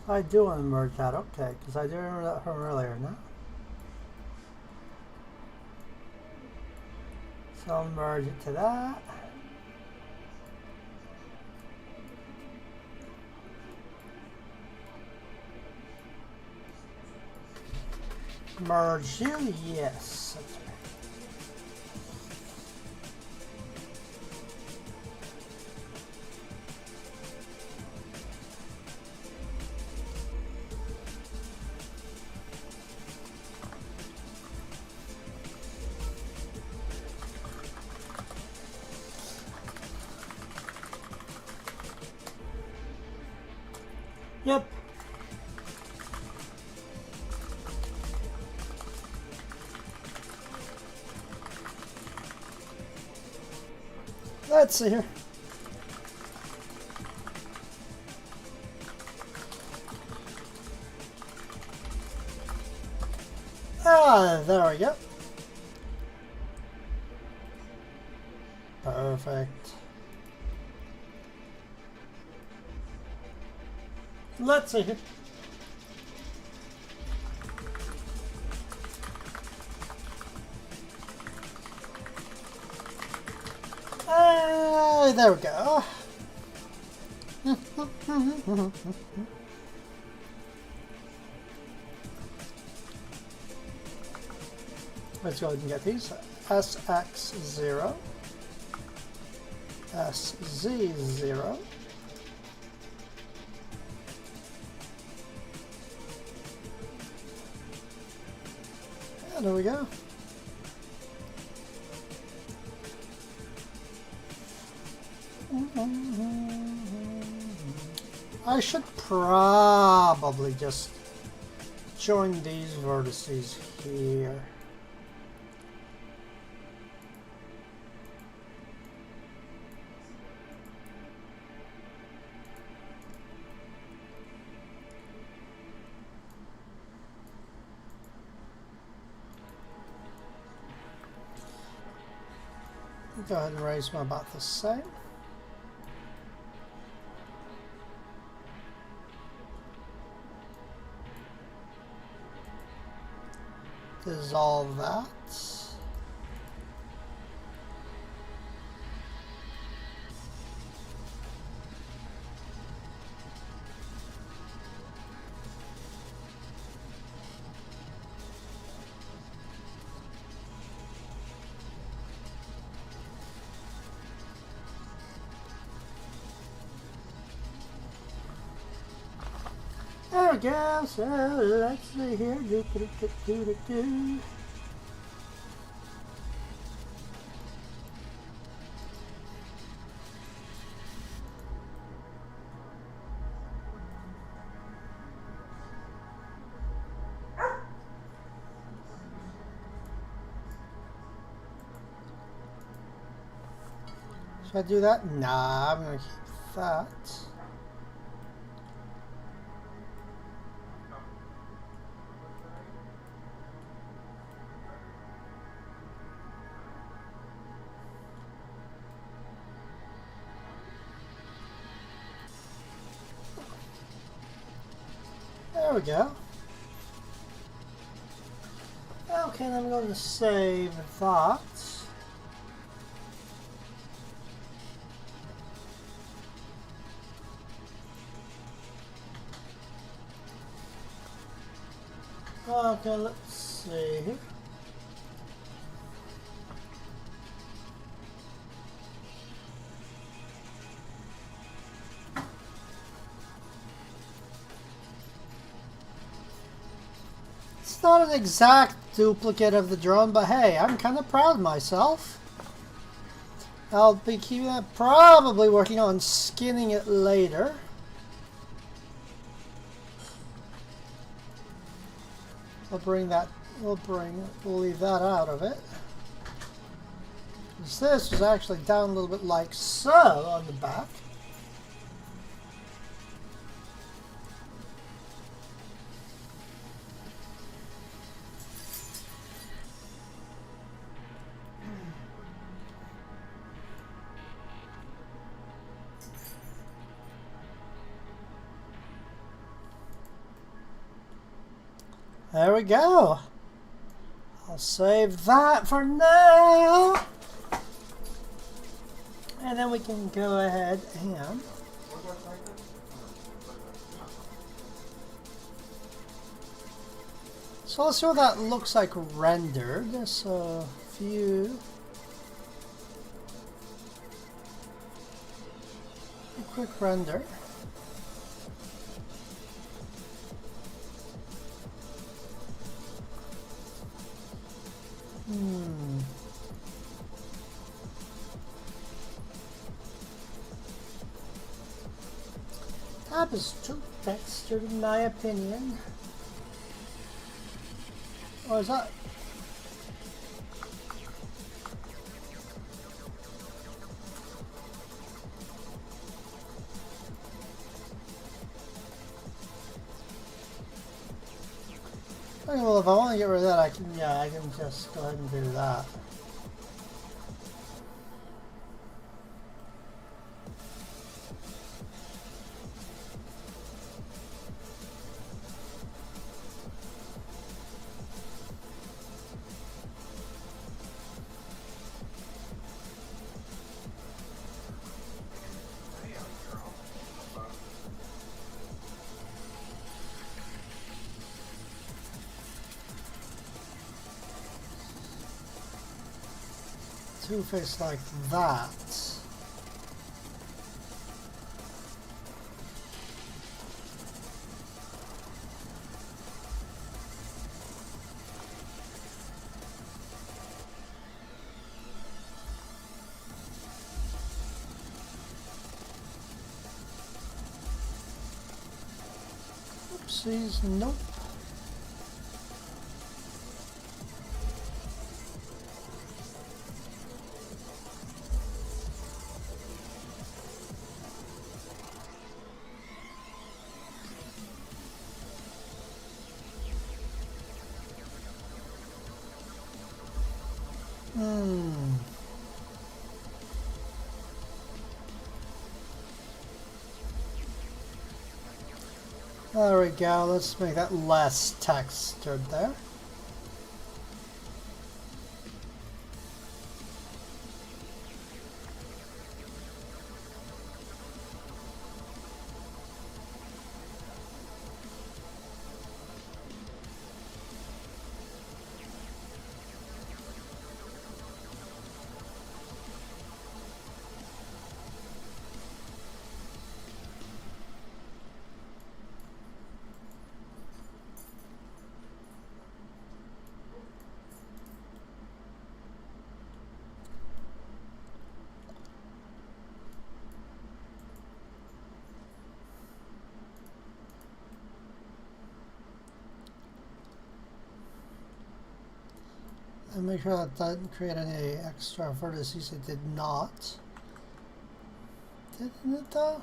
I do want to merge that, okay, because I do remember that from earlier, no? So I'll merge it to that. Merge you, yes. That's right. Yep. Let's see here. Ah, there we go. Perfect. Let's see here. There we go. Let's go ahead and get these. SX0, SZ0, and there we go. I should probably just join these vertices here. Go ahead and raise them about the same. Dissolve that. There we go. So let's see here. Do. Should I do that? Nah, I'm gonna keep that. There we go. Okay, then I'm going to save that. Okay, let's see. It's not an exact duplicate of the drone, but hey, I'm kind of proud of myself. I'll be keeping that, probably working on skinning it later. We'll leave that out of it. This was actually down a little bit like so on the back. There we go. I'll save that for now. And then we can go ahead and so let's see what that looks like rendered. So view. A quick render. Tab is too textured in my opinion. Or is that? Okay, well, if I want to get rid of that, I can just go ahead and do that. Two-Face like that. Oopsies, nope. There we go. Let's make that less textured there. And make sure that doesn't create any extra vertices. It did not. Didn't it though?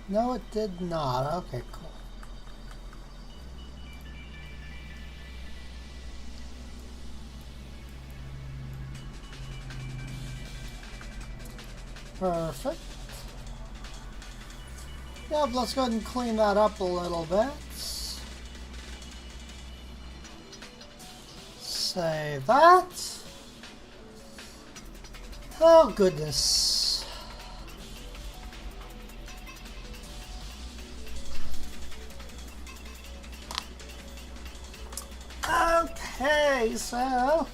No, it did not. Okay, cool. Perfect. Yep, let's go ahead and clean that up a little bit. Save that. Oh, goodness. Okay, so...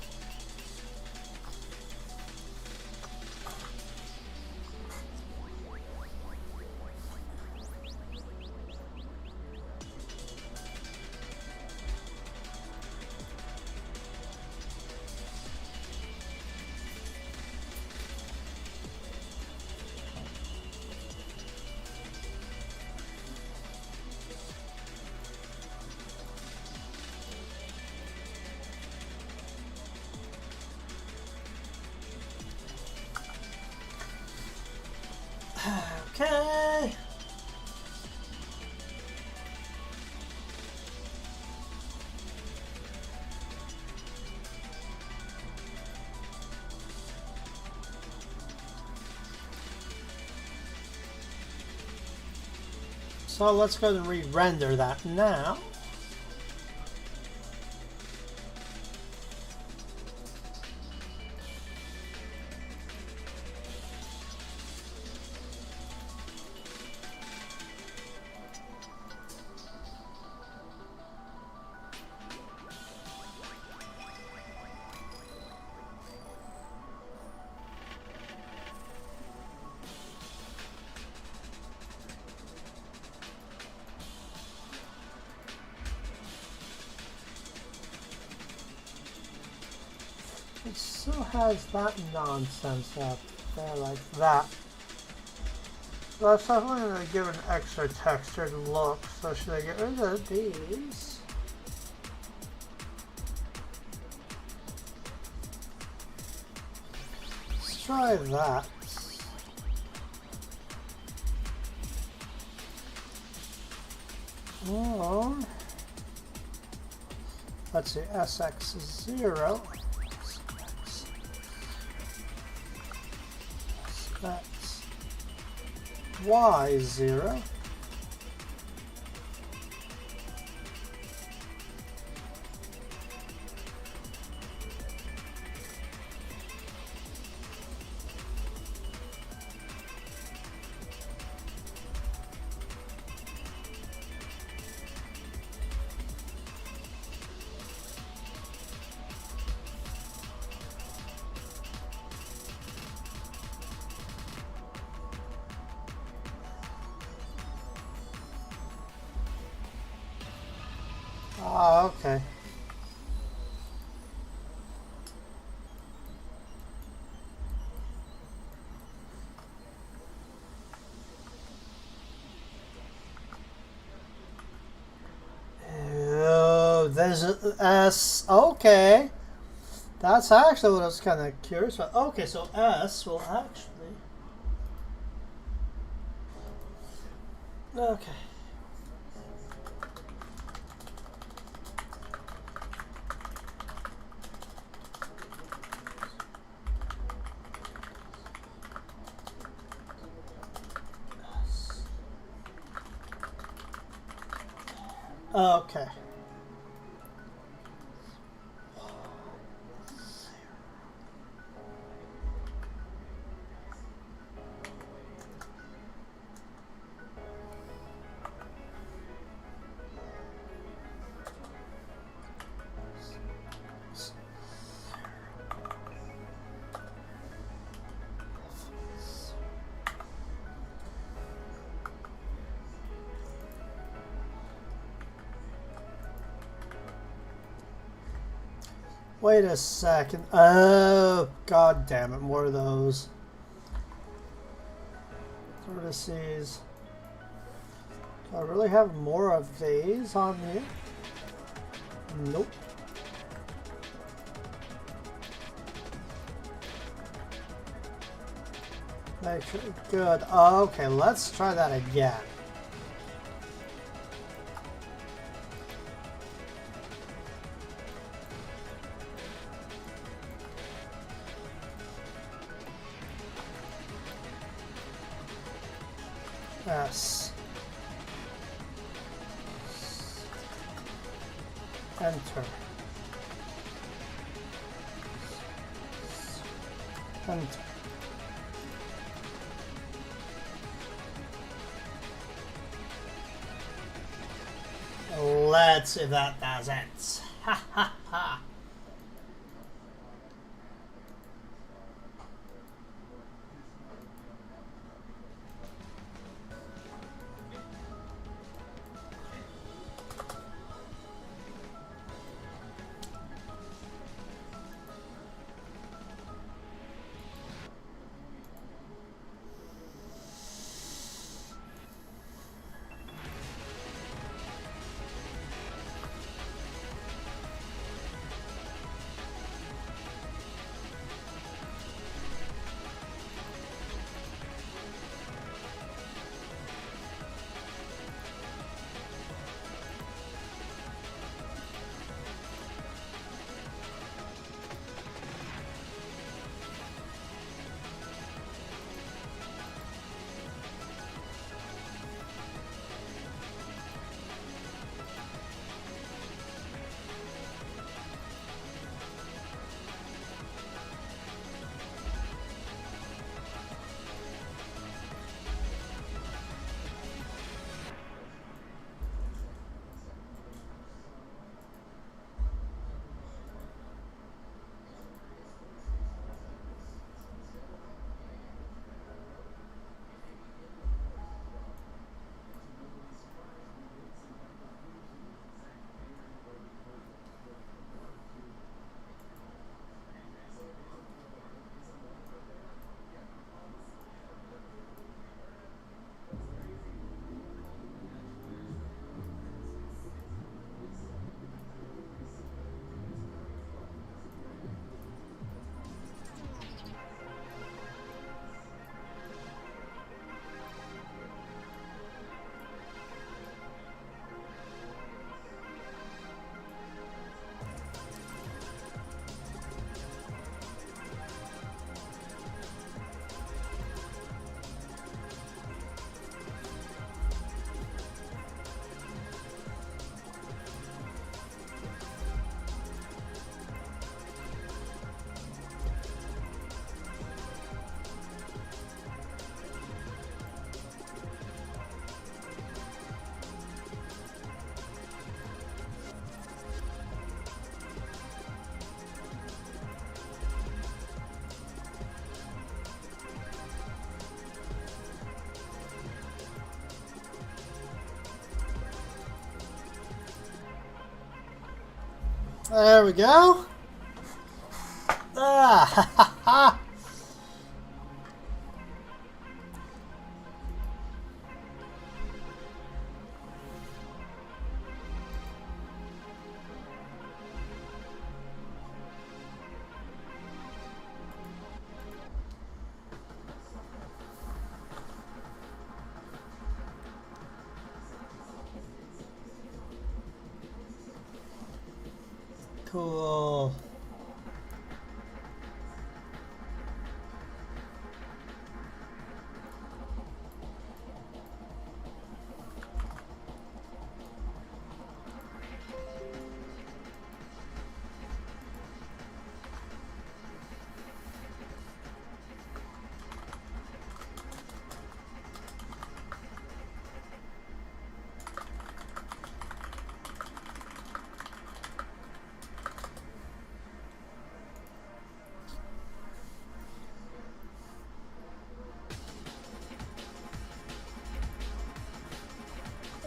Okay. So let's go ahead and re-render that now. It still has that nonsense up there like that. So that's definitely going to give an extra textured look. So should I get rid of these? Let's try that. Or let's see, SX0. That's Y0. Okay. Oh, there's a S. Okay. That's actually what I was kind of curious about. Okay, so S will actually. Okay. Okay. Wait a second. Oh, god damn it. More of those. Vertices. Do I really have more of these on here? Nope. Make sure. Good. Okay, let's try that again. Yes. Enter. Enter. Let's see if that does it. Ha ha ha. There we go. Ah, ha, ha, ha. Cool.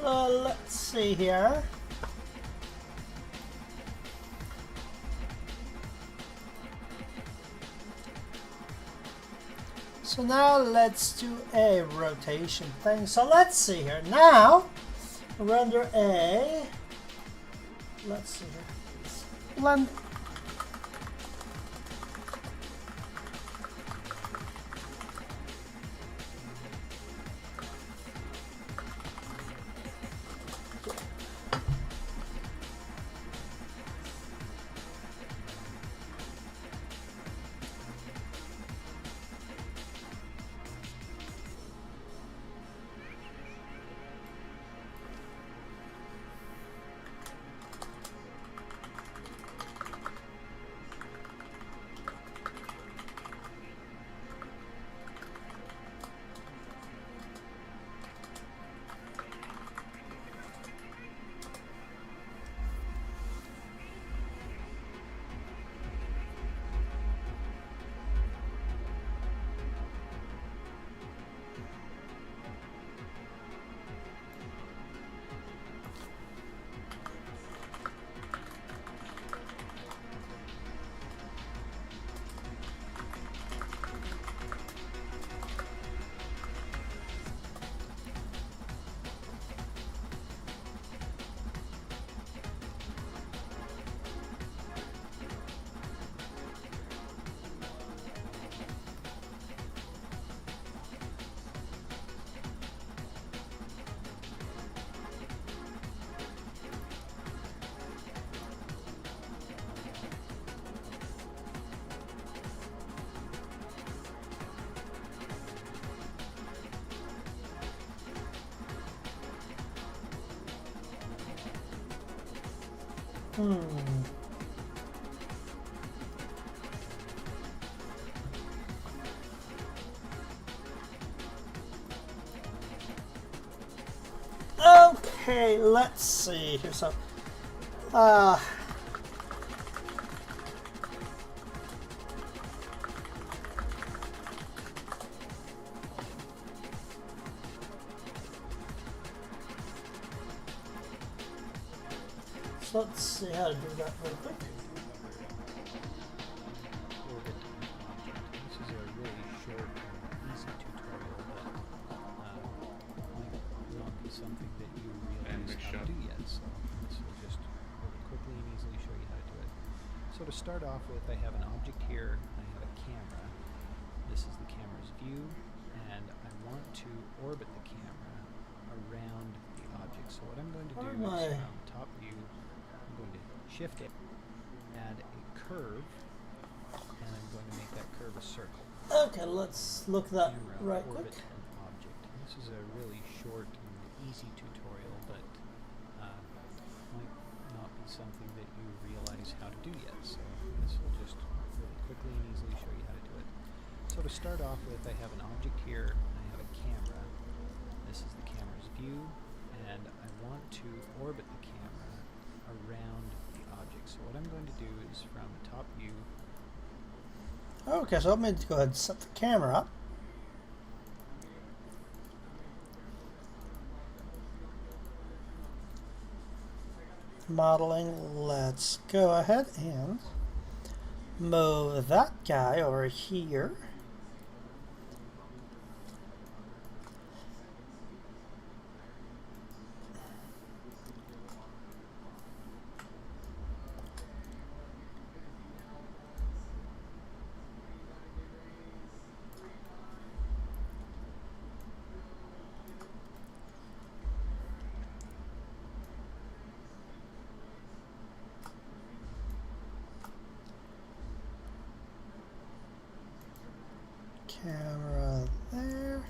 Let's see here. So now let's do a rotation thing. So let's see here. Now render a. Let's see here. Blend. Okay, let's see here. So, so let's see how to do that real quick. Orbit object. This is a really short and easy tutorial that might not be something that you realize how to do yet. So this will just really quickly and easily show you how to do it. So to start off with, I have an object here. I have a camera. This is the camera's view, and I want to orbit the camera around the object. So what I'm going to do is from top view, I'm going to shift it, add a curve, and I'm going to make that curve a circle. Okay, let's look that Camera, right quick. orbit an object. This is a really short and easy tutorial, but might not be something that you realize how to do yet. So this will just really quickly and easily show you how to do it. So to start off with, I have an object here. I have a camera. This is the camera's view, and I want to orbit the camera around the object. So what I'm going to do is from top view. Okay, so I'm going to go ahead and set the camera up. modeling. Let's go ahead and move that guy over here. Camera there.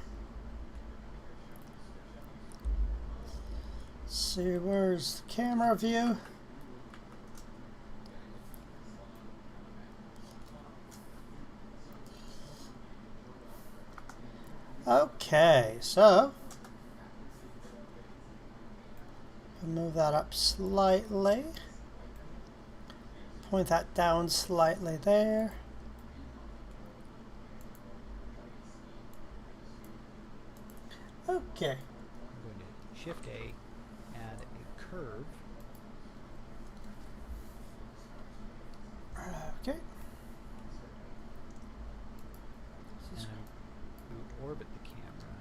See, where's the camera view? Okay, so move that up slightly. Point that down slightly there. Okay. I'm going to Shift A, add a curve. Okay. And we would orbit the camera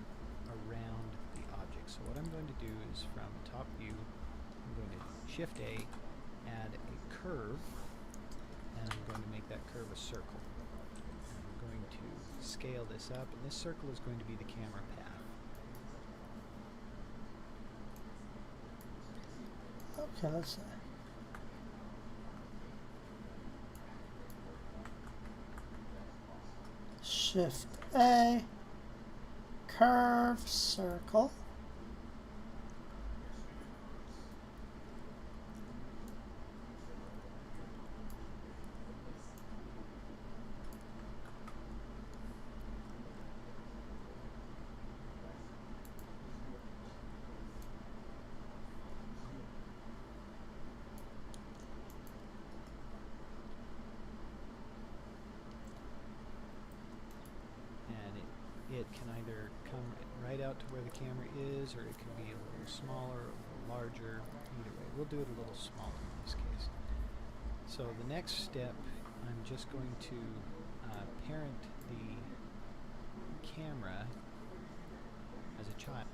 around the object. So what I'm going to do is from top view, I'm going to Shift A, add a curve, and I'm going to make that curve a circle. And I'm going to scale this up, and this circle is going to be the camera path. Okay, let's see. Shift A, curve, circle. It can either come right out to where the camera is, or it can be a little smaller, a little larger. Either way, we'll do it a little smaller in this case. So the next step, I'm just going to parent the camera as a child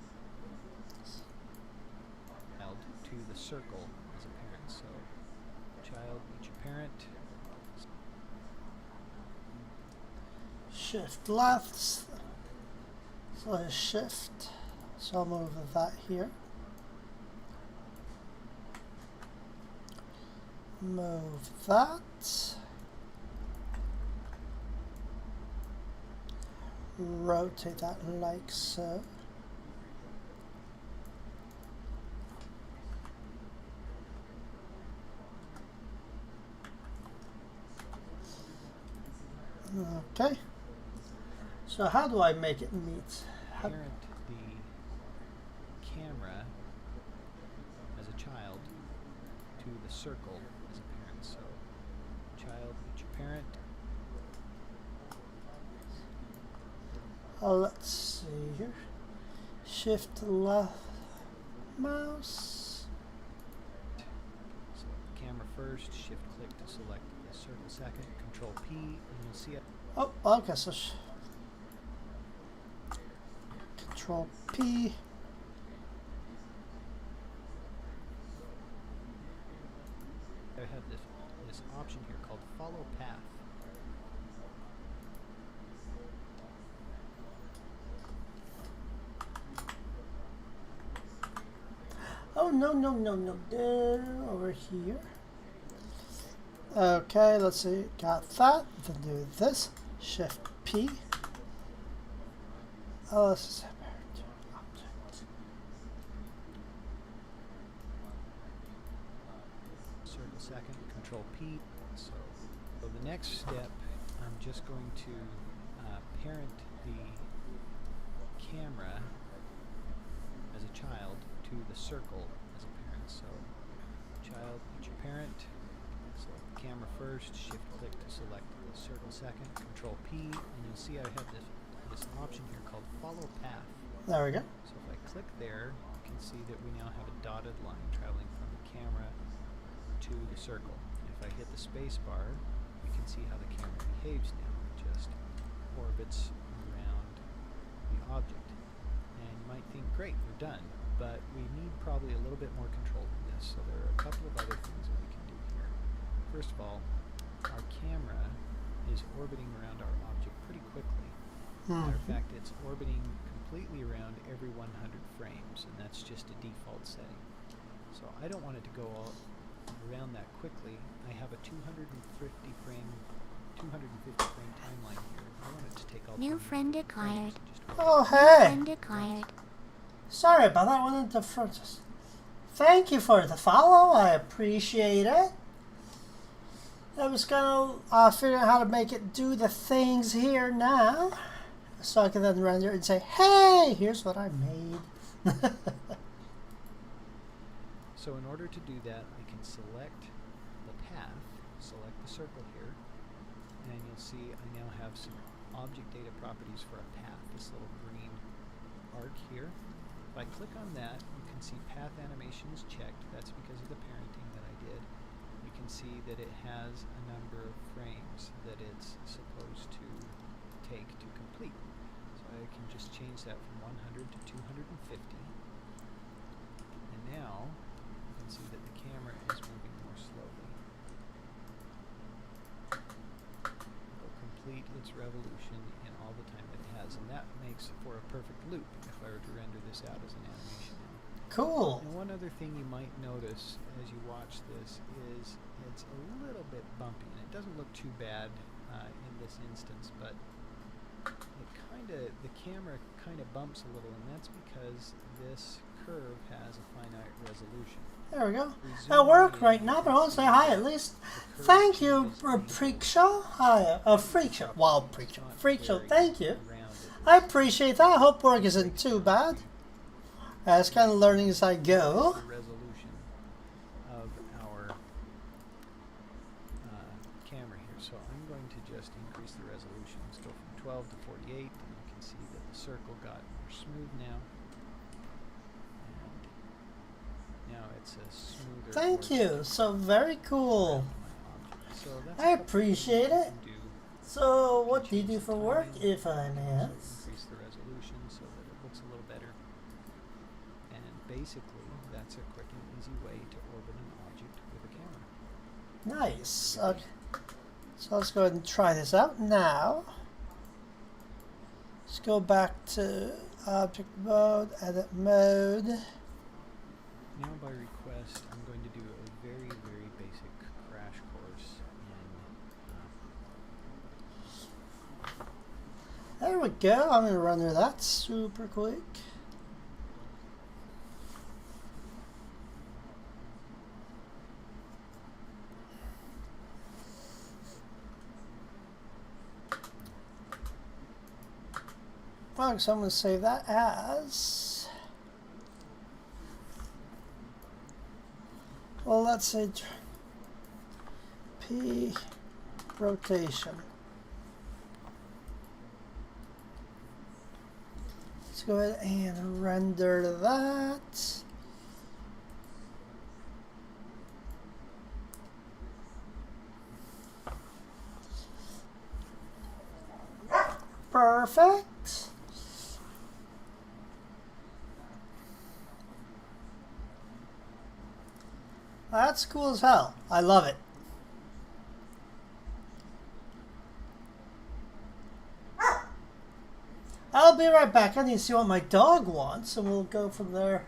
to the circle as a parent. So child, meet your parent. Shift left. So shift. So I'll move that here. Move that. Rotate that like so. Okay. So how do I make it meet? Parent the camera as a child to the circle as a parent. So child, meet your parent. Let's see here. Shift left mouse. Select the camera first, shift click to select the circle second, control P, and you'll see it. Oh, okay, so Control P. I have this option here called follow path. Oh, no. Over here. Okay, let's see. Got that. Then do this. Shift P. Oh, let's separate object. Circle second, control P. So the next step, I'm just going to parent the camera as a child to the circle as a parent. So child, meet your parent. Select the camera first, shift click to select the circle second, control P, and you'll see I have this option here called follow path. There we go. So if I click there, you can see that we now have a dotted line traveling from the camera to the circle. If I hit the space bar, you can see how the camera behaves now. It just orbits around the object. And you might think, great, we're done. But we need probably a little bit more control than this. So there are a couple of other things that we can do here. First of all, our camera is orbiting around our object pretty quickly. Matter of fact, it's orbiting completely around every 100 frames, and that's just a default setting. So I don't want it to go all around that quickly. I have a 250 frame timeline here. I want it to take all New 20 friend frames acquired. and just Oh, New hey. friend acquired. Sorry about that one into front. Thank you for the follow. I appreciate it. I was gonna figure out how to make it do the things here now, so I can then render and say, "Hey, here's what I made." So in order to do that, I can select the path, select the circle here, and you'll see I now have some object data properties for a path, this little green arc here. If I click on that, you can see path animation is checked. That's because of the parenting that I did. You can see that it has a number of frames that it's supposed to take to complete. So I can just change that from 100 to 250. And now you can see that the camera is moving more slowly. It will complete its revolution in all the time that it has, and that makes for a perfect loop if I were to render this out as an animation now. Cool. And one other thing you might notice as you watch this is it's a little bit bumpy, and it doesn't look too bad in this instance, but the camera kind of bumps a little, and that's because this curve has a finite resolution. There we go. At work right now, but I want to say hi at least. Thank you, Freak Show. Hi, Freak Show. Wild Freak Show. Freak Show, thank you. I appreciate that. I hope work isn't too bad. It's kind of learning as I go. The resolution of our camera here. So I'm going to just increase the resolution. Let's go from 12 to 48, and you can see that the circle got more smooth now. And now it's a smoother. Thank you. So very cool. So that's I appreciate it. So what do you do for work, if I may ask? Increase the resolution so that it looks a little better. And basically, that's a quick and easy way to orbit an object with a camera. Nice. Okay. So let's go ahead and try this out now. Let's go back to object mode, edit mode. Now by request, I'm going to do a very, very basic crash course in There we go. I'm going to render that super quick. Okay, so I'm going to save that as, well, let's say P rotation. Let's go ahead and render that. Perfect. That's cool as hell. I love it. I'll be right back. I need to see what my dog wants, and we'll go from there.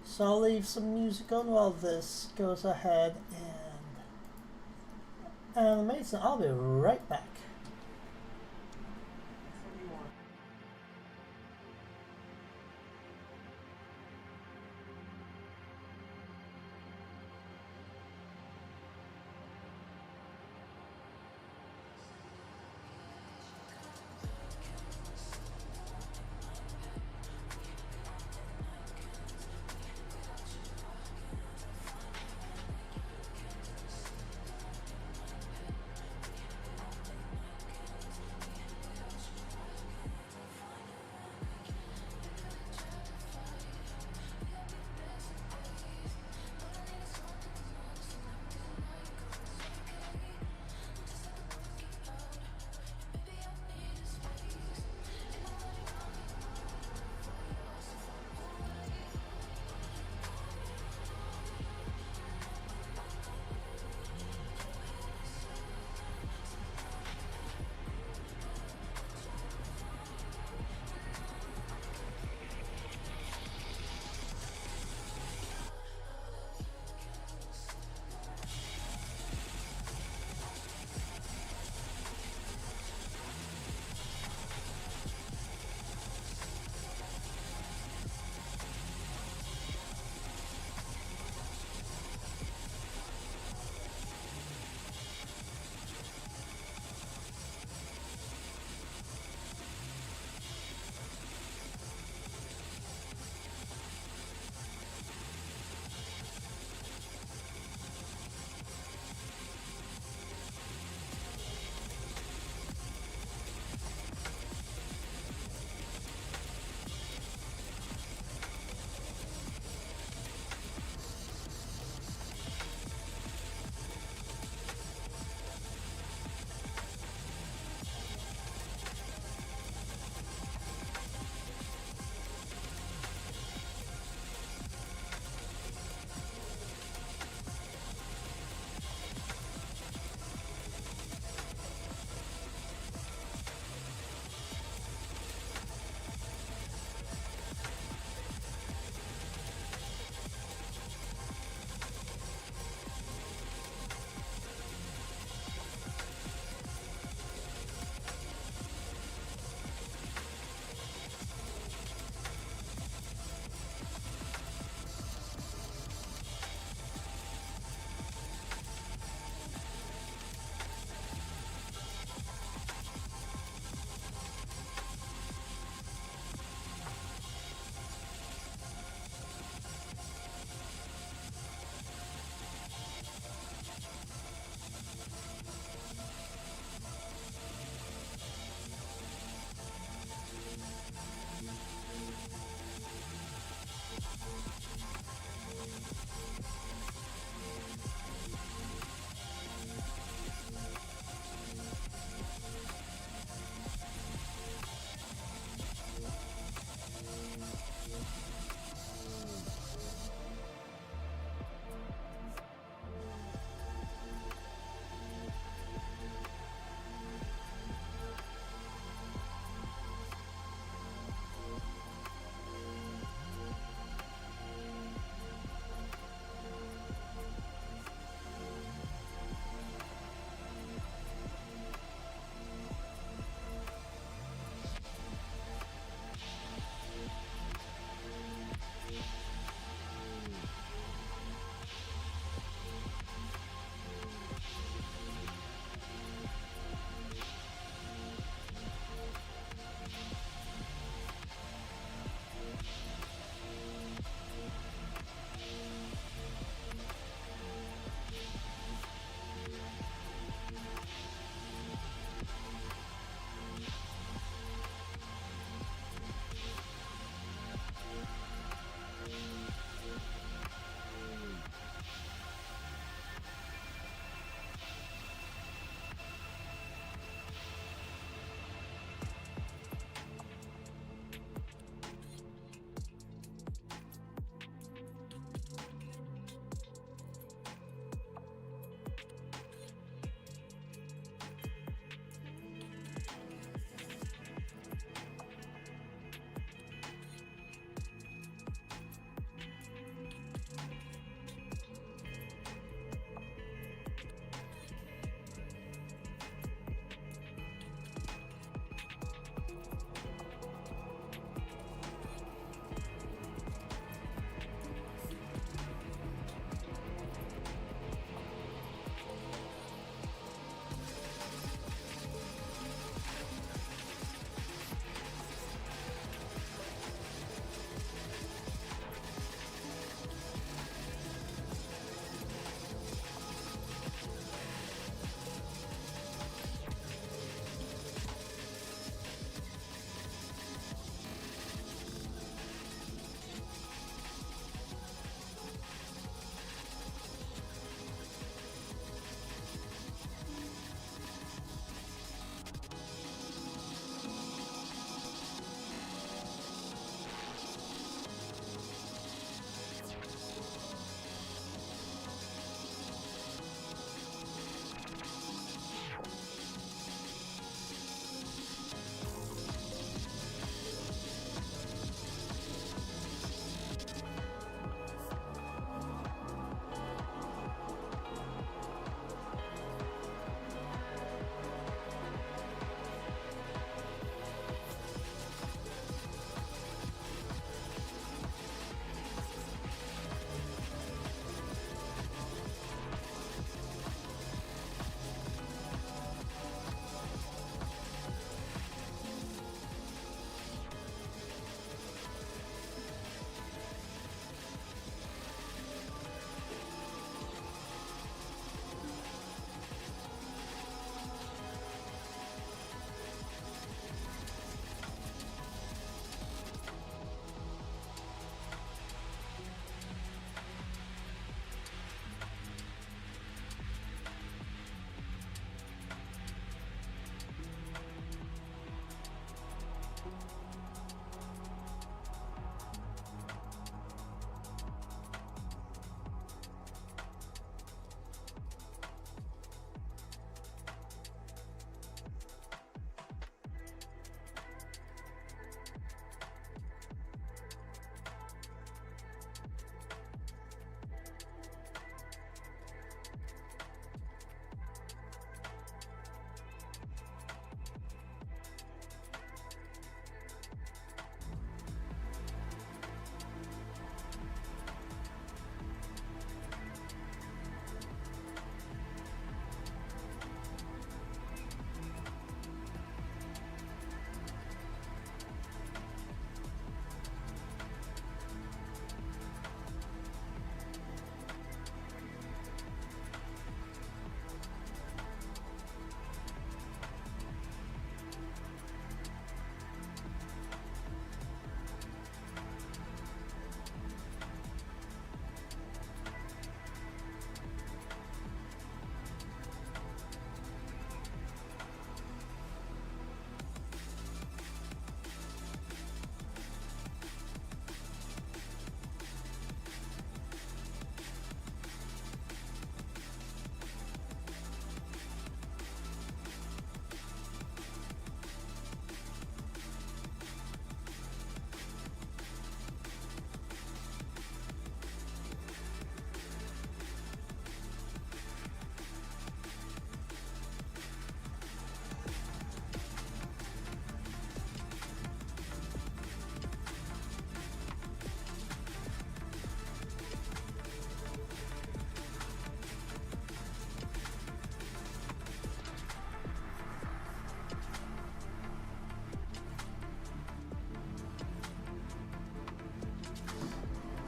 So I'll leave some music on while this goes ahead and animates, and I'll be right back.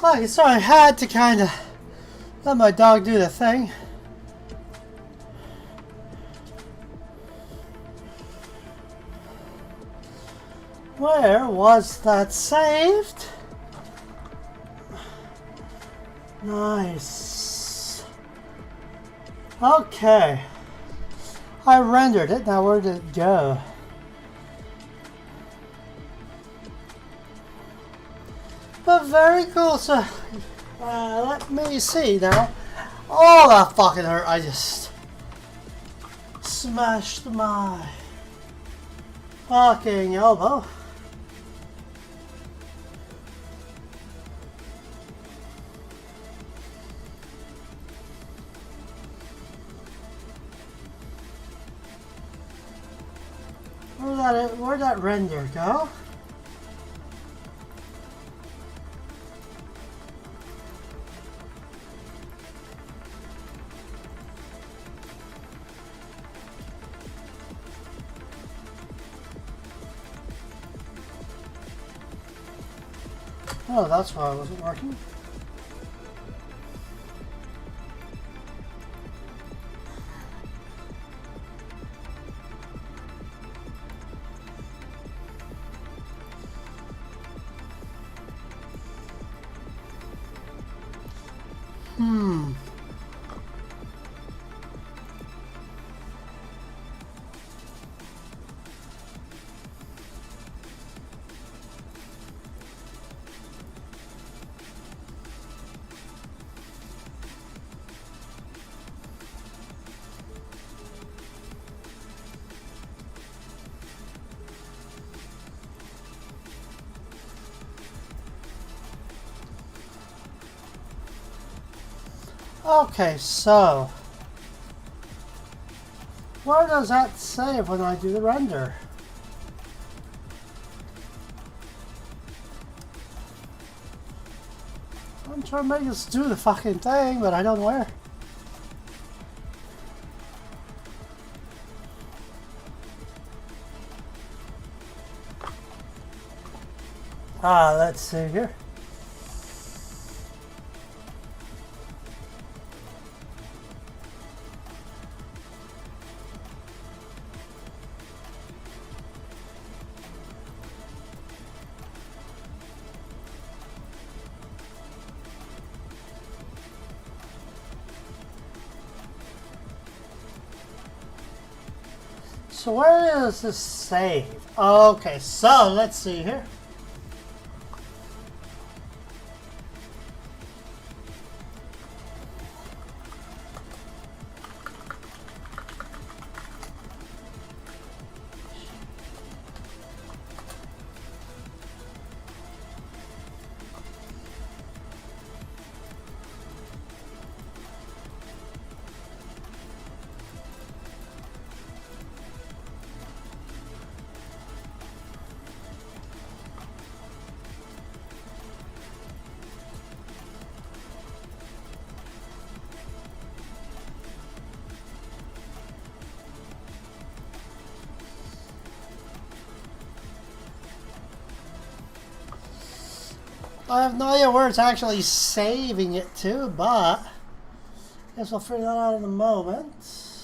Okay, so I had to kind of let my dog do the thing. Where was that saved? Nice. Okay. I rendered it. Now where did it go? But very cool. So let me see now. Oh, that fucking hurt. I just smashed my fucking elbow. Where'd that render go? Oh, that's why it wasn't working. Okay, so where does that save when I do the render? I'm trying to make us do the fucking thing, but I don't know where. Let's see here. So where is this save? Okay, so let's see here. I have no idea where it's actually saving it to, but I guess I'll figure that out in a moment.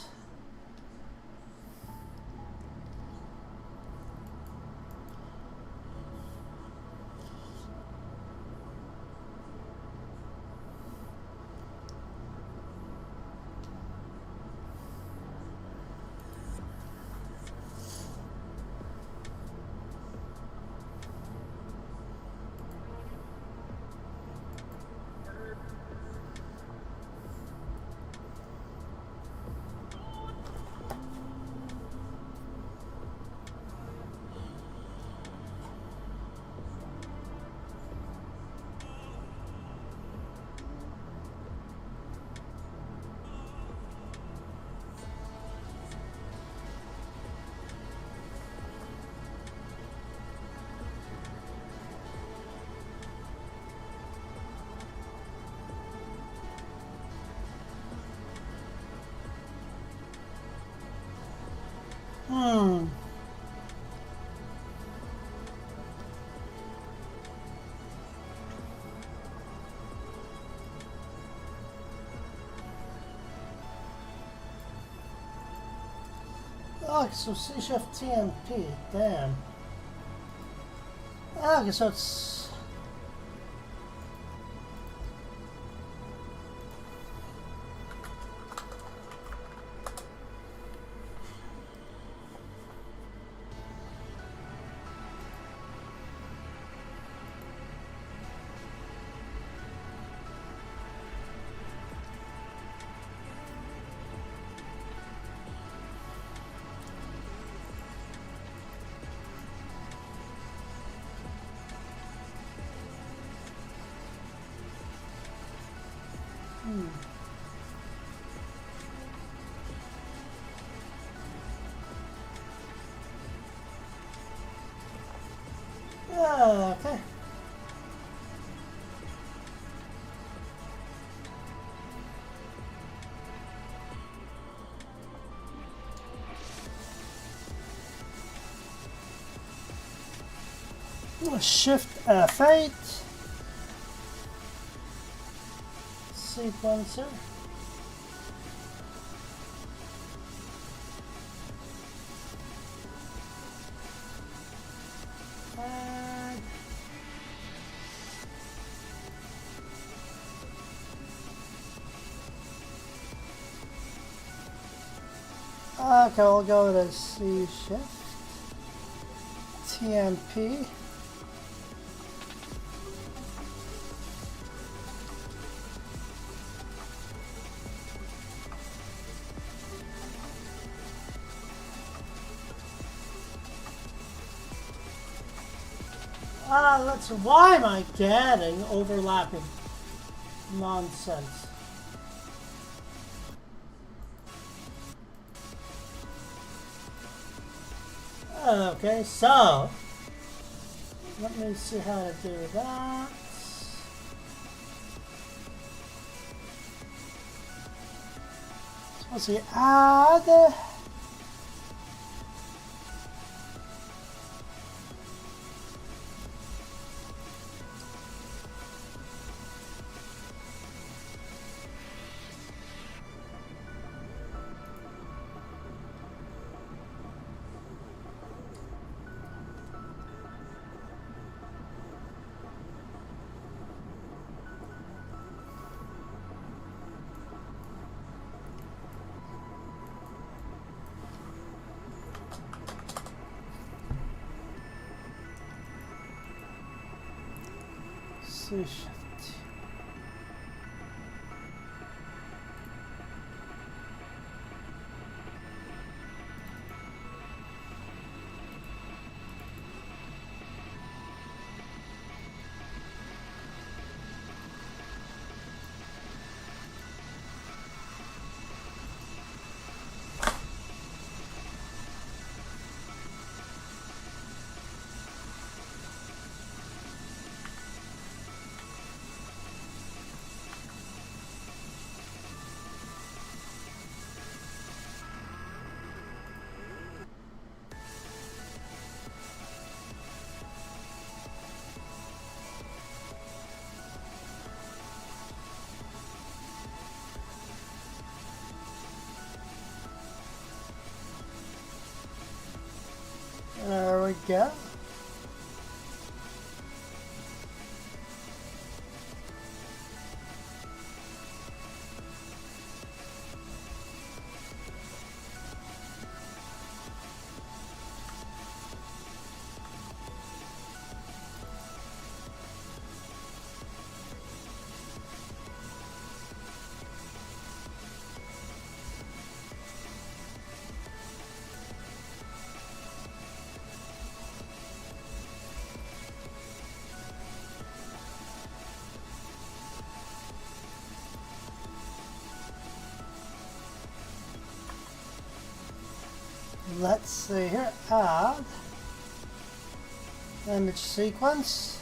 Oh, so C shift TMP. Damn. Okay, so it's. Okay. Shift F8. Sequencer. Okay, we'll go to C shift TMP. Why am I getting overlapping nonsense? Okay, so let me see how to do that. Let's see, add. C shift. There we go. Let's see here, add image sequence.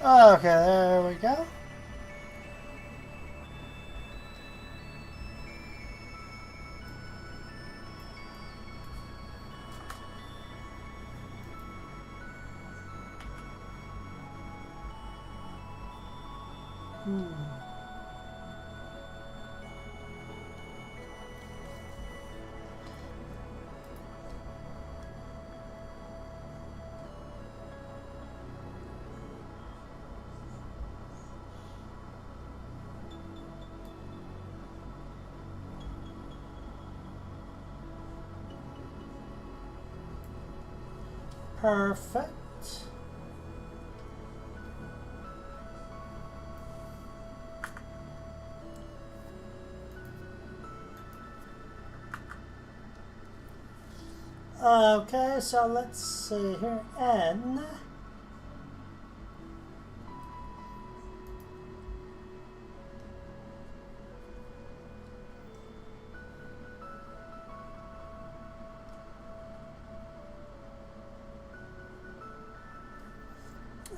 Okay, there we go. Perfect. Okay, so let's see here. N.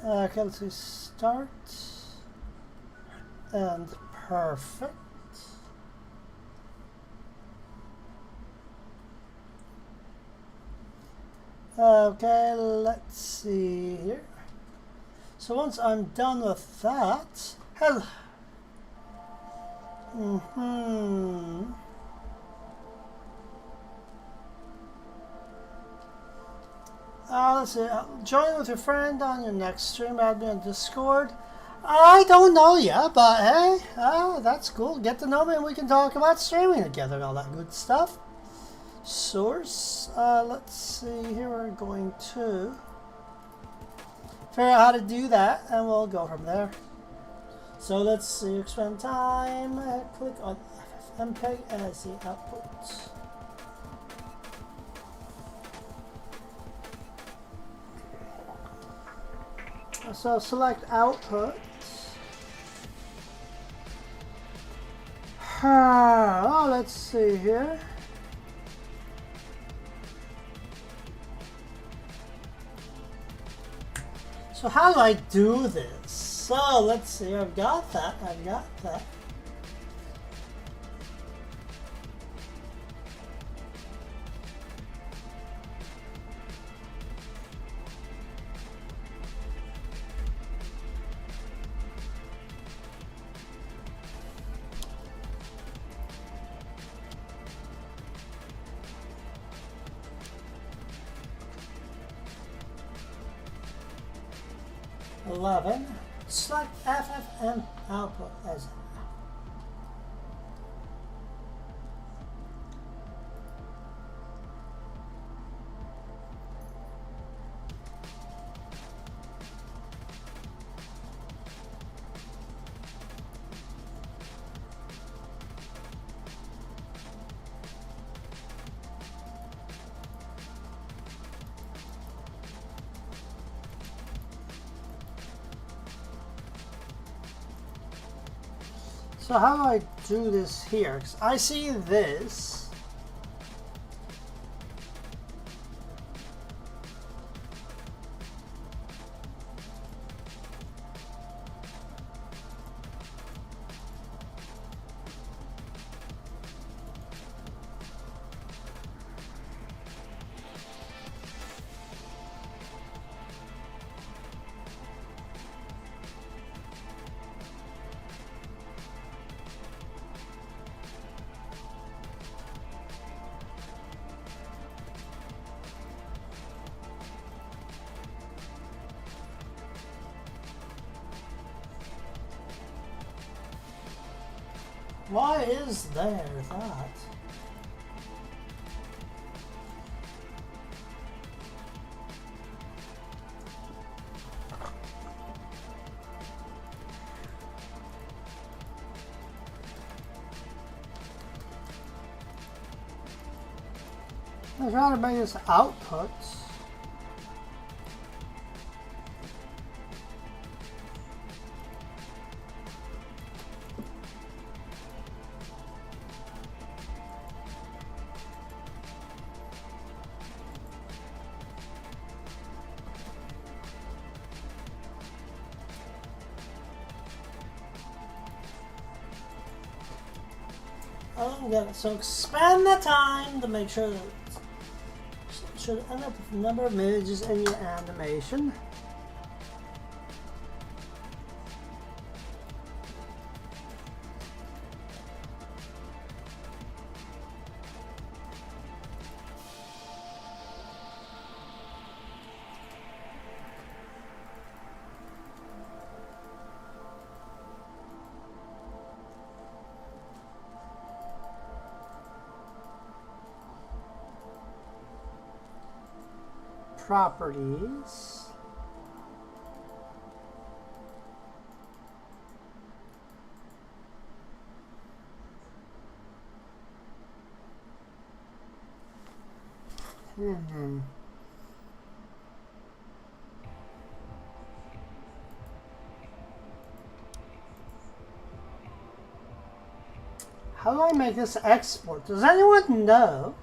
Okay, let's see. Start. And perfect. Okay, let's see here. So once I'm done with that, hello. Let's see. Join with your friend on your next stream. Add me on Discord. I don't know yet, but hey, that's cool. Get to know me and we can talk about streaming together and all that good stuff. Source. Let's see. Here we're going to figure out how to do that, and we'll go from there. So let's see. Expand time. Click on FFmpeg as the output. So select output. Oh, let's see here. So how do I do this? So let's see. I've got that. Select FFM output as So how do I do this here? 'Cause I see this. Why is there that? I'm trying to make this output. So expand the time to make sure that it should end up with the number of images in your animation. properties. How do I make this export? Does anyone know?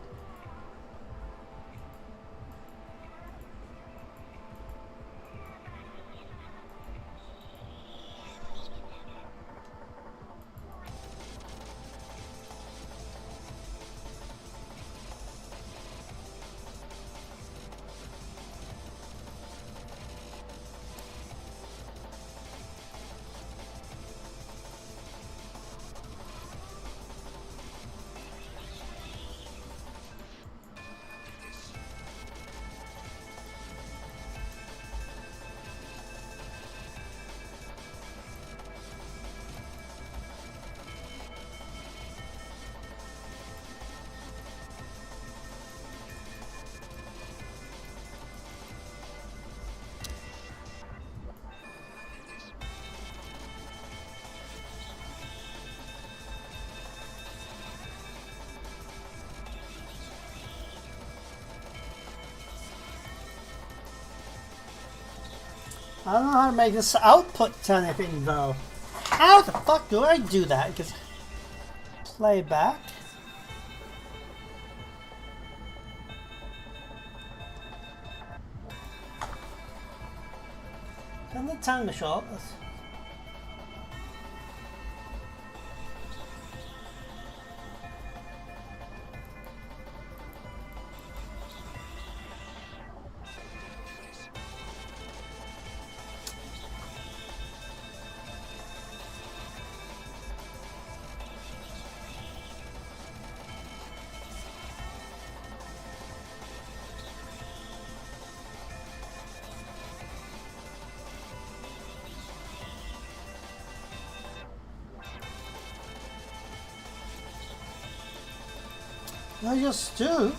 I don't know how to make this output to anything though. How the fuck do I do that? Because playback. Can the time to show up? I just do.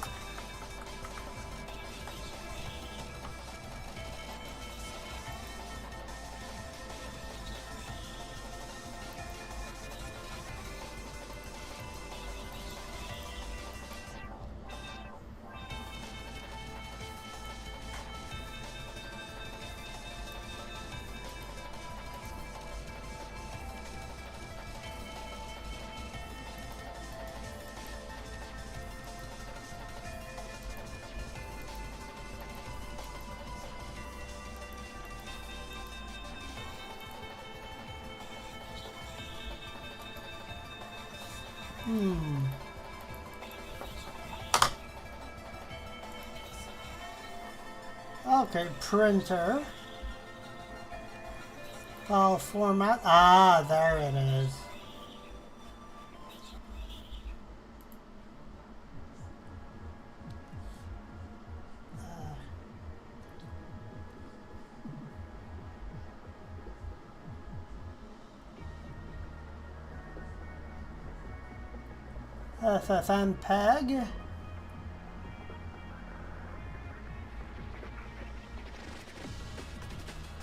Okay, printer. File format. Ah, there it is. FFmpeg.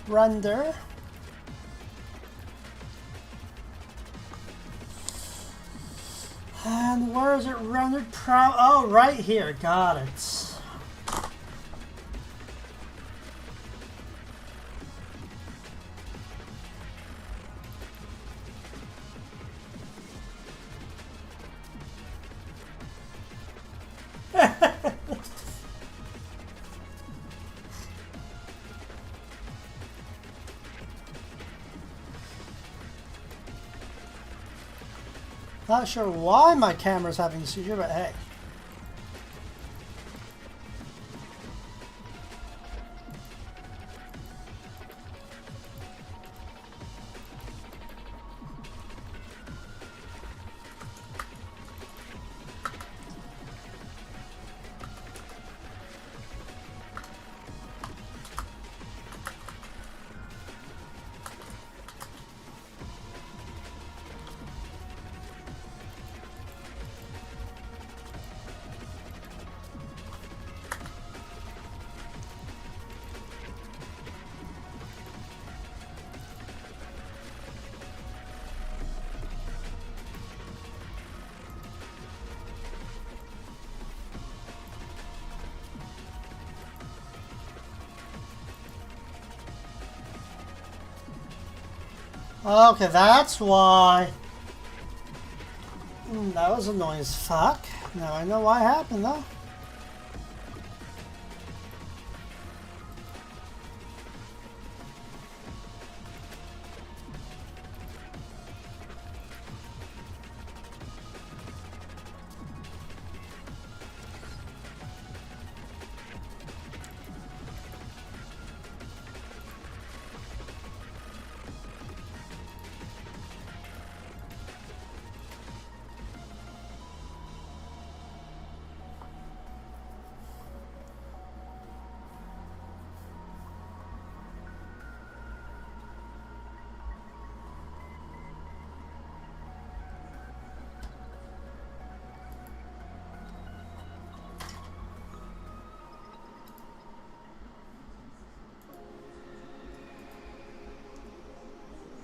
Render. And where is it rendered? Oh, right here. Got it. Not sure why my camera's having a seizure, but hey. Okay, that's why. That was annoying as fuck. Now I know why it happened though.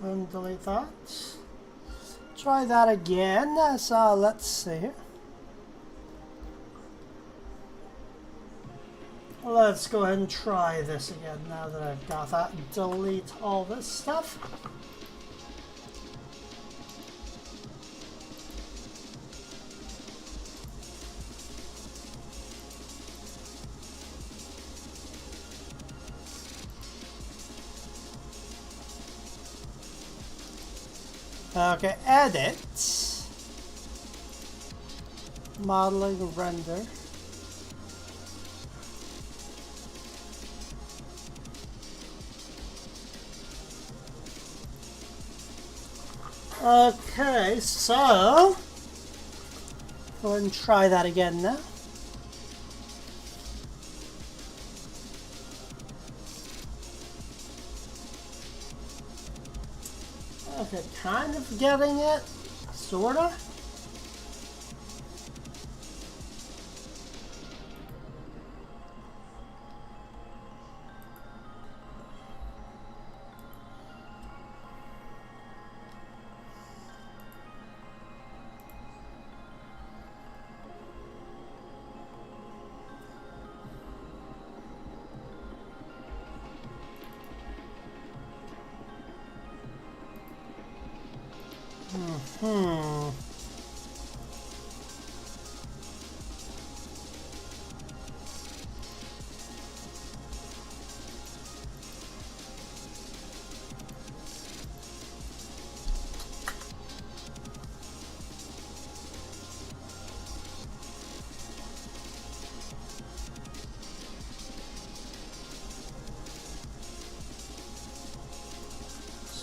And delete that. Try that again. So let's see here. Let's go ahead and try this again now that I've got that. Delete all this stuff. Okay, edit, modeling, render. Okay, so go ahead and try that again now. Okay, kind of getting it, sorta.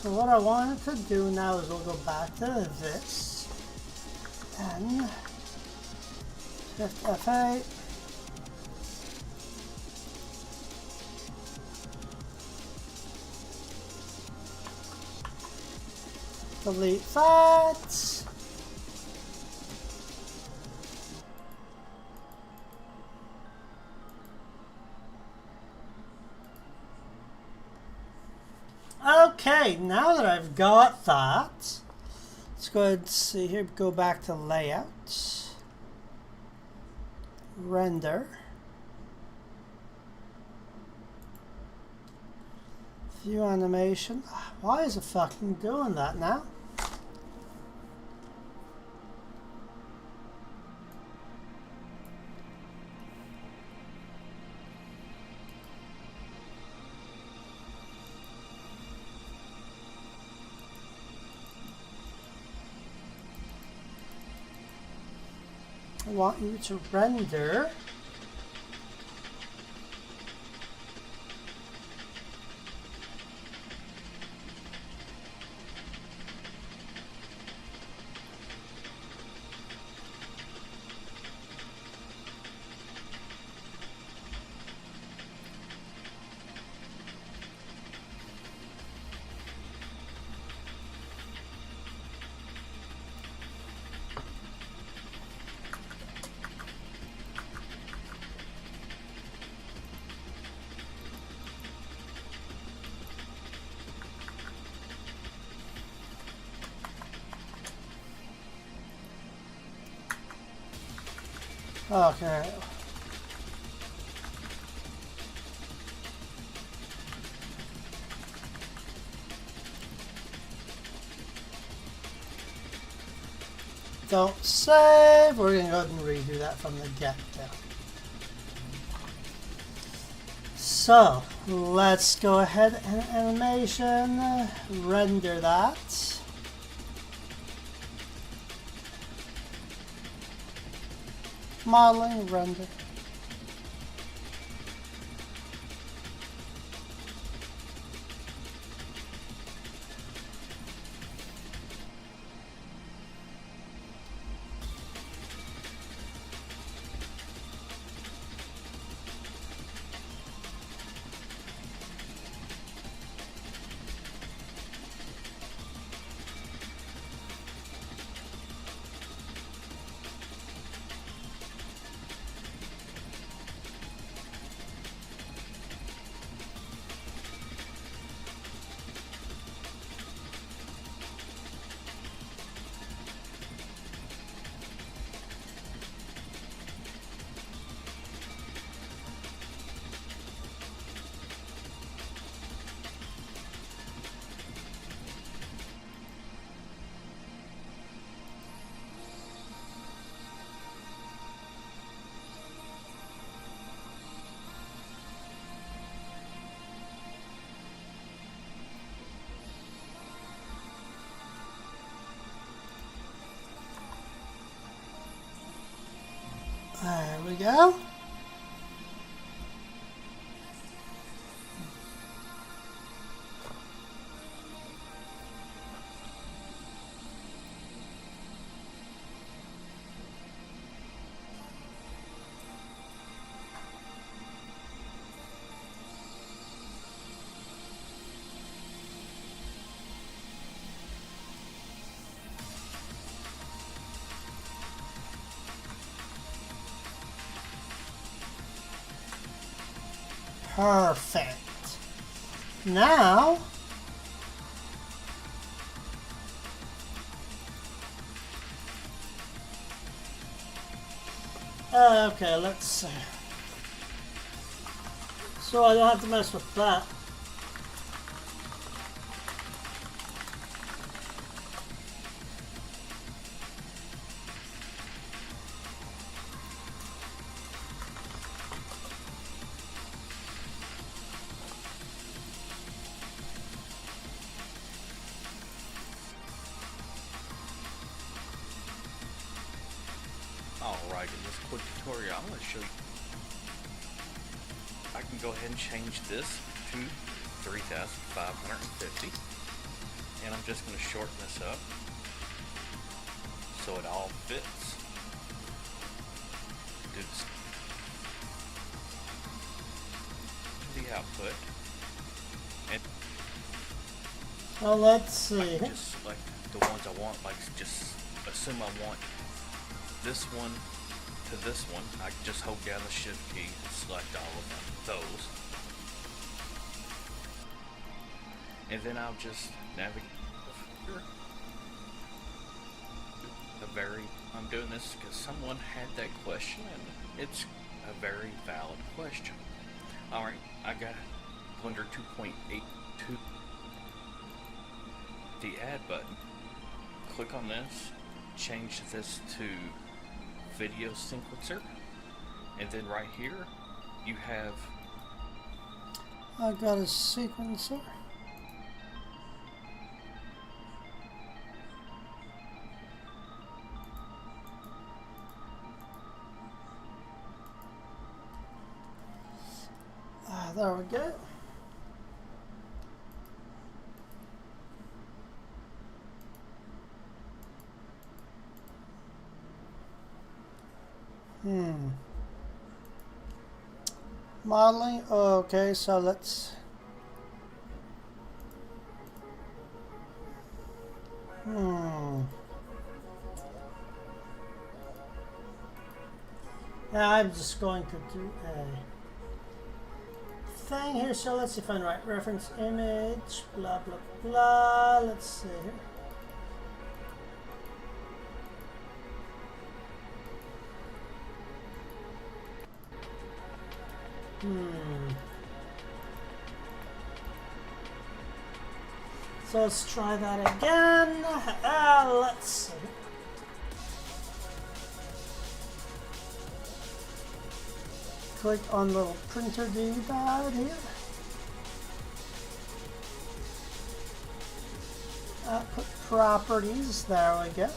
So what I wanted to do now is we'll go back to this and Shift F8. Delete that. Okay, now that I've got that, let's go ahead and see here, go back to layout, render, view animation. Why is it fucking doing that now? I want you to render okay. don't save. We're going to go ahead and redo that from the get-go. So, let's go ahead and animation, render that. Modeling, render. There we go. Perfect. Now, okay, let's see. So I don't have to mess with that. Alright, in this quick tutorial, I'm going to show you. I can go ahead and change this to 3,550. And I'm just going to shorten this up so it all fits. Do the output. And Well, let's see. just select the ones I want, like just assume I want this one to this one. I can just hold down the shift key and select all of those. And then I'll just navigate here. I'm doing this because someone had that question and it's a very valid question. Alright, I got Blender 2.82. The add button. Click on this, change this to video sequencer, and then right here you have I got a sequencer. There we go. Modeling. Okay, so let's. Now I'm just going to do a thing here. So let's see if I can write reference image. Blah blah blah. Let's see here. So let's try that again. Let's see. Click on the little printer D-pad here. Output properties, there we go.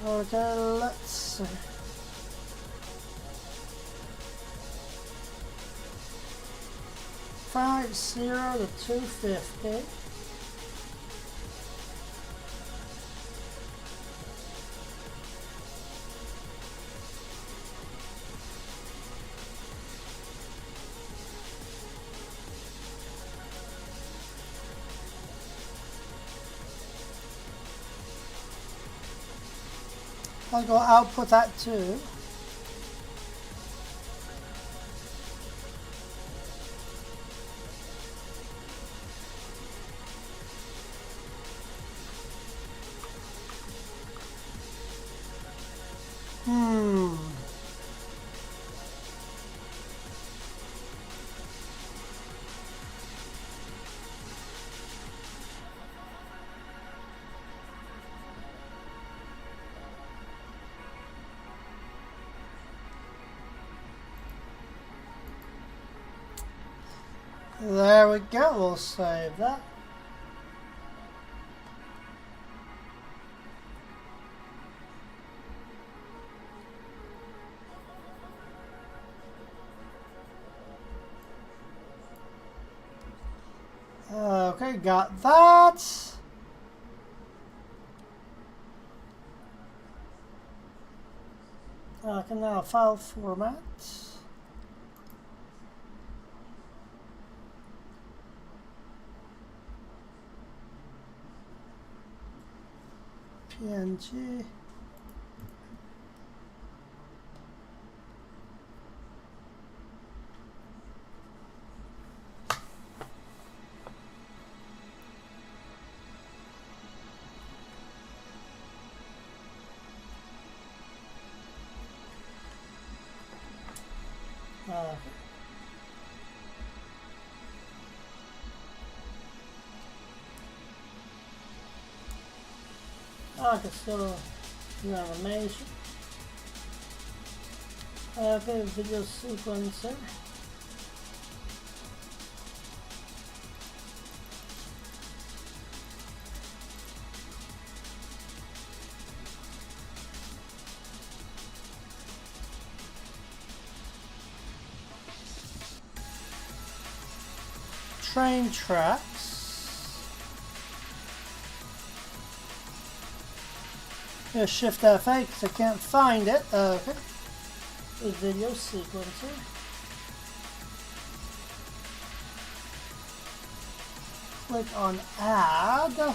Okay, let's see. Five 0 to 250. I'll go output that too. There we go, we'll save that. Okay, got that. Okay, now file format. PNG. Okay, so the animation. Okay, video sequencer. Train tracks. Yeah, Shift F8 because I can't find it. Okay. The video sequencer. Click on Add.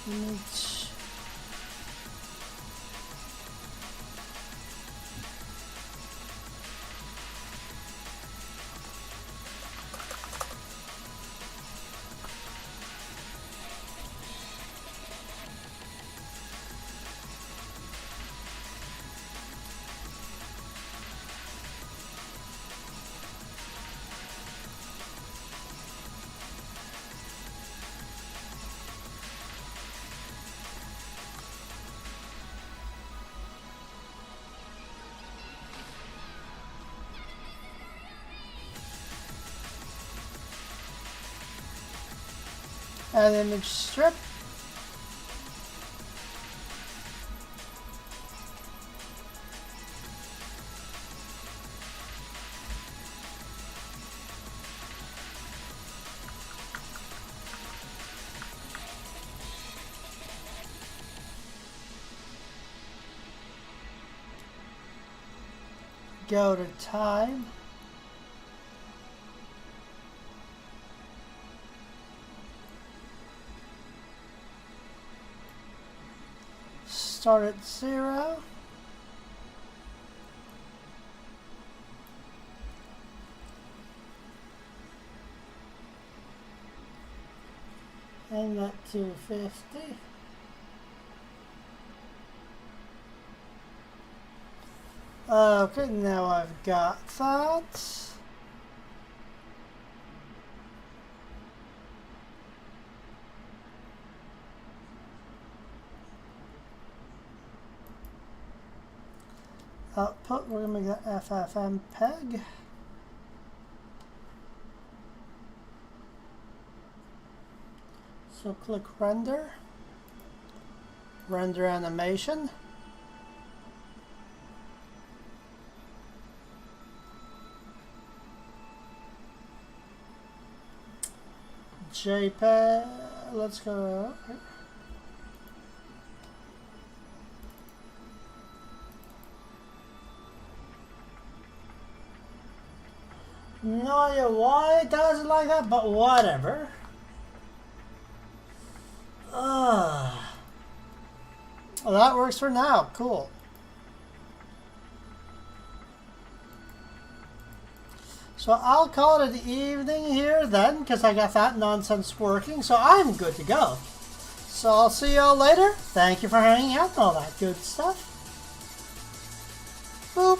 Image. Add image strip. Go to time. Start at 0. And that 250. Okay, now I've got that. Output, we're going to make that FFM peg. So click render, render animation. JPEG, let's go. No idea why it does it like that, but whatever. Well, that works for now. Cool. So I'll call it an evening here then, because I got that nonsense working. So I'm good to go. So I'll see y'all later. Thank you for hanging out and all that good stuff. Boop.